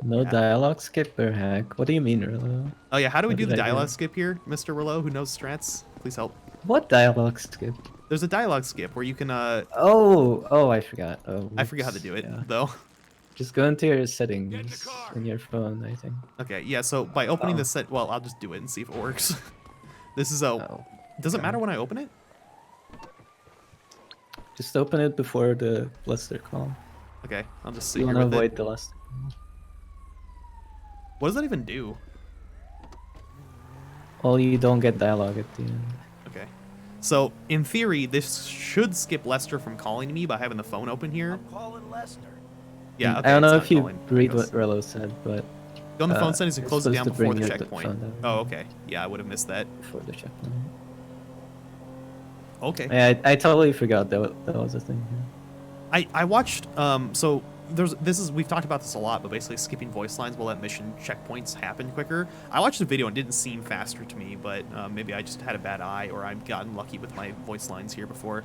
No dialogue skip, burhac. What do you mean, Rillo? Oh yeah, how do we do the dialogue skip here, Mr. Rillo, who knows strats? Please help. What dialogue skip? There's a dialogue skip where you can Oh, I forgot. Oh, I forget how to do it, though. Just go into your settings in your phone, I think. Okay, yeah, so by opening the set, well, I'll just do it and see if it works. This is does it matter when I open it? Just open it before the luster call. Okay, I'll just see you here want to with avoid it. the luster. What does that even do? Well, you don't get dialogue at the end. Okay. So, in theory, this should skip Lester from calling me by having the phone open here. I'm calling Lester. Yeah, okay, I don't know it's if you not calling, read what Rello said, but... Go on the phone settings and close it down before the checkpoint. checkpoint. Oh, okay. Yeah, I would have missed that. Before the checkpoint. Okay. Yeah, I totally forgot that was a thing. I watched, so... we've talked about this a lot, but basically skipping voice lines will let mission checkpoints happen quicker. I watched the video and it didn't seem faster to me, but maybe I just had a bad eye or I've gotten lucky with my voice lines here before.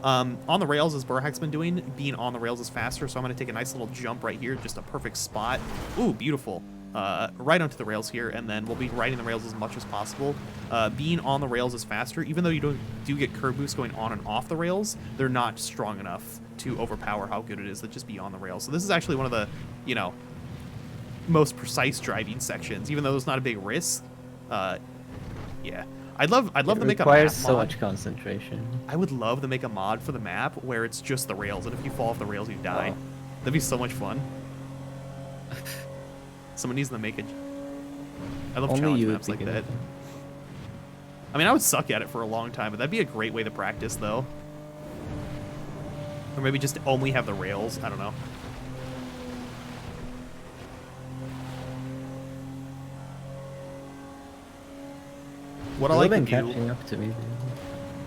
On the rails, as burhac's been doing, being on the rails is faster, so I'm going to take a nice little jump right here, just a perfect spot. Ooh, beautiful. Right onto the rails here, and then we'll be riding the rails as much as possible. Being on the rails is faster. Even though you do get curb boosts going on and off the rails, they're not strong enough to overpower how good it is to just be on the rails. So this is actually one of the, you know, most precise driving sections, even though it's not a big risk. Yeah. I'd love to make a map requires so mod. much concentration. I would love to make a mod for the map where it's just the rails, and if you fall off the rails, you die. That'd be so much fun. Someone needs to make it. I love Only challenge you would maps like be that. good. I mean, I would suck at it for a long time, but that'd be a great way to practice, though. Or maybe just only have the rails. I don't know. What I like to do, up to me.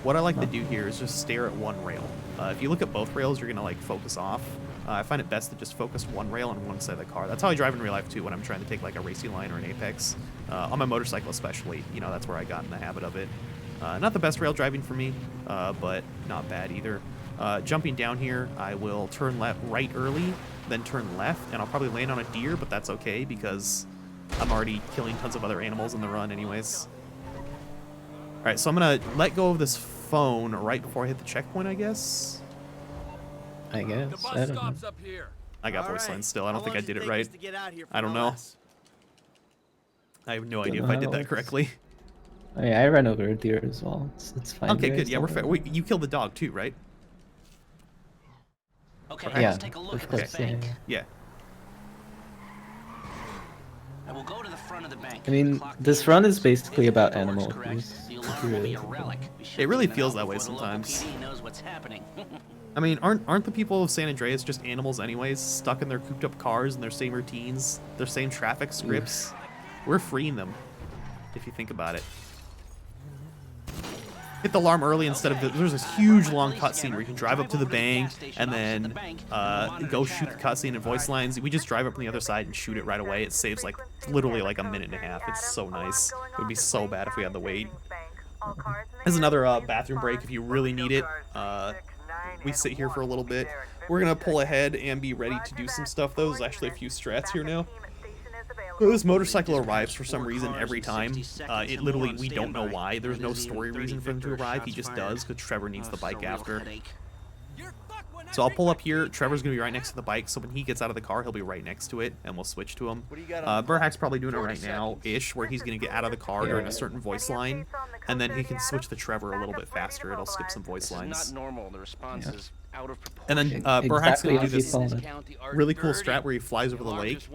what I like to do here is just stare at one rail. If you look at both rails, you're gonna like focus off. I find it best to just focus one rail on one side of the car. That's how I drive in real life too when I'm trying to take like a racing line or an apex. On my motorcycle especially, you know, that's where I got in the habit of it. Not the best rail driving for me, but not bad either. Jumping down here, I will turn right early, then turn left, and I'll probably land on a deer, but that's okay because I'm already killing tons of other animals in the run anyways. Alright, so I'm going to let go of this phone right before I hit the checkpoint, I guess. I guess. The I bus don't know. stops up here. I got voice lines still. I don't think I did it right. I don't know. I have no idea if I did that correctly. Oh, yeah, I ran over a deer as well. It's fine. Okay, there, good. Yeah, we're so- fair. Wait, you killed the dog too, right? Okay, Yeah, let's take a look of at this course, yeah, bank. Yeah. I will go to the front of the bank. I mean, this run is basically about animal abuse. The alarm will be a Really. relic. It really feels that way sometimes. PD knows what's happening. I mean, aren't the people of San Andreas just animals anyways, stuck in their cooped up cars and their same routines, their same traffic scripts? We're freeing them, if you think about it. Hit the alarm early instead of there's this huge long cutscene where you can drive up to the bank and then go shoot the cutscene and voice lines. We just drive up on the other side and shoot it right away. It saves like literally like a minute and a half. It's so nice. It would be so bad if we had to wait. There's another bathroom break if you really need it. We sit here for a little bit. We're gonna pull ahead and be ready to do some stuff though. There's actually a few strats here now. This motorcycle arrives for some reason every time. It literally, we don't know why. There's no story reason for him to arrive. He just does because Trevor needs the bike after. So I'll pull up here. Trevor's going to be right next to the bike, so when he gets out of the car, he'll be right next to it, and we'll switch to him. Burhac's probably doing it right now-ish, where he's going to get out of the car during a certain voice line, and then he can switch to Trevor a little bit faster. It'll skip some voice lines. Not normal. The response is out of And then Burhac's going to do this really cool strat where he flies over the lake,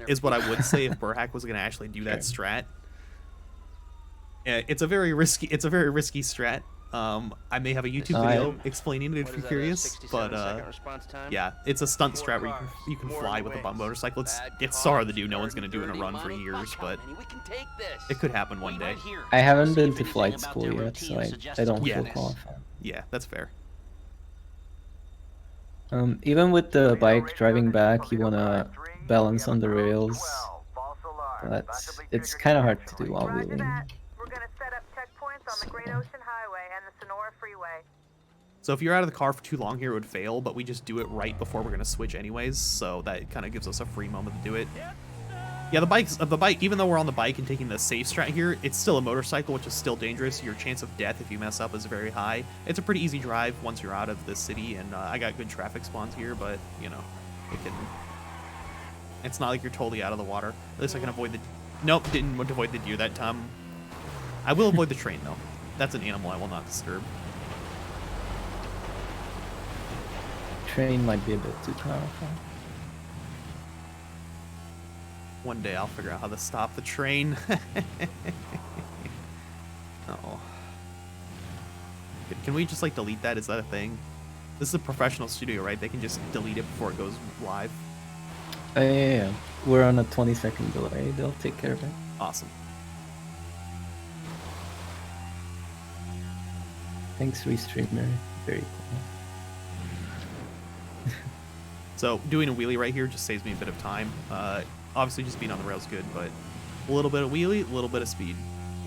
is what I would say if Burhac was going to actually do that strat. It's a very risky strat. I may have a YouTube video explaining it if you're curious, but yeah, it's a stunt strat where you can fly with a motorcycle. It's so hard to do. No one's going to do it in a run for years, but it could happen one day. I haven't been to flight school yet, so I don't feel qualified. Yeah, that's fair. Even with the bike driving back, you wanna balance on the rails. It's kind of hard to do while wheeling. So if you're out of the car for too long here, it would fail, but we just do it right before we're gonna switch anyways, so that kind of gives us a free moment to do it. Yeah, the bike, even though we're on the bike and taking the safe strat here, it's still a motorcycle, which is still dangerous. Your chance of death if you mess up is very high. It's a pretty easy drive once you're out of the city, and I got good traffic spawns here, but, you know, it's not like you're totally out of the water. At least I can avoid the... Nope, didn't avoid the deer that time. I will avoid the train, though. That's an animal I will not disturb. Train might be a bit too powerful. One day I'll figure out how to stop the train. Uh-oh. Can we just, like, delete that? Is that a thing? This is a professional studio, right? They can just delete it before it goes live. Yeah. We're on a 20-second delay. They'll take care of it. Awesome. Thanks, Restreamer. Very cool. So, doing a wheelie right here just saves me a bit of time. Obviously, just being on the rails good, but a little bit of wheelie, a little bit of speed.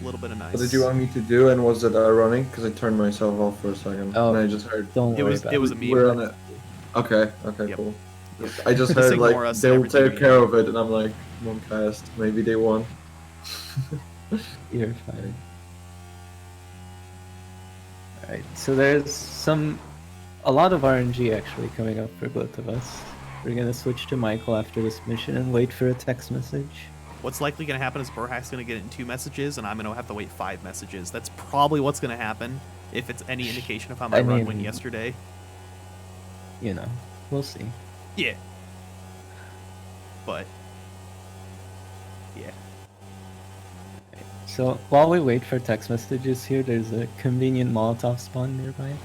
A little bit of nice. What did you want me to do, and was it ironic? Because I turned myself off for a second, Oh, and I just heard... don't worry about it was a meme. We're on it. Okay, cool. I just Just heard, ignore like, us and they'll everything take we care do. of it, and I'm like, one cast, maybe they won. You're fine. Alright, so there's a lot of RNG actually coming up for both of us. We're gonna switch to Michael after this mission and wait for a text message. What's likely going to happen is burhac's going to get it in 2 messages, and I'm going to have to wait 5 messages. That's probably what's going to happen, if it's any indication of how my run went yesterday. You know, we'll see. Yeah. But, yeah. So while we wait for text messages here, there's a convenient Molotov spawn nearby,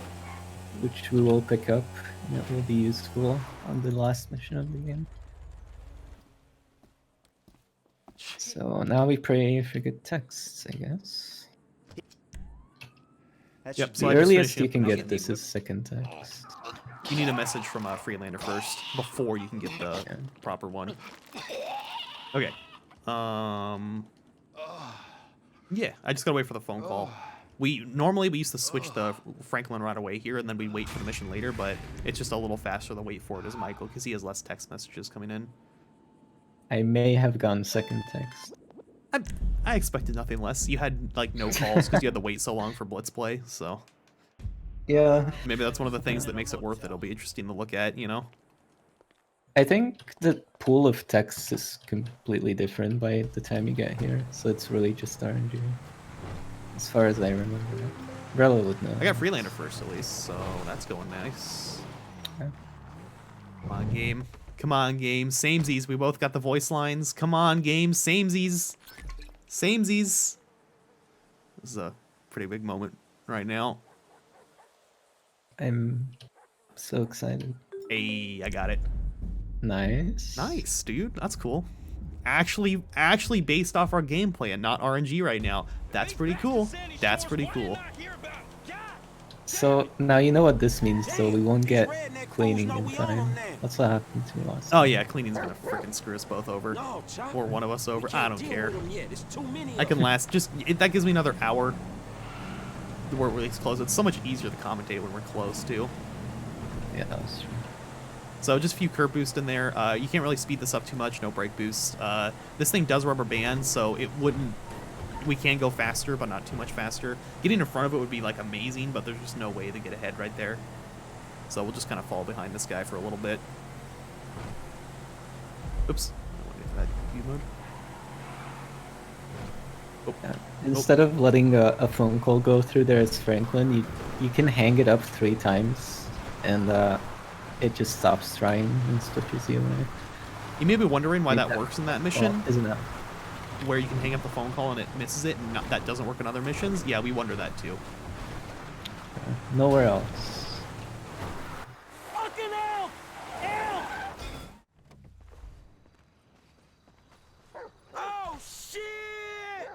which we will pick up, and it will be useful on the last mission of the game. So now we pray for good texts, I guess. Yep, The so I just earliest finished you up can the get this is second text. You need a message from Freelander first, before you can get the proper one. Okay. Yeah, I just gotta wait for the phone call. Normally we used to switch the Franklin right away here, and then we wait for the mission later, but it's just a little faster to wait for it as Michael, because he has less text messages coming in. I may have gone second text. I expected nothing less. You had, like, no calls because you had to wait so long for Blitz play, so... Yeah. Maybe that's one of the things that makes it worth it. It'll be interesting to look at, you know? I think the pool of texts is completely different by the time you get here, so it's really just RNG. As far as I remember it. Rella would know. I got Freelander first, at least, so that's going nice. Okay. Come on, game. Come on, game. Samesies. We both got the voice lines. Come on, game. Samesies. Samesies. This is a pretty big moment right now. I'm so excited. Hey, I got it. Nice. Nice, dude. That's cool. Actually based off our gameplay and not RNG right now. That's pretty cool. That's pretty cool. So now you know what this means, so we won't get cleaning in time. That's what happened to me last Oh time. yeah, cleaning's gonna freaking screw us both over. Or one of us over. I don't care. I can last that gives me another hour. We're really close. It's so much easier to commentate when we're close too. Yeah, that's true. So just a few curb boost in there. You can't really speed this up too much, no brake boost. This thing does rubber band, so it wouldn't... We can go faster, but not too much faster. Getting in front of it would be, like, amazing, but there's just no way to get ahead right there. So we'll just kind of fall behind this guy for a little bit. Oops. I want to get that view mode. Oh. Yeah. Instead of letting a phone call go through there as Franklin, you can hang it up 3 times, and it just stops trying and switches you away. You may be wondering why that works in that mission. Well, isn't that? Where you can hang up the phone call and it misses it, and that doesn't work in other missions. Yeah, we wonder that too. Nowhere else. Fucking hell! Help! Oh shit!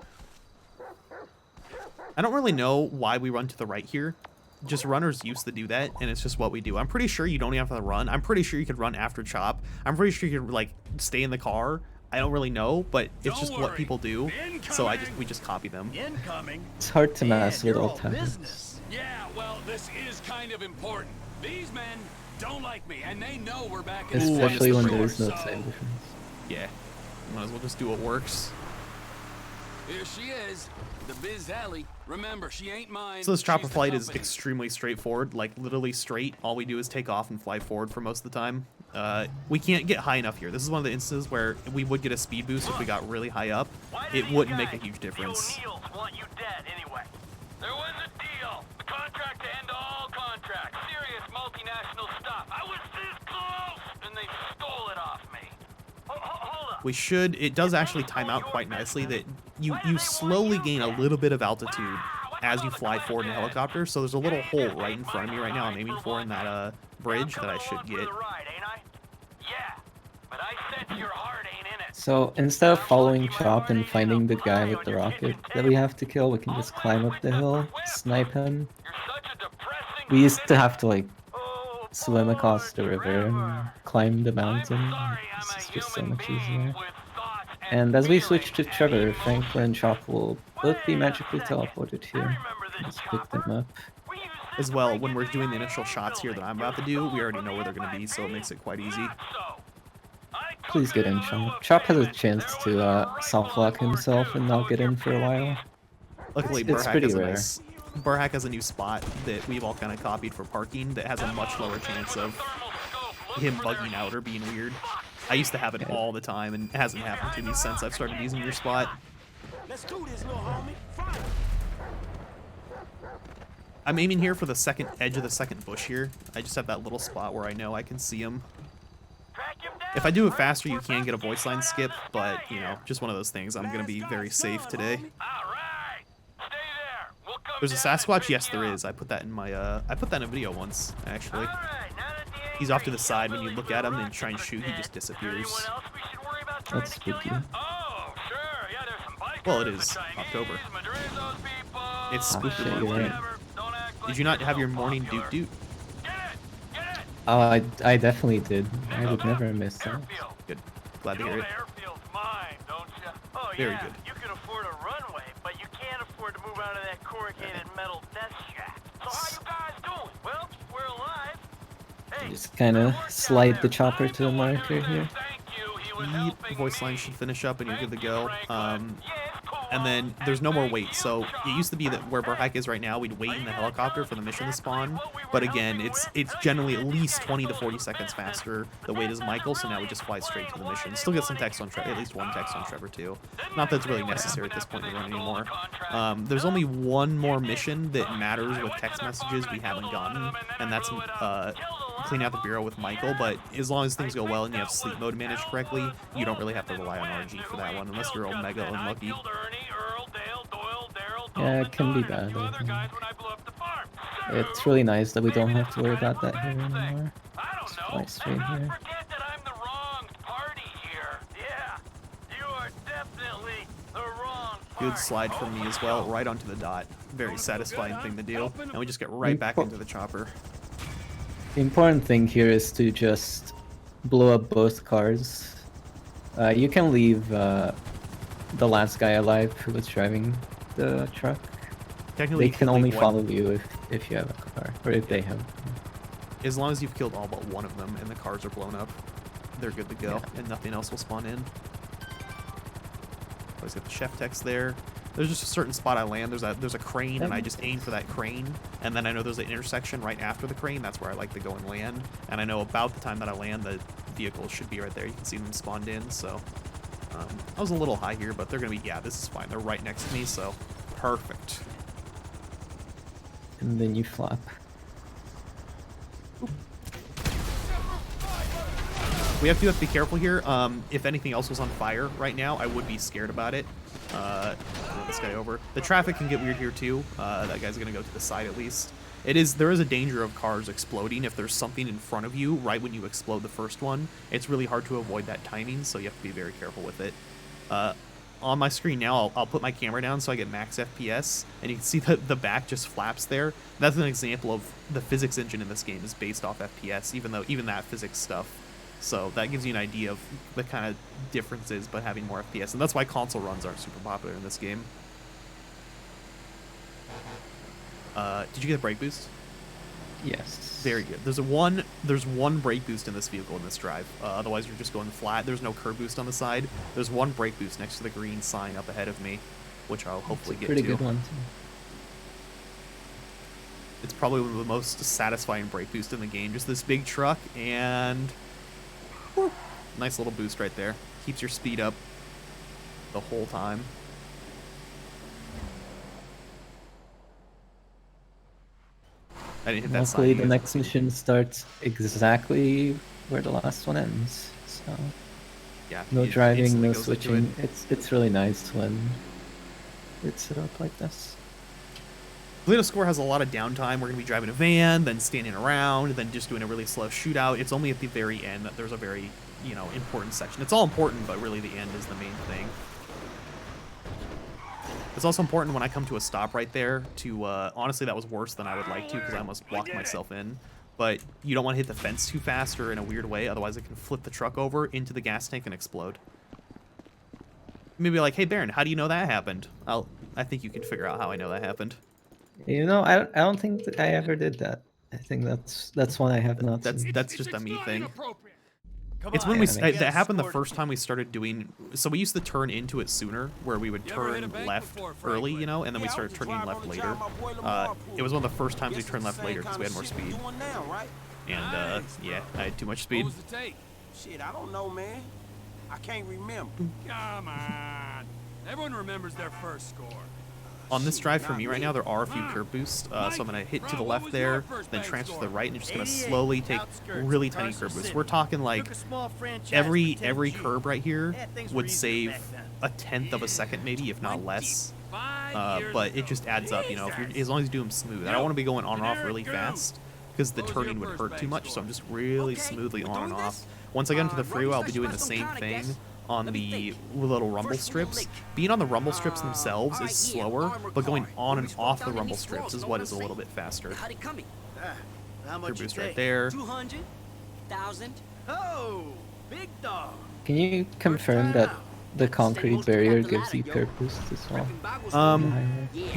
I don't really know why we run to the right here. Just runners used to do that, and it's just what we do. I'm pretty sure you don't even have to run. I'm pretty sure you could run after chop. I'm pretty sure you could, like, stay in the car. I don't really know, but it's just what people do. So we just copy them. Incoming. It's hard to mess with all time. Yeah, well, this is kind of important. These men don't like me, and they know we're back in Especially when the there's no so... time difference. Yeah. Might as well just do what works. Here she is, the Biz Alley. Remember, she ain't mine. So this chopper flight is extremely straightforward, like literally straight. All we do is take off and fly forward for most of the time. We can't get high enough here. This is one of the instances where we would get a speed boost if we got really high up. It wouldn't make a huge difference. Want you dead anyway. There was a deal. A contract to end all contracts. Serious multinational stuff. I was this close, and they stole it off me. Hold up. We should, it does actually time out quite nicely that you slowly gain a little bit of altitude as you fly forward in a helicopter. So there's a little hole right in front of me right now I'm aiming for in that bridge that I should get. So instead of following Chop and finding the guy with the rocket that we have to kill, we can just climb up the hill, snipe him. We used to have to, like, swim across the river and climb the mountain. This is just so much easier. And as we switch to Trevor, Franklin and Chop will both be magically teleported here. Just pick them up. As well, when we're doing the initial shots here that I'm about to do, we already know where they're going to be, so it makes it quite easy. Please get in, Chop. Chop has a chance to soft-lock himself and not get in for a while. Luckily, It's pretty rare. Burhac has a new spot that we've all kind of copied for parking that has a much lower chance of him bugging out or being weird. I used to have it all the time, and it hasn't happened to me since I've started using your spot. Let's do this, little homie. Fire. I'm aiming here for the second edge of the second bush here. I just have that little spot where I know I can see him. If I do it faster, you can get a voice line skip, but, you know, just one of those things. I'm going to be very safe today. There's a Sasquatch? Yes, there is. I put that in my, I put that in a video once, actually. He's off to the side. When you look at him and try and shoot, he just disappears. That's spooky. Well, it is October. It's spooky. Shit, you're right. Did you not have your morning doot-doot? Oh, I definitely did. I would never miss that. Good. Glad to hear it. Very good. You can afford a runway, but you can't afford to move out of that corrugated metal death shack. So how you guys doing? Well, we're alive. Hey, Just kind of slide the chopper to the marker here. Yep, voice line should finish up and you're good to go. And then there's no more wait. So it used to be that where Burhac is right now, we'd wait in the helicopter for the mission to spawn. But again, it's generally at least 20 to 40 seconds faster. The wait is Michael, so now we just fly straight to the mission. Still get some text on Trevor, at least one text on Trevor too. Not that it's really necessary at this point to run anymore. There's only one more mission that matters with text messages we haven't gotten, and that's clean out the bureau with Michael. But as long as things go well and you have sleep mode managed correctly, you don't really have to rely on RG for that one, unless you're omega unlucky. Yeah, it can be bad. I think. It's really nice that we don't have to worry about that here anymore. Just fly straight here. Good slide from me as well, right onto the dot. Very satisfying thing to do. And we just get right back into the chopper. The important thing here is to just blow up both cars. You can leave the last guy alive who was driving the truck. Technically, they can only follow you if you have a car, or if they have. As long as you've killed all but one of them and the cars are blown up, they're good to go, and nothing else will spawn in. Always got the chef text there. There's just a certain spot I land. There's a crane, and I just aim for that crane. And then I know there's an intersection right after the crane. That's where I like to go and land. And I know about the time that I land, the vehicles should be right there. You can see them spawned in. So I was a little high here, but they're gonna be. Yeah, this is fine. They're right next to me, so perfect. And then you flop. We have to be careful here. If anything else was on fire right now, I would be scared about it. Move this guy over. The traffic can get weird here too. That guy's gonna go to the side at least. There is a danger of cars exploding if there's something in front of you right when you explode the first one. It's really hard to avoid that timing, so you have to be very careful with it. On my screen now, I'll put my camera down so I get max FPS, and you can see that the back just flaps there. That's an example of the physics engine in this game is based off FPS, even that physics stuff. So that gives you an idea of the kind of differences, but having more FPS. And that's why console runs aren't super popular in this game. Did you get a brake boost? Yes. Very good. There's one brake boost in this vehicle in this drive. Otherwise, you're just going flat. There's no curb boost on the side. There's one brake boost next to the green sign up ahead of me, which I'll hopefully get to. Pretty good one, too. It's probably one of the most satisfying brake boosts in the game. Just this big truck and... Whew, nice little boost right there. Keeps your speed up the whole time. I didn't hit that sign. Luckily, the next mission starts exactly where the last one ends. So yeah, no driving, no switching. It's really nice when it's set up like this. Toledo Score has a lot of downtime. We're going to be driving a van, then standing around, then just doing a really slow shootout. It's only at the very end that there's a very, important section. It's all important, but really the end is the main thing. It's also important when I come to a stop right there to, honestly, that was worse than I would like to because I almost blocked myself in. But you don't want to hit the fence too fast or in a weird way, otherwise it can flip the truck over into the gas tank and explode. maybe like, hey Baron, how do you know that happened? I think you can figure out how I know that happened. You know, I don't think that I ever did that. I think that's one I have not seen. That's just a me thing. Come It's on, when we Yeah, that happened the first time we started doing. So we used to turn into it sooner, where we would You ever hit a turn bank left before, early, Franklin? you know, and then we Yeah, I started was turning driving left on the later. job, my boy Lamar It was one of the first times we Guess turned it's left the later same because we had more kinda shit speed, you doing now, right? and yeah, I had too much speed. What was the take? Shit, I don't know, man. I can't remember. Come on. Everyone remembers their first score. On this drive for me right now, there are a few curb boosts, so I'm going to hit to the left there, then transfer to the right, and just going to slowly take really tiny curb boosts. We're talking like every curb right here would save a tenth of a second maybe, if not less. But it just adds up, you know, if you're, as long as you do them smooth. I don't want to be going on and off really fast, because the turning would hurt too much, so I'm just really smoothly on and off. Once I get into the freeway, I'll be doing the same thing on the little rumble strips. Being on the rumble strips themselves is slower, but going on and off the rumble strips is what is a little bit faster. How much Curb you boost right take? there. 200,000. Oh, big dog. Can you confirm that the concrete barrier gives you curb boost as well?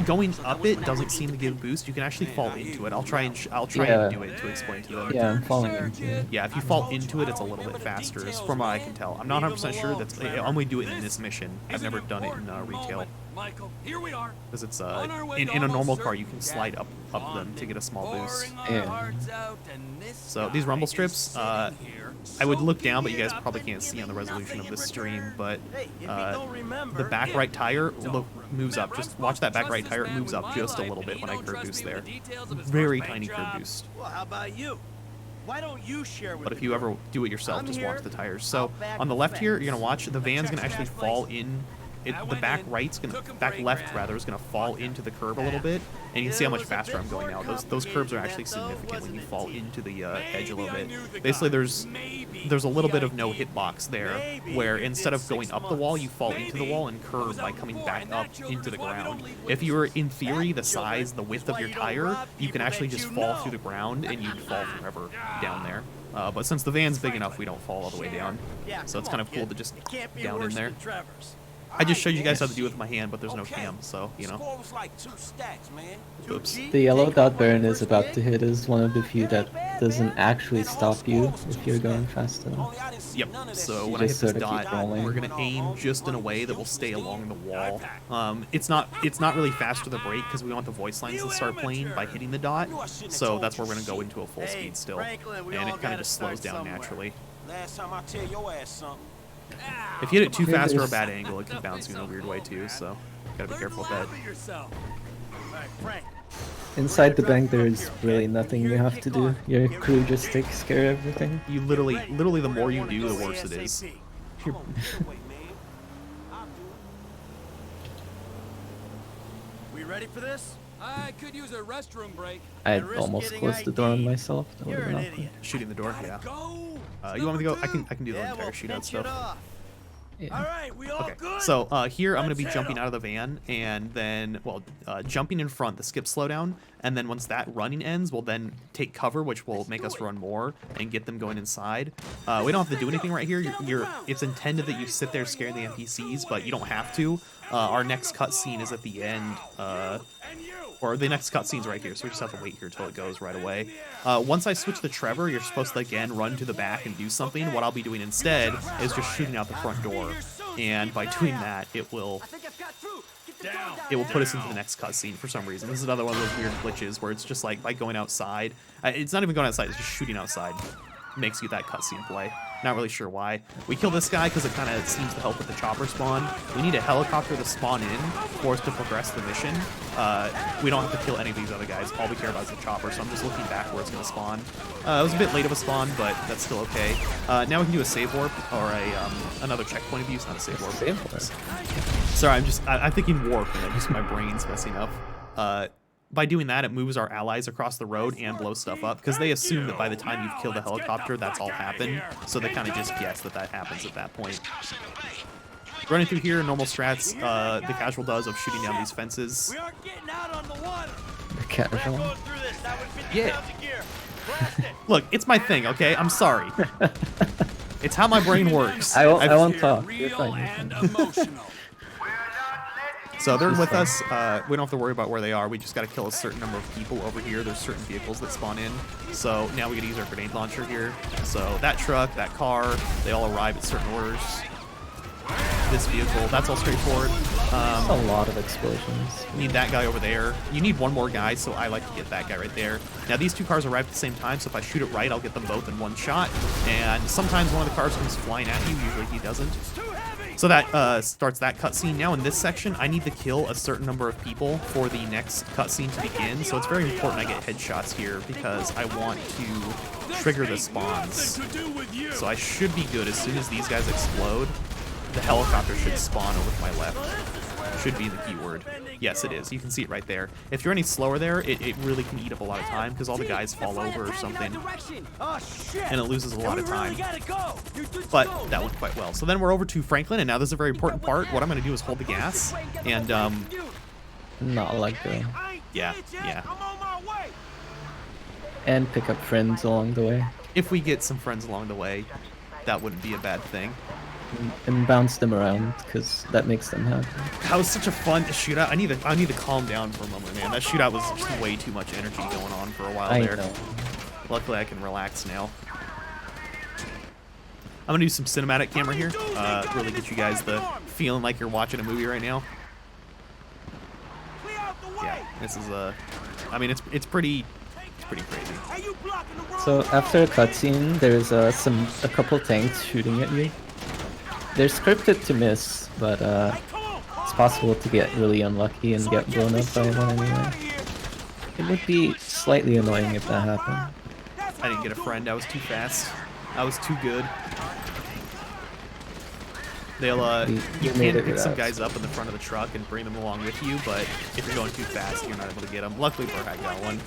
Going up it doesn't seem to give boost. You can actually fall into it. I'll try and do it to explain to them. Yeah, I'm falling into it. Yeah, if you fall into it, it's a little bit faster, is from what I can tell. I'm not 100% sure. That's I only do it in this mission. I've never done it in retail. Michael, here we are. Because it's in a normal car, you can slide up them to get a small boost. Yeah. So these rumble strips, I would look down, but you guys probably can't see on the resolution of this stream. But the back right tire moves up. Just watch that back right tire. It moves up just a little bit when I curb boost there. Very tiny curb boost. Well, how about you? Why don't you share with But if you ever do it yourself, just watch the tires. So on the left here, you're gonna watch the van's gonna actually fall in. The back left rather is gonna fall into the curb a little bit, and you can see how much faster I'm going now. Those curbs are actually significant when you fall into the edge a little bit. Basically, there's a little bit of no hitbox there, where instead of going up the wall, you fall into the wall and curve by coming back up into the ground. If you were in theory the width of your tire, you can actually just fall through the ground and you'd fall forever down there. But since the van's big enough, we don't fall all the way down. So it's kind of cool to just down in there. I just showed you guys how to do it with my hand, but there's no cam, so, you know. Score was like 2 stacks, man. Oops. The yellow dot Baron is about to hit is one of the few that doesn't actually stop you if you're going fast enough. Yep, so when I hit this dot, we're going to aim just in a way that will stay along the wall. It's not really fast with the brake because we want the voice lines to start playing by hitting the dot, so that's where we're going to go into a full speed still, and it kind of just slows down naturally. Last time I tell your ass something. If you hit it too fast or a bad angle, it can bounce you in a weird way too, so gotta be careful with that. Inside the bank, there's really nothing you have to do. Your crew just takes care of everything. You literally, the more you do, the worse it is. We ready for this? I could use a restroom break. I almost closed the door on myself. That would have been awkward. Shooting the door, yeah. You want me to go? I can do the entire shootout stuff. Yeah. All right, we all Okay, good? so here I'm going to be jumping out of the van, and then, jumping in front, the skip slowdown, and then once that running ends, we'll then take cover, which will make us run more and get them going inside. We don't have to do anything right here. It's intended that you sit there scaring the NPCs, but you don't have to. Our next cutscene is at the end, or the next cutscene's right here, so we just have to wait here till it goes right away. Once I switch to Trevor, you're supposed to again run to the back and do something. What I'll be doing instead is just shooting out the front door, and by doing that, it will put us into the next cutscene for some reason. This is another one of those weird glitches where it's just like by going outside. It's not even going outside; it's just shooting outside. Makes you that cutscene play. Not really sure why. We kill this guy because it kind of seems to help with the chopper spawn. We need a helicopter to spawn in for us to progress the mission. We don't have to kill any of these other guys. All we care about is the chopper, so I'm just looking back where it's going to spawn. It was a bit late of a spawn, but that's still okay. Now we can do a save warp, or another checkpoint of use, not a save warp. Sorry, I'm thinking warp, and just my brain's messing up. By doing that, it moves our allies across the road and blows stuff up, because they assume that by the time you've killed the helicopter, that's all happened, so they kind of just guess that happens at that point. Running through here, normal strats, the casual does of shooting down these fences. We aren't getting out on the water. The casual? Yeah. Look, it's my thing, okay? I'm sorry. It's how my brain works. I won't talk. You're fine. So they're with us. We don't have to worry about where they are. We just got to kill a certain number of people over here. There's certain vehicles that spawn in. So now we got to use our grenade launcher here. So that truck, that car, they all arrive at certain orders. This vehicle, that's all straightforward. A lot of explosions. You need that guy over there. You need one more guy, so I like to get that guy right there. Now these two cars arrive at the same time, so if I shoot it right, I'll get them both in one shot. And sometimes one of the cars comes flying at you, usually he doesn't. So that starts that cutscene. Now in this section, I need to kill a certain number of people for the next cutscene to begin. So it's very important I get headshots here because I want to trigger the spawns. So I should be good as soon as these guys explode. The helicopter should spawn over to my left. Should be the keyword. Yes, it is. You can see it right there. If you're any slower there, it really can eat up a lot of time because all the guys fall over or something. And it loses a lot of time. But that went quite well. So then we're over to Franklin, and now this is a very important part. What I'm going to do is hold the gas and... Not like the... Yeah. And pick up friends along the way. If we get some friends along the way, that wouldn't be a bad thing. And bounce them around because that makes them happy. That was such a fun shootout. I need to calm down for a moment, man. That shootout was just way too much energy going on for a while there. Know. Luckily, I can relax now. I'm gonna do some cinematic camera here. Really get you guys the feeling like you're watching a movie right now. Yeah, this is I mean, it's pretty crazy. So after a cutscene, there's a couple tanks shooting at you. They're scripted to miss, but it's possible to get really unlucky and get blown up by one anyway. It would be slightly annoying if that happened. I didn't get a friend. I was too fast. I was too good. They'll you can pick some guys up in the front of the truck and bring them along with you, but if you're going too fast, you're not able to get them. Luckily, burhac got one.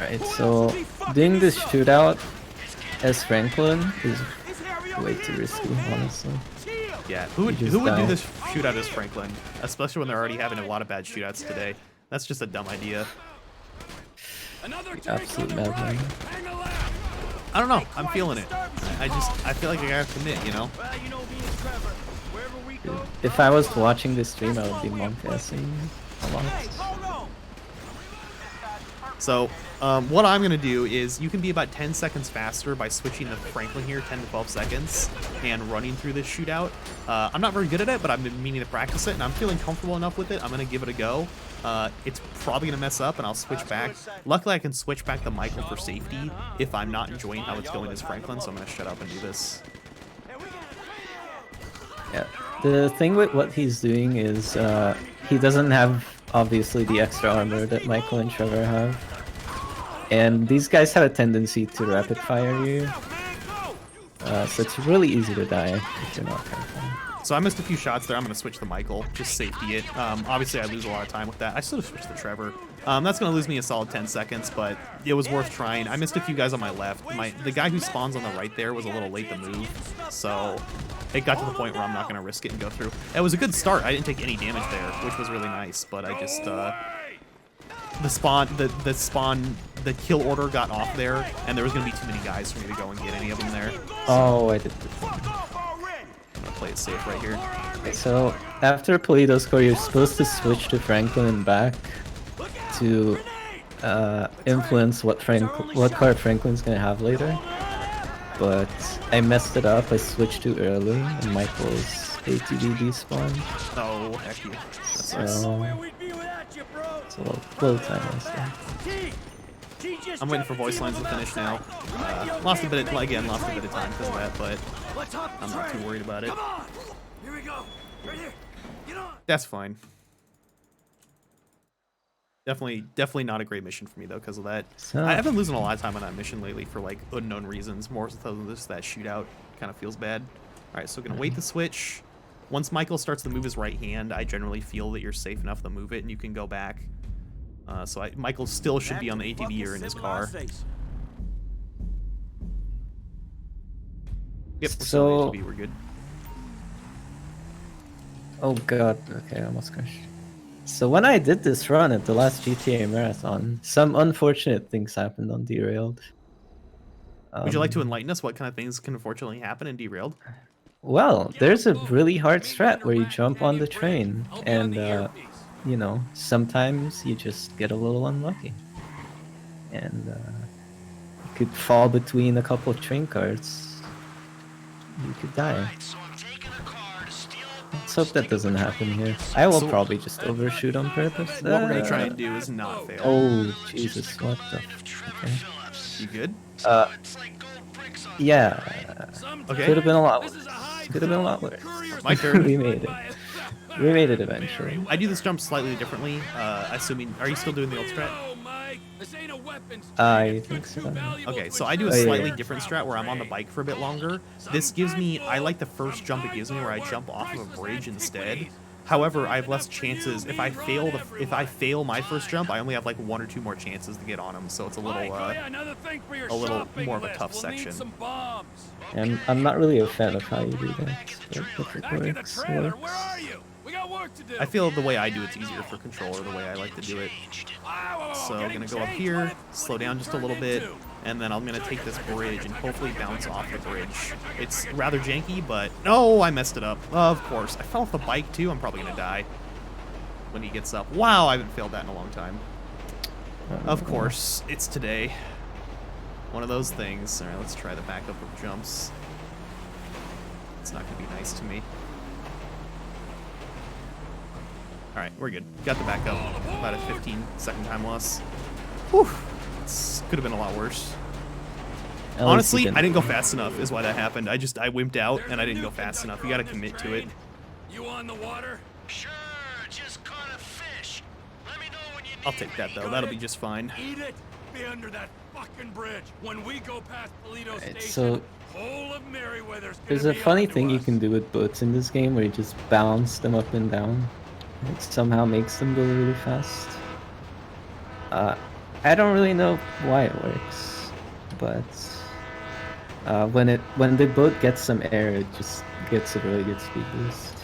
Alright, so doing this shootout as Franklin is way too risky, honestly. Yeah, who would do this shootout as Franklin? Especially when they're already having a lot of bad shootouts today. That's just a dumb idea. Absolute madman. I don't know. I'm feeling it. I feel like I gotta commit, you know? If I was watching this stream, I would be monk-assing a lot. So, what I'm going to do is you can be about 10 seconds faster by switching to Franklin here, 10 to 12 seconds, and running through this shootout. I'm not very good at it, but I've been meaning to practice it, and I'm feeling comfortable enough with it. I'm going to give it a go. It's probably going to mess up, and I'll switch back. Luckily, I can switch back to Michael for safety if I'm not enjoying how it's going as Franklin, so I'm going to shut up and do this. Yeah, the thing with what he's doing is he doesn't have, obviously, the extra armor that Michael and Trevor have. And these guys have a tendency to rapid fire you. So it's really easy to die if you're not careful. So I missed a few shots there. I'm going to switch to Michael, just safety it. Obviously, I lose a lot of time with that. I still switched to Trevor. That's going to lose me a solid 10 seconds, but it was worth trying. I missed a few guys on my left. The guy who spawns on the right there was a little late to move, so it got to the point where I'm not going to risk it and go through. It was a good start. I didn't take any damage there, which was really nice, but I just... the kill order got off there, and there was going to be too many guys for me to go and get any of them there. Oh, I did the thing. I'm going to play it safe right here. So, after Polito's score, you're supposed to switch to Franklin and back to influence what card Franklin's going to have later. But I messed it up. I switched too early, and Michael's ATV despawned. Oh, heck you. So, it's a little time lost there. I'm waiting for voice lines to finish now. Lost a bit of time because of that, but I'm not too worried about it. That's fine. Definitely not a great mission for me though because of that. I've been losing a lot of time on that mission lately for like unknown reasons. More so than this, that shootout kind of feels bad. All right, so we're gonna wait to switch. Once Michael starts to move his right hand, I generally feel that you're safe enough to move it and you can go back. Michael still should be on the ATV or in his car. Yep, so ATV, we're good. Oh god, okay, I almost crashed. So when I did this run at the last GTA Marathon, some unfortunate things happened on Derailed. Would you like to enlighten us what kind of things can unfortunately happen in Derailed? Well, there's a really hard strat where you jump on the train, and you know, sometimes you just get a little unlucky, and you could fall between a couple of train cars. You could die. Let's hope that doesn't happen here. I will probably just overshoot on purpose. What we're gonna try and do is not fail. Oh Jesus! What the? Okay. You good? Yeah. Okay. Could have been a lot worse. Could have been a lot worse. My turn. We made it. We made it eventually. I do this jump slightly differently. Assuming, are you still doing the old strat? I think so. Okay, so I do a slightly different strat where I'm on the bike for a bit longer. This gives me, I like the first jump it gives me where I jump off of a bridge instead. However, I have less chances. If I fail my first jump, I only have like 1 or 2 more chances to get on them. So it's a little more of a tough section. And I'm not really a fan of how you do that. But it works. I feel the way I do it's easier for controller, the way I like to do it. So I'm gonna go up here, slow down just a little bit, and then I'm gonna take this bridge and hopefully bounce off the bridge. It's rather janky, but no, I messed it up. Of course, I fell off the bike too. I'm probably gonna die when he gets up. Wow, I haven't failed that in a long time. Of course, it's today. One of those things. All right, let's try the backup of jumps. It's not gonna be nice to me. Alright, we're good. Got the backup. About a 15-second time loss. Whew. Could have been a lot worse. Honestly, I didn't go fast enough is why that happened. I wimped out and I didn't go fast enough. You gotta commit to it. You on the water? Sure, just caught a fish. Let me know when you need I'll take that though. That'll be just fine. Eat it. Be under that fucking bridge. When we go past Polito Station, so whole of Merryweather's there's a funny thing you can do with boats in this game where you just bounce them up and down. It somehow makes them go really fast. I don't really know why it works, but when the boat gets some air, it just gets a really good speed boost.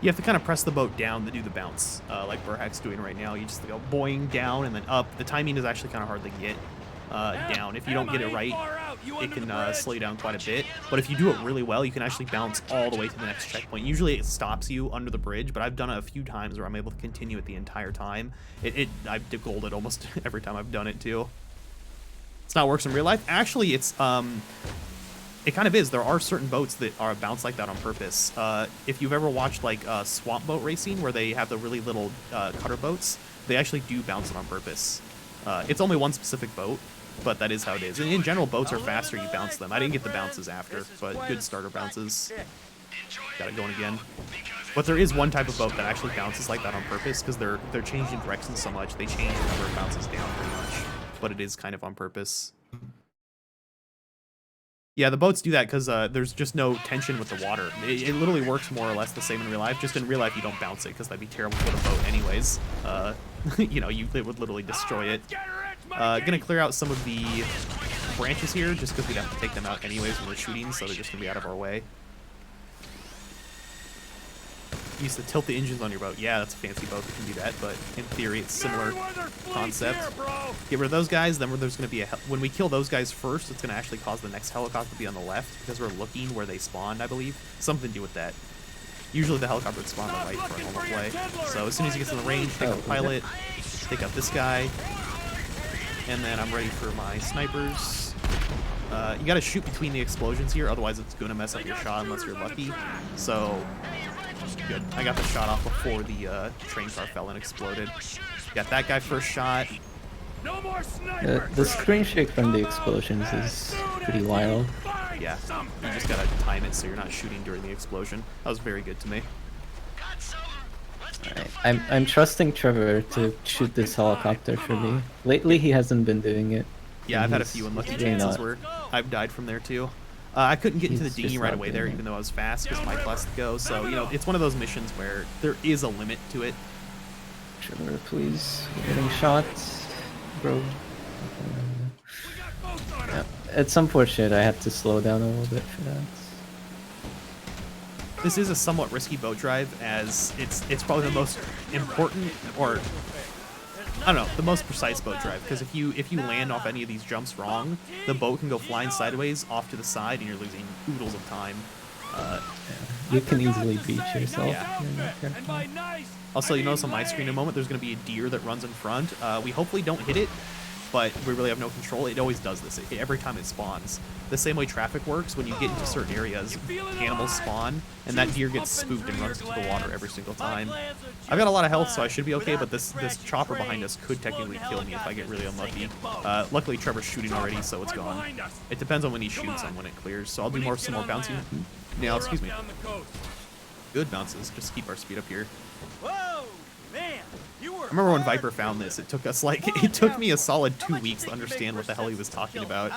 You have to kind of press the boat down to do the bounce, like burhac's doing right now. You just go boing down and then up. The timing is actually kind of hard to get down. If you don't get it right, it can slow you down quite a bit. But if you do it really well, you can actually bounce all the way to the next checkpoint. Usually it stops you under the bridge, but I've done it a few times where I'm able to continue it the entire time. I've golded almost every time I've done it too. It's not works in real life. Actually, it's it kind of is. There are certain boats that are bounce like that on purpose. If you've ever watched like swamp boat racing where they have the really little cutter boats, they actually do bounce it on purpose. It's only one specific boat, but that is how it is. And in general, boats are faster, you bounce them. I didn't get the bounces after, but good starter bounces. Got it going again. But there is one type of boat that actually bounces like that on purpose because they're changing direction so much, they change the number of bounces down pretty much. But it is kind of on purpose. Yeah, the boats do that because there's just no tension with the water. It literally works more or less the same in real life. Just in real life, you don't bounce it because that'd be terrible for the boat anyways. You know, it would literally destroy it. Gonna clear out some of the branches here just because we'd have to take them out anyways when we're shooting, so they're just gonna be out of our way. Used to tilt the engines on your boat. Yeah, that's a fancy boat that can do that, but in theory it's similar concept. Get rid of those guys, then there's going to be when we kill those guys first, it's going to actually cause the next helicopter to be on the left because we're looking where they spawned, I believe. Something to do with that. Usually the helicopter would spawn on the right for a normal play. So as soon as he gets in the range, take out the pilot, take out this guy, and then I'm ready for my snipers. You got to shoot between the explosions here, otherwise it's going to mess up your shot unless you're lucky. So good. I got the shot off before the train car fell and exploded. Got that guy first shot. The screen shake from the explosions is pretty wild. Yeah, you just gotta time it so you're not shooting during the explosion. That was very good to me. Alright, I'm trusting Trevor to shoot this helicopter for me. Lately he hasn't been doing it. Yeah, I've had a few unlucky chances where I've died from there too. I couldn't get into the dinghy right away there, even though I was fast, because my class to go. So, you know, it's one of those missions where there is a limit to it. Trevor, please. We're getting shot, bro. Yeah, it's unfortunate I had to slow down a little bit for that. This is a somewhat risky boat drive, as it's probably the most important, or I don't know, the most precise boat drive, because if you land off any of these jumps wrong, the boat can go flying sideways off to the side, and you're losing oodles of time. You can easily beat yourself. Yeah. If you're not careful. Also, you notice on my screen in a moment, there's going to be a deer that runs in front. We hopefully don't hit it, but we really have no control. It always does this every time it spawns. The same way traffic works, when you get into certain areas, animals spawn, and that deer gets spooked and runs into the water every single time. I've got a lot of health, so I should be okay, but this chopper behind us could technically kill me if I get really unlucky. Luckily, Trevor's shooting already, so it's gone. It depends on when he shoots and when it clears, so I'll do some more bouncing. Now, excuse me. Good bounces, just keep our speed up here. Whoa, man, you were. I remember when Viper found this, it took us it took me a solid 2 weeks to understand what the hell he was talking about.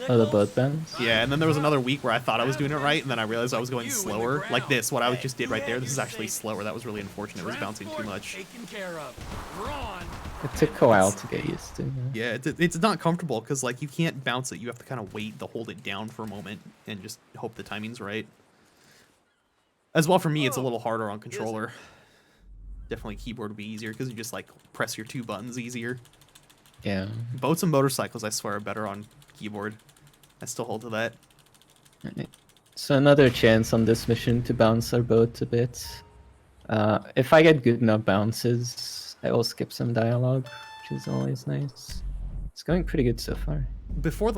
Oh, the boat bounce? Yeah, and then there was another week where I thought I was doing it right, and then I realized I was going slower. Like this, what I just did right there, this is actually slower. That was really unfortunate. It was bouncing too much. It took a while to get used to. Yeah, it's not comfortable, because like you can't bounce it. You have to kind of wait to hold it down for a moment and just hope the timing's right. As well, for me, it's a little harder on controller. Definitely keyboard would be easier, because you just like press your 2 buttons easier. Yeah. Boats and motorcycles, I swear, are better on keyboard. I still hold to that. Right. So another chance on this mission to bounce our boat a bit. If I get good enough bounces, I will skip some dialogue, which is always nice. It's going pretty good so far. Before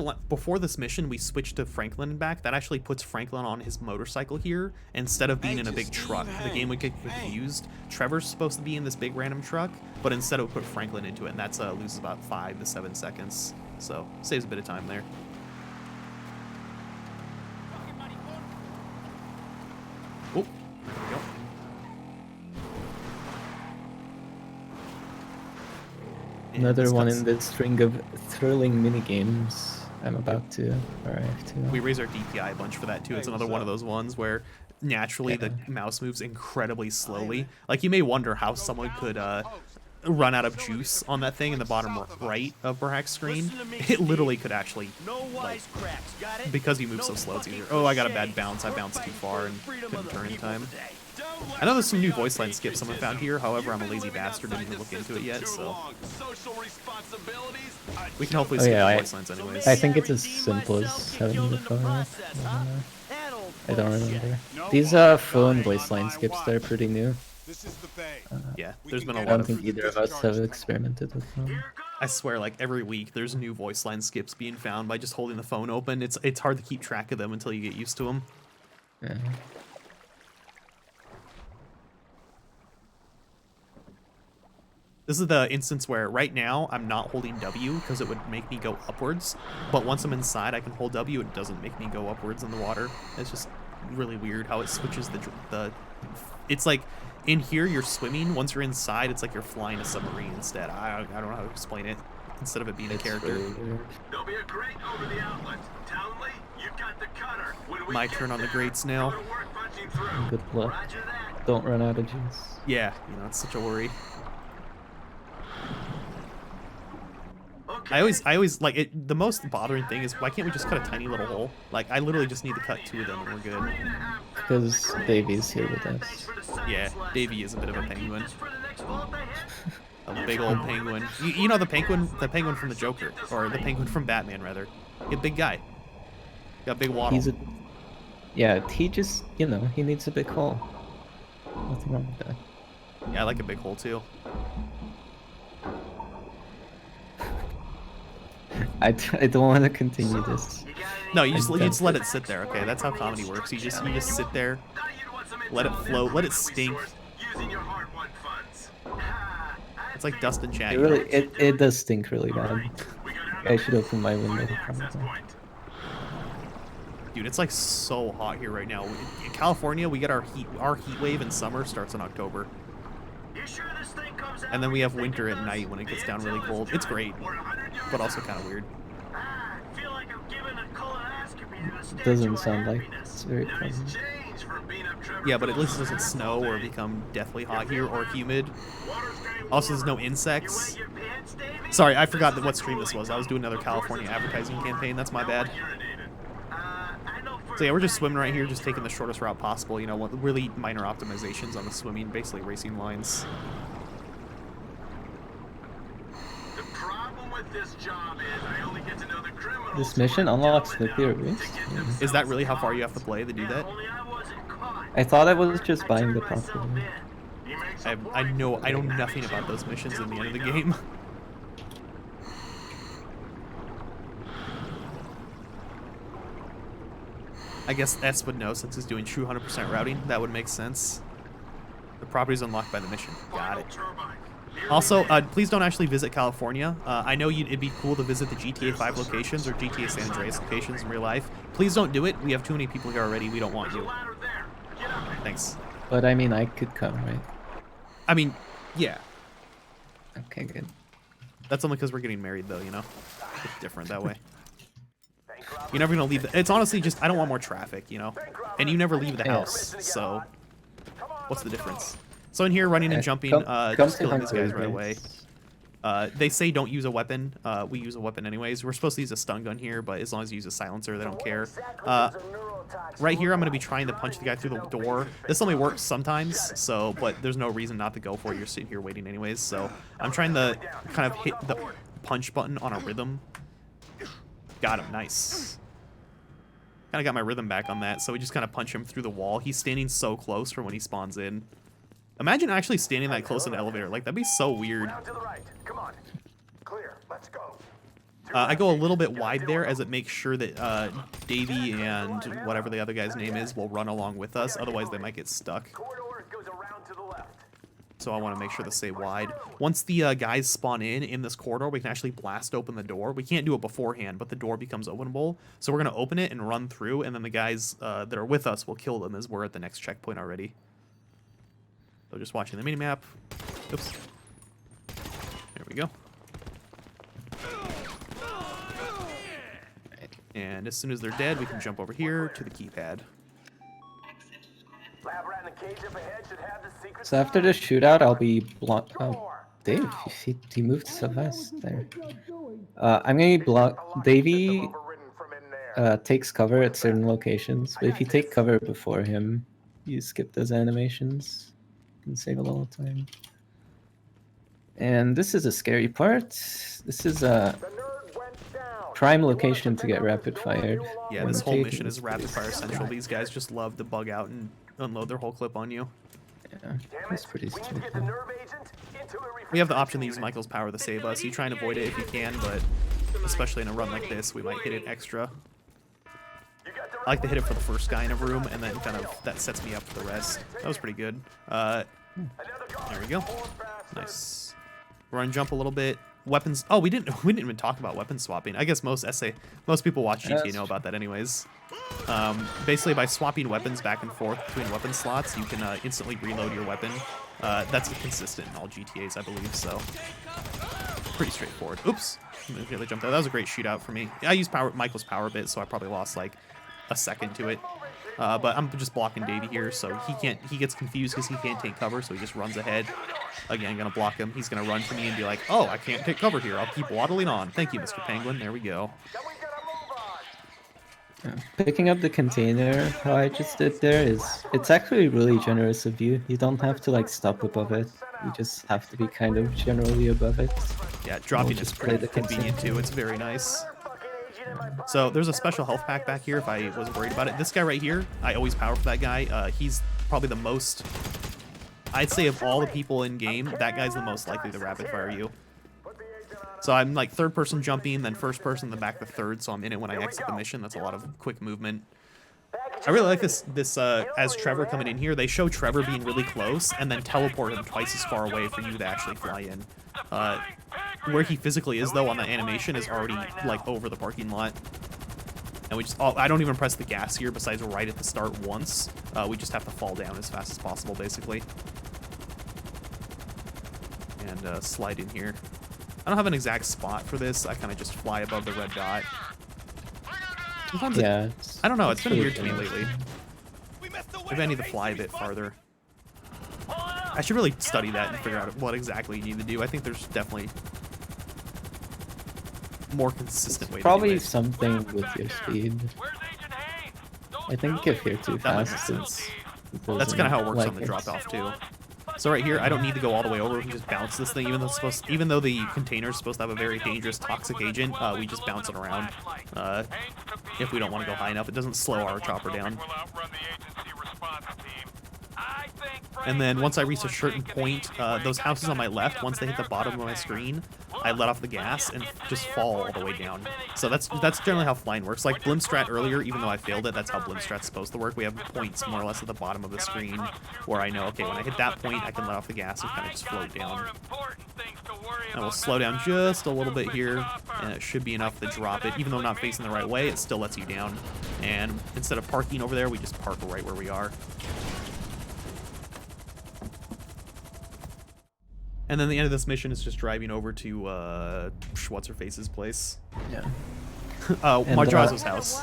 this mission, we switched to Franklin and back. That actually puts Franklin on his motorcycle here instead of being in a big truck. The game would get confused. Trevor's supposed to be in this big random truck, but instead it would put Franklin into it, and that's loses about 5 to 7 seconds. So saves a bit of time there. Oh, there we go. Another one in the string of thrilling mini games I'm about to arrive to. We raise our DPI a bunch for that too. It's another one of those ones where naturally the mouse moves incredibly slowly. Like you may wonder how someone could run out of juice on that thing in the bottom right of burhac's screen. It literally could actually, like, because you move so slow, it's easier. Oh, I got a bad bounce. I bounced too far and couldn't turn in time. I know there's some new voice line skips someone found here. However, I'm a lazy bastard and didn't look into it yet, so we can hopefully skip the voice lines anyways. I think it's as simple as having the phone. I don't remember. These phone voice line skips that are pretty new. Yeah, there's been a lot. I don't think either of us have experimented with them. I swear, like every week, there's new voice line skips being found by just holding the phone open. It's hard to keep track of them until you get used to them. Yeah. This is the instance where right now I'm not holding W because it would make me go upwards, but once I'm inside I can hold W, it doesn't make me go upwards in the water. It's just really weird how it switches the it's like in here you're swimming, once you're inside it's like you're flying a submarine instead. I don't know how to explain it instead of it being a character. There'll be a grate over the outlet. Townley, you've got the cutter. My turn on the grates now. Good luck. Don't run out of juice. Yeah, you know, it's such a worry. I always like it. The most bothering thing is why can't we just cut a tiny little hole? Like I literally just need to cut 2 of them and we're good. Because Davy's here with us. Yeah, Davy is a bit of a penguin. A big old penguin. You know the penguin from the Joker, or the penguin from Batman rather. A big guy. Got a big waddle. Yeah, he just, you know, he needs a big hole. Nothing wrong with that. Yeah, I like a big hole too. I don't want to continue this. No, you just let it sit there. Okay, that's how comedy works. You just sit there, let it float, let it stink. It's like dust and chat. It does stink really bad. I should open my window. Dude, it's like so hot here right now. In California, we get our heat wave in summer starts in October. And then we have winter at night when it gets down really cold. It's great, but also kind of weird. Doesn't sound like it's very pleasant. Yeah, but at least it doesn't snow or become deathly hot here or humid. Also, there's no insects. Sorry, I forgot what stream this was. I was doing another California advertising campaign. That's my bad. So yeah, we're just swimming right here, just taking the shortest route possible. You know, really minor optimizations on the swimming, basically racing lines. this job is. I only get to know the criminals. This mission unlocks nuclear waste? Is that really how far you have to play to do that? I thought I was just buying the property. I know nothing about those missions in the end of the game. I guess S would know since he's doing true 100% routing. That would make sense. The property's unlocked by the mission. Got it. Also, please don't actually visit California. I know it'd be cool to visit the GTA 5 locations or GTA San Andreas locations in real life. Please don't do it. We have too many people here already. We don't want you. Thanks. But I mean, I could come, right? I mean, yeah. Okay, good. That's only because we're getting married, though, you know? It's different that way. You're never gonna leave it's honestly just, I don't want more traffic, you know? And you never leave the house, so... What's the difference? So in here, running and jumping, just killing these guys right away. They say don't use a weapon. We use a weapon anyways. We're supposed to use a stun gun here, but as long as you use a silencer, they don't care. Right here, I'm going to be trying to punch the guy through the door. This only works sometimes, so, but there's no reason not to go for it. You're sitting here waiting anyways, so I'm trying to kind of hit the punch button on a rhythm. Got him, nice. Kind of got my rhythm back on that, so we just kind of punch him through the wall. He's standing so close for when he spawns in. Imagine actually standing that close in the elevator. Like, that'd be so weird. I go a little bit wide there as it makes sure that Davey and whatever the other guy's name is will run along with us. Otherwise, they might get stuck. So I want to make sure to stay wide. Once the guys spawn in this corridor, we can actually blast open the door. We can't do it beforehand, but the door becomes openable. So we're going to open it and run through, and then the guys that are with us will kill them as we're at the next checkpoint already. So just watching the minimap. Oops. There we go. And as soon as they're dead, we can jump over here to the keypad. So after the shootout, I'll be block. Oh, Dave, he moved so fast there. I'm gonna block. Davey takes cover at certain locations, but if you take cover before him, you skip those animations. You can save a little time. And this is a scary part. This is a prime location to get rapid fired. Yeah, this whole mission is rapid fire central. These guys just love to bug out and unload their whole clip on you. Yeah, that's pretty stupid. We have the option to use Michael's power to save us. You try and avoid it if you can, but especially in a run like this, we might hit it extra. I like to hit it for the first guy in a room, and then kind of that sets me up for the rest. That was pretty good. There we go. Nice. Run, jump a little bit. Weapons. Oh, we didn't even talk about weapon swapping. I guess most people watch GTA know about that anyways. Basically, by swapping weapons back and forth between weapon slots, you can instantly reload your weapon. That's consistent in all GTAs, I believe. So pretty straightforward. Oops, really jumped out. That was a great shootout for me. I used Michael's power bit, so I probably lost like a second to it. But I'm just blocking Davey here, so he gets confused because he can't take cover, so he just runs ahead. Again, gonna block him. He's gonna run to me and be like, "Oh, I can't take cover here. I'll keep waddling on. Thank you, Mr. Penguin." There we go. Picking up the container, how I just did there it's actually really generous of you. You don't have to like stop above it. You just have to be kind of generally above it. Yeah, dropping is pretty convenient too. It's very nice. So there's a special health pack back here if I was worried about it. This guy right here, I always power for that guy. He's probably the most, I'd say of all the people in game, that guy's the most likely to rapid fire you. So I'm like third person jumping, then first person, then back to third, so I'm in it when I exit the mission. That's a lot of quick movement. I really like this as Trevor coming in here, they show Trevor being really close and then teleport him twice as far away for you to actually fly in. Where he physically is though on the animation is already like over the parking lot. And we just, I don't even press the gas here besides right at the start once. We just have to fall down as fast as possible basically. And slide in here. I don't have an exact spot for this. I kind of just fly above the red dot. Sometimes yeah, I don't know. It's been weird to me lately. Maybe I need to fly a bit farther. I should really study that and figure out what exactly you need to do. I think there's definitely more consistent way to do it. Probably something with your speed. I think if you're too fast, that's kind of how it works like on the drop-off too. So right here, I don't need to go all the way over. We can just bounce this thing, even though the container is supposed to have a very dangerous toxic agent. We just bounce it around if we don't want to go high enough. It doesn't slow our chopper down. And then once I reach a certain point, those houses on my left, once they hit the bottom of my screen, I let off the gas and just fall all the way down. So that's generally how flying works. Like Blimp Strat earlier, even though I failed it, that's how Blimp Strat's supposed to work. We have points more or less at the bottom of the screen where I know, okay, when I hit that point, I can let off the gas and kind of just float down. And we'll slow down just a little bit here, and it should be enough to drop it. Even though I'm not facing the right way, it still lets you down. And instead of parking over there, we just park right where we are. And then the end of this mission is just driving over to What's-Her-Face's place. Yeah. Madrazo's house.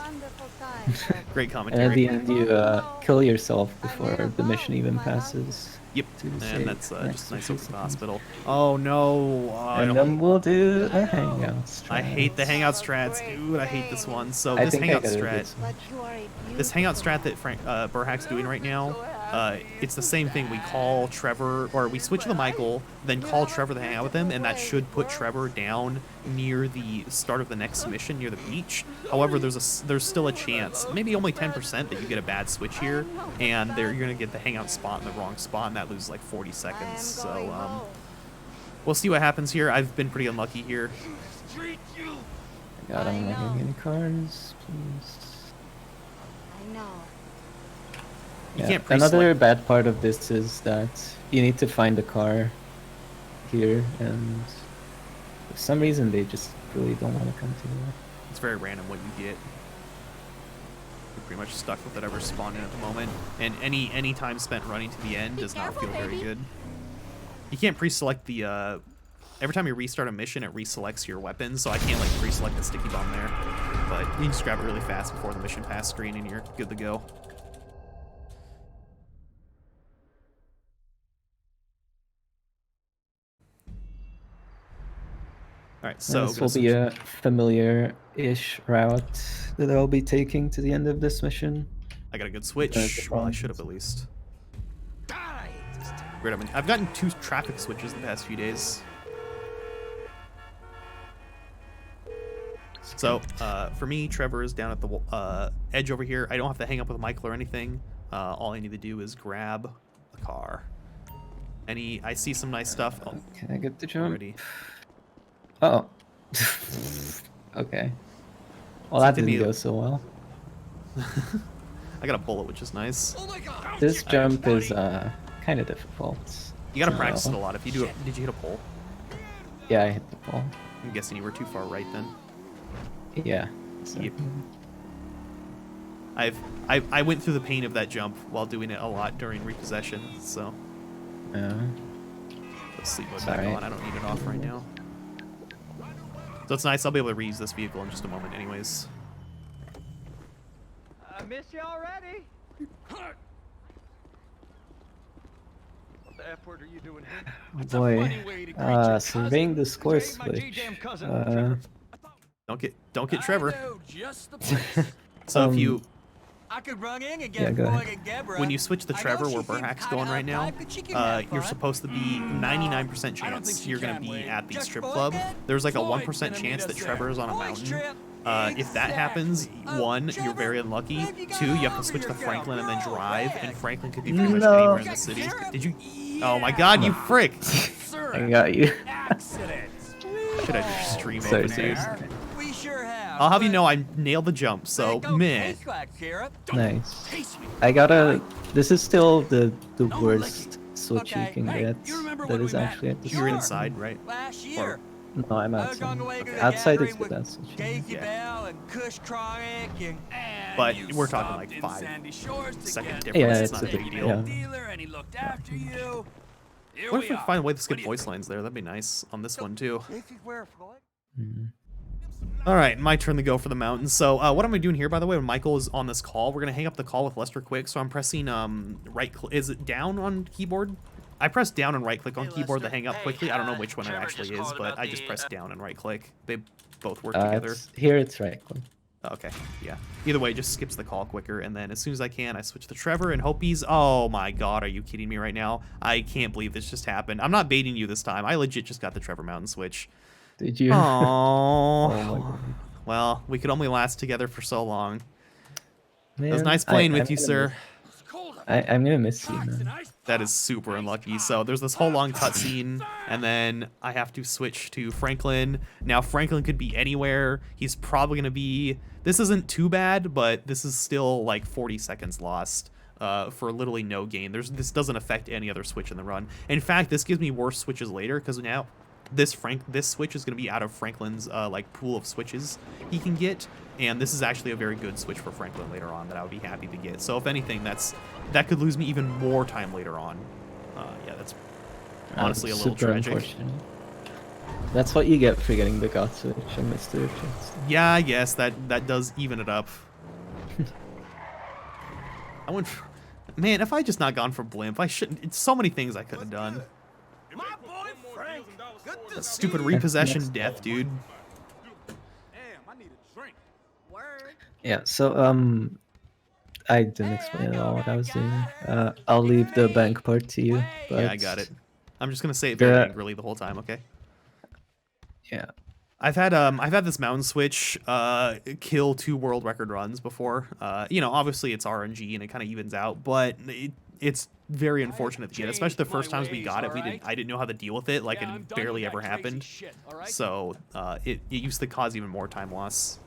Great commentary. And at the end, you kill yourself before the mission even passes. Yep, and that's just nice over the hospital. Oh no! And then we'll do a hangout strat. I hate the hangout strats, dude. I hate this one. So this hangout strat that Burhac's doing right now, it's the same thing. We call Trevor, or we switch to Michael, then call Trevor to hang out with him, and that should put Trevor down near the start of the next mission, near the beach. However, there's still a chance, maybe only 10%, that you get a bad switch here, and you're gonna get the hangout spot in the wrong spot, and that loses like 40 seconds. So we'll see what happens here. I've been pretty unlucky here. God, I'm not getting any cars, please. I know. Yeah. Another bad part of this is that you need to find a car here, and for some reason they just really don't want to come together. It's very random what you get. You're pretty much stuck with whatever spawned in at the moment, and any time spent running to the end does not feel very good. You can't pre-select the every time you restart a mission, it reselects your weapons, so I can't like pre-select the sticky bomb there, but you can just grab it really fast before the mission pass screen and you're good to go. Alright, so this will be a familiar-ish route that I'll be taking to the end of this mission. I got a good switch. Well, I should have at least. Weird, I've gotten 2 traffic switches the past few days. So, for me, Trevor is down at the edge over here. I don't have to hang up with Michael or anything. All I need to do is grab a car. I see some nice stuff. Oh, can I get the jump? Already. Oh. Okay. Well, that didn't go so well. I got a bullet, which is nice. This jump is kind of difficult. You gotta practice it a lot. If you do it, did you hit a pole? Yeah, I hit the pole. I'm guessing you were too far right then. Yeah. Yep. I went through the pain of that jump while doing it a lot during Repossession, so. Let's sleep mode back on. I don't need it off right now. So it's nice. I'll be able to reuse this vehicle in just a moment, anyways. I missed you already. What the F word are you doing here? Boy, surveying the score switch. Don't get Trevor. So if you I could run in and get when you switch to Trevor, where Burhac's going right now, you're supposed to be 99% chance you're gonna be at the strip club. There's like a 1% chance that Trevor is on a mountain. If that happens, 1, you're very unlucky. 2, you have to switch to Franklin and then drive, and Franklin could be pretty much anywhere in the city. Did you? Oh my God, you frick! I got you. Should I just stream Sorry, over dude? We sure have. I'll have you know I nailed the jump, so meh. Nice. I gotta. This is still the worst switch you can get. That is actually at the You're inside, right? Or, no, I'm outside. Outside is the best switch. Yeah. But we're talking like 5-second difference. Yeah, it's not a big deal. What if we find a way to skip voice lines there? That'd be nice on this one too. All right, my turn to go for the mountains. So what am I doing here, by the way, when Michael is on this call? We're going to hang up the call with Lester quick. So I'm pressing right click. Is it down on keyboard? I pressed down and right click on keyboard to hang up quickly. I don't know which one it actually is, but I just pressed down and right click. They both work together. Here it's right click. Okay, yeah. Either way, it just skips the call quicker, and then as soon as I can, I switch to Trevor and hope he's... Oh my god, are you kidding me right now? I can't believe this just happened. I'm not baiting you this time. I legit just got the Trevor Mountain switch. Did you? Oh my god. Well, we could only last together for so long. Man, it was nice playing with I'm you, sir. I'm gonna miss you, man. That is super unlucky. So there's this whole long cutscene, and then I have to switch to Franklin. Now Franklin could be anywhere. He's probably gonna be... This isn't too bad, but this is still like 40 seconds lost for literally no gain. This doesn't affect any other switch in the run. In fact, this gives me worse switches later, because now this switch is gonna be out of Franklin's like pool of switches he can get. And this is actually a very good switch for Franklin later on that I would be happy to get. So if anything, that could lose me even more time later on. Yeah, that's honestly a little tragic. Unfortunate. That's what you get for getting the God switch and Mr. Richards. Yeah, I guess that does even it up. I went for, man, if I just not gone for Blimp, I shouldn't. It's so many things I could have done. That stupid repossession death, dude. Yeah, so I didn't explain at all what I was doing. I'll leave the bank part to you. But Yeah, I got it. I'm just gonna say it very angrily the whole time, okay? Yeah. I've had this mountain switch kill 2 world record runs before. You know, obviously it's RNG and it kind of evens out, but it's very unfortunate to get, especially the first times we got it. I didn't know how to deal with it. Like it barely ever happened. So it used to cause even more time loss.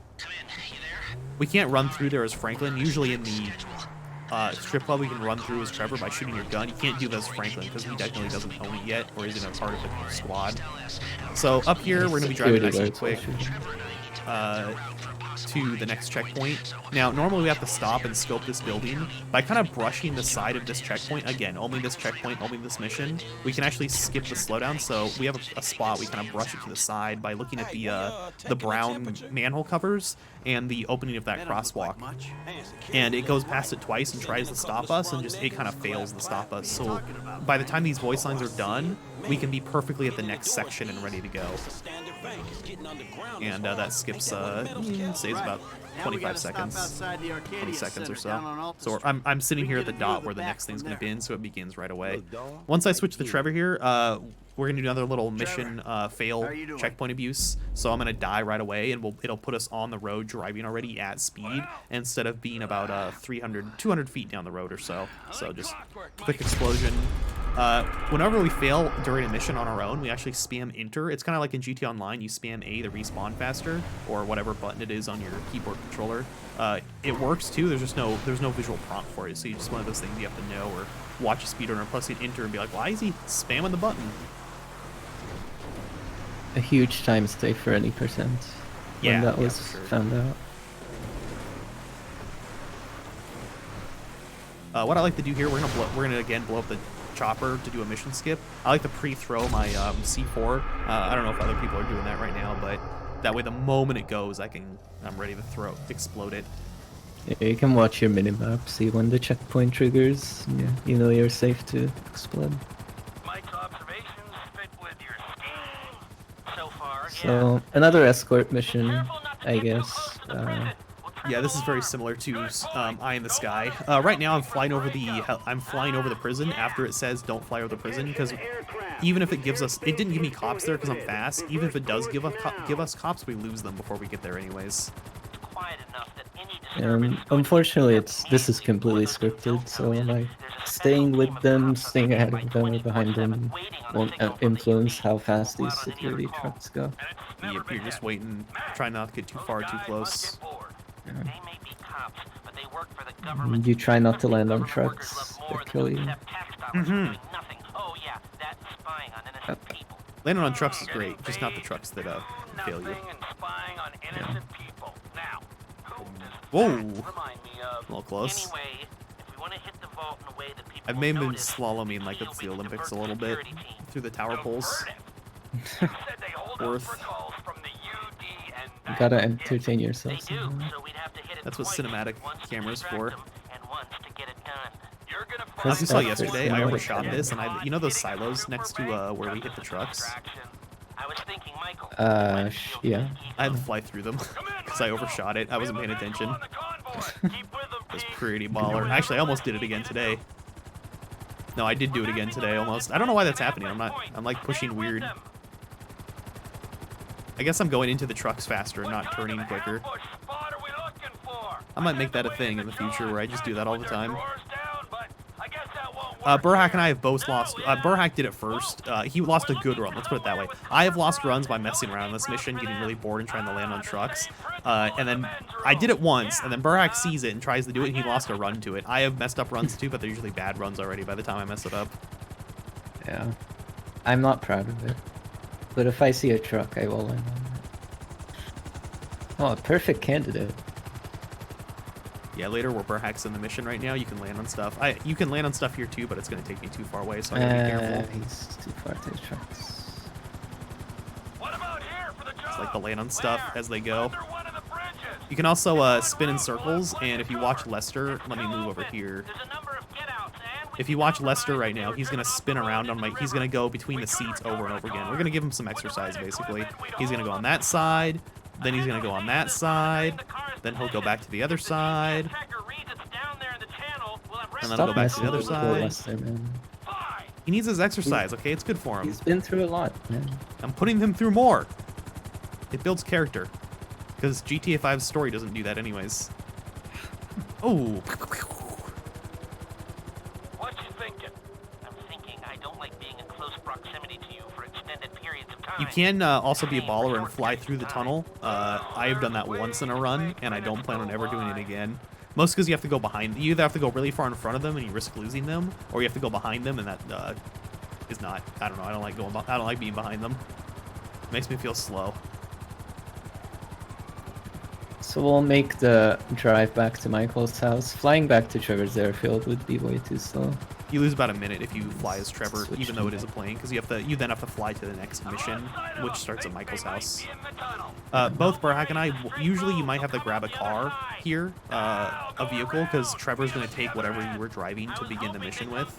We can't run through there as Franklin. Usually in the strip club, we can run through as Trevor by shooting your gun. You can't do that as Franklin because he definitely doesn't own it yet, or isn't a part of the squad. So up here, we're gonna be driving nice and quick to the next checkpoint. Now, normally we have to stop and scope this building. By kind of brushing the side of this checkpoint, again, only this checkpoint, only this mission, we can actually skip the slowdown. So we have a spot, we kind of brush it to the side by looking at the brown manhole covers and the opening of that crosswalk. And it goes past it twice and tries to stop us, and just it kind of fails to stop us. So by the time these voice lines are done, we can be perfectly at the next section and ready to go. And that skips, saves about 25 seconds, 20 seconds or so. So I'm sitting here at the dot where the next thing's going to be in, so it begins right away. Once I switch to Trevor here, we're going to do another little mission fail checkpoint abuse. So I'm going to die right away, and it'll put us on the road driving already at speed instead of being about 200 feet down the road or so. So just quick explosion. Whenever we fail during a mission on our own, we actually spam enter. It's kind of like in GTA Online, you spam A to respawn faster, or whatever button it is on your keyboard controller. It works too. There's no visual prompt for it, so it's just one of those things you have to know or watch a speedrunner plus hit enter and be like, why is he spamming the button? A huge time stay for any percent. Yeah, when that was for sure. found out. What I like to do here, we're gonna again blow up the chopper to do a mission skip. I like to pre-throw my C4. I don't know if other people are doing that right now, but that way the moment it goes, I'm ready to explode it. Yeah, you can watch your minimap, see when the checkpoint triggers. Yeah, you know you're safe to explode. So another escort mission, I guess. Yeah, this is very similar to Eye in the Sky. Right now, I'm flying over the prison after it says don't fly over the prison, because even if it gives us, it didn't give me cops there because I'm fast. Even if it does give us cops, we lose them before we get there anyways. Unfortunately, this is completely scripted, so like staying with them, staying ahead of them or behind them won't influence how fast these security trucks go. Yep, you're just waiting, trying not to get too far, too close. You try not to land on trucks that kill you. Landing on trucks is great, just not the trucks that fail you. Yeah. Whoa! A little close. I've maybe been slaloming like it's the Olympics a little bit through the tower poles. Worth. You gotta entertain yourself somehow. That's what cinematic camera's for. As you saw yesterday, I overshot this, and you know those silos next to where we hit the trucks? Yeah. I had to fly through them because I overshot it. I wasn't paying attention. It was pretty baller. Actually, I almost did it again today. No, I did do it again today almost. I don't know why that's happening. I'm like pushing weird. I guess I'm going into the trucks faster and not turning quicker. I might make that a thing in the future where I just do that all the time. Burhac and I have both lost. Burhac did it first. He lost a good run, let's put it that way. I have lost runs by messing around in this mission, getting really bored and trying to land on trucks. And then I did it once, and then Burhac sees it and tries to do it, and he lost a run to it. I have messed up runs too, but they're usually bad runs already by the time I mess it up. Yeah. I'm not proud of it. But if I see a truck, I will land on it. Oh, a perfect candidate. Yeah, later where Burhac's in the mission right now, you can land on stuff. You can land on stuff here too, but it's going to take me too far away, so I gotta be careful. He's too far to the trucks. It's like the land on stuff as they go. You can also spin in circles, and if you watch Lester, let me move over here. If you watch Lester right now, he's going to spin around on he's going to go between the seats over and over again. We're going to give him some exercise, basically. He's going to go on that side, then he's going to go on that side, then he'll go back to the other side, and then he'll go back to the other side. Lester, man. He needs his exercise, okay? It's good for him. He's been through a lot, man. I'm putting him through more. It builds character. Because GTA 5's story doesn't do that anyways. Oh. What you thinking? I'm thinking I don't like being in close proximity to you for extended periods of time. You can also be a baller and fly through the tunnel. I have done that once in a run, and I don't plan on ever doing it again. Most because you have to go behind. You either have to go really far in front of them and you risk losing them, or you have to go behind them, and that is not. I don't know. I don't like going. I don't like being behind them. It makes me feel slow. So we'll make the drive back to Michael's house. Flying back to Trevor's airfield would be way too slow. You lose about a minute if you fly as Trevor, even though it is a plane, because you then have to fly to the next mission, which starts at Michael's house. Both Burhac and I, usually you might have to grab a car here, a vehicle, because Trevor's going to take whatever you were driving to begin the mission with.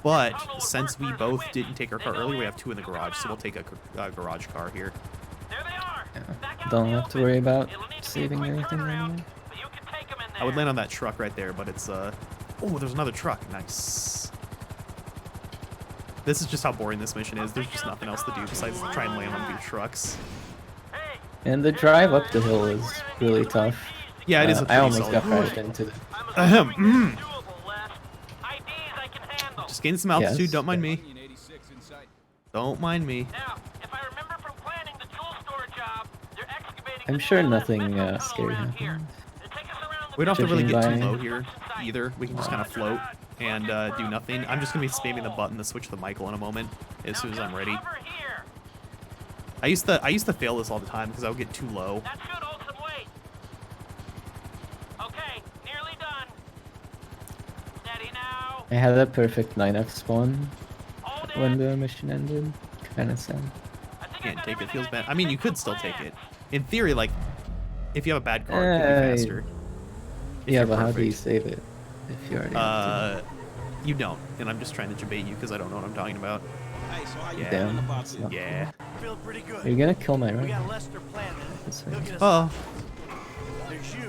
But since we both didn't take our car earlier, we have two in the garage, so we'll take a garage car here. Yeah. Don't have to worry about saving anything anymore. I would land on that truck right there, but it's oh, there's another truck. Nice. This is just how boring this mission is. There's just nothing else to do besides try and land on these trucks. And the drive up the hill is really tough. Yeah, it is. I almost got crashed into the. Just gain some altitude. Yes. Don't mind me. Don't mind me. I'm sure nothing scary happened. We don't have to really get too low here either. We can just kind of float and do nothing. I'm just going to be spamming the button to switch to Michael in a moment as soon as I'm ready. I used to fail this all the time because I would get too low. I had a perfect 9F spawn when the mission ended. Kind of sad. Can't take it. Feels bad. I mean, you could still take it. In theory, like, if you have a bad car, it could be faster. Yeah, but how do you save it if you already you don't, and I'm just trying to debate you because I don't know what I'm talking about. Yeah. Damn. Yeah. Are you gonna kill my run? Oh.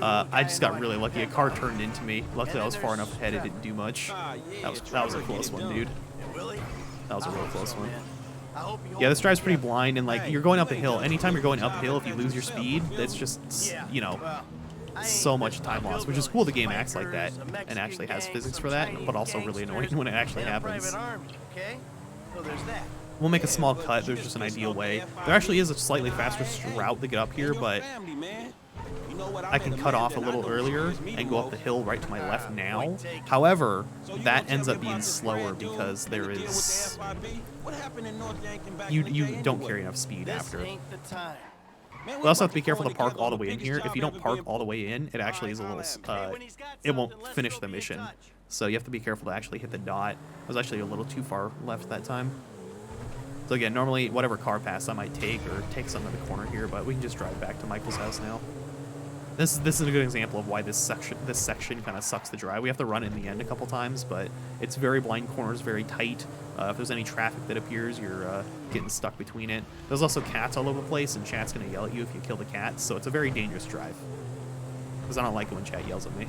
I just got really lucky. A car turned into me. Luckily, I was far enough ahead; it didn't do much. That was a close one, dude. That was a real close one. Yeah, this drive's pretty blind, and like you're going up a hill. Anytime you're going uphill, if you lose your speed, it's just, you know, so much time loss. Which is cool. The game acts like that and actually has physics for that, but also really annoying when it actually happens. We'll make a small cut. There's just an ideal way. There actually is a slightly faster route to get up here, but I can cut off a little earlier and go up the hill right to my left now. However, that ends up being slower because there is... You don't carry enough speed after. We also have to be careful to park all the way in here. If you don't park all the way in, it actually is a little... it won't finish the mission. So you have to be careful to actually hit the dot. I was actually a little too far left that time. So again, normally whatever car pass I might take or take some to the corner here, but we can just drive back to Michael's house now. This is a good example of why this section kind of sucks to drive. We have to run it in the end a couple times, but it's very blind corners, very tight. If there's any traffic that appears, you're getting stuck between it. There's also cats all over the place, and chat's gonna yell at you if you kill the cats, so it's a very dangerous drive. Because I don't like it when chat yells at me.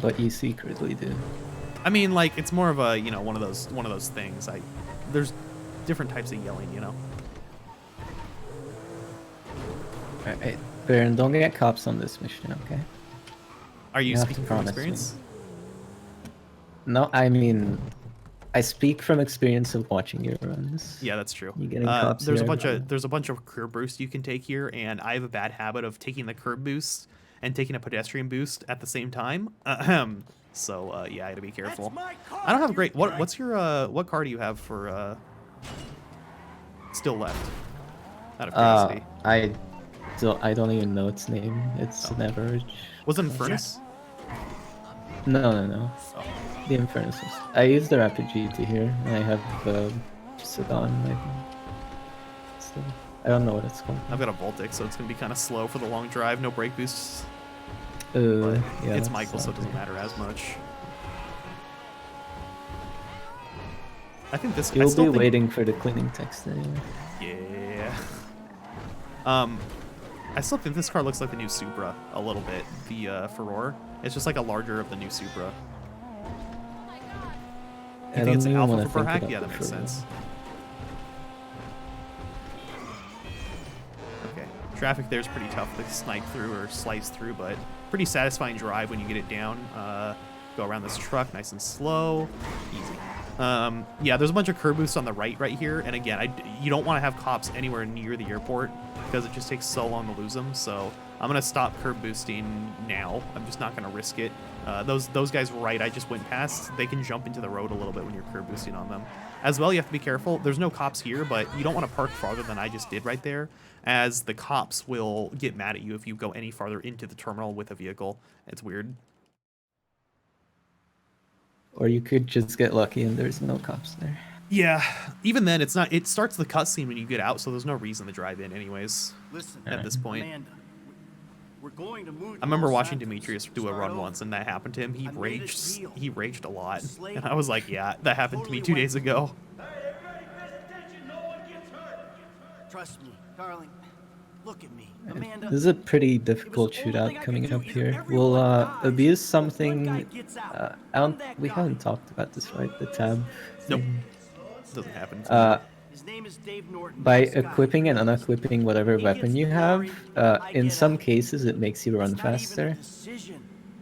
But you secretly do. I mean, like, it's more of a, you know, one of those things. There's different types of yelling, you know. Alright, Baron, don't get cops on this mission, okay? Are you have speaking to from promise experience? me. No, I mean, I speak from experience of watching your runs. Yeah, that's true. You getting cops there's here? a bunch of curb boosts you can take here, and I have a bad habit of taking the curb boost and taking a pedestrian boost at the same time. So yeah, I gotta be careful. I don't have a great. What's your what car do you have for still left? Out of curiosity. I don't even know its name. It's an average. Was it Infernus? No. Oh. The Infernus. I use the Rapid GT here, and I have the Sedan, I think. Still, I don't know what it's called. I've got a Voltic, so it's gonna be kind of slow for the long drive. No brake boosts. Yeah, it's Michael, so it doesn't matter as much. I think this. You'll be waiting for the cleaning text anyway. Yeah. I still think this car looks like the new Supra a little bit. The Furore. It's just like a larger of the new Supra. You think it's an alpha for burhac? Yeah, that makes sense. Okay. Traffic there's pretty tough to snipe through or slice through, but pretty satisfying drive when you get it down. Go around this truck nice and slow. Easy. Yeah, there's a bunch of curb boosts on the right here, and again, you don't want to have cops anywhere near the airport because it just takes so long to lose them. So I'm gonna stop curb boosting now. I'm just not gonna risk it. Those guys right I just went past, they can jump into the road a little bit when you're curb boosting on them. As well, you have to be careful. There's no cops here, but you don't want to park farther than I just did right there, as the cops will get mad at you if you go any farther into the terminal with a vehicle. It's weird. Or you could just get lucky and there's no cops there. Yeah, even then, it's not. It starts the cutscene when you get out, so there's no reason to drive in, anyways. Listen, at this point, Amanda, we're going to move. I remember watching Demetrius do a run once, and that happened to him. He raged a lot, and I was like, "Yeah, that happened to me 2 days ago." Trust me, darling. Look at me, Amanda. This is a pretty difficult shootout coming up here. We'll abuse something. We haven't talked about this, right? The tab. Nope. Doesn't happen. His name is Dave Norton. By equipping and unequipping whatever weapon you have, in some cases it makes you run faster.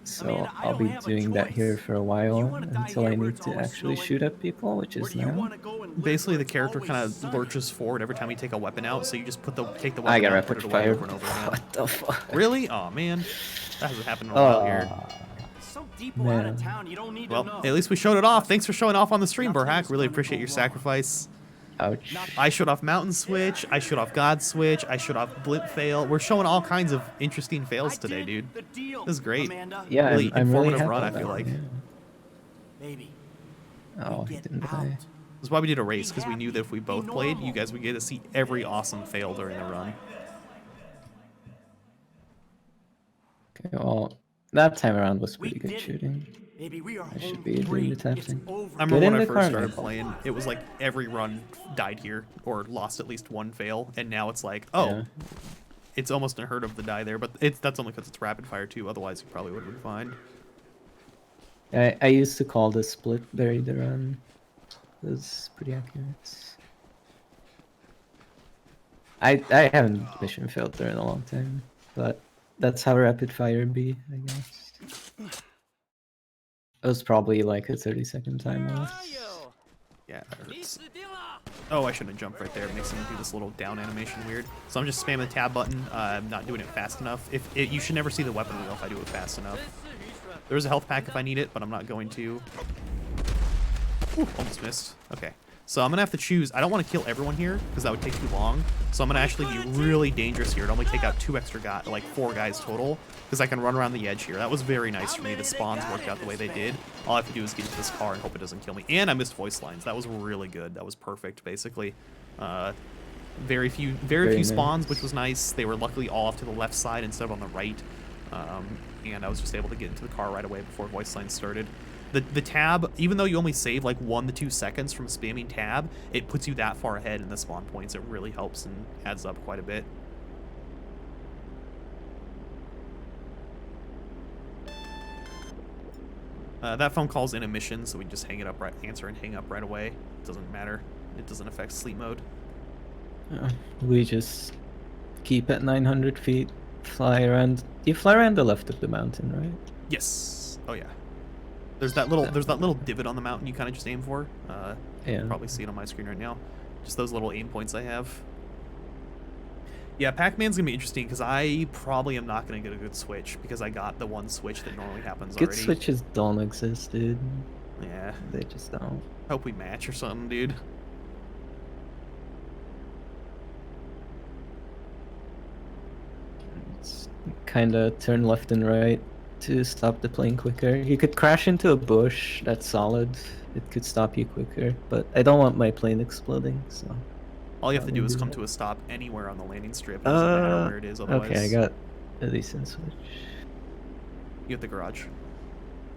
So I'll be doing that here for a while until I need to actually shoot at people, which is now. Basically, the character kind of lurches forward every time you take a weapon out, so you just take the weapon I got out and put it away rapid over and over again. What the fuck? Really? Oh man, that hasn't happened in a while here. Man. Well, at least we showed it off. Thanks for showing off on the stream, burhac. Really appreciate your sacrifice. Ouch. I showed off Mountain Switch. I showed off God Switch. I showed off Blip Fail. We're showing all kinds of interesting fails today, dude. This is great. Yeah, really I'm informative really happy run, I about feel that, like. yeah. Baby. Oh, he didn't die. That's why we did a race, because we knew that if we both played, you guys would get to see every awesome fail during the run. Okay, well, that time around was pretty good shooting. Baby, we are I should be doing the testing. I remember when I first started playing, it was like every run died here, or lost at least one fail, and now it's like, oh, Yeah. it's almost unheard of to die there, but that's only because it's rapid fire too, otherwise you probably would have been fine. I used to call the split bury the run. It was pretty accurate. I haven't mission failed there in a long time, but that's how rapid fire be, I guess. It was probably like a 30-second time loss. Yeah, that hurts. Oh, I shouldn't have jumped right there. It makes him do this little down animation weird. So I'm just spamming the tab button. I'm not doing it fast enough. You should never see the weapon wheel if I do it fast enough. There's a health pack if I need it, but I'm not going to. Ooh, almost missed. Okay. So I'm going to have to choose. I don't want to kill everyone here because that would take too long. So I'm going to actually be really dangerous here and only take out 2 extra guys, like 4 guys total, because I can run around the edge here. That was very nice for me. The spawns worked out the way they did. All I have to do is get into this car and hope it doesn't kill me. And I missed voice lines. That was really good. That was perfect, basically. Very few Very spawns, nice. which was nice. They were luckily all off to the left side instead of on the right. And I was just able to get into the car right away before voice lines started. The tab, even though you only save like 1 to 2 seconds from spamming tab, it puts you that far ahead in the spawn points. It really helps and adds up quite a bit. That phone call's in a mission, so we just hang it up, answer and hang up right away. It doesn't matter. It doesn't affect sleep mode. We just keep at 900 feet, fly around. You fly around the left of the mountain, right? Yes. Oh yeah. There's that little divot on the mountain you kind of just aim for. Yeah. You can probably see it on my screen right now. Just those little aim points I have. Yeah, Pac-Man's gonna be interesting because I probably am not gonna get a good switch because I got the one switch that normally happens Good already. switches don't exist, dude. Yeah. They just don't. Hope we match or something, dude. Kind of turn left and right to stop the plane quicker. You could crash into a bush, that's solid. It could stop you quicker, but I don't want my plane exploding, so... All you have to do is come to a stop anywhere on the landing strip. It doesn't matter where it is otherwise. Okay, I got a decent switch. You have the garage?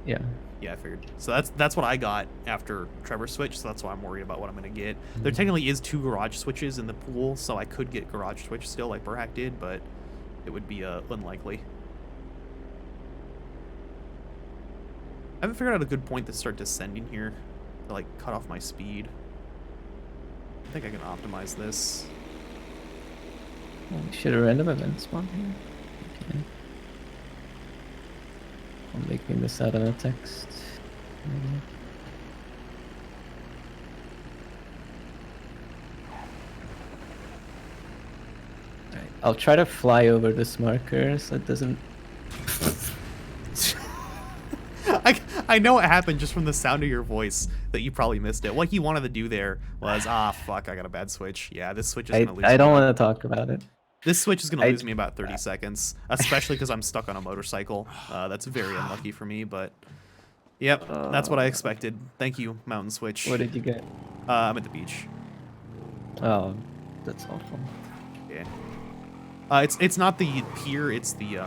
Yeah. Yeah, I figured. So that's what I got after Trevor switch, so that's why I'm worried about what I'm going to get. There technically is 2 garage switches in the pool, so I could get garage switch still like burhac did, but it would be unlikely. I haven't figured out a good point to start descending here to like cut off my speed. I think I can optimize this. Well, we should have random event spawn here. Okay. I'll make me miss out on a text. Maybe. Alright, I'll try to fly over this marker so it doesn't... I know it happened just from the sound of your voice that you probably missed it. What you wanted to do there was, fuck, I got a bad switch. Yeah, this switch is going to lose me. I don't want to talk about it. This switch is going to lose me about 30 seconds, especially because I'm stuck on a motorcycle. That's very unlucky for me, but yep, that's what I expected. Thank you, Mountain Switch. What did you get? I'm at the beach. Oh, that's awful. Yeah. It's not the pier, it's the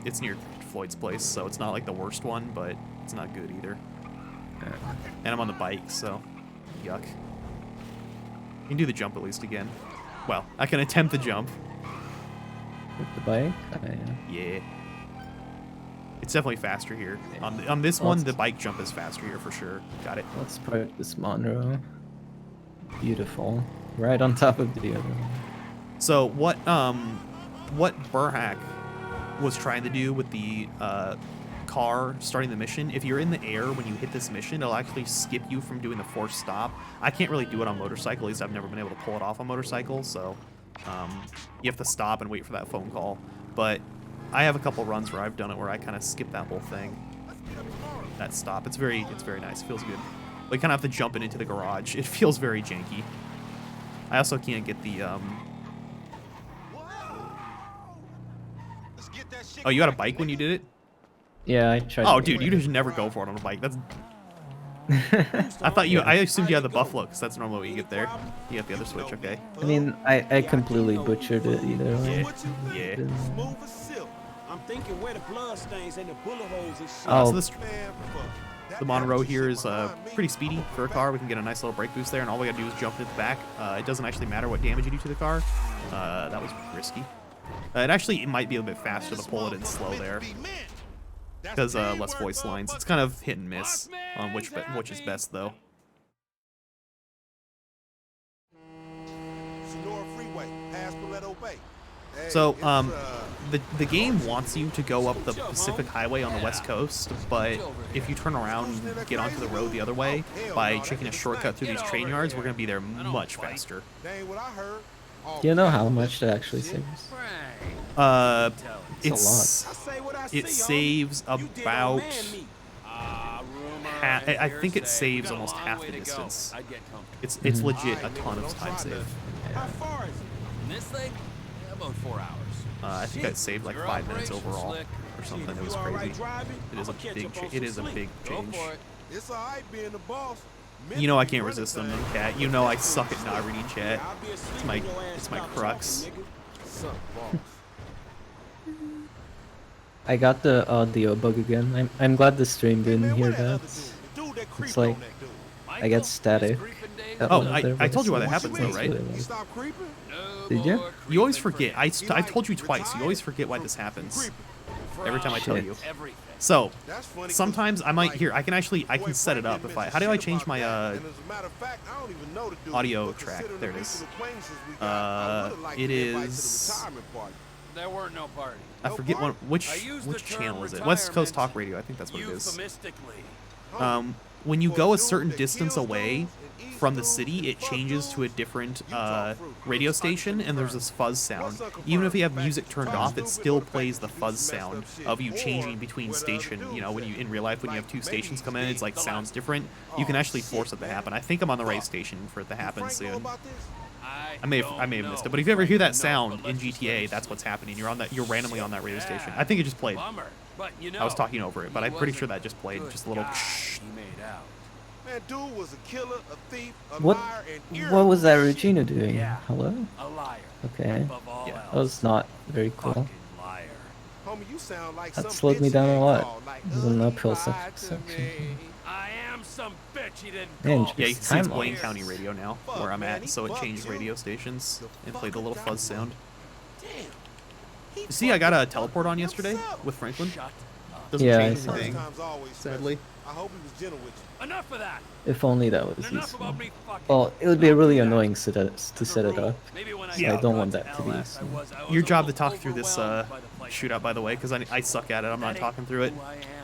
it's near Floyd's place, so it's not like the worst one, but it's not good either. And I'm on the bike, so yuck. You can do the jump at least again. Well, I can attempt the jump. With the bike? Yeah. It's definitely faster here. On this one, the bike jump is faster here for sure. Got it. Let's park this Monroe. Beautiful. Right on top of the other one. So what burhac was trying to do with the car starting the mission, if you're in the air when you hit this mission, it'll actually skip you from doing the forced stop. I can't really do it on motorcycle, at least I've never been able to pull it off on motorcycle, so you have to stop and wait for that phone call. But I have a couple runs where I've done it where I kind of skip that whole thing. That stop. It's very nice. It feels good. But you kind of have to jump it into the garage. It feels very janky. I also can't get the Oh, you had a bike when you did it? Yeah, I tried. Oh, dude, you should never go for it on a bike. That's. I assumed you had the Buffalo, because that's normally what you get there. You got the other switch, okay? I mean, I completely butchered it either way. Yeah. Smooth as silk. I'm thinking where the blood stains and the bullet holes and shit. So the Monroe here is pretty speedy for a car. We can get a nice little brake boost there, and all we gotta do is jump into the back. It doesn't actually matter what damage you do to the car. That was risky. It might be a bit faster to pull it in slow there, because less voice lines. It's kind of hit and miss on which is best though. So the game wants you to go up the Pacific Highway on the West Coast, but if you turn around and get onto the road the other way by taking a shortcut through these train yards, we're gonna be there much faster. Do you know how much that actually saves? It saves about I think it saves almost half the distance. It's legit a ton of time save. How far is it? This thing? About 4 hours. I think I saved like 5 minutes overall or something. It was crazy. It is a big change. It's alright being the boss. You know I can't resist them, cat. You know I suck at not reading chat. It's my crux. I got the audio bug again. I'm glad the stream didn't hear that. It's like I get static. Oh, I told you why that happens though, right? Did you? You always forget. I told you twice. You always forget why this happens. Every time I tell you. So, sometimes I might hear. I can set it up if I. How do I change my audio track? There it is. It is. There weren't no party. I forget which channel is it? West Coast Talk Radio. I think that's what it is. When you go a certain distance away from the city, it changes to a different radio station, and there's this fuzz sound. Even if you have music turned off, it still plays the fuzz sound of you changing between station. You know, when you in real life, when you have two stations come in, it's like sounds different. You can actually force it to happen. I think I'm on the right station for it to happen soon. I may have missed it, but if you ever hear that sound in GTA, that's what's happening. You're randomly on that radio station. I think it just played. I was talking over it, but I'm pretty sure that just played. Just a little. Man, dude was a killer, a thief, a What? liar, and What was that Regina doing? Hello? A liar. Okay. Yeah, that was not very cool. homie, you sound like That some slowed me bitch down you a ain't lot. called, like, It was an uphill section. I am some bitch he didn't Man, call. Yeah, you can see it's time Blaine loss. County Radio now, where I'm at, so it changed radio stations and played the little fuzz sound. You see, I got a teleport on yesterday with Franklin. Doesn't Yeah, change I saw anything, that. sadly. I hope he was gentle with you. Enough of that. If only that was useful. Well, it would be really annoying to set it up. So I don't want that to be useful. Your job to talk through this shootout, by the way, because I suck at it. I'm not talking through it.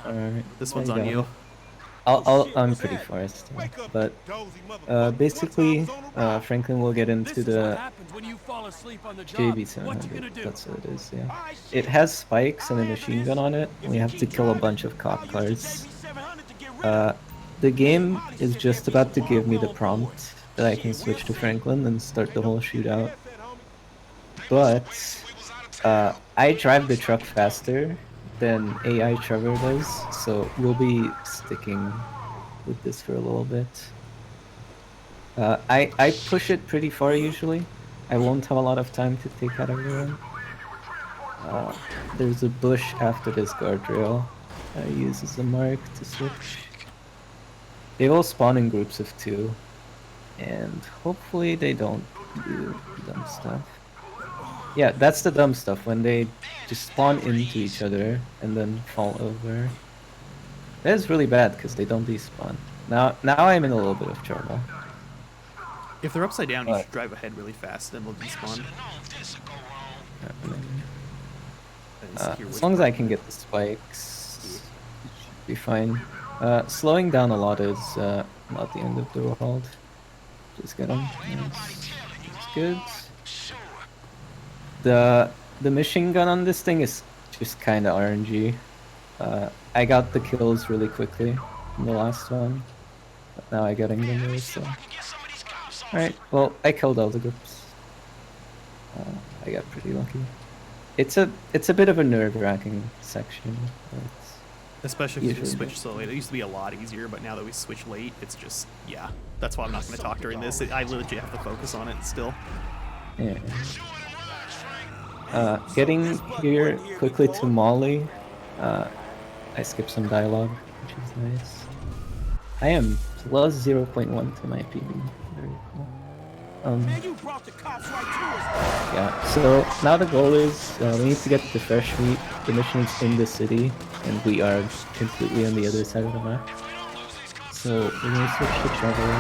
Alright. This one's there on go. you. I'm pretty far still. But basically, Franklin will get into the JB700. That's what it is, yeah. It has spikes and a machine gun on it. We have to kill a bunch of cop cars. The game is just about to give me the prompt that I can switch to Franklin and start the whole shootout. But I drive the truck faster than AI Trevor does, so we'll be sticking with this for a little bit. I push it pretty far usually. I won't have a lot of time to take out everyone. There's a bush after this guardrail. I use as a mark to switch. They will spawn in groups of 2, and hopefully they don't do dumb stuff. Yeah, that's the dumb stuff, when they just spawn into each other and then fall over. That is really bad because they don't despawn. Now I'm in a little bit of trouble. If they're upside down, you should drive ahead really fast, then they'll despawn. As long as I can get the spikes, it should be fine. Slowing down a lot is not the end of the world. Just get them. Nice. It's good. The machine gun on this thing is just kind of RNG. I got the kills really quickly in the last one, but now I'm getting them really slow. Alright, well, I killed all the groups. I got pretty lucky. It's a bit of a nerve-wracking section. Especially because you switch so late. It used to be a lot easier, but now that we switch late, it's just, yeah. That's why I'm not going to talk during this. I legit have to focus on it still. Yeah. Getting here quickly to Molly, I skipped some dialogue, which is nice. I am plus 0.1 to my PB. Very cool. Yeah, so now the goal is we need to get the fresh meat. The mission is in the city, and we are completely on the other side of the map. So we're gonna switch to Trevor.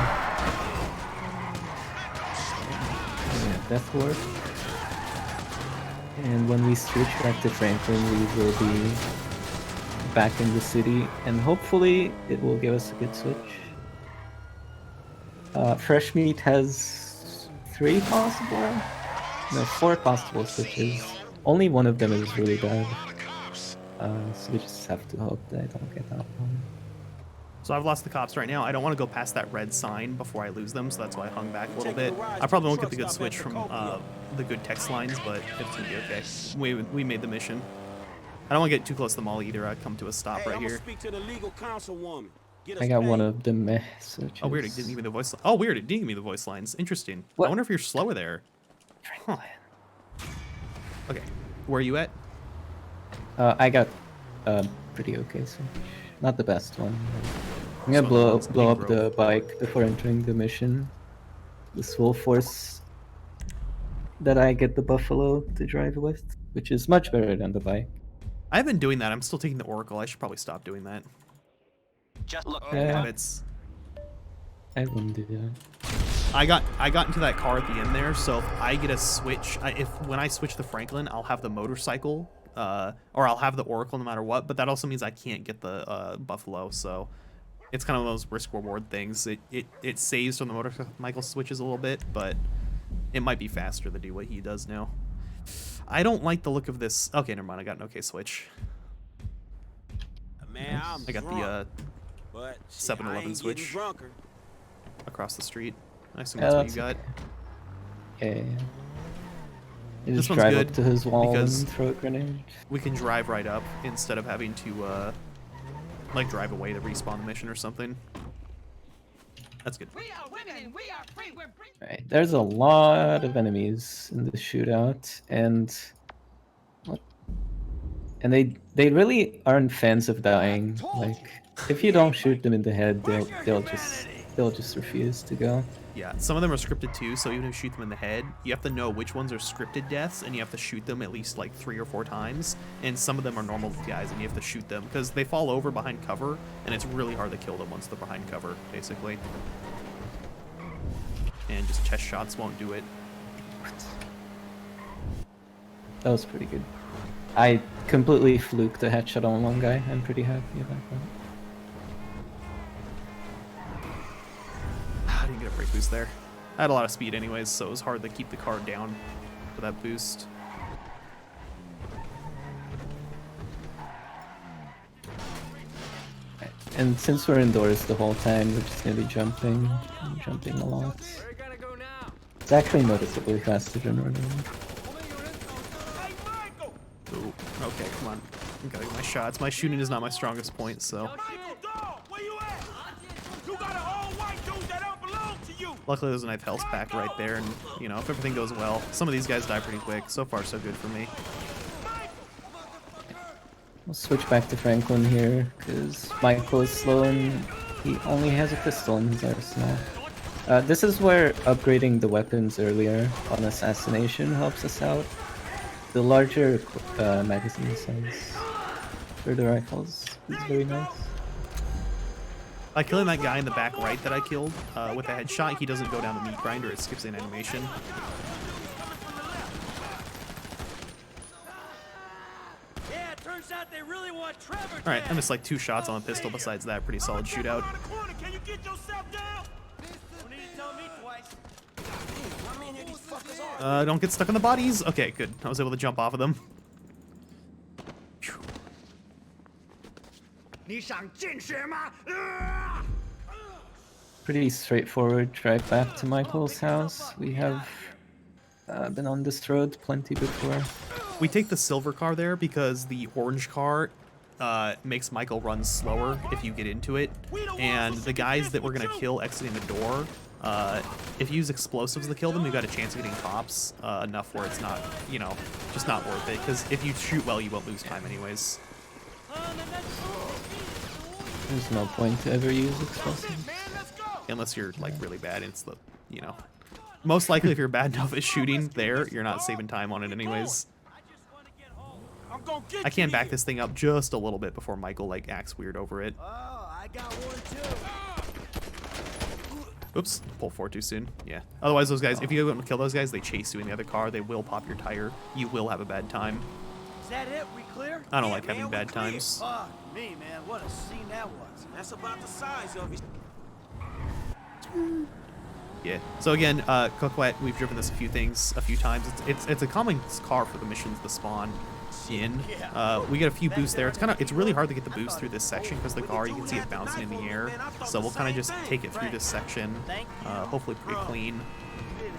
Yeah, Death Ward. And when we switch back to Franklin, we will be back in the city, and hopefully it will give us a good switch. Fresh Meat has 4 possible switches. Only one of them is really bad. So we just have to hope that I don't get that one. So I've lost the cops right now. I don't want to go past that red sign before I lose them, so that's why I hung back a little bit. I probably won't get the good switch from the good text lines, but it's gonna be okay. We made the mission. I don't want to get too close to the mall either. I'd come to a stop right here. Speak to the legal councilwoman. Get I us got one paid. of the messages. Oh, weird. It didn't give me the voice. Oh, weird. It didn't give me the voice lines. Interesting. What? I wonder if you're slower there. Huh. Okay. Where are you at? I got pretty okay switch. Not the best one. I'm gonna So blow big up the bike before entering the mission. This will force that I get the buffalo to drive with, which is much better than the bike. I've been doing that. I'm still taking the Oracle. I should probably stop doing that. Just look. Habits. I wouldn't do that. I got into that car at the end there, so if I get a switch, when I switch the Franklin, I'll have the motorcycle, or I'll have the Oracle no matter what. But that also means I can't get the Buffalo, so it's kind of one of those risk reward things. It saves from the motorcycle switches a little bit, but it might be faster to do what he does now. I don't like the look of this. Okay, never mind. I got an okay switch. Man, I'm I got drunk, the but shit, I 7-Eleven ain't switch getting drunker. across the street. I assume Yeah, that's what you got. Yeah. You This just one's drive good up to his wall because and throw a grenade. we can drive right up instead of having to like drive away to respawn the mission or something. That's good. Right, there's a lot of enemies in the shootout, and they really aren't fans of dying. Like, if you don't shoot them in the head, they'll just refuse to go. Yeah, some of them are scripted too, so even if you shoot them in the head, you have to know which ones are scripted deaths, and you have to shoot them at least like 3 or 4 times. And some of them are normal guys, and you have to shoot them because they fall over behind cover, and it's really hard to kill them once they're behind cover, basically. And just chest shots won't do it. That was pretty good. I completely fluked a headshot on one guy. I'm pretty happy about that. I didn't get a brake boost there. I had a lot of speed anyways, so it was hard to keep the car down for that boost. And since we're indoors the whole time, we're just gonna be jumping a lot. It's actually noticeably faster than running. Ooh, okay, come on. I gotta get my shots. My shooting is not my strongest point, so. Luckily, there's a knife health pack right there, and you know, if everything goes well, some of these guys die pretty quick. So far, so good for me. We'll switch back to Franklin here, because Michael is slow and he only has a pistol in his arsenal. This is where upgrading the weapons earlier on Assassination helps us out. The larger magazine size for the rifles is very nice. By killing that guy in the back right that I killed with a headshot, he doesn't go down the meat grinder, it skips an animation. Yeah, it turns out they really want Trevor. Alright, I missed like 2 shots on the pistol. Besides that, pretty solid shootout. Can you get yourself down? Don't need to tell me twice. How many of these fuckers are? Don't get stuck on the bodies. Okay, good. I was able to jump off of them. Phew. Pretty straightforward drive back to Michael's house. We have been on this road plenty before. We take the silver car there because the orange car makes Michael run slower if you get into it. And the guys that we're going to kill exiting the door, if you use explosives to kill them, you've got a chance of getting cops enough where it's not, you know, just not worth it. Because if you shoot well, you won't lose time anyways. There's no point to ever use explosives. Unless you're, like, really bad. It's the, you know. Most likely, if you're bad enough at shooting there, you're not saving time on it anyways. I can back this thing up just a little bit before Michael, like, acts weird over it. Oh, I got one too. Oops, pull forward too soon. Yeah. Otherwise, those guys, if you go and kill those guys, they chase you in the other car. They will pop your tire. You will have a bad time. Is that it? We clear? I don't like having bad times. Fuck me, man. What a scene that was. That's about the size of it. Yeah. So again, Coquette, we've driven this a few times. It's a common car for the missions to spawn in. We get a few boosts there. It's really hard to get the boost through this section because the car, you can see it bouncing in the air. So we'll kind of just take it through this section. Hopefully pretty clean.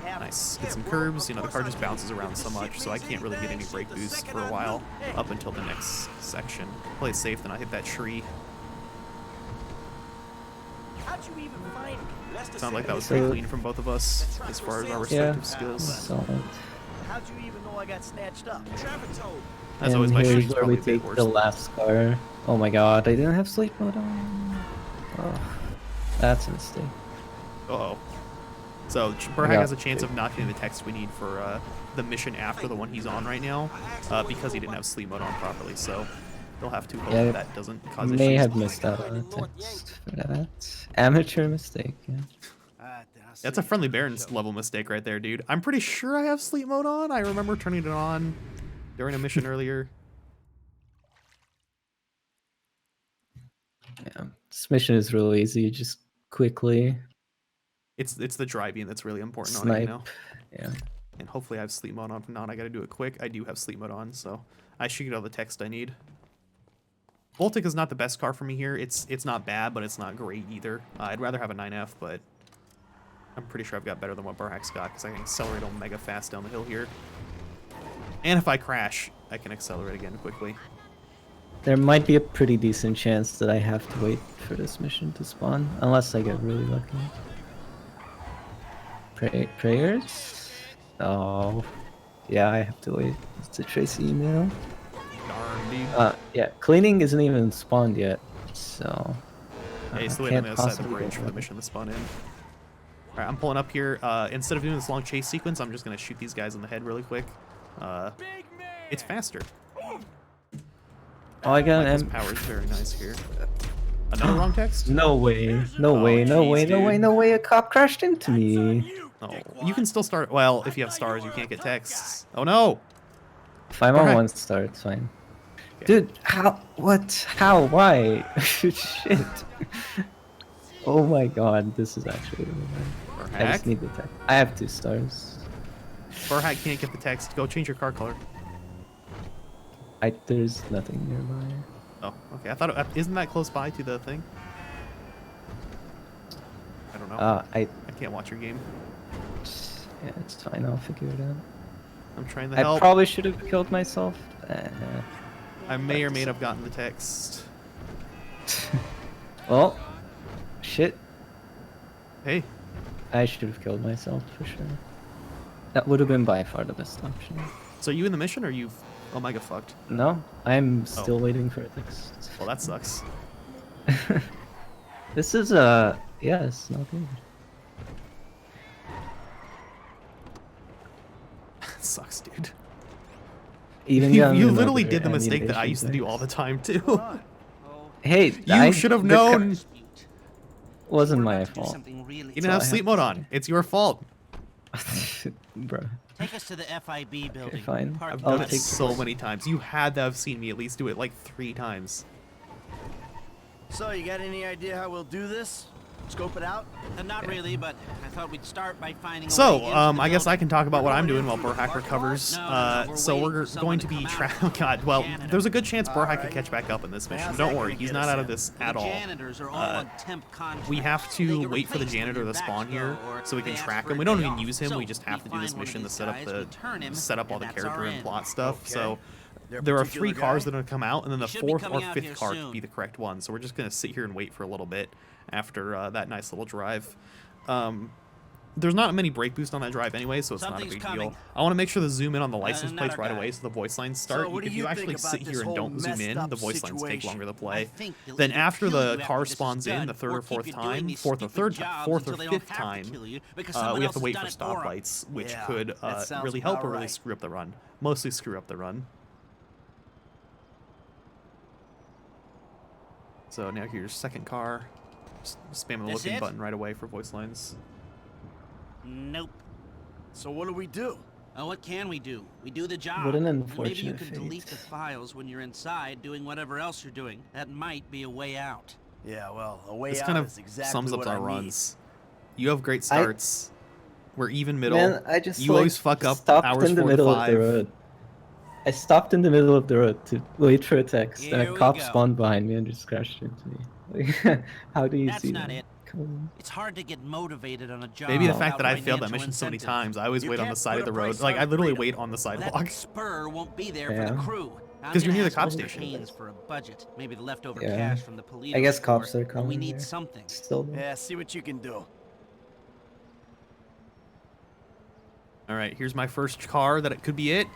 Nice. Get some curbs. You know, the car just bounces around so much, so I can't really get any brake boosts for a while up until the next section. Play it safe, then I hit that tree. How'd you even find me? Sounded like that was pretty clean from both of us as far as our respective skills. Solid. How'd you even know I got snatched up? Traffic told. As always, my here's streak's where we probably a bit take worse. the last car. Oh my god, I didn't have sleep mode on. Oh, that's a mistake. Uh-oh. So burhac has a chance of not getting the text we need for the mission after the one he's on right now, because he didn't have sleep mode on properly. So they'll have to hope that doesn't cause issues. May have missed out on a text for that. Amateur mistake. Yeah. That's a FriendlyBaron level mistake right there, dude. I'm pretty sure I have sleep mode on. I remember turning it on during a mission earlier. Yeah, this mission is really easy. Just quickly. It's the driving that's really important on it, Snipe. you know. Yeah. And hopefully I have sleep mode on. If not, I gotta do it quick. I do have sleep mode on, so I should get all the text I need. Baltic is not the best car for me here. It's not bad, but it's not great either. I'd rather have a 9F, but I'm pretty sure I've got better than what burhac's got because I can accelerate on mega fast down the hill here. And if I crash, I can accelerate again quickly. There might be a pretty decent chance that I have to wait for this mission to spawn, unless I get really lucky. Prayers? Oh, yeah, I have to wait. It's a Tracy email. Darn, dude. Yeah, cleaning isn't even spawned yet, so. Yeah, you still wait on the other side of the bridge for the mission to spawn in. Alright, I'm pulling up here. Instead of doing this long chase sequence, I'm just gonna shoot these guys in the head really quick. It's faster. Oh, I got his power is very nice here. Another wrong text? No way. No way. No way. No way. No way. A cop crashed into me. Oh, you can still start. Well, if you have stars, you can't get texts. Oh no! If I'm on 1 star, it's fine. Okay. Dude, how? What? How? Why? Shit. Oh my god, this is actually really bad. I just need the text. I have 2 stars. burhac can't get the text. Go change your car color. There's nothing nearby. Oh, okay. I thought isn't that close by to the thing? I don't know. I can't watch your game. Yeah, it's fine. I'll figure it out. I'm trying to help. I probably should have killed myself. I may or may not have gotten the text. Well, shit. Hey. I should have killed myself for sure. That would have been by far the best option. So are you in the mission or you've Omega fucked? No, I'm still waiting for a text. Well, that sucks. This is yeah, it's not good. Sucks, dude. Even you literally did the mistake that I used to do all the time too. Hey, you should have known. Wasn't my fault. You didn't have sleep mode on. It's your fault. Bro. Take us to the FIB building. Okay, fine. I've done it so many times. You had to have seen me at least do it like 3 times. So, you got any idea how we'll do this? Scope it out? Not really, but I thought we'd start by finding. So, I guess I can talk about what I'm doing while burhac recovers. So we're going to be oh god, well, there's a good chance burhac could catch back up in this mission. Don't worry, he's not out of this at all. We have to wait for the janitor to spawn here so we can track him. We don't even use him. We just have to do this mission to set up all the character and plot stuff. So. There are 3 cars that are going to come out, and then the 4th or 5th car could be the correct one. So we're just going to sit here and wait for a little bit after that nice little drive. There's not many brake boost on that drive anyway, so it's not a big deal. I want to make sure to zoom in on the license plates right away so the voice lines start. If you actually sit here and don't zoom in, the voice lines take longer to play. Then after the car spawns in the 3rd or 4th time, 4th or 5th time, we have to wait for stoplights, which could really help or really screw up the run. Mostly screw up the run. So now here's 2nd car. Just spamming the looking button right away for voice lines. Nope. So what do we do? Oh, what can we do? We do the job. What an And maybe unfortunate you can fate. delete the files when you're inside doing whatever else you're doing. That might be a way out. Yeah, well, a way This out kind of is exactly sums up what our I need. runs. You have great starts. We're even middle. Man, I just you always fuck up stopped hours in the 4 to middle 5. of the road. I stopped in the middle of the road to wait for a text, and Here a we cop go. spawned behind me and just crashed into me. Like, how do you That's see not that? it. It's hard to get motivated on a job. Maybe the fact that I without failed that financial mission so many incentive. times, I always You wait on the can't side of put the a road. price Like, on I literally freedom. wait on the sidewalk. That spur won't be there for Yeah. the crew. Because you're near the cop Mr. station. Haynes for a budget, maybe the leftover Yeah. cash from the police. I guess cops are But coming. we need there. something. Still. Yeah, see what you can do. All right, here's my first car that it could be it.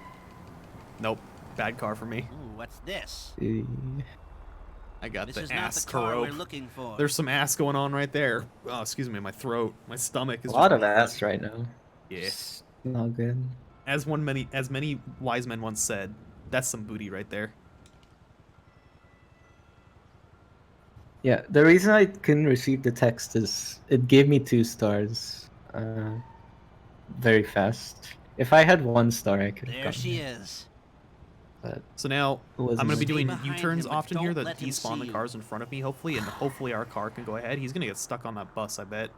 Nope, bad car for me. Ooh, what's this? I got This the is not ass the car we're rope. looking for. There's some ass going on right there. Oh, excuse me, my throat, my stomach is A lot just- of ass right now. Yeah. Not good. As many wise men once said, that's some booty right there. Yeah, the reason I couldn't receive the text is it gave me 2 stars. Very fast. If I had 1 star, I could have There gotten she it. is. But So now I'm wasn't gonna be it. doing Stay behind U-turns him, but often don't here that let him despawn see the you. cars in front of me, hopefully, and hopefully our car can go ahead. He's gonna get stuck on that bus, I bet.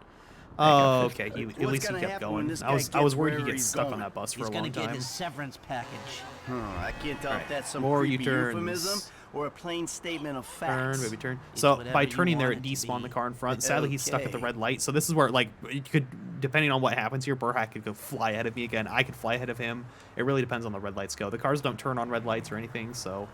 got Oh, 50. okay. At What's least he gonna kept happen going. when this I guy was gets worried he'd wherever get he's stuck on going? that bus for He's a gonna long get time. his severance package. I can't tell if that's some More creepy U-turns. euphemism or a plain statement of Turn, facts. baby, turn. It's So whatever by you turning there, it want it to despawned be. the car in front. Sadly, he's stuck at the Okay. red light. So this is where, like, you could, depending on what happens here, burhac could go fly ahead of me again. I could fly ahead of him. It really depends on the red lights go. The cars don't turn on red lights or anything, so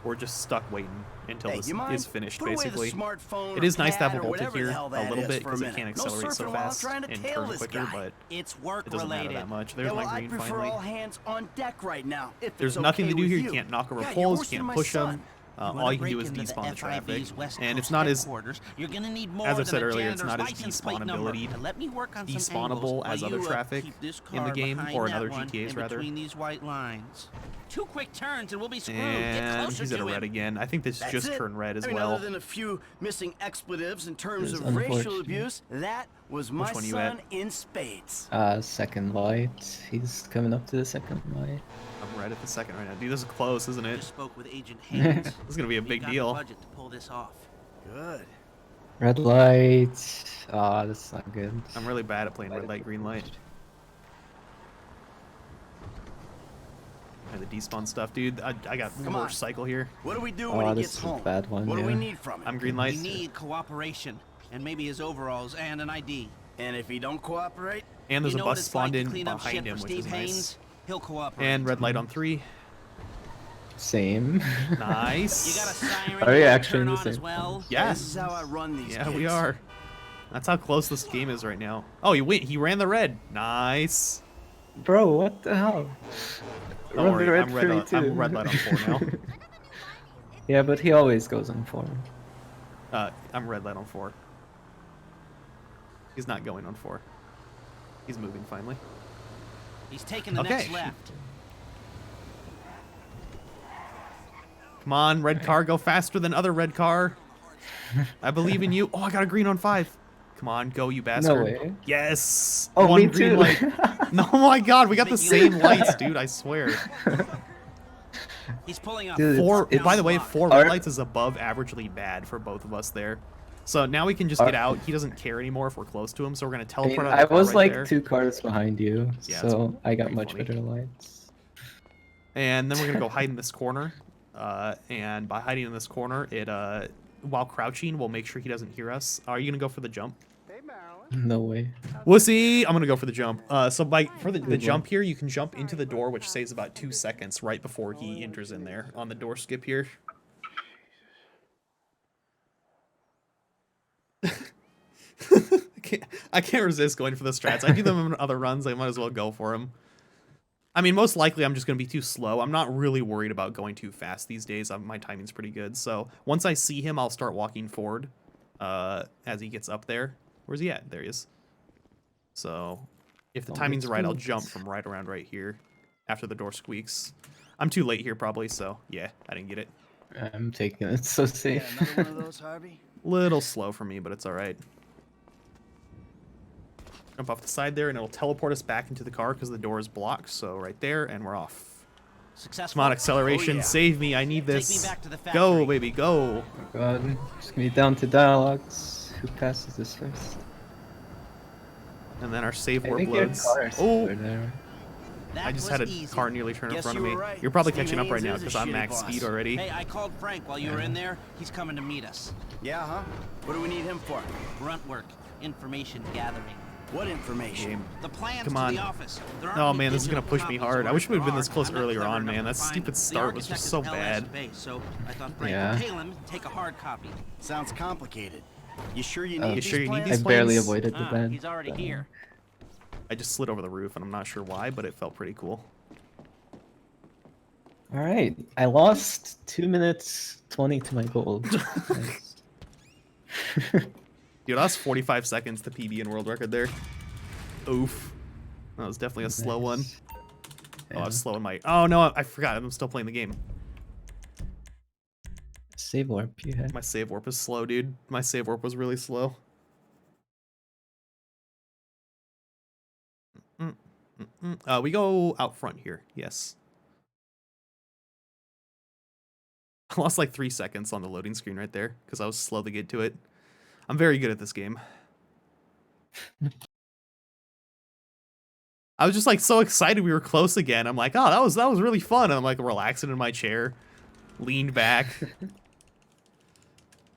we're just stuck waiting until Hey, this you mind? is finished, Put away the basically. smartphone It or is nice to have pad a or voltage whatever here the hell a that little is bit for a because it minute. can't No accelerate so surfing while I'm fast trying to and tail turn this quicker, guy. but It's work it doesn't matter related. that much. There's Yeah, well, my I green prefer finally. all hands on deck right now. If There's it's nothing okay to do with here. you. You can't knock over Yeah, you're poles. worse You than can't my push son. them. You wanna All you can break do is into the despawn the traffic. FIB's West And it's Coast not as, headquarters. You're gonna need more as I than said a earlier, it's janitor's not as license plate number. despawnability, And let me work on some despawnable angles as while other you, traffic keep this in the car game behind or in that other one, GTAs in rather. between these white lines. 2 quick turns and we'll be screwed. Get And closer he's at to a red him. again. I think this That's just it. turned red as I mean, well. other than a few missing expletives in terms It's of racial unfortunate. abuse, that was my one you son at? in spades. Second light. He's coming up to the second light. I'm right at the second right now. Dude, this is close, isn't it? Just spoke with Agent Haynes. This is gonna be a We've big got deal. the budget to pull this off. Good. Red light. Ah, that's not good. I'm really bad at playing red light, green light. And the despawn stuff, dude. I got Come more on. cycle here. What do we do Oh, when he this gets is a home? bad one, What do we yeah. need from him? I'm green We light. need cooperation and maybe his overalls and an ID. And if he don't cooperate? And there's You a know what bus it's like spawned to in clean up shit behind him, for which Steve is nice. Haynes? He'll cooperate. And red light on 3. Same. Nice. You got a siren Are we you can actually in turn the on as same well? This Yes. is how I run these Yeah, we gigs. are. That's how close this game is right now. Oh, he ran the red. Nice. Bro, what the hell? Don't Run worry, the red I'm for me too. I'm red light on 4 now. Yeah, but he always goes on 4. I'm red light on 4. He's not going on 4. He's moving finally. He's taking the Okay. next left. Come on, red car, go faster than other red car. I believe in you. Oh, I got a green on 5. Come on, go, you bastard. No way. Yes. Oh, One me green too. light. No, oh my God, we got the same lights, dude. I swear. He's pulling up. Dude, 4. it's By the way, block. 4 red lights is above averagely bad for both of us there. So now we can just get out. He doesn't care anymore if we're close to him, so we're gonna I, teleport mean, out of I the car was right like there. 2 cars behind you, Yeah, so I got pretty much funny. better lights. And then we're gonna go hide in this corner. And by hiding in this corner, it while crouching, we'll make sure he doesn't hear us. Are you gonna go for the jump? No way. Wussy! I'm gonna go for the jump. So for the Good jump here, you can jump into the door, which saves about 2 seconds right before he enters in there on the door skip here. I can't resist going for the strats. I do them in other runs. I might as well go for them. I mean, most likely I'm just going to be too slow. I'm not really worried about going too fast these days. My timing's pretty good. So once I see him, I'll start walking forward as he gets up there. Where's he at? There he is. So if the timing's right, I'll jump from right around right here after the door squeaks. I'm too late here probably, so yeah, I didn't get it. I'm taking it so safe. Yeah, another one of those, Harvey? Little slow for me, but it's all right. Jump off the side there, and it'll teleport us back into the car because the door is blocked. So right there, and we're off. Successful. Come on, acceleration, Oh, yeah. Save me. I need Take me this. back to the Go, factory. baby, go. Oh god, it's gonna be down to dialogues. Who passes this first? And then our save I warp think your loads. car is Oh, over there. That I just was had a easy. car nearly turn in Guess front you of me. were right. You're probably Steve catching up right Haynes now is a because I'm shitty max boss. speed already. Hey, I called Frank while you were in there. He's coming to meet us. Yeah, huh? What do we need him for? Grunt work, information gathering. What information? The plans Come on. Oh man, this is gonna push me hard. I wish we would have been this close earlier on, man. That stupid start was just so bad. So I thought Frank Yeah. would pay him to take a hard copy. Sounds complicated. You sure you need You sure you need these I barely planes? avoided the bed. He's already here. I just slid over the roof, and I'm not sure why, but it felt pretty cool. All right, I lost 2 minutes 20 to my gold. Nice. Dude, that's 45 seconds to PB and world record there. Oof. That was definitely a slow one. Oh, I was slow in my... Oh, no, I forgot. I'm still playing the game. Save warp you had. My save warp is slow, dude. My save warp was really slow. We go out front here. Yes. I lost like 3 seconds on the loading screen right there because I was slow to get to it. I'm very good at this game. I was just like so excited we were close again. I'm like, oh, that was really fun. And I'm like relaxing in my chair, leaned back.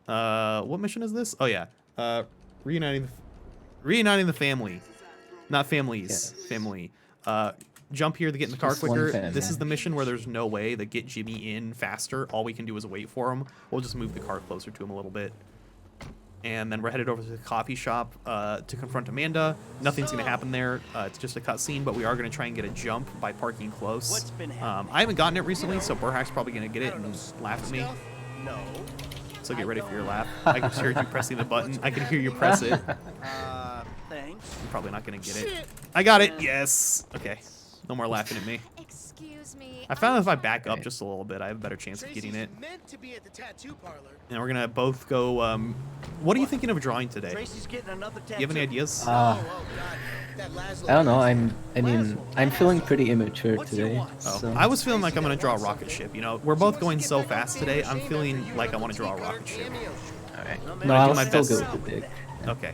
What mission is this? Oh yeah, reuniting the family, not families. Yes. Family. Jump here to get in the car quicker. This is the mission where there's no way to get Jimmy in faster. All we can do is wait for him. We'll just move the car closer to him a little bit. And then we're headed over to the coffee shop to confront Amanda. Nothing's going to happen there. It's just a cutscene, but we are going to try and get a jump by parking close. I haven't gotten it recently, so Burhac's probably going to get it and laugh at me. No. So get ready for your laugh. I can hear you pressing the button. I can hear you press it. Thanks. I'm probably not going to get it. I got it. Yes. Okay. No more laughing at me. Excuse me. I found that if I back up just a little bit, I have a better chance of getting it. And we're going to both go... what are you thinking of drawing today? Do you have any ideas? I don't know. I mean, I'm feeling pretty immature today. So. I was feeling like I'm going to draw a rocket ship. You know, we're both going so fast today. I'm feeling like I want to draw a rocket ship. All right. No, I'll still go with the dig. Okay.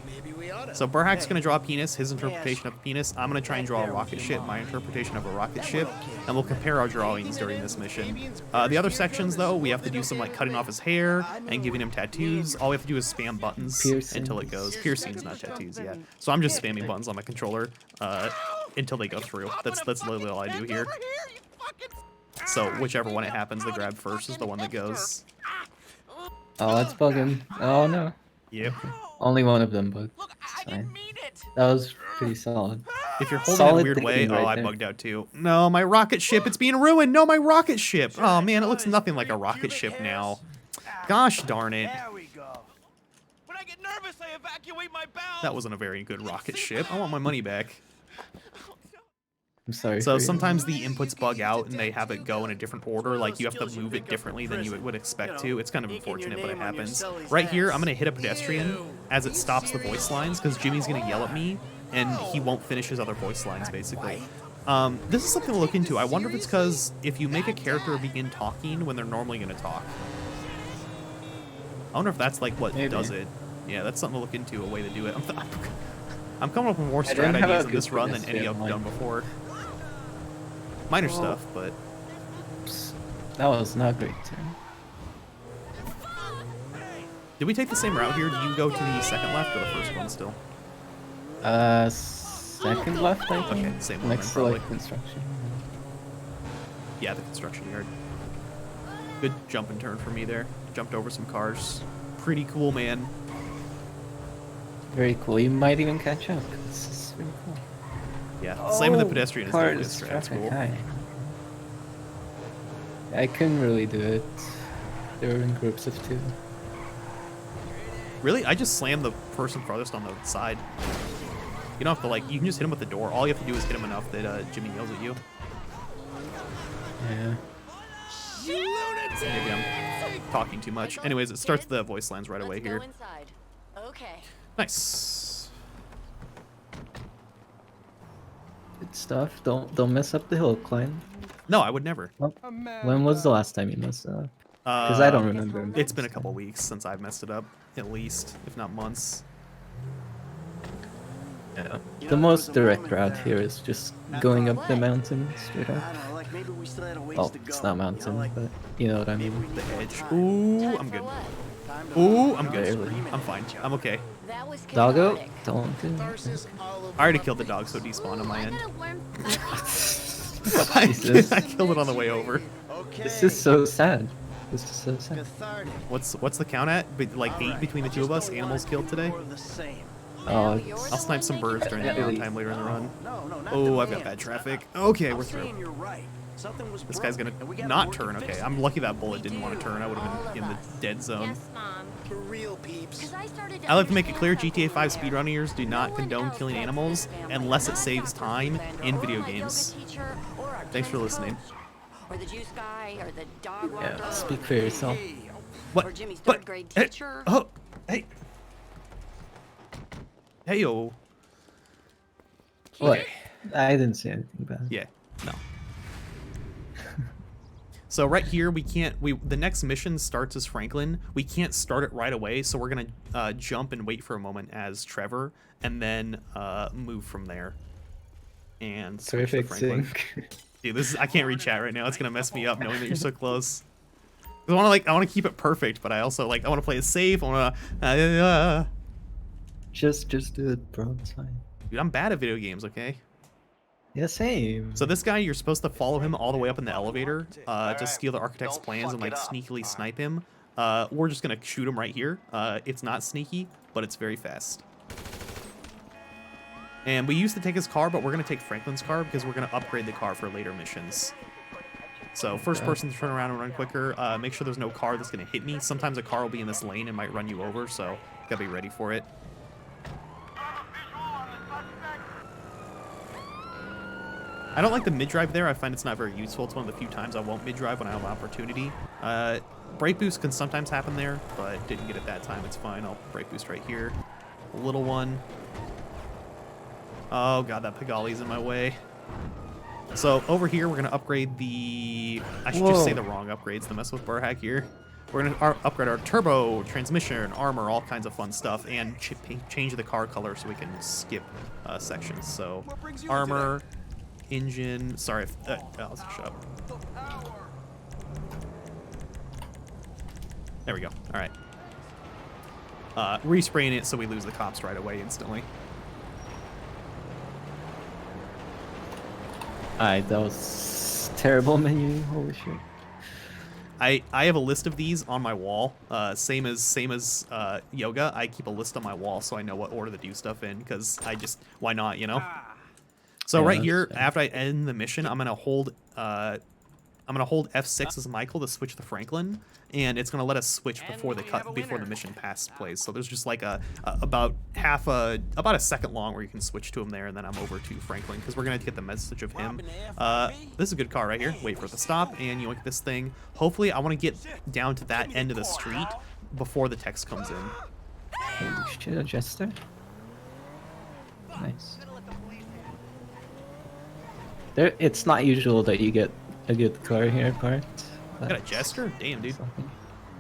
So Burhac's going to draw a penis, his interpretation of a penis. I'm going to try and draw a rocket ship, my interpretation of a rocket ship, and we'll compare our drawings during this mission. The other sections, though, we have to do some like cutting off his hair and giving him tattoos. All we have to do is spam buttons until it goes. Piercings, not tattoos, yeah. So I'm just spamming buttons on my controller until they go through. That's literally all I do here. So whichever one it happens to grab first is the one that goes. Oh, that's bugging. Oh no. Yep. Only one of them, but it's fine. That was pretty solid. If you're holding it a weird way, oh, I bugged out too. No, my rocket ship, it's being ruined. No, my rocket ship. Oh man, it looks nothing like a rocket ship now. Gosh darn it. When I get nervous, I evacuate my bowels. That wasn't a very good rocket ship. I want my money back. I'm sorry. So sometimes the inputs bug out and they have it go in a different order. Like you have to move it differently than you would expect to. It's kind of unfortunate, but it happens. Right here, I'm going to hit a pedestrian as it stops the voice lines because Jimmy's going to yell at me and he won't finish his other voice lines, basically. This is something to look into. I wonder if it's because if you make a character begin talking when they're normally going to talk. I wonder if that's like what does it. Yeah, that's something to look into, a way to do it. I'm coming up with more strat ideas in this run than any I've done before. Minor stuff, but... That was not great turn. Did we take the same route here? Do you go to the second left or the first one still? Second left, I think. Okay, same one. Next to like construction. Yeah, the construction yard. Good jump and turn for me there. Jumped over some cars. Pretty cool, man. Very cool. You might even catch up. This is really cool. Yeah, slamming the pedestrian is definitely a strat. That's cool. I couldn't really do it. They were in groups of 2. Really? I just slammed the person farthest on the side. You don't have to like, you can just hit him with the door. All you have to do is hit him enough that Jimmy yells at you. Yeah. Maybe I'm talking too much. Anyways, it starts the voice lines right away here. Okay. Nice. Good stuff. Don't mess up the hill climb. No, I would never. Well, when was the last time you messed it up? Because I don't remember. It's been a couple weeks since I've messed it up, at least, if not months. Yeah. The most direct route here is just going up the mountain straight up. Well, it's not mountain, but you know what I mean. The edge. Ooh, I'm good. Ooh, I'm good. I'm fine. I'm okay. Doggo, don't do I already killed the dog, so despawn on my end. Jesus. I killed it on the way over. This is so sad. This is so sad. What's the count at? Like 8 between the two of us? Animals killed today? Oh, I'll snipe some birds during the downtime later in the run. Oh, I've got bad traffic. Okay, we're through. This guy's gonna not turn. Okay, I'm lucky that bullet didn't want to turn. I would have been in the dead zone. For real, peeps. I like to make it clear, GTA 5 speedrunners do not condone killing animals unless it saves time in video games. Thanks for listening. Or the juice guy, or the dog Yeah, walker, speak for yourself. What? or Jimmy's But, third grade hey, teacher. oh, hey. Hey, yo. What? I didn't say anything bad. Yeah, no. So right here, the next mission starts as Franklin. We can't start it right away, so we're gonna jump and wait for a moment as Trevor, and then move from there. And switch to Perfect Franklin. sync. Dude, I can't read chat right now. It's gonna mess me up knowing that you're so close. I want to keep it perfect, but I also I want to play it safe. I want to. Just do it, bro. It's fine. Dude, I'm bad at video games. Okay. Yeah, same. So this guy, you're supposed to follow him all the way up in the elevator to steal the architect's plans and sneakily snipe him. We're just gonna shoot him right here. It's not sneaky, but it's very fast. And we used to take his car, but we're gonna take Franklin's car because we're gonna upgrade the car for later missions. So first person to turn around and run quicker. Make sure there's no car that's gonna hit me. Sometimes a car will be in this lane and might run you over, so gotta be ready for it. I don't like the mid-drive there. I find it's not very useful. It's one of the few times I won't mid-drive when I have an opportunity. Brake boost can sometimes happen there, but didn't get it that time. It's fine. I'll brake boost right here. A little one. Oh god, that Pagali's in my way. So over here, we're going to upgrade the... I should just say the wrong upgrades to mess with burhac here. We're going to upgrade our turbo, transmission, armor, all kinds of fun stuff, and change the car color so we can skip sections. So armor... engine, sorry, let's shut up. There we go. All right. Respraying it so we lose the cops right away instantly. Alright, that was terrible menu. Holy shit. I have a list of these on my wall. Same as yoga. I keep a list on my wall so I know what order to do stuff in because why not, you know? So Yeah, right here, fair. after I end the mission, I'm gonna hold F6 as Michael to switch to Franklin, and it's gonna let us switch before the mission pass plays. So there's just like about a second long where you can switch to him there, and then I'm over to Franklin because we're gonna get the message of him. This is a good car right here. Wait for it to stop, and you look at this thing. Hopefully, I want to get down to that end of the street before the text comes in. Holy shit, a jester. Nice. It's not usual that you get a good car here, part. I got a jester? Damn, dude.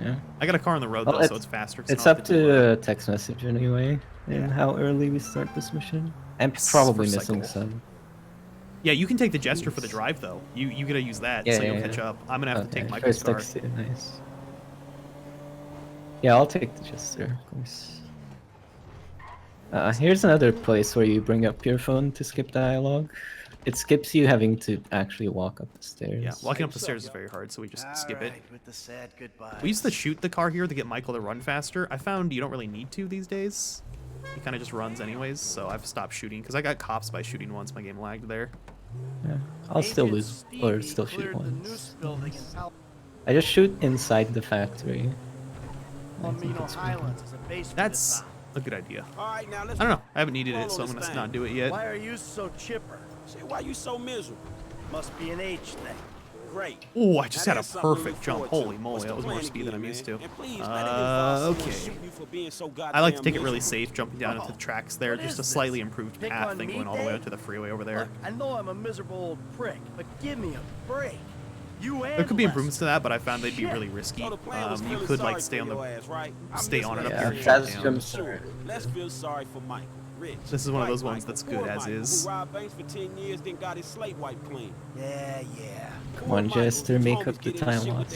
Yeah. I got a car on the road, Well, though, so it's faster. 'Cause It's I don't up have do to text message anyway, and how early we start this mission. I'm probably for missing cycle. some. Yeah, you can take the jester for the drive, though. You gotta use that, so you'll catch up. I'm gonna have to take Michael's car. First text, nice. Yeah, I'll take the jester, of course. Here's another place where you bring up your phone to skip dialogue. It skips you having to actually walk up the stairs. Yeah, walking up the stairs is very hard, so we just skip it. With the sad goodbyes. We used to shoot the car here to get Michael to run faster. I found you don't really need to these days. He kind of just runs anyways, so I've stopped shooting because I got cops by shooting once. My game lagged there. Yeah, I'll still lose or still shoot once. I just shoot inside the factory. That's a good idea. I don't know. I haven't needed it, so I'm gonna not do it yet. Why are you so chipper? Say, why you so miserable? Must be an age thing. Great. Oh, I just Now had a that's something to perfect look jump. forward to. Holy moly, What's that the was more plan speed again, than I'm man? used to. And please, let it involve someone Okay. shooting you for being so I like to take it goddamn really miserable. safe, jumping down into the tracks there. Just a slightly improved Pick path on than me, going all the way Dave? onto the freeway over there. Look, I know I'm a miserable old prick, but give me a break. You and There could be Lester. improvements to that, but I found they'd be Shit. really risky. So the plan was You really could sorry like stay for on the your ass, right? I'm stay on it up listening. here and that's jump down. jump Sure. Let's feel sorry for Michael. Rich. This is one of those White ones that's Michael, good poor as Michael, is. Who robbed banks for 10 years, then got his slate wiped clean. Yeah, yeah. Come on, Jester, make up the time loss.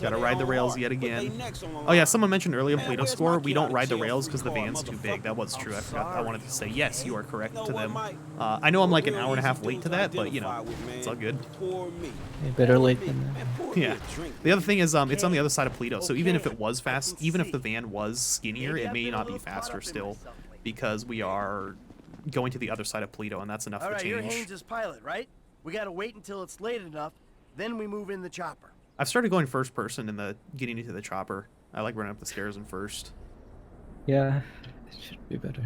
Gotta ride the rails yet again. Oh yeah, someone mentioned earlier Plato score. We don't ride the rails because the van's too big. That was true. I forgot. I wanted to say yes, you are correct to them. I know I'm like an hour and a half late to that, but you know, it's all good. Better late than never. Yeah. The other thing is, it's on the other side of Plato, so even if it was fast, even if the van was skinnier, it may not be faster still, because we are going to the other side of Plato, and that's enough All to right, change. you're Haynes' pilot, right? We gotta wait until it's late enough, then we move in the chopper. I've started going first person in the getting into the chopper. I like running up the stairs in first. Yeah, it should be better.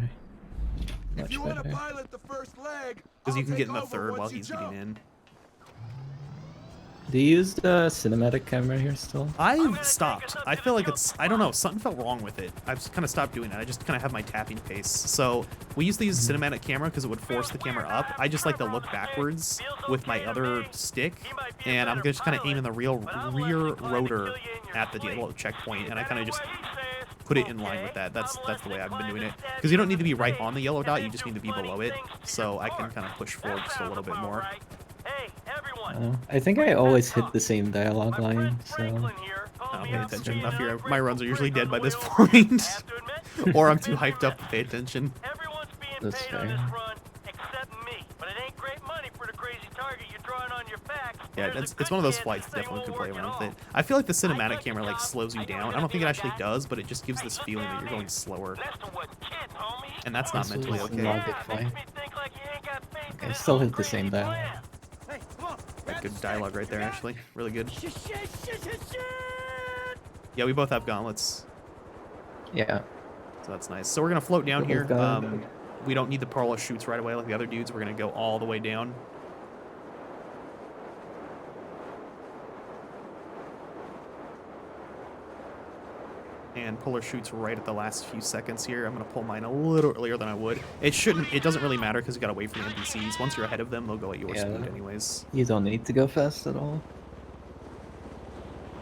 Much better. Because you can get in the third while he's getting in. Do you use the cinematic camera here still? I've stopped. I feel like it's, I don't know, something felt wrong with it. I've kind of stopped doing that. I just kind of have my tapping pace. So we used to use a cinematic camera because it would force the camera up. I just like to look backwards with my other stick, and I'm just kind of aiming the rear rotor at the yellow checkpoint, and I kind of just put it in line with that. That's the way I've been doing it. Because you don't need to be right on the yellow dot, you just need to be below it. So I can kind of push forward just a little bit more. I think I always hit the same dialogue line, so... I don't pay attention enough here. My runs are usually dead by this point. Or I'm too hyped up to pay attention. That's fair. Yeah, it's one of those flights that definitely could play around with it. I feel like the cinematic camera like slows you down. I don't think it actually does, but it just gives this feeling that you're going slower. And that's not meant to be okay. I still hit the same dialogue. That good dialogue right there, actually. Really good. Yeah, we both have gauntlets. Yeah. So that's nice. So we're going to float down here. We don't need the Prologue shoots right away like the other dudes. We're going to go all the way down. And puller shoots right at the last few seconds here. I'm going to pull mine a little earlier than I would. It doesn't really matter because you got to wait for the NPCs. Once you're ahead of them, they'll go at your speed anyways. You don't need to go fast at all.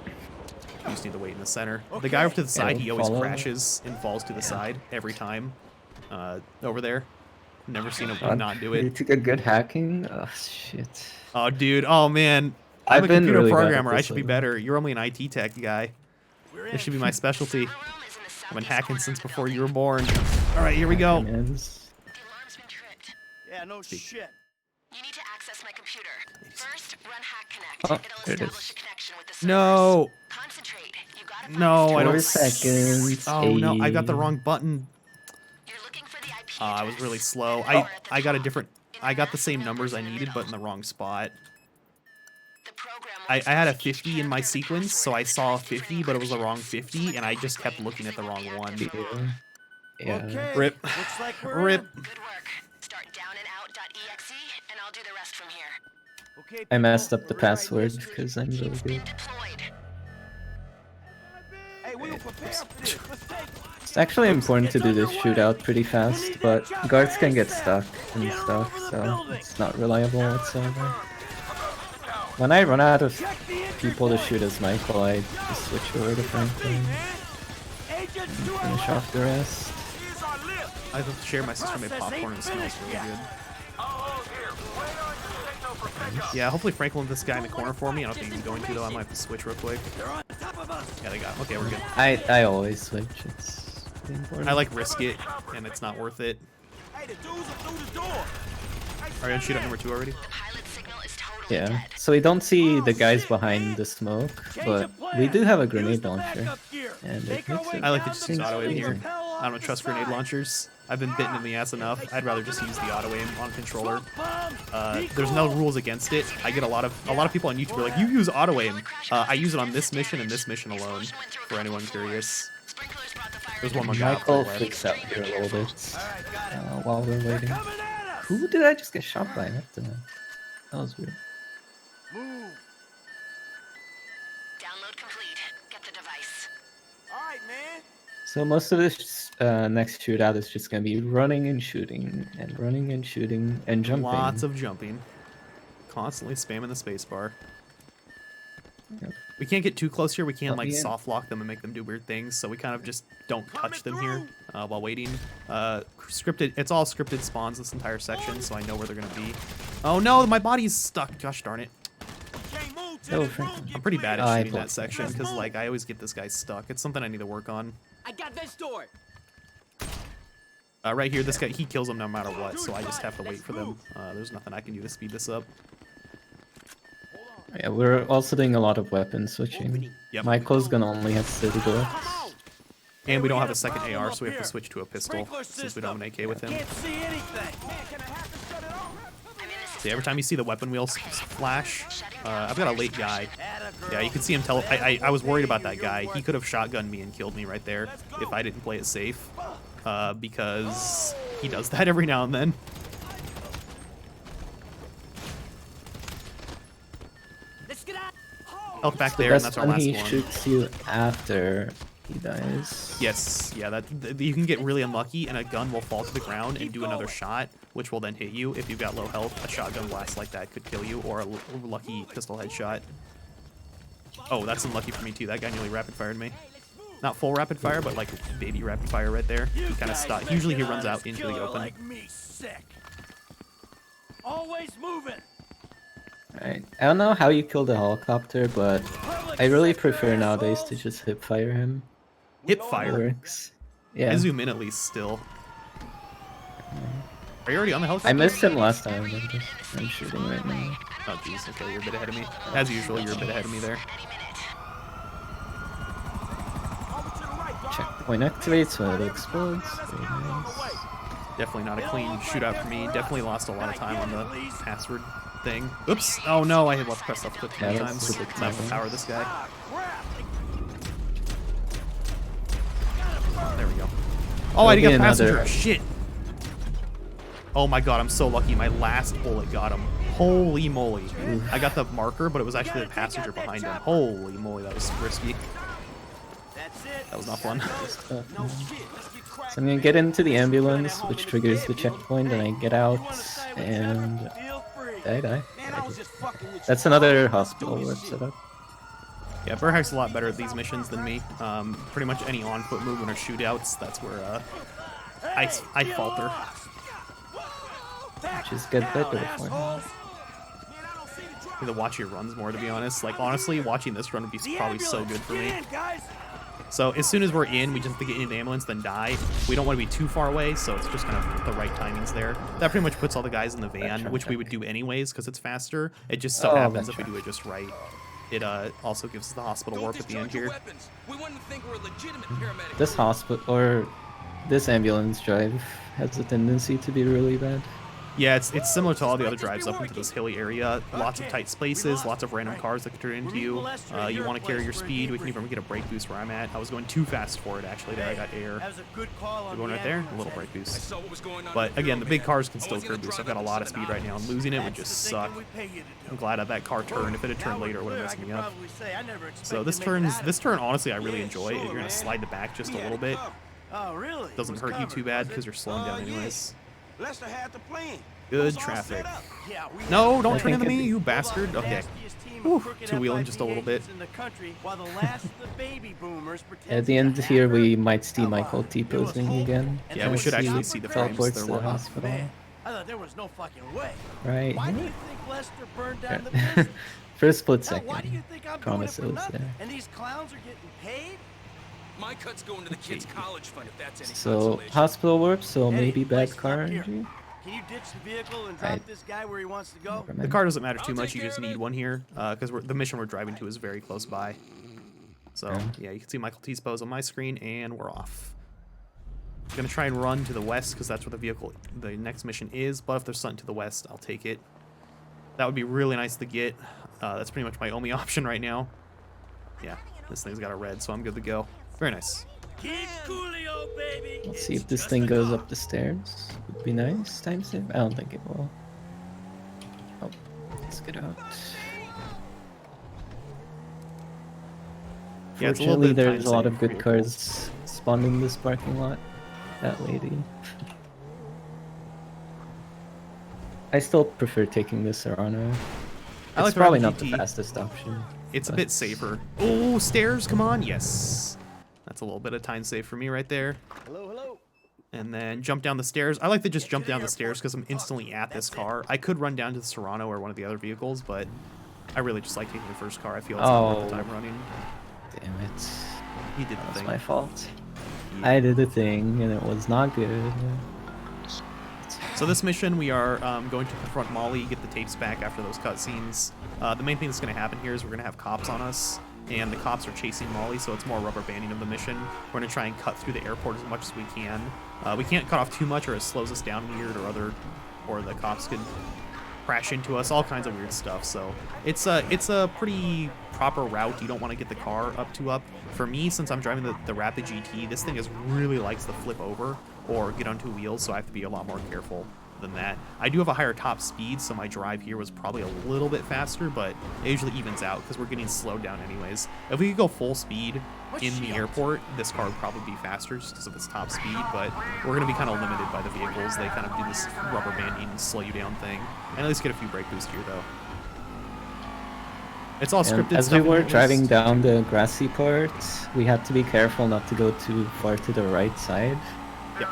You just need to wait in the center. The guy over to the side, he always crashes and falls to the side every time. Over there. Never seen him not do it. You took a good hacking? Oh, shit. Oh, dude. Oh, man. I'm a computer programmer. I should be better. You're only an IT tech guy. This should be my specialty. I've been hacking since before you were born. All right, here we go. Yeah, no shit. You need to access my computer. First, run hack connect. Oh, It'll there it establish is. a connection with the servers. No. Concentrate. You gotta No, I don't. 4 seconds. Oh, no. I got the 8. wrong button. I was really slow. I got a different... I got the same numbers I needed, but in the wrong spot. I had a 50 in my sequence, so I saw a 50, but it was the wrong 50, and I just kept looking at the wrong one. Yeah. Okay, Rip. looks like we're Rip. in. Good work. Start downaandout.exe, and I'll do the rest from here. Okay, I messed up the password because I'm really good. Hey, we were prepared for this. Let's take it. It's actually important to do this shootout pretty fast, but guards can get stuck and stuff, so it's not reliable whatsoever. When I run out of people to shoot as Michael, I just switch over to Franklin and finish off the rest. I have to share my sister made popcorn and it smells really good. Yeah, hopefully Franklin let this guy in the corner for me. I don't think he's going to though. I might have to switch real quick. Yeah, they got him. Okay, we're good. I always switch. It's important. I like risk it, and it's not worth it. Hey, the dudes are through the door. Are you on shootout number 2 already? Yeah, so we don't see the guys behind the smoke, but we do have a grenade launcher. And it makes it I like to just use seems auto aim here. easy. I don't trust grenade launchers. I've been bitten in the ass enough. I'd rather just use the auto aim on controller. There's no rules against it. I get a lot of people on YouTube are like, you use auto aim. I use it on this mission and this mission alone. For anyone curious. There's one more guy. Michael flicks out here a little bit while we're waiting. Who did I just get shot by? That was weird. Move. Download complete. Get the device. All right, man. So most of this next shootout is just gonna be running and shooting and running and shooting and jumping. Lots of jumping. Constantly spamming the spacebar. Yep. We can't get too close here. We can't like yeah. soft lock them and make them do weird things. So we kind of just don't touch them here while waiting. Scripted. It's all scripted spawns this entire section, so I know where they're gonna be. Oh no, my body's stuck. Gosh darn it. Oh, I'm pretty bad at shooting that section because like I always get this guy stuck. It's something I need to work on. I got this door. Right here, this guy, he kills them no matter what, so I just have to wait for them. There's nothing I can do to speed this up. Yeah, we're also doing a lot of weapon switching. Yep. Michael's gonna only have 30 bullets. And we don't have a second AR, so we have to switch to a pistol since we don't have an AK with him. Can't see anything. See, every time you see the weapon wheels flash, I've got a late guy. Yeah, you can see him I was worried about that guy. He could have shotgunned me and killed me right there if I didn't play it safe. Because he does that every now and then. Health back there, and that's our last he one. shoots you after he dies. Yes, yeah, you can get really unlucky, and a gun will fall to the ground and do another shot, which will then hit you. If you've got low health, a shotgun blast like that could kill you, or a lucky pistol headshot. Oh, that's unlucky for me too. That guy nearly rapid fired me. Not full rapid fire, but like baby rapid fire right there. He kind of stopped. Usually he runs out into the open. Always moving. Alright, I don't know how you kill the helicopter, but I really prefer nowadays to just hip fire him. Hip fire? Works. Yeah. I zoom in at least still. Are you already on the helicopter? I missed him last time. I'm shooting right now. Oh jeez, okay, you're a bit ahead of me. As usual, you're a bit ahead of me there. Checkpoint activates when it explodes. Very nice. Definitely not a clean shootout for me. Definitely lost a lot of time on the password thing. Oops! Oh no, I had left press left click too many times. I'm gonna have to power this guy. There we go. Oh, I didn't get passenger. Shit! Oh my god, I'm so lucky. My last bullet got him. Holy moly. I got the marker, but it was actually the passenger behind him. Holy moly, that was risky. That was not fun. So I'm gonna get into the ambulance, which triggers the checkpoint, and I get out, and I die. That's another hospital web setup. Yeah, burhac's a lot better at these missions than me. Pretty much any on-foot movement or shootouts, that's where I falter. Which is good better for him. I need to watch your runs more, to be honest. Like, honestly, watching this run would be probably so good for me. So as soon as we're in, we just have to get in the ambulance, then die. We don't want to be too far away, so it's just kind of the right timings there. That pretty much puts all the guys in the van, which we would do anyways because it's faster. It just so happens if we do it just right. It also gives us the hospital warp at the end here. This hospital, or this ambulance drive, has a tendency to be really bad. Yeah, it's similar to all the other drives up into this hilly area. Lots of tight spaces, lots of random cars that can turn into you. You want to carry your speed. We can even get a brake boost where I'm at. I was going too fast for it, actually. There, I got air. We're going right there, a little brake boost. But again, the big cars can still curb boost. I've got a lot of speed right now, and losing it would just suck. I'm glad that car turned. If it had turned later, it would have messed me up. So this turn, honestly, I really enjoy. If you're going to slide the back just a little bit, doesn't hurt you too bad because you're slowing down anyways. Lester had the plan. Good traffic. No, don't turn into me, you bastard. Okay. Two-wheeling just a little bit. At the end here, we might see Michael T-posing again. Yeah, we should actually see the frames. Teleports to the hospital. I thought there was no fucking way. Right. Why do you think Lester burned down the business? For a split second. Why do you think I'm Promise doing it for it was nothing? there. And these clowns are getting paid? My cut's going to the kids' college fund if that's any So, consolation. hospital warp, so maybe bad car energy? Can you ditch the vehicle and drop this guy where he wants to go? The car doesn't matter too much, you just need one here, because the mission we're driving to is very close by. So, yeah, you can see Michael T's pose on my screen, and we're off. I'm going to try and run to the west, because that's where the next mission is, but if there's something to the west, I'll take it. That would be really nice to get. That's pretty much my only option right now. Yeah, this thing's got a red, so I'm good to go. Very nice. Let's see if this thing goes up the stairs. Would be nice. Time save? I don't think it will. Oh, let's get out. Yeah, it's a little Fortunately, bit there's a lot time of good cars spawned in this parking lot. That lady. I still prefer taking this Serrano. I like It's probably not GT. the fastest option. it's a bit safer. Oh, stairs, come on, yes. That's a little bit of time save for me right there. Hello, hello. And then jump down the stairs. I like to just jump down the stairs because I'm instantly at this car. I could run down to the Serrano or one of the other vehicles, but I really just like taking the first car. I feel it's not worth the time running. Damn it. You did the That's thing. my fault. I did the thing, and it was not good. So this mission, we are going to confront Molly, get the tapes back after those cutscenes. The main thing that's going to happen here is we're going to have cops on us, and the cops are chasing Molly, so it's more rubber banding of the mission. We're going to try and cut through the airport as much as we can. We can't cut off too much, or it slows us down weird, or the cops could crash into us, all kinds of weird stuff. So it's a pretty proper route. You don't want to get the car up too up. For me, since I'm driving the Rapid GT, this thing really likes to flip over or get on two wheels, so I have to be a lot more careful than that. I do have a higher top speed, so my drive here was probably a little bit faster, but it usually evens out because we're getting slowed down anyways. If we could go full speed in the airport, this car would probably be faster just because of its top speed, but we're going to be kind of limited by the vehicles. They kind of do this rubber banding and slow you down thing. And at least get a few brake boosts here, though. It's all scripted As stuff. we were driving down the grassy part, we had to be careful not to go too far to the right side. Yep.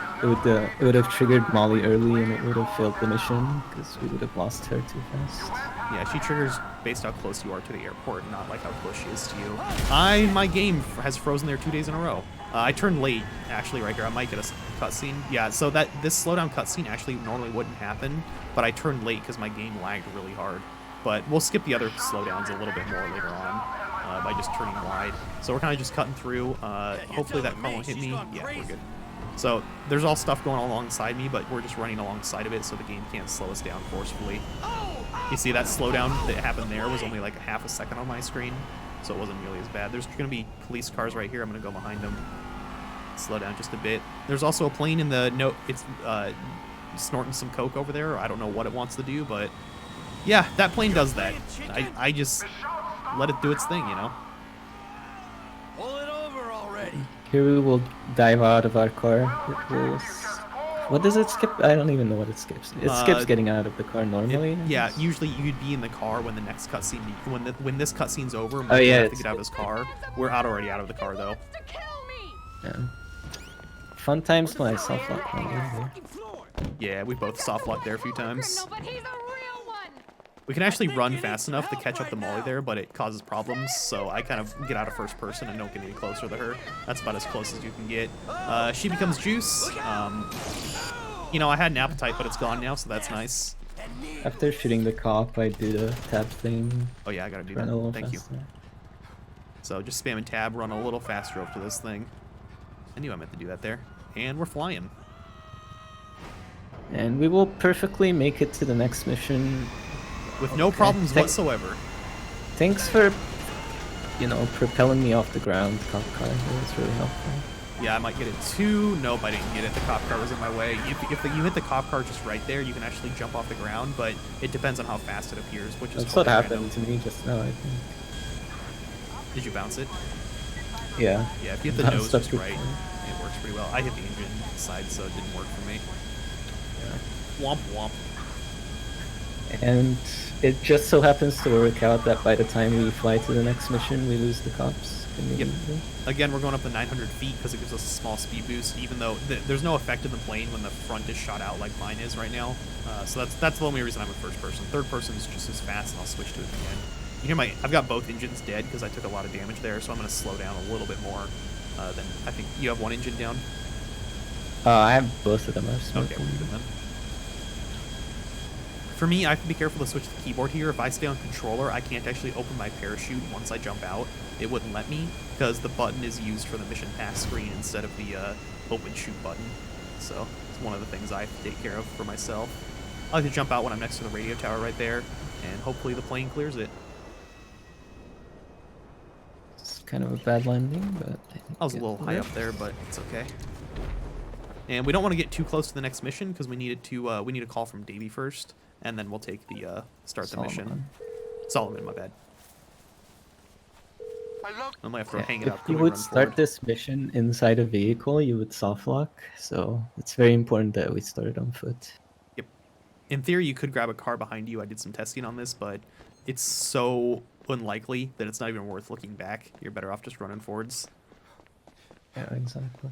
It would have triggered Molly early, and it would have failed the mission because we would have lost her too fast. Yeah, she triggers based how close you are to the airport, not like how close she is to you. My game has frozen there 2 days in a row. I turned late, actually, right here. I might get a cutscene. Yeah, so this slowdown cutscene actually normally wouldn't happen, but I turned late because my game lagged really hard. But we'll skip the other slowdowns a little bit more later on by just turning wide. So we're kind of just cutting through. Hopefully that car won't hit me. Yeah, we're good. So there's all stuff going on alongside me, but we're just running alongside of it, so the game can't slow us down forcefully. You see that slowdown that happened there was only like a half a second on my screen, so it wasn't nearly as bad. There's going to be police cars right here. I'm going to go behind them. Slow down just a bit. There's also a plane in the it's snorting some coke over there. I don't know what it wants to do, but yeah, that plane does that. I just let it do its thing, you know? Pull it over already. Here we will dive out of our car. What does it skip? I don't even know what it skips. It skips getting out of the car normally. Yeah, usually you'd be in the car when the next cutscene, when this cutscene's over. And oh yeah, have to get out of his car. We're already out of the car though. Yeah. Fun times when I soft lock my Yeah, we both soft locked there a few times. We can actually run fast enough to catch up to Molly there, but it causes problems, so I kind of get out of first person and don't get any closer to her. That's about as close as you can get. She becomes juice. You know, I had an appetite, but it's gone now, so that's nice. After shooting the cop, I do the tab thing. Oh yeah, I gotta do that. Thank you. So just spamming tab, run a little faster over to this thing. I knew I meant to do that there. And we're flying. And we will perfectly make it to the next mission. With no problems whatsoever. Thanks for, you know, propelling me off the ground, cop car. That was really helpful. Yeah, I might get it too. Nope, I didn't get it. The cop car was in my way. If you hit the cop car just right there, you can actually jump off the ground, but it depends on how fast it appears, which is That's what happened to me just now, I think. Did you bounce it? Yeah. Yeah, if you hit the nose just right, it works pretty well. I hit the engine side, so it didn't work for me. Yeah. Womp womp. And it just so happens to work out that by the time we fly to the next mission, we lose the cops. Yep. Again, we're going up to 900 feet because it gives us a small speed boost, even though there's no effect in the plane when the front is shot out like mine is right now. So that's the only reason I'm in first person. Third person is just as fast, and I'll switch to it again. You hear I've got both engines dead because I took a lot of damage there, so I'm going to slow down a little bit more than I think. You have one engine down? I have both of them. Okay, we're even then. For me, I have to be careful to switch the keyboard here. If I stay on controller, I can't actually open my parachute once I jump out. It wouldn't let me because the button is used for the mission pass screen instead of the open shoot button. So it's one of the things I have to take care of for myself. I like to jump out when I'm next to the radio tower right there, and hopefully the plane clears it. It's kind of a bad landing, but I was a little high up there, but it's okay. And we don't want to get too close to the next mission because we need a call from Davey first. And then we'll take the start the mission. Solomon, my bad. I might have to hang it up. If you would start this mission inside a vehicle, you would soft lock. So it's very important that we start it on foot. Yep. In theory, you could grab a car behind you. I did some testing on this, but it's so unlikely that it's not even worth looking back. You're better off just running forwards. Yeah, exactly.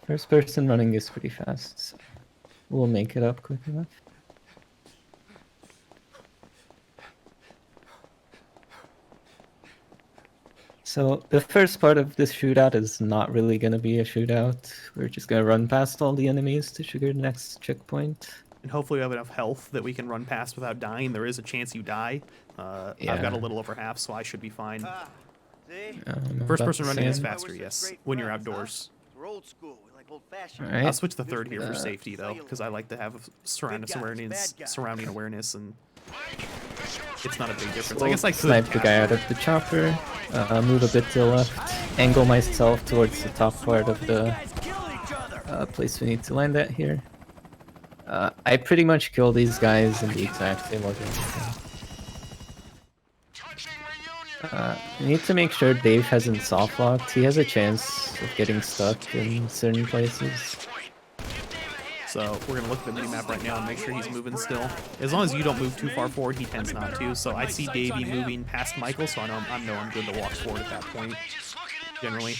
First person running is pretty fast, so we'll make it up quick enough. So the first part of this shootout is not really going to be a shootout. We're just going to run past all the enemies to trigger the next checkpoint. And hopefully we have enough health that we can run past without dying. There is a chance you die. I've got a little over half, so I should be fine. First person running is faster, yes, when you're outdoors. We're old school. We like old fashioned. Right. I'll switch to third here for safety, though, because I like to have surrounding awareness, and it's not a big difference. I guess I could snipe the guy out of the chopper, move a bit to the left, angle myself towards the top part of the place we need to land at here. I pretty much kill these guys in the exact same order. We need to make sure Dave hasn't soft locked. He has a chance of getting stuck in certain places. So we're gonna look at the minimap right now and make sure he's moving still. As long as you don't move too far forward, he tends not to. So I see Davey moving past Michael, so I know I'm good to walk forward at that point. Generally.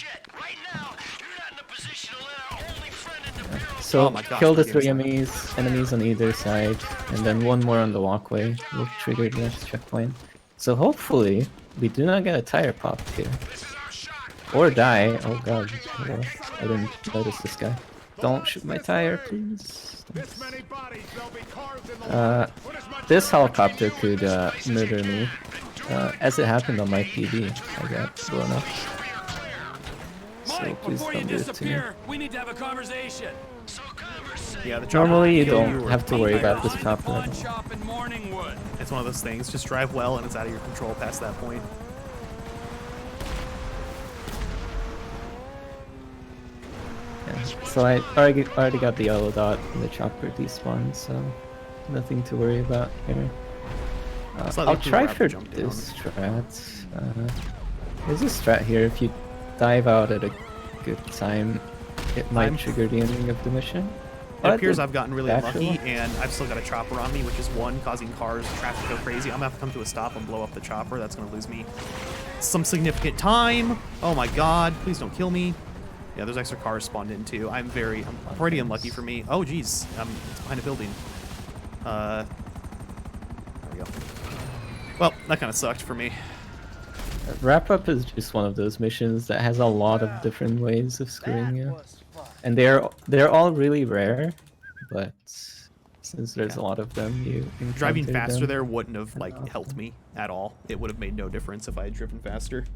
So oh my gosh, kill the 3 enemies on either side, and then one more on the walkway will trigger the next checkpoint. So hopefully we do not get a tire pop here. Or die. Oh god. Oh, I didn't notice this guy. Don't shoot my tire, please. This helicopter could murder me. As it happened on my PB, I got blown up. So please don't do it to me. We need to have a conversation. Yeah, the normally you don't have to worry about this chopper. It's one of those things. Just drive well, and it's out of your control past that point. Yeah, so I already got the yellow dot and the chopper despawned, so nothing to worry about here. I'll try for this strat. There's a strat here. If you dive out at a good time, it might trigger the ending of the mission. It appears I've gotten really unlucky, and I've still got a chopper on me, which is one, causing cars, traffic to go crazy. I'm gonna have to come to a stop and blow up the chopper. That's gonna lose me some significant time. Oh my god, please don't kill me. Yeah, there's extra cars spawned in too. I'm pretty unlucky for me. Oh geez, it's behind a building. There we go. Well, that kind of sucked for me. Wrap Up is just one of those missions that has a lot of different ways of screwing you. And they're all really rare, but since there's a lot of them, you driving faster there wouldn't have helped me at all. It would have made no difference if I had driven faster.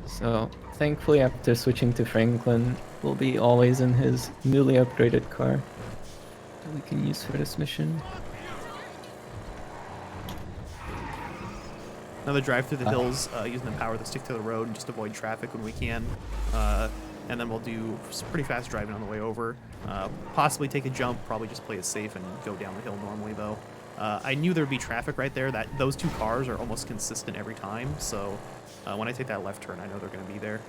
So thankfully, after switching to Franklin, we'll be always in his newly upgraded car that we can use for this mission. Another drive through the hills, using the power to stick to the road and just avoid traffic when we can. And then we'll do some pretty fast driving on the way over. Possibly take a jump, probably just play it safe and go down the hill normally though. I knew there would be traffic right there. Those two cars are almost consistent every time, so when I take that left turn, I know they're going to be there.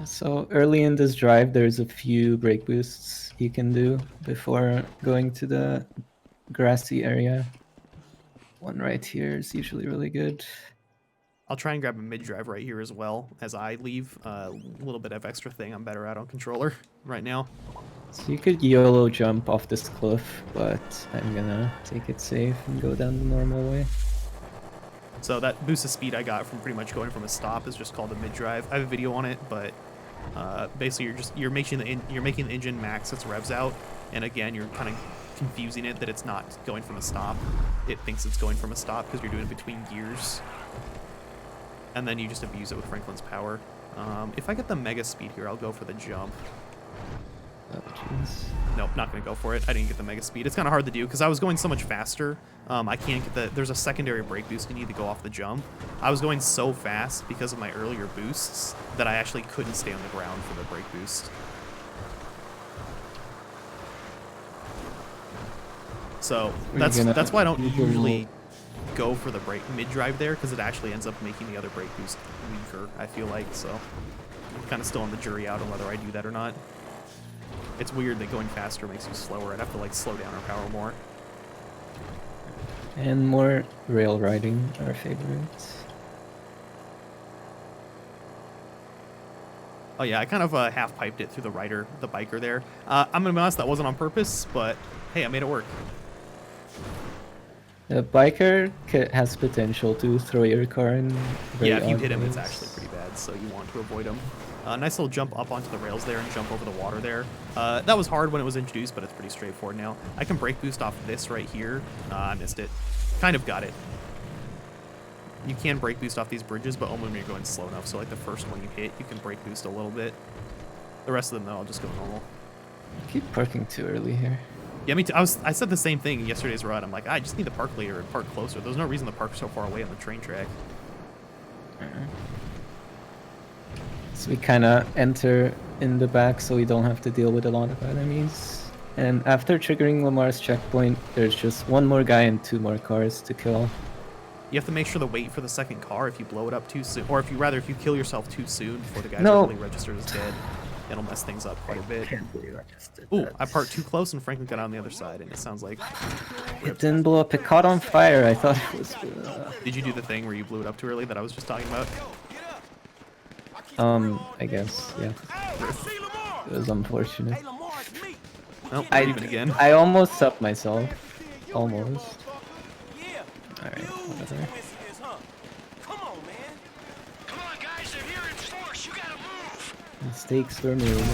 So early in this drive, there's a few brake boosts you can do before going to the grassy area. One right here is usually really good. I'll try and grab a mid-drive right here as well as I leave. A little bit of extra thing I'm better at on controller right now. So you could YOLO jump off this cliff, but I'm gonna take it safe and go down the normal way. So that boost of speed I got from pretty much going from a stop is just called a mid-drive. I have a video on it, but basically you're making the engine max its revs out, and again you're kind of confusing it that it's not going from a stop. It thinks it's going from a stop because you're doing it between gears, and then you just abuse it with Franklin's power. If I get the mega speed here, I'll go for the jump. Oh jeez. Nope, not gonna go for it. I didn't get the mega speed. It's kind of hard to do because I was going so much faster. I can't get there's a secondary brake boost you need to go off the jump. I was going so fast because of my earlier boosts that I actually couldn't stay on the ground for the brake boost. So that's why I don't usually go for the brake mid-drive there because it actually ends up making the other brake boost weaker, I feel like, so I'm kind of still on the jury out on whether I do that or not. It's weird that going faster makes you slower. I'd have to like slow down or power more. And more rail riding, our favorites. Oh yeah, I kind of half-piped it through the biker there. I'm gonna be honest, that wasn't on purpose, but hey, I made it work. The biker has potential to throw your car in. Yeah, if you hit him, it's actually pretty bad, so you want to avoid him. Nice little jump up onto the rails there and jump over the water there. That was hard when it was introduced, but it's pretty straightforward now. I can brake boost off this right here. I missed it. Kind of got it. You can brake boost off these bridges, but only when you're going slow enough. So like the first one you hit, you can brake boost a little bit. The rest of them, though, I'll just go normal. Keep parking too early here. Yeah, me too. I said the same thing in yesterday's run. I'm like, I just need to park later and park closer. There's no reason to park so far away on the train track. So we kind of enter in the back so we don't have to deal with a lot of enemies. And after triggering Lamar's checkpoint, there's just one more guy and 2 more cars to kill. You have to make sure to wait for the second car if you blow it up too soon. Or if you kill yourself too soon before the guy really registers as dead. It'll mess things up quite a bit. Ooh, I parked too close and Franklin got on the other side, and it sounds like... It didn't blow up. It caught on fire. I thought it was... Did you do the thing where you blew it up too early that I was just talking about? I guess, yeah. It was unfortunate. Oh, even again. I almost subbed myself. Almost. Alright, whatever. Mistakes were made.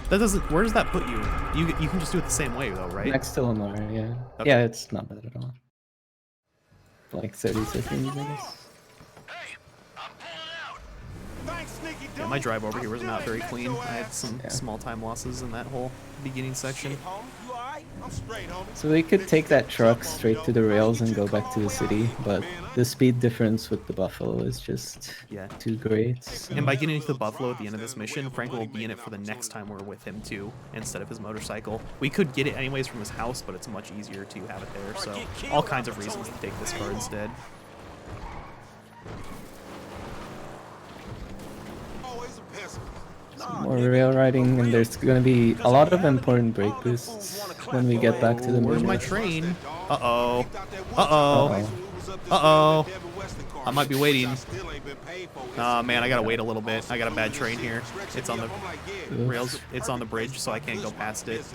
That doesn't... Where does that put you? You can just do it the same way, though, right? Next to Lamar, yeah. Okay. Yeah, it's not bad at all. Like 30 seconds, I guess. Yeah, my drive over here was not very clean. I had some small time losses in that whole beginning section. So we could take that truck straight to the rails and go back to the city, but the speed difference with the Buffalo is just too great. So. And by getting into the Buffalo at the end of this mission, Franklin will be in it for the next time we're with him too, instead of his motorcycle. We could get it anyways from his house, but it's much easier to have it there, so all kinds of reasons to take this car instead. Some more rail riding, and there's going to be a lot of important brake boosts when we get back to the Where's my train? Uh-oh. Uh-oh. Uh-oh. I might be waiting. Oh man, I gotta wait a little bit. I got a bad train here. It's on the rails. It's on the bridge, so I can't go past it.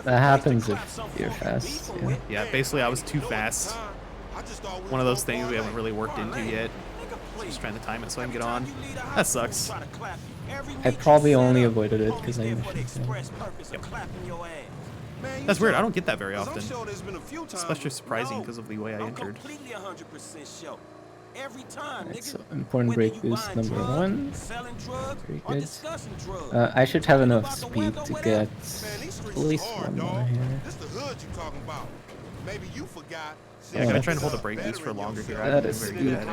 That happens if you're fast. Yeah, basically I was too fast. One of those things we haven't really worked into yet. Just trying to time it so I can get on. That sucks. I probably only avoided it because I missed it. Yep. That's weird. I don't get that very often. Especially surprising because of the way I entered. Alright, so important brake boost number 1. Very good. I should have enough speed to get at least one more here. Yeah, I gotta try and hold the brake boost for longer here. That is very good at it.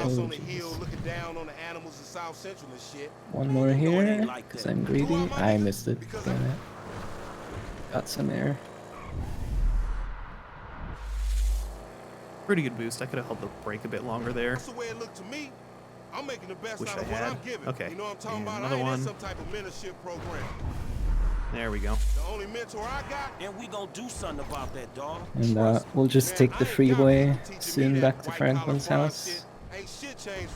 One more here, because I'm greedy. I missed it. Damn it. Got some air. Pretty good boost. I could have held the brake a bit longer there. Wish I had. Okay, and another one. There we go. And we gonna do something about that, dog. And we'll just take the freeway soon back to Franklin's house,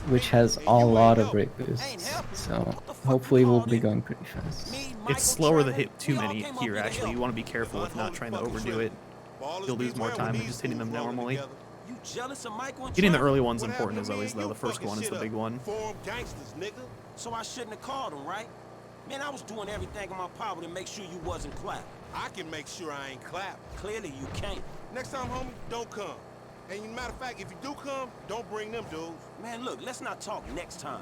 which has a lot of brake boosts. So hopefully we'll be going pretty fast. It's slower to hit too many here, actually. You want to be careful with not trying to overdo it. You'll lose more time than just hitting them normally. Getting the early one's important as always, though. The first one is the big one. So I shouldn't have called him, right? Man, I was doing everything in my power to make sure you wasn't clapped. I can make sure I ain't clapped. Clearly you can't. Next time, homie, don't come. And matter of fact, if you do come, don't bring them dudes. Man, look, let's not talk next time.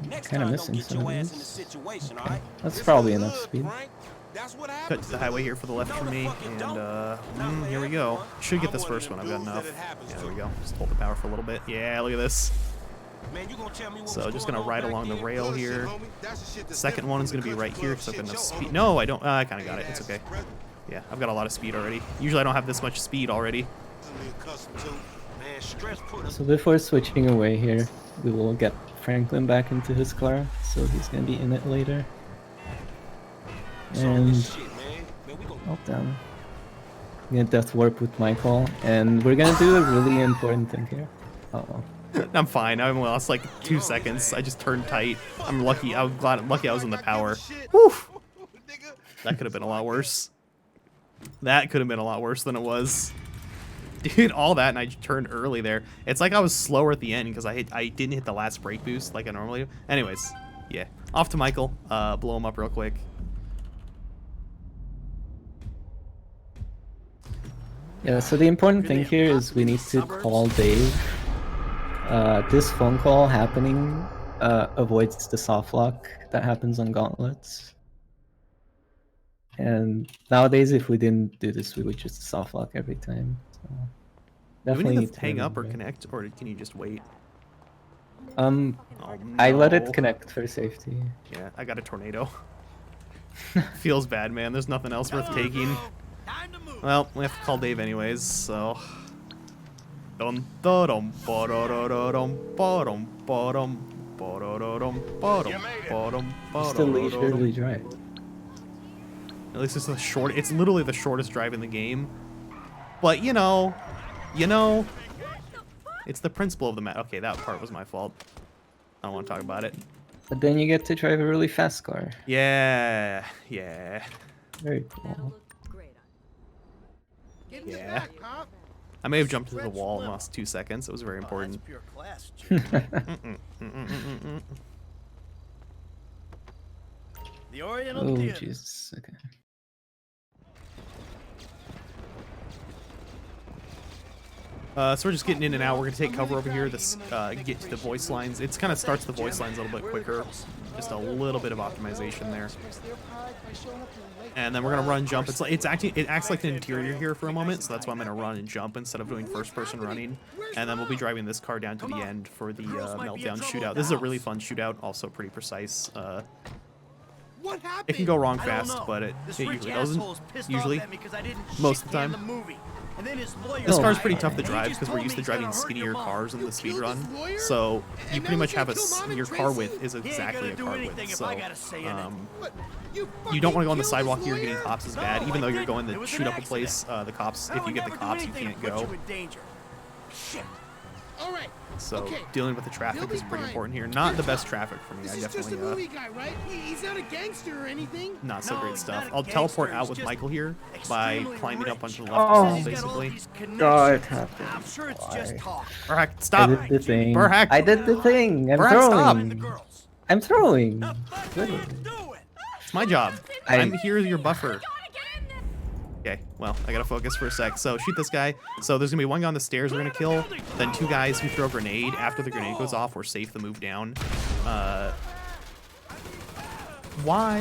Next Kinda time, missing don't get some your of ass these. in the situation, all right? That's probably enough speed. Cut to the highway here for the left for me, and here we go. Should get this first one. I've got enough. Yeah, there we go. Just hold the power for a little bit. Yeah, look at this. So just gonna ride along the rail here. The second one is gonna be right here because I've got enough speed. No, I don't. I kind of got it. It's okay. Yeah, I've got a lot of speed already. Usually I don't have this much speed already. So before switching away here, we will get Franklin back into his car, so he's gonna be in it later. And oh damn, I'm gonna death warp with Michael, and we're gonna do a really important thing here. Uh-oh. I'm fine. I lost like 2 seconds. I just turned tight. I'm lucky. I'm lucky I was in the power. Whew. That could have been a lot worse. That could have been a lot worse than it was. Dude, all that, and I turned early there. It's like I was slower at the end because I didn't hit the last brake boost like I normally do. Anyways, yeah. Off to Michael. Blow him up real quick. Yeah, so the important thing here is we need to call Dave. This phone call happening avoids the soft lock that happens on gauntlets. And nowadays, if we didn't do this, we would just soft lock every time. So definitely Do we need need to to hang up or remember. connect, or can you just wait? Oh, no. I let it connect for safety. Yeah, I got a tornado. Feels bad, man. There's nothing else worth taking. Well, we have to call Dave anyways, so. Dum da dum ba da da da dum ba dum ba dum ba da da dum ba dum ba dum ba Just da a da leisurely dum. drive. At least it's the short. It's literally the shortest drive in the game. But you know, it's the principle of the map. Okay, that part was my fault. I don't want to talk about it. But then you get to drive a really fast car. Yeah. Very cool. Yeah. I may have jumped into the wall and lost 2 seconds. It was very important. The Oriental Oh, Theater. Jesus. Okay. So we're just getting in and out. We're gonna take cover over here. This get to the voice lines. It kind of starts the voice lines a little bit quicker. Just a little bit of optimization there. And then we're gonna run jump. It acts like an interior here for a moment, so that's why I'm gonna run and jump instead of doing first person running. And then we'll be driving this car down to the end for the meltdown shootout. This is a really fun shootout, also pretty precise. It can go wrong fast, but it usually doesn't. Usually, most of the time. This car's pretty tough to drive because we're used to driving skinnier cars in the speedrun. So you pretty much have your car width is exactly a car width. So you don't want to go on the sidewalk here getting cops is bad. Even though you're going to shoot up a place, the cops, if you get the cops, you can't go. So dealing with the traffic is pretty important here. Not the best traffic for me. I definitely He's not a gangster or anything. not so great stuff. I'll teleport out with Michael here by climbing up onto the left wall, basically. God, it happened. I'm sure it's just talk. Burhac, stop! I did the thing. Burhac! I did the thing. I'm Burhac, throwing. I'm throwing. Literally. It's my job. I'm here as your buffer. Okay, well, I gotta focus for a sec. So shoot this guy. So there's gonna be one guy on the stairs we're gonna kill, then 2 guys who throw a grenade. After the grenade goes off, we're safe to move down. Why?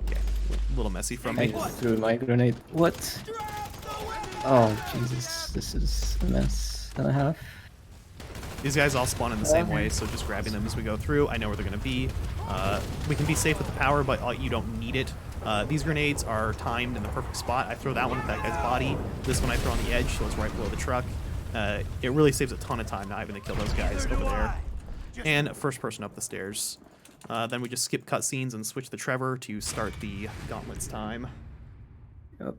Okay, a little messy from I me. threw my grenade. What? Oh, Jesus. This is a mess and a half. These guys all spawn in the same way, so just grabbing them as we go through. I know where they're gonna be. We can be safe with the power, but you don't need it. These grenades are timed in the perfect spot. I throw that one at that guy's body. This one I throw on the edge, so it's right below the truck. It really saves a ton of time not having to kill those guys over there. And first person up the stairs. Then we just skip cutscenes and switch the Trevor to start the Gauntlet's time. Yep.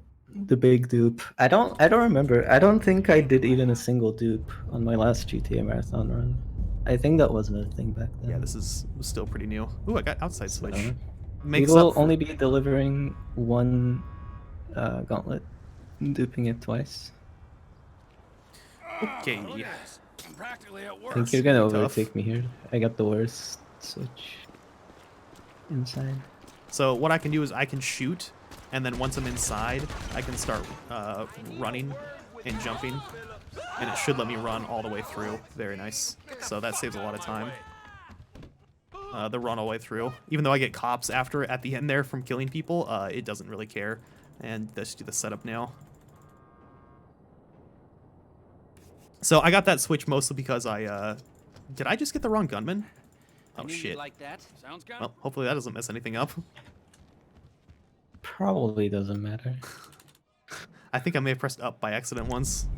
The big dupe. I don't remember. I don't think I did even a single dupe on my last GTA Marathon run. I think that wasn't a thing back then. Yeah, this is still pretty new. Ooh, I got outside switch. We Makes will up for... only be delivering one gauntlet, duping it twice. Okay. I think you're gonna overtake me here. I got the worst switch inside. So what I can do is I can shoot, and then once I'm inside, I can start running and jumping, and it should let me run all the way through. Very nice. So that saves a lot of time. The run all the way through. Even though I get cops after at the end there from killing people, it doesn't really care. And let's do the setup now. So I got that switch mostly because did I just get the wrong gunman? Oh shit. Like that. Sounds good. Well, hopefully that doesn't mess anything up. probably doesn't matter. I think I may have pressed up by accident once.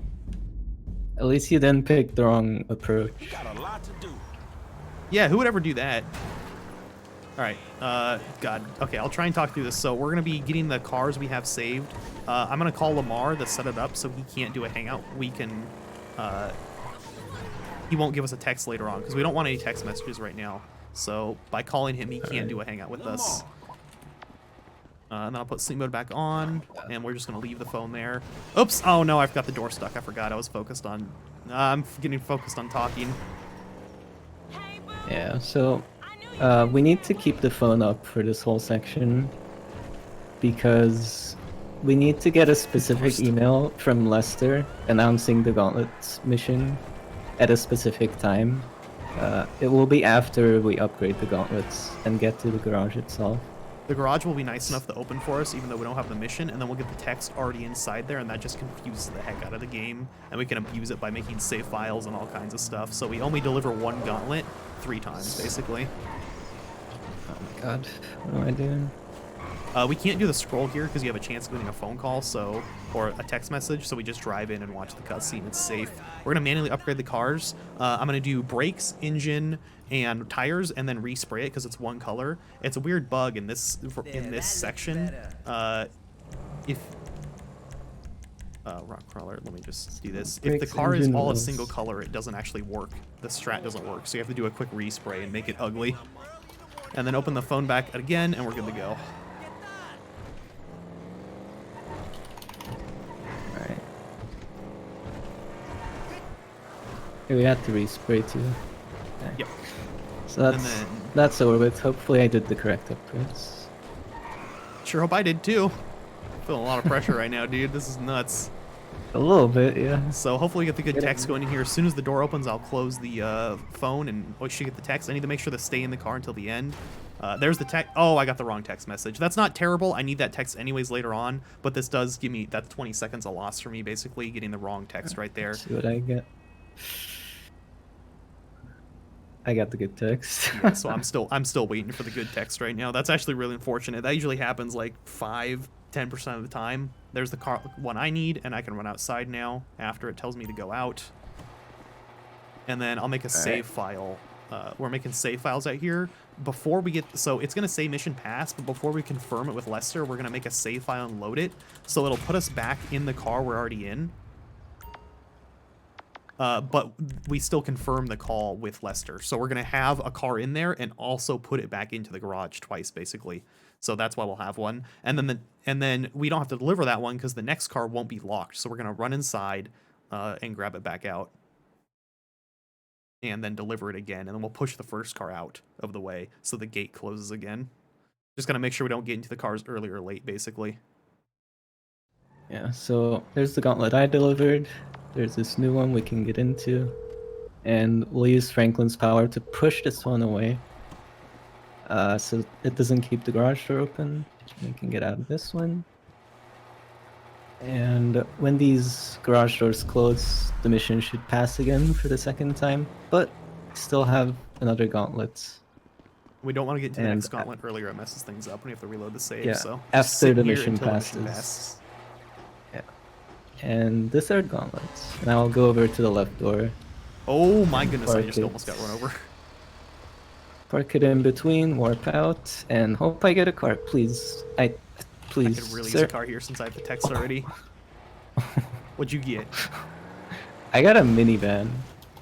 At least you didn't pick the wrong approach. Got a lot to do. Yeah, who would ever do that? Alright, God. Okay, I'll try and talk through this. So we're going to be getting the cars we have saved. I'm going to call Lamar to set it up so he can't do a hangout. We can, he won't give us a text later on because we don't want any text messages right now. So by calling him, he can't do a hangout with us. And then I'll put sleep mode back on, and we're just going to leave the phone there. Oops! Oh no, I've got the door stuck. I forgot I was focused on... I'm getting focused on talking. Yeah, so we need to keep the phone up for this whole section because we need to get a specific email from Lester announcing the Gauntlet mission at a specific time. It will be after we upgrade the Gauntlets and get to the garage itself. The garage will be nice enough to open for us, even though we don't have the mission, and then we'll get the text already inside there, and that just confuses the heck out of the game, and we can abuse it by making save files and all kinds of stuff. So we only deliver one gauntlet 3 times, basically. Oh my god, what am I doing? We can't do the scroll here because you have a chance of getting a phone call, or a text message, so we just drive in and watch the cutscene. It's safe. We're going to manually upgrade the cars. I'm going to do brakes, engine, and tires, and then respray it because it's one color. It's a weird bug in this section. Rock crawler, let me just do this. If the car is all a single color, it doesn't actually work. The strat doesn't work, so you have to do a quick respray and make it ugly. And then open the phone back again, and we're good to go. Alright. Here we have to respray too. Okay. Yep. So that's over with. Hopefully I did the correct upgrades. Sure hope I did too. Feeling a lot of pressure right now, dude. This is nuts. A little bit, yeah. So hopefully we get the good text going in here. As soon as the door opens, I'll close the phone and we should get the text. I need to make sure to stay in the car until the end. There's the text. Oh, I got the wrong text message. That's not terrible. I need that text anyways later on, but this does give me, that's 20 seconds a loss for me, basically, getting the wrong text right there. Let's see what I get. I got the good text. Yeah, so I'm still waiting for the good text right now. That's actually really unfortunate. That usually happens like 5-10% of the time. There's the car one I need, and I can run outside now after it tells me to go out. And then I'll make a save file. We're making save files out here before we get. So it's gonna say mission pass, but before we confirm it with Lester, we're gonna make a save file and load it. So it'll put us back in the car we're already in. But we still confirm the call with Lester. So we're going to have a car in there and also put it back into the garage twice, basically. So that's why we'll have one. And then we don't have to deliver that one because the next car won't be locked. So we're going to run inside and grab it back out. And then deliver it again. And then we'll push the first car out of the way so the gate closes again. Just going to make sure we don't get into the cars early or late, basically. Yeah, so there's the gauntlet I delivered. There's this new one we can get into, and we'll use Franklin's power to push this one away, so it doesn't keep the garage door open. We can get out of this one. And when these garage doors close, the mission should pass again for the second time, but still have another gauntlet. We don't want to get to the next gauntlet earlier, it messes things up when we have to reload the save, yeah, so after the mission passes. And the third gauntlet. And I'll go over to the left door. Oh my goodness, I just almost got run over. Park it in between, warp out, and hope I get a car, please. Please, I could really sir. use a car here since I have the text already. What'd you get? I got a minivan,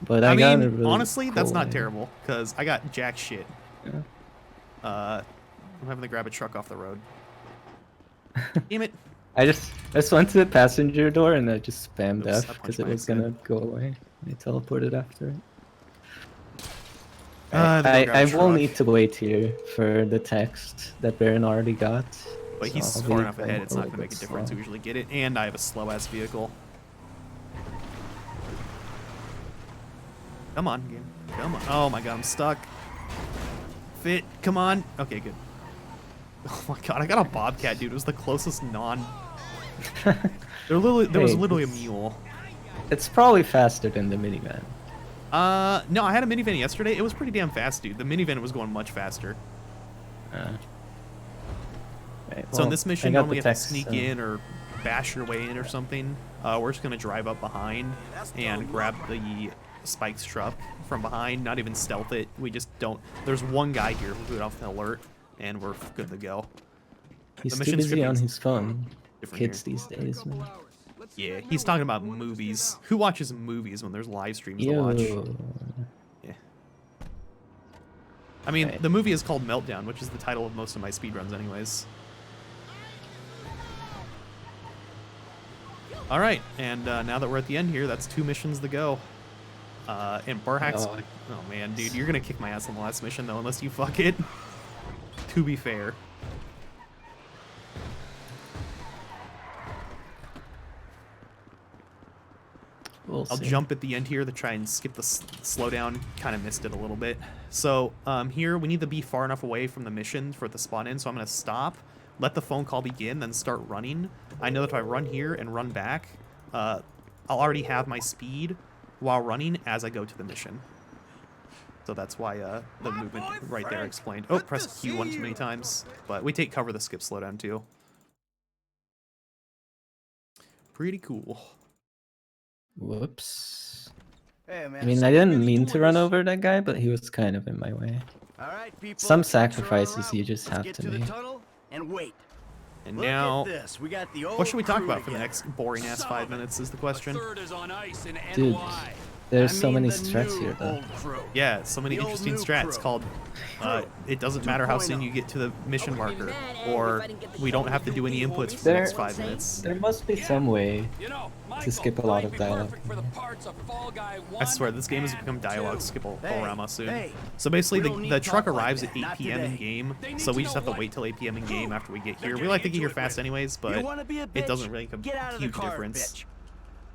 but I got a really honestly, cool that's not one. terrible, because I got jack shit. Yeah. I'm having to grab a truck off the road. Damn it. I just went to the passenger door and I just spammed Oops, F because it was gonna go away. I teleported after it. I will need to wait here for the text that Baron already got. But he's so far enough ahead, it's not gonna make a difference. We usually get it, and I have a slow ass vehicle. Come on, game. Come on. Oh my god, I'm stuck. Fit. Come on. Okay, good. Oh my god, I got a bobcat, dude. It was the closest non. There was literally a mule. It's probably faster than the minivan. No, I had a minivan yesterday. It was pretty damn fast, dude. The minivan was going much faster. Right, So in well, this I mission, got normally you the have to text, sneak so- in or bash your way in or something. We're just gonna drive up behind and grab the Spike's truck from behind. Not even stealth it. We just don't. There's one guy here who put off an alert, and we're good to go. He's The too mission busy on scripting's his phone. different Kids here. these days, man. Yeah, he's talking about movies. Who watches movies when there's live streams to watch? Yo. Yeah. I mean, Right. the movie is called Meltdown, which is the title of most of my speedruns anyways. All right, and now that we're at the end here, that's 2 missions to go. And burhac's... Oh. Oh, man, dude, you're going to kick my ass on the last mission, though, unless you fuck it. To be fair. I'll jump at the end here to try and skip the slowdown. Kind of missed it a little bit. So here we need to be far enough away from the mission for it to spawn in. So I'm going to stop, let the phone call begin, then start running. I know that if I run here and run back, I'll already have my speed while running as I go to the mission. So that's why the movement right there explained. Oh, press Q1 too many times. But we take cover the skip slowdown too. Pretty cool. Whoops. Hey, man, I mean, I didn't mean to run over that guy, but he was kind of in my way. All right, people, Some let's turn sacrifices around. you just Let's have get to to the make. tunnel and wait. And Look now, at this. We got the old what should we talk crew about for the together. next boring-ass 5 minutes is the question. Dude, there's so many strats here, though. Yeah, so many interesting strats called, it doesn't matter how soon you get to the mission marker, or we don't have to do any inputs for the next 5 minutes. There must be some way to skip a lot of dialogue. I swear, this game has become dialogue skip-orama soon. So basically, the truck arrives at 8 p.m. in game, so we just have to wait till 8 p.m. in game after we get here. We like to get here fast anyways, but it doesn't really make a huge difference.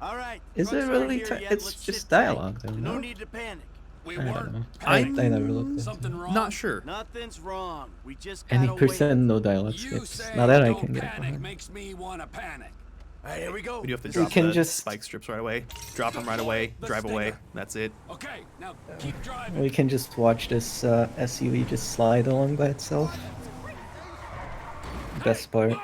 All right. Is it really? It's just dialogue, though. No No? need to panic. I don't know. I never looked at it. Not sure. Nothing's wrong. We just Any gotta wait. percent no dialogue skips. Now that I can get behind. Makes me want to panic. All right, here we go. We do have to You drop can the just- spike strips right away. Drop them right away. Drive away. That's it. Okay, now keep driving. We can just watch this SUV just slide along by itself. Best part.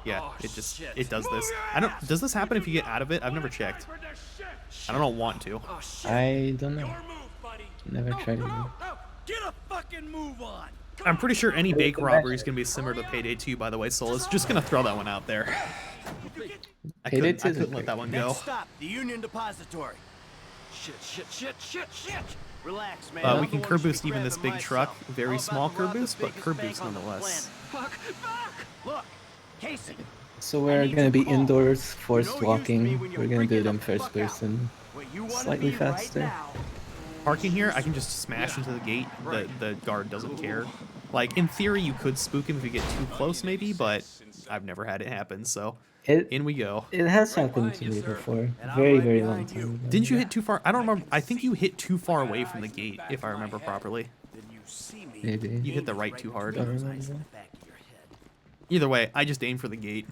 Yeah, it does this. Does this happen if you get out of it? I've never checked. I don't want to. I don't know. Never tried it. Get a fucking move on. I'm pretty sure any bake robbery is gonna be similar to Payday 2, by the way, so let's just gonna throw that one out there. I Payday couldn't 2 is let okay. that one go. Next stop, the Union Depository. Shit. Relax, man. We can curb boost even this big truck. Very small curb boost, but curb boost nonetheless. Fuck. Look, Casey. So we're gonna be indoors, forced walking. We're gonna do it in first person, slightly faster. Parking here, I can just smash into the gate. The guard doesn't care. Like, in theory, you could spook him if you get too close, maybe, but I've never had it happen, so in we go. It has happened to me before. Very, very long time ago. Didn't you hit too far? I don't remember. I think you hit too far away from the gate, if I remember properly. Maybe. You hit the right too hard. Don't remember. Either way, I just aim for the gate.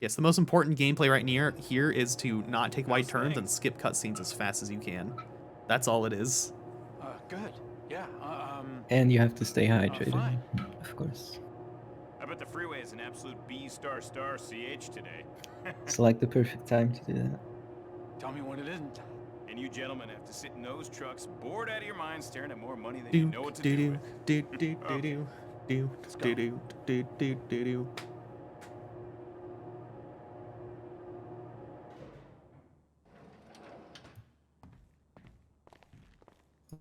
Yes, the most important gameplay right here is to not take wide turns and skip cutscenes as fast as you can. That's all it is. Good. Yeah. And you have to stay hydrated, of course. I bet the freeway is an absolute B star CH today. It's like the perfect time to do that. Tell me when it isn't. And you gentlemen have to sit in those trucks, bored out of your minds, staring at more money than you know what to do with.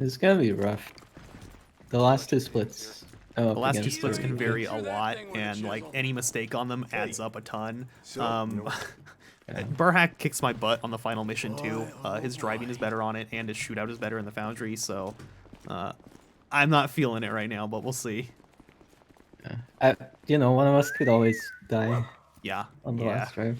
It's gonna be rough. The last 2 splits. The last 2 splits can vary a lot, and like any mistake on them adds up a ton. Burhac kicks my butt on the final mission too. His driving is better on it, and his shootout is better in the Foundry. So I'm not feeling it right now, but we'll see. You know, one of us could always die. Yeah. On the last drive.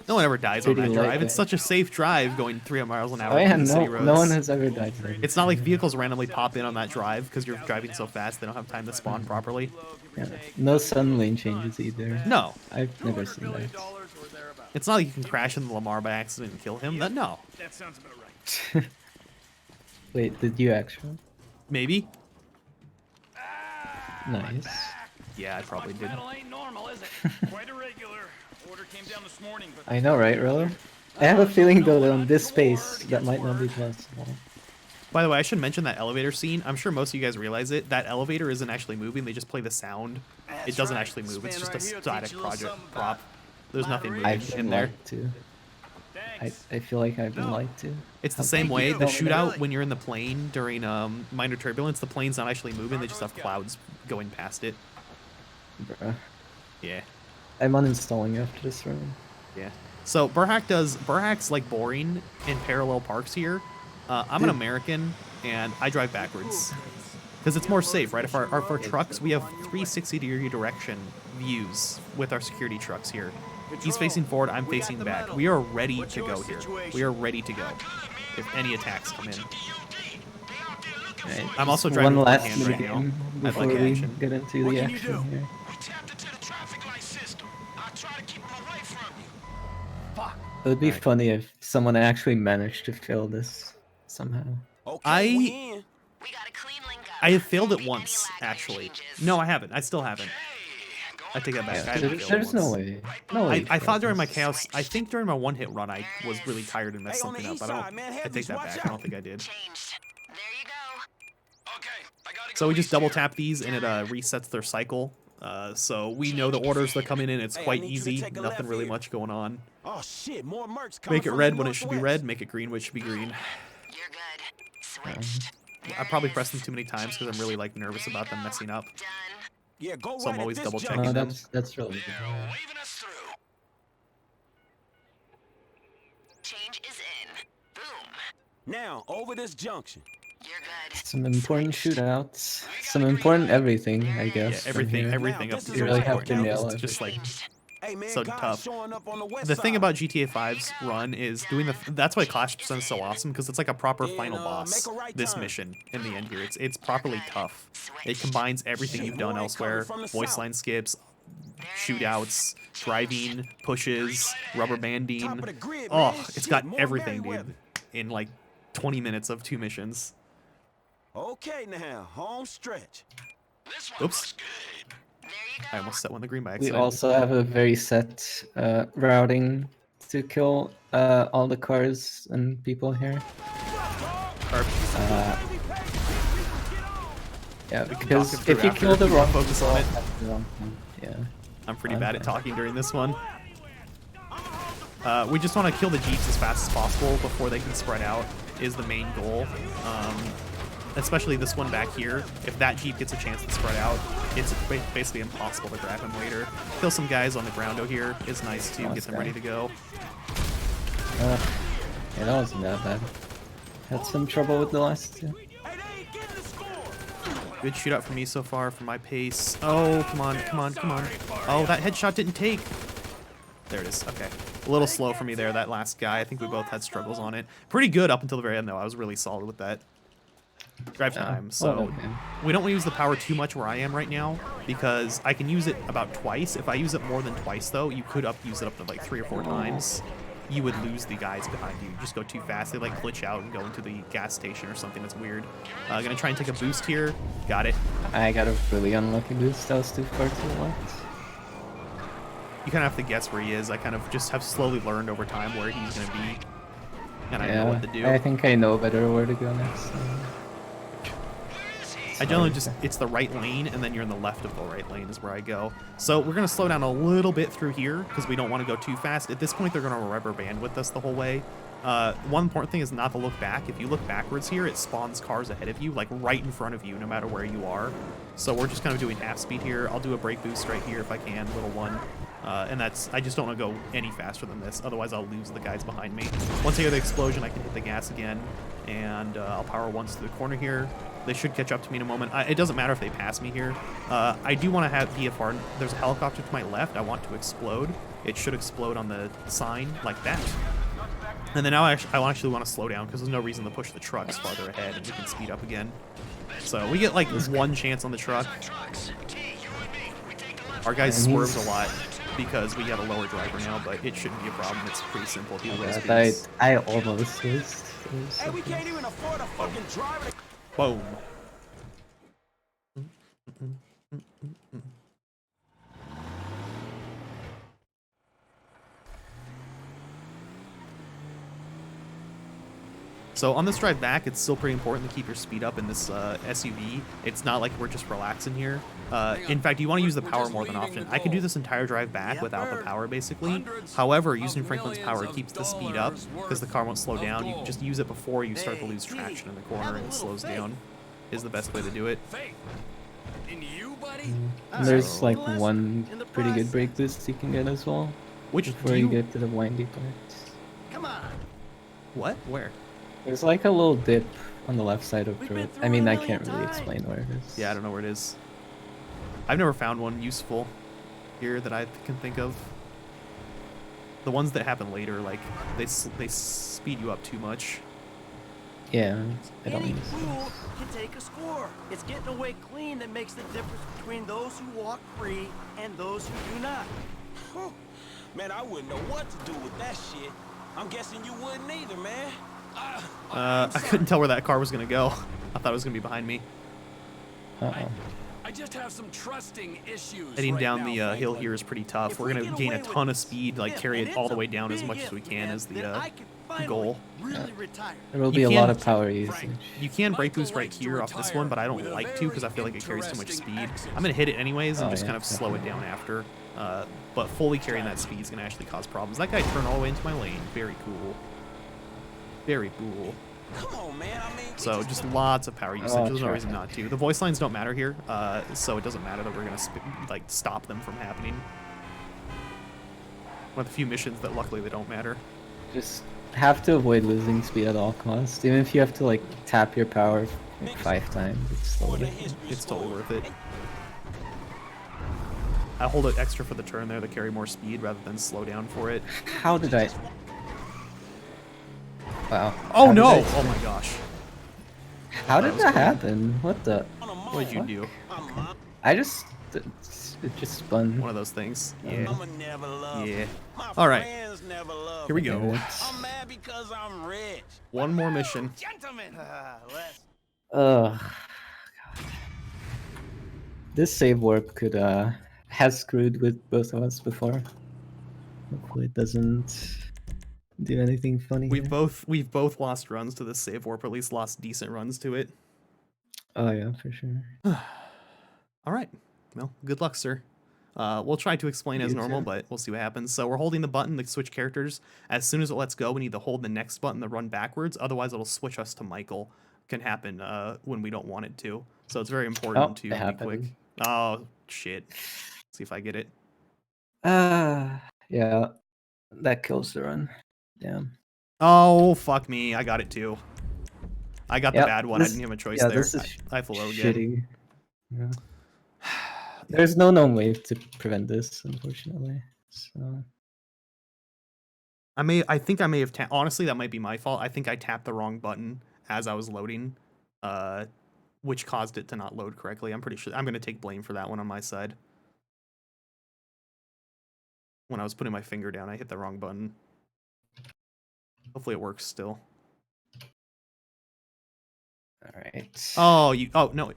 No one ever dies on that Pretty drive. lightweight. It's such a safe drive going 300 miles an hour Oh yeah, through the city no roads. one has ever died there. It's not like vehicles randomly pop in on that drive because you're driving so fast they don't have time to spawn properly. Yeah. No sudden lane changes either. No. I've never seen that. It's not like you can crash into Lamar by accident and kill him. No. That sounds about right. Wait, did you actually? Maybe. Nice. Yeah, I probably did. Battle ain't normal, is it? Quite irregular. Order came down this morning, but I know, right, Rilla? I have a feeling though that on this space that might not be possible. By the way, I should mention that elevator scene. I'm sure most of you guys realize it. That elevator isn't actually moving. They just play the sound. It doesn't actually move. It's just a static prop. There's nothing moving in there. I feel like I've been lied to. It's the same way. The shootout, when you're in the plane during minor turbulence, the plane's not actually moving. They just have clouds going past it. Bruh. Yeah. I'm uninstalling after this room. Yeah. So Burhac's like boring in parallel parks here. I'm an American and I drive backwards because it's more safe, right? If our trucks, we have 360-degree direction views with our security trucks here. He's facing forward, I'm facing back. We are ready to go here. We are ready to go if any attacks come in. Right. I'm also driving one last hand right now. before I'd like we action. get into the action here. It would be funny if someone actually managed to fill this somehow. I have failed it once, actually. No, I haven't. I still haven't. I take that back. Yeah, I haven't failed there's it no once. way. No way. I thought during my chaos, I think during my one-hit run, I was really tired and messed something up. But I take that back. I don't think I did. So we just double tap these and it resets their cycle. So we know the orders they're coming in. It's quite easy. Nothing really much going on. Oh shit, more merch Make it red when it should be red. Make it green when it should be green. I probably pressed them too many times because I'm really like nervous about them messing up. Yeah, go So I'm right always at double this checking them. That's really good. Now, over this junction. Some important shootouts. Some important everything, I guess. Yeah, from here. everything up to You really have to now. nail It's it. just like Hey man, so cops tough. showing up on the west The thing side. about GTA 5's run is doing that's why Clash % is so awesome because it's like a proper final boss. This mission in the end here, it's properly tough. It combines everything you've done elsewhere: voice line skips, shootouts, driving, pushes, rubber banding. Oh, it's got everything, dude. In like 20 minutes of 2 missions. Okay now, home stretch. Oops. I almost set one the green by We accident. also have a very set routing to kill all the cars and people here. Yeah, because if you kill the wrong focus on it. Yeah. I'm pretty bad at talking during this one. We just want to kill the Jeeps as fast as possible before they can spread out is the main goal. Especially this one back here. If that Jeep gets a chance to spread out, it's basically impossible to grab him later. Kill some guys on the groundo here is nice too, get them ready to go. Yeah, that wasn't that bad. Had some trouble with the last two. Good shootout for me so far for my pace. Oh, come on, come on, come on. Oh, that headshot didn't take. There it is. Okay. A little slow for me there, that last guy. I think we both had struggles on it. Pretty good up until the very end, though. I was really solid with that. Drive time. So we don't want to use the power too much where I am right now because I can use it about twice. If I use it more than twice, though, you could use it up to like 3 or 4 times. You would lose the guys behind you. You just go too fast. They like glitch out and go into the gas station or something. That's weird. Gonna try and take a boost here. Got it. I got a really unlucky boost. I was too far to the left. You kind of have to guess where he is. I kind of just have slowly learned over time where he's going to be. And I know what to do. I think I know better where to go next. I generally just, it's the right lane, and then you're in the left of the right lane is where I go. So we're going to slow down a little bit through here, because we don't want to go too fast. At this point, they're going to rubber band with us the whole way. One important thing is not to look back. If you look backwards here, it spawns cars ahead of you, like right in front of you, no matter where you are. So we're just kind of doing half speed here. I'll do a brake boost right here if I can, little one. And that's, I just don't want to go any faster than this, otherwise I'll lose the guys behind me. Once I hear the explosion, I can hit the gas again, and I'll power once to the corner here. They should catch up to me in a moment. It doesn't matter if they pass me here. I do want to have VFR. There's a helicopter to my left. I want to explode. It should explode on the sign like that. And then now I actually want to slow down because there's no reason to push the trucks farther ahead and we can speed up again. So we get like one chance on the truck. Our guy swerves a lot. because we got a lower driver now, but it shouldn't be a problem. It's pretty simple. If you low I speeds. almost missed. Hey, we can't even afford a fucking driver. Boom. So on this drive back, it's still pretty important to keep your speed up in this SUV. It's not like we're just relaxing here. In fact, you want to use the power more than often. I could do this entire drive back without the power, basically. However, using Franklin's power keeps the speed up because the car won't slow down. You can just use it before you start to lose traction in the corner and it slows down. Is the best way to do it. And there's like one pretty good brake boost you can get as well. Which before you get to the windy parts. Come on. What? Where? There's like a little dip on the left side of the road. I mean, I can't really explain where it is. Yeah, I don't know where it is. I've never found one useful here that I can think of. The ones that happen later, like, they speed you up too much. Yeah, I don't Any use fool can take a score. It's getting away clean that makes the difference between those who walk free and those who do not. Man, I wouldn't know what to do with that shit. I'm guessing you wouldn't either, man. I couldn't tell where that car was gonna go. I thought it was gonna be behind me. I just have some trusting issues. Heading right down now, the hill here is pretty tough. We're gonna gain a ton of speed, like carry it all the way down as much as we can as the goal. There will be a lot of power usage. You can brake boost right here off this one, but I don't like to because I feel like it carries too much speed. I'm gonna hit it anyways and just kind of slow it down after. But fully carrying that speed is gonna actually cause problems. That guy turned all the way into my lane. Very cool. Very cool. Come on, man. I mean, so just lots of power usage. There's no reason not to. The voice lines don't matter here, so it doesn't matter that we're gonna stop them from happening. One of the few missions that luckily they don't matter. Just have to avoid losing speed at all costs. Even if you have to like tap your power like 5 times, it's totally worth it. I hold it extra for the turn there to carry more speed rather than slow down for it. How did I? Wow. Oh no! Oh my gosh. How did that happen? What the? What did you do? I just... It just spun. One of those things. Yeah. Yeah. Alright. Here we go. I'm mad because I'm rich. One more mission. Gentlemen. Ugh. This save warp could, has screwed with both of us before. Hopefully it doesn't do anything funny. We've both lost runs to this save warp, or at least lost decent runs to it. Oh yeah, for sure. All right. Well, good luck, sir. We'll try to explain as normal, but we'll see what happens. So we're holding the button to switch characters. As soon as it lets go, we need to hold the next button to run backwards. Otherwise, it'll switch us to Michael. Can happen when we don't want it to. So it's very important to be quick. Oh, shit. Let's see if I get it. Yeah. That kills the run. Damn. Oh, fuck me. I got it too. I got the bad one. I didn't have a choice there. This is I have to load again. Yeah. There's no known way to prevent this, unfortunately. So I think I may have honestly, that might be my fault. I think I tapped the wrong button as I was loading, which caused it to not load correctly. I'm pretty sure I'm gonna take blame for that one on my side. When I was putting my finger down, I hit the wrong button. Hopefully it works still. Alright. Oh, no.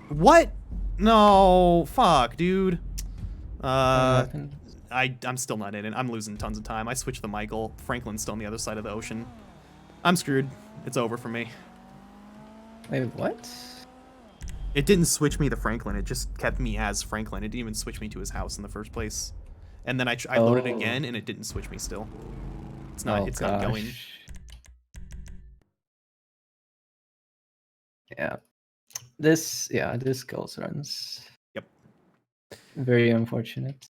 What? No, fuck, dude. I'm still not in it. I'm losing tons of time. I switched to Michael. Franklin's still on the other side of the ocean. I'm screwed. It's over for me. Wait, what? It didn't switch me to Franklin. It just kept me as Franklin. It didn't even switch me to his house in the first place. And then I loaded again, and it didn't switch me still. It's not. It's not going. Yeah. This kills runs. Yep. Very unfortunate.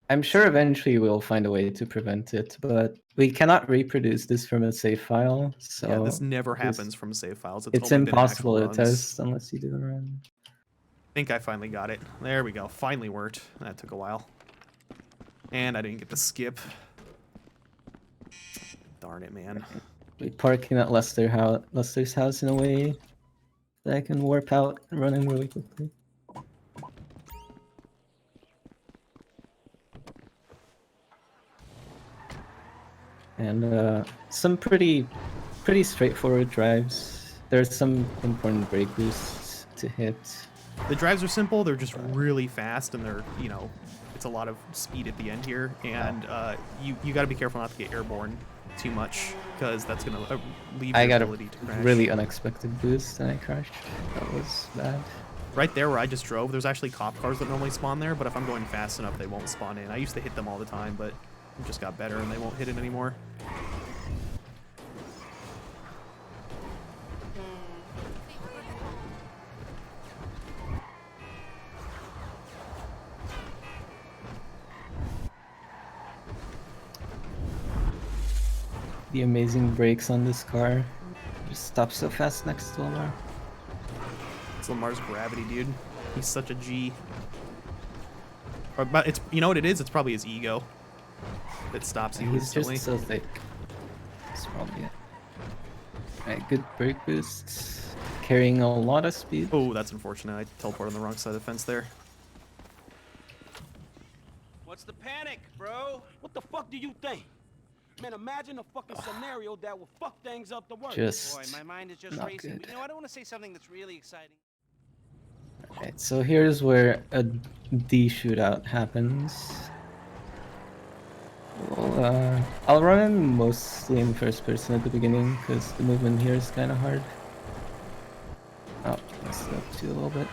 I'm sure eventually we'll find a way to prevent it, but we cannot reproduce this from a save file. So yeah, this never happens from save files. It's impossible to test unless you do a run. I think I finally got it. There we go. Finally worked. That took a while. And I didn't get the skip. Darn it, man. We parking at Lester's house in a way that I can warp out and run in really quickly. And some pretty straightforward drives. There's some important brake boosts to hit. The drives are simple, they're just really fast, and they're, you know, it's a lot of speed at the end here, and you gotta be careful not to get airborne too much, because that's gonna leave your ability to crash. Really unexpected boost and I crashed. That was bad. Right there where I just drove, there's actually cop cars that normally spawn there, but if I'm going fast enough, they won't spawn in. I used to hit them all the time, but it just got better and they won't hit it anymore. The amazing brakes on this car. Just stops so fast next to Lamar. It's Lamar's gravity, dude. He's such a G. But it's, you know what it is? It's probably his ego that stops you instantly. He's just so thick. That's probably it. Alright, good brake boosts. Carrying a lot of speed. Oh, that's unfortunate. I teleported on the wrong side of the fence there. What's the panic, bro? What the fuck do you think? Man, imagine a fucking scenario that will fuck things up the worst. Just Boy, my mind is just not racing. good. But, you know, I don't want to say something that's really exciting. Alright, so here's where a D shootout happens. Well, I'll run in mostly in first person at the beginning because the movement here is kind of hard. Oh, messed it up too a little bit.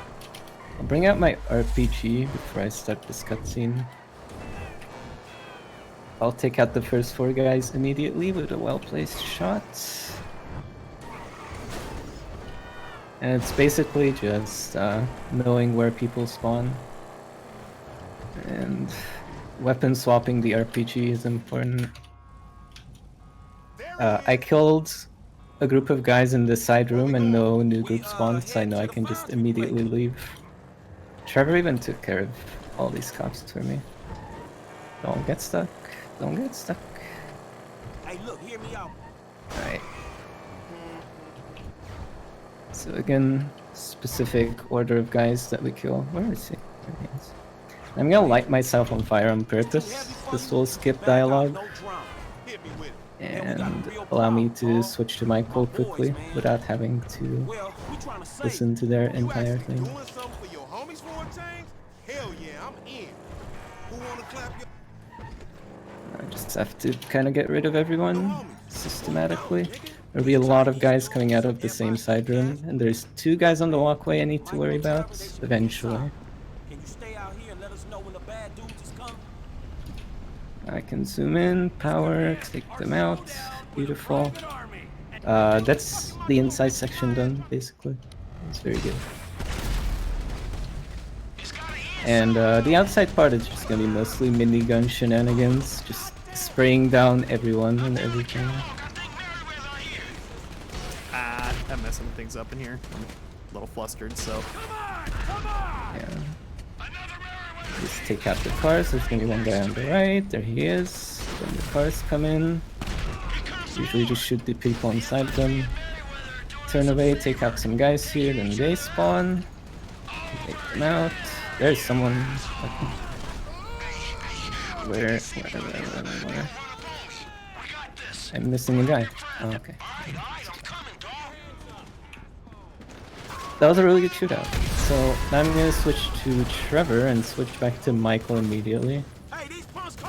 I'll bring out my RPG before I start this cutscene. I'll take out the first 4 guys immediately with a well-placed shot. And it's basically just knowing where people spawn. And weapon swapping the RPG is important. I killed a group of guys in the side room and no new group spawned, so I know I can just immediately leave. Trevor even took care of all these cops for me. Don't get stuck. Don't get stuck. Hey, look, hear me out. Alright. So again, specific order of guys that we kill. Where is he? There he is. I'm gonna light myself on fire on purpose. This will skip dialogue and allow me to switch to Michael quickly without having to listen to their entire thing. I just have to kind of get rid of everyone systematically. There'll be a lot of guys coming out of the same side room, and there's 2 guys on the walkway I need to worry about eventually. I can zoom in, power, take them out. Beautiful. That's the inside section done, basically. It's very good. And the outside part is just gonna be mostly minigun shenanigans, just spraying down everyone and everything. I'm messing things up in here. I'm a little flustered, so. Yeah. Just take out the cars. There's gonna be one guy on the right. There he is. When the cars come in, usually just shoot the people inside them. Turn away, take out some guys here, then they spawn. Take them out. There's someone. Where? I'm missing a guy. Oh, okay. That was a really good shootout. So now I'm gonna switch to Trevor and switch back to Michael immediately.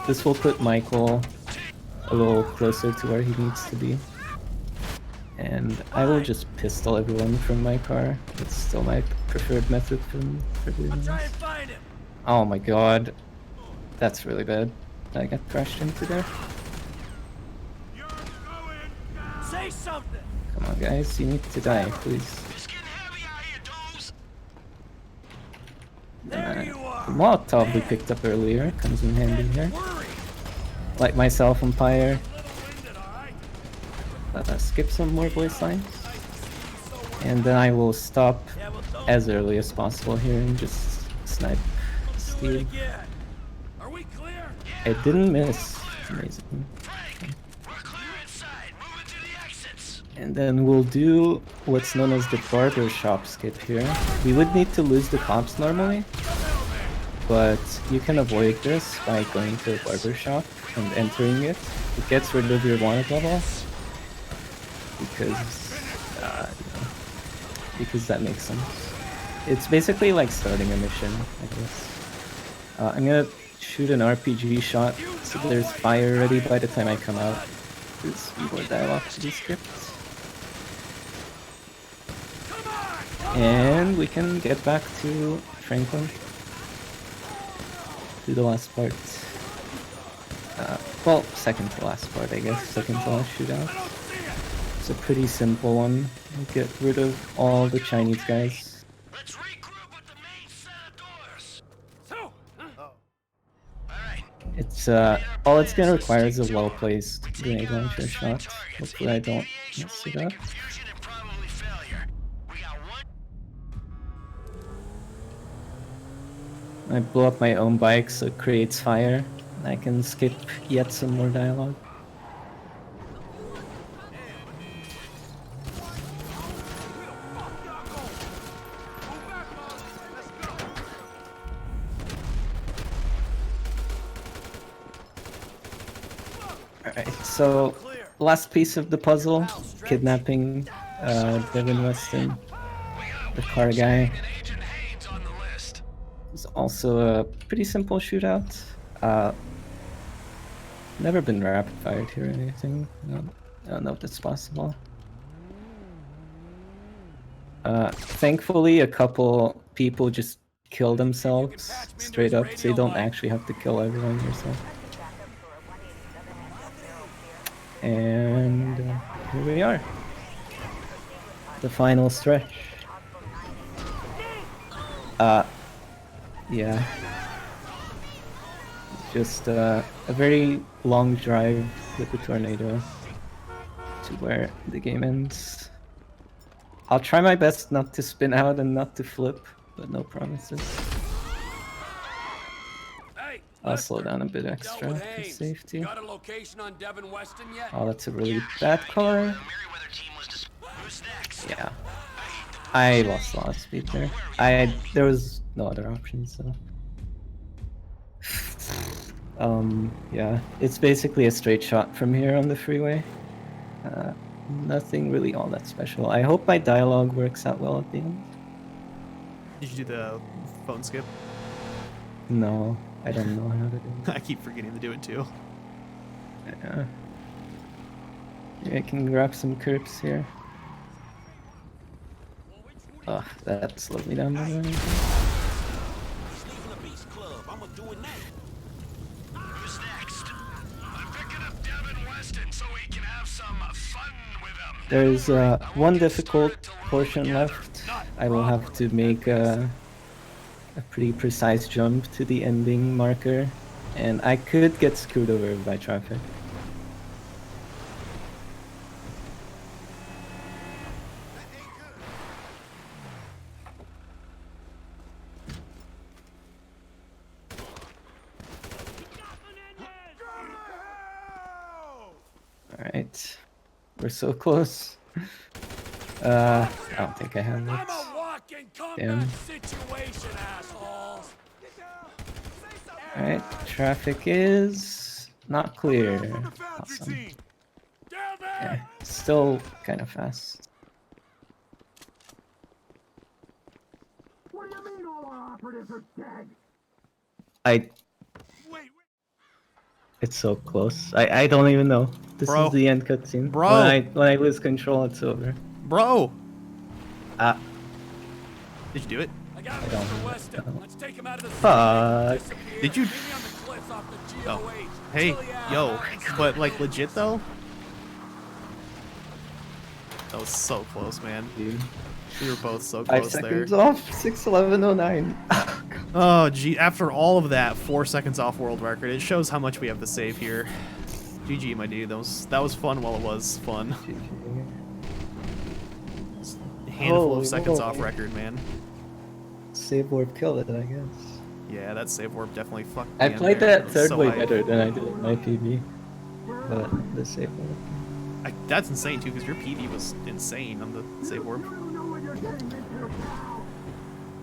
This will put Michael a little closer to where he needs to be. And I will just pistol everyone from my car. It's still my preferred method for doing this. Oh my god. That's really bad. I got crashed into there. Say something. Come on guys, you need to die, please. The Molotov we picked up earlier comes in handy here. Light myself on fire. Skip some more voice lines. And then I will stop as early as possible here and just snipe Steve. I didn't miss. Amazing. And then we'll do what's known as the barber shop skip here. We would need to lose the cops normally, but you can avoid this by going to a barber shop and entering it. It gets rid of your wanted level because that makes sense. It's basically like starting a mission, I guess. I'm gonna shoot an RPG shot so there's fire ready by the time I come out. There's more dialogue to be skipped. And we can get back to Franklin. To the last part. Well, second to last part, I guess. Second to last shootout. It's a pretty simple one. We'll get rid of all the Chinese guys. It's all it's gonna require is a well-placed grenade launcher shot. Hopefully I don't mess it up. I blow up my own bike so it creates fire. And I can skip yet some more dialogue. Alright, so last piece of the puzzle, kidnapping Devin Weston, the car guy. It's also a pretty simple shootout. Never been rapid fired here or anything. No, I don't know if that's possible. Thankfully, a couple people just kill themselves straight up, so you don't actually have to kill everyone yourself. And here we are. The final stretch. Yeah. Just a very long drive with the tornado to where the game ends. I'll try my best not to spin out and not to flip, but no promises. I'll slow down a bit extra for safety. Oh, that's a really bad car. Yeah. I lost a lot of speed there. There was no other options, so... yeah, it's basically a straight shot from here on the freeway. Nothing really all that special. I hope my dialogue works out well at the end. Did you do the phone skip? No, I don't know how to do it. I keep forgetting to do it too. Yeah. Maybe I can grab some curbs here. Oh, that slowed me down. There's one difficult portion left. I will have to make a pretty precise jump to the ending marker, and I could get screwed over by traffic. Alright. We're so close. I don't think I have it. Damn. Alright, traffic is not clear. Awesome. Yeah, still kind of fast. What do you mean all our operatives are dead? It's so close. I don't even know. This is the end cutscene. Bro. When I lose control, it's over. Bro. Did you do it? I got Mr. Weston. Let's take him out of the Fuck. Did you? Oh. Hey, yo. But like legit though? That was so close, man. Dude. We were both so 5 close there. seconds off. 6:11:09. Oh, gee. After all of that, 4 seconds off world record. It shows how much we have to save here. GG, my dude. That was fun while it was fun. Handful of seconds off record, man. Save warp killed it, I guess. Yeah, that save warp definitely fucked me. I played that third so way hyped. better than I did in my PB. But the save warp. That's insane too, because your PV was insane on the save warp.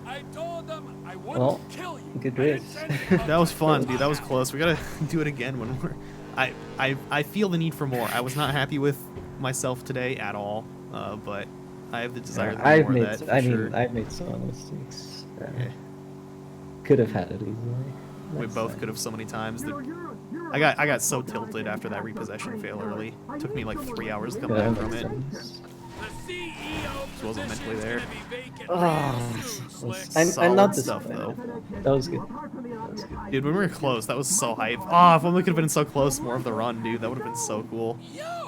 I told them I Well, good race. That was fun, dude. That was close. We gotta do it again when we're. I feel the need for more. I was not happy with myself today at all, but I have the desire to do more of that. For sure. I've made some mistakes. Could have had it easily. We both could have so many times. I got so tilted after that repossession fail early. It took me like 3 hours to come back from it. Just wasn't mentally there. I'm not this stuff though. That was good. Dude, when we were close, that was so hype. Oh, if only we could have been so close more of the run, dude. That would have been so cool. Yeah.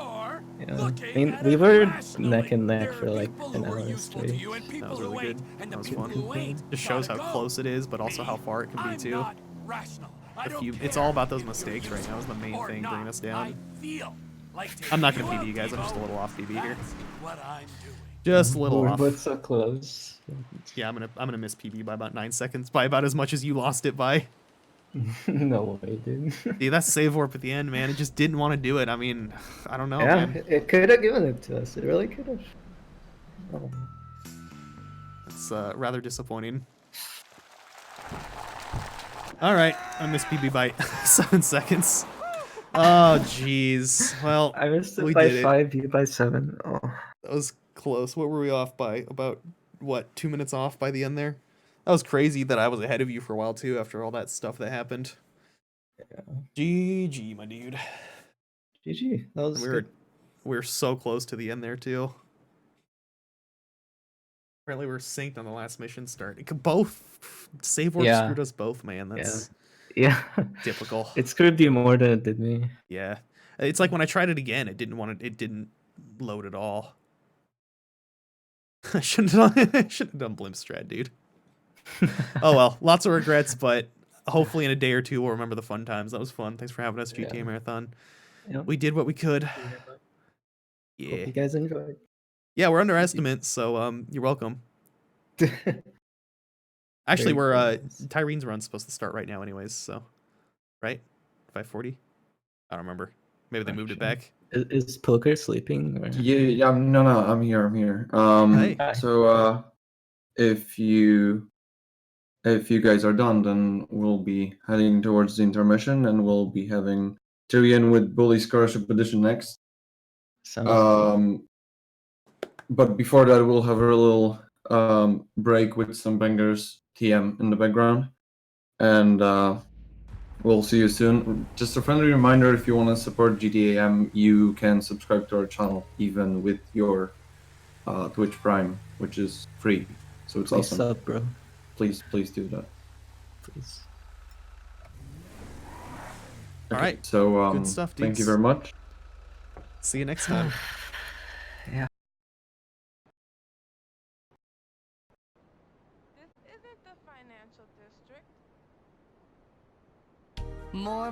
I mean, we were neck and neck for like an hour straight. That was really good. That was fun. Just shows how close it is, but also how far it can be too. It's all about those mistakes right now is the main thing bringing us down. I'm not gonna PB you guys. I'm just a little off PB here. Just a little off. But so close. Yeah, I'm gonna miss PB by about 9 seconds, by about as much as you lost it by. No way, dude. Dude, that save warp at the end, man. It just didn't want to do it. I mean, I don't know, yeah, man. It could have given it to us. It really could have. Oh. It's rather disappointing. All right, I missed PB by 7 seconds. Oh, jeez. Well, I missed it by 5, you by 7. Oh. That was close. What were we off by? About, what, 2 minutes off by the end there? That was crazy that I was ahead of you for a while, too, after all that stuff that happened. Yeah. GG, my dude. GG. That was we were so close to the end there, too. Apparently we were synced on the last mission start. It could both. Save warp screwed us both, man. That's typical. It screwed you more than it did me. Yeah. It's like when I tried it again, it didn't load at all. I shouldn't have done blimp strat, dude. Oh well, lots of regrets, but hopefully in a day or two we'll remember the fun times. That was fun. Thanks for having us, GTAMarathon. Yep. We did what we could. Yeah. Hope you guys enjoyed. Yeah, we're under estimates, so you're welcome. Actually, we're Tyrene's run's supposed to start right now anyways, so right? 5:40? I don't remember. Maybe they moved it back. Is Poker sleeping? Or? Yeah, no, I'm here. Hey. So if you guys are done, then we'll be heading towards the intermission, and we'll be having Tyrion with Bully Scholarship Edition next. Sounds but before that, we'll have a little break with some bangers TM in the background, and we'll see you soon. Just a friendly reminder, if you want to support GTAM, you can subscribe to our channel even with your Twitch Prime, which is free. So it's awesome. Sub, bro. Please do that. Please. All right. So good stuff, dudes. thank you very much. See you next time. Yeah. More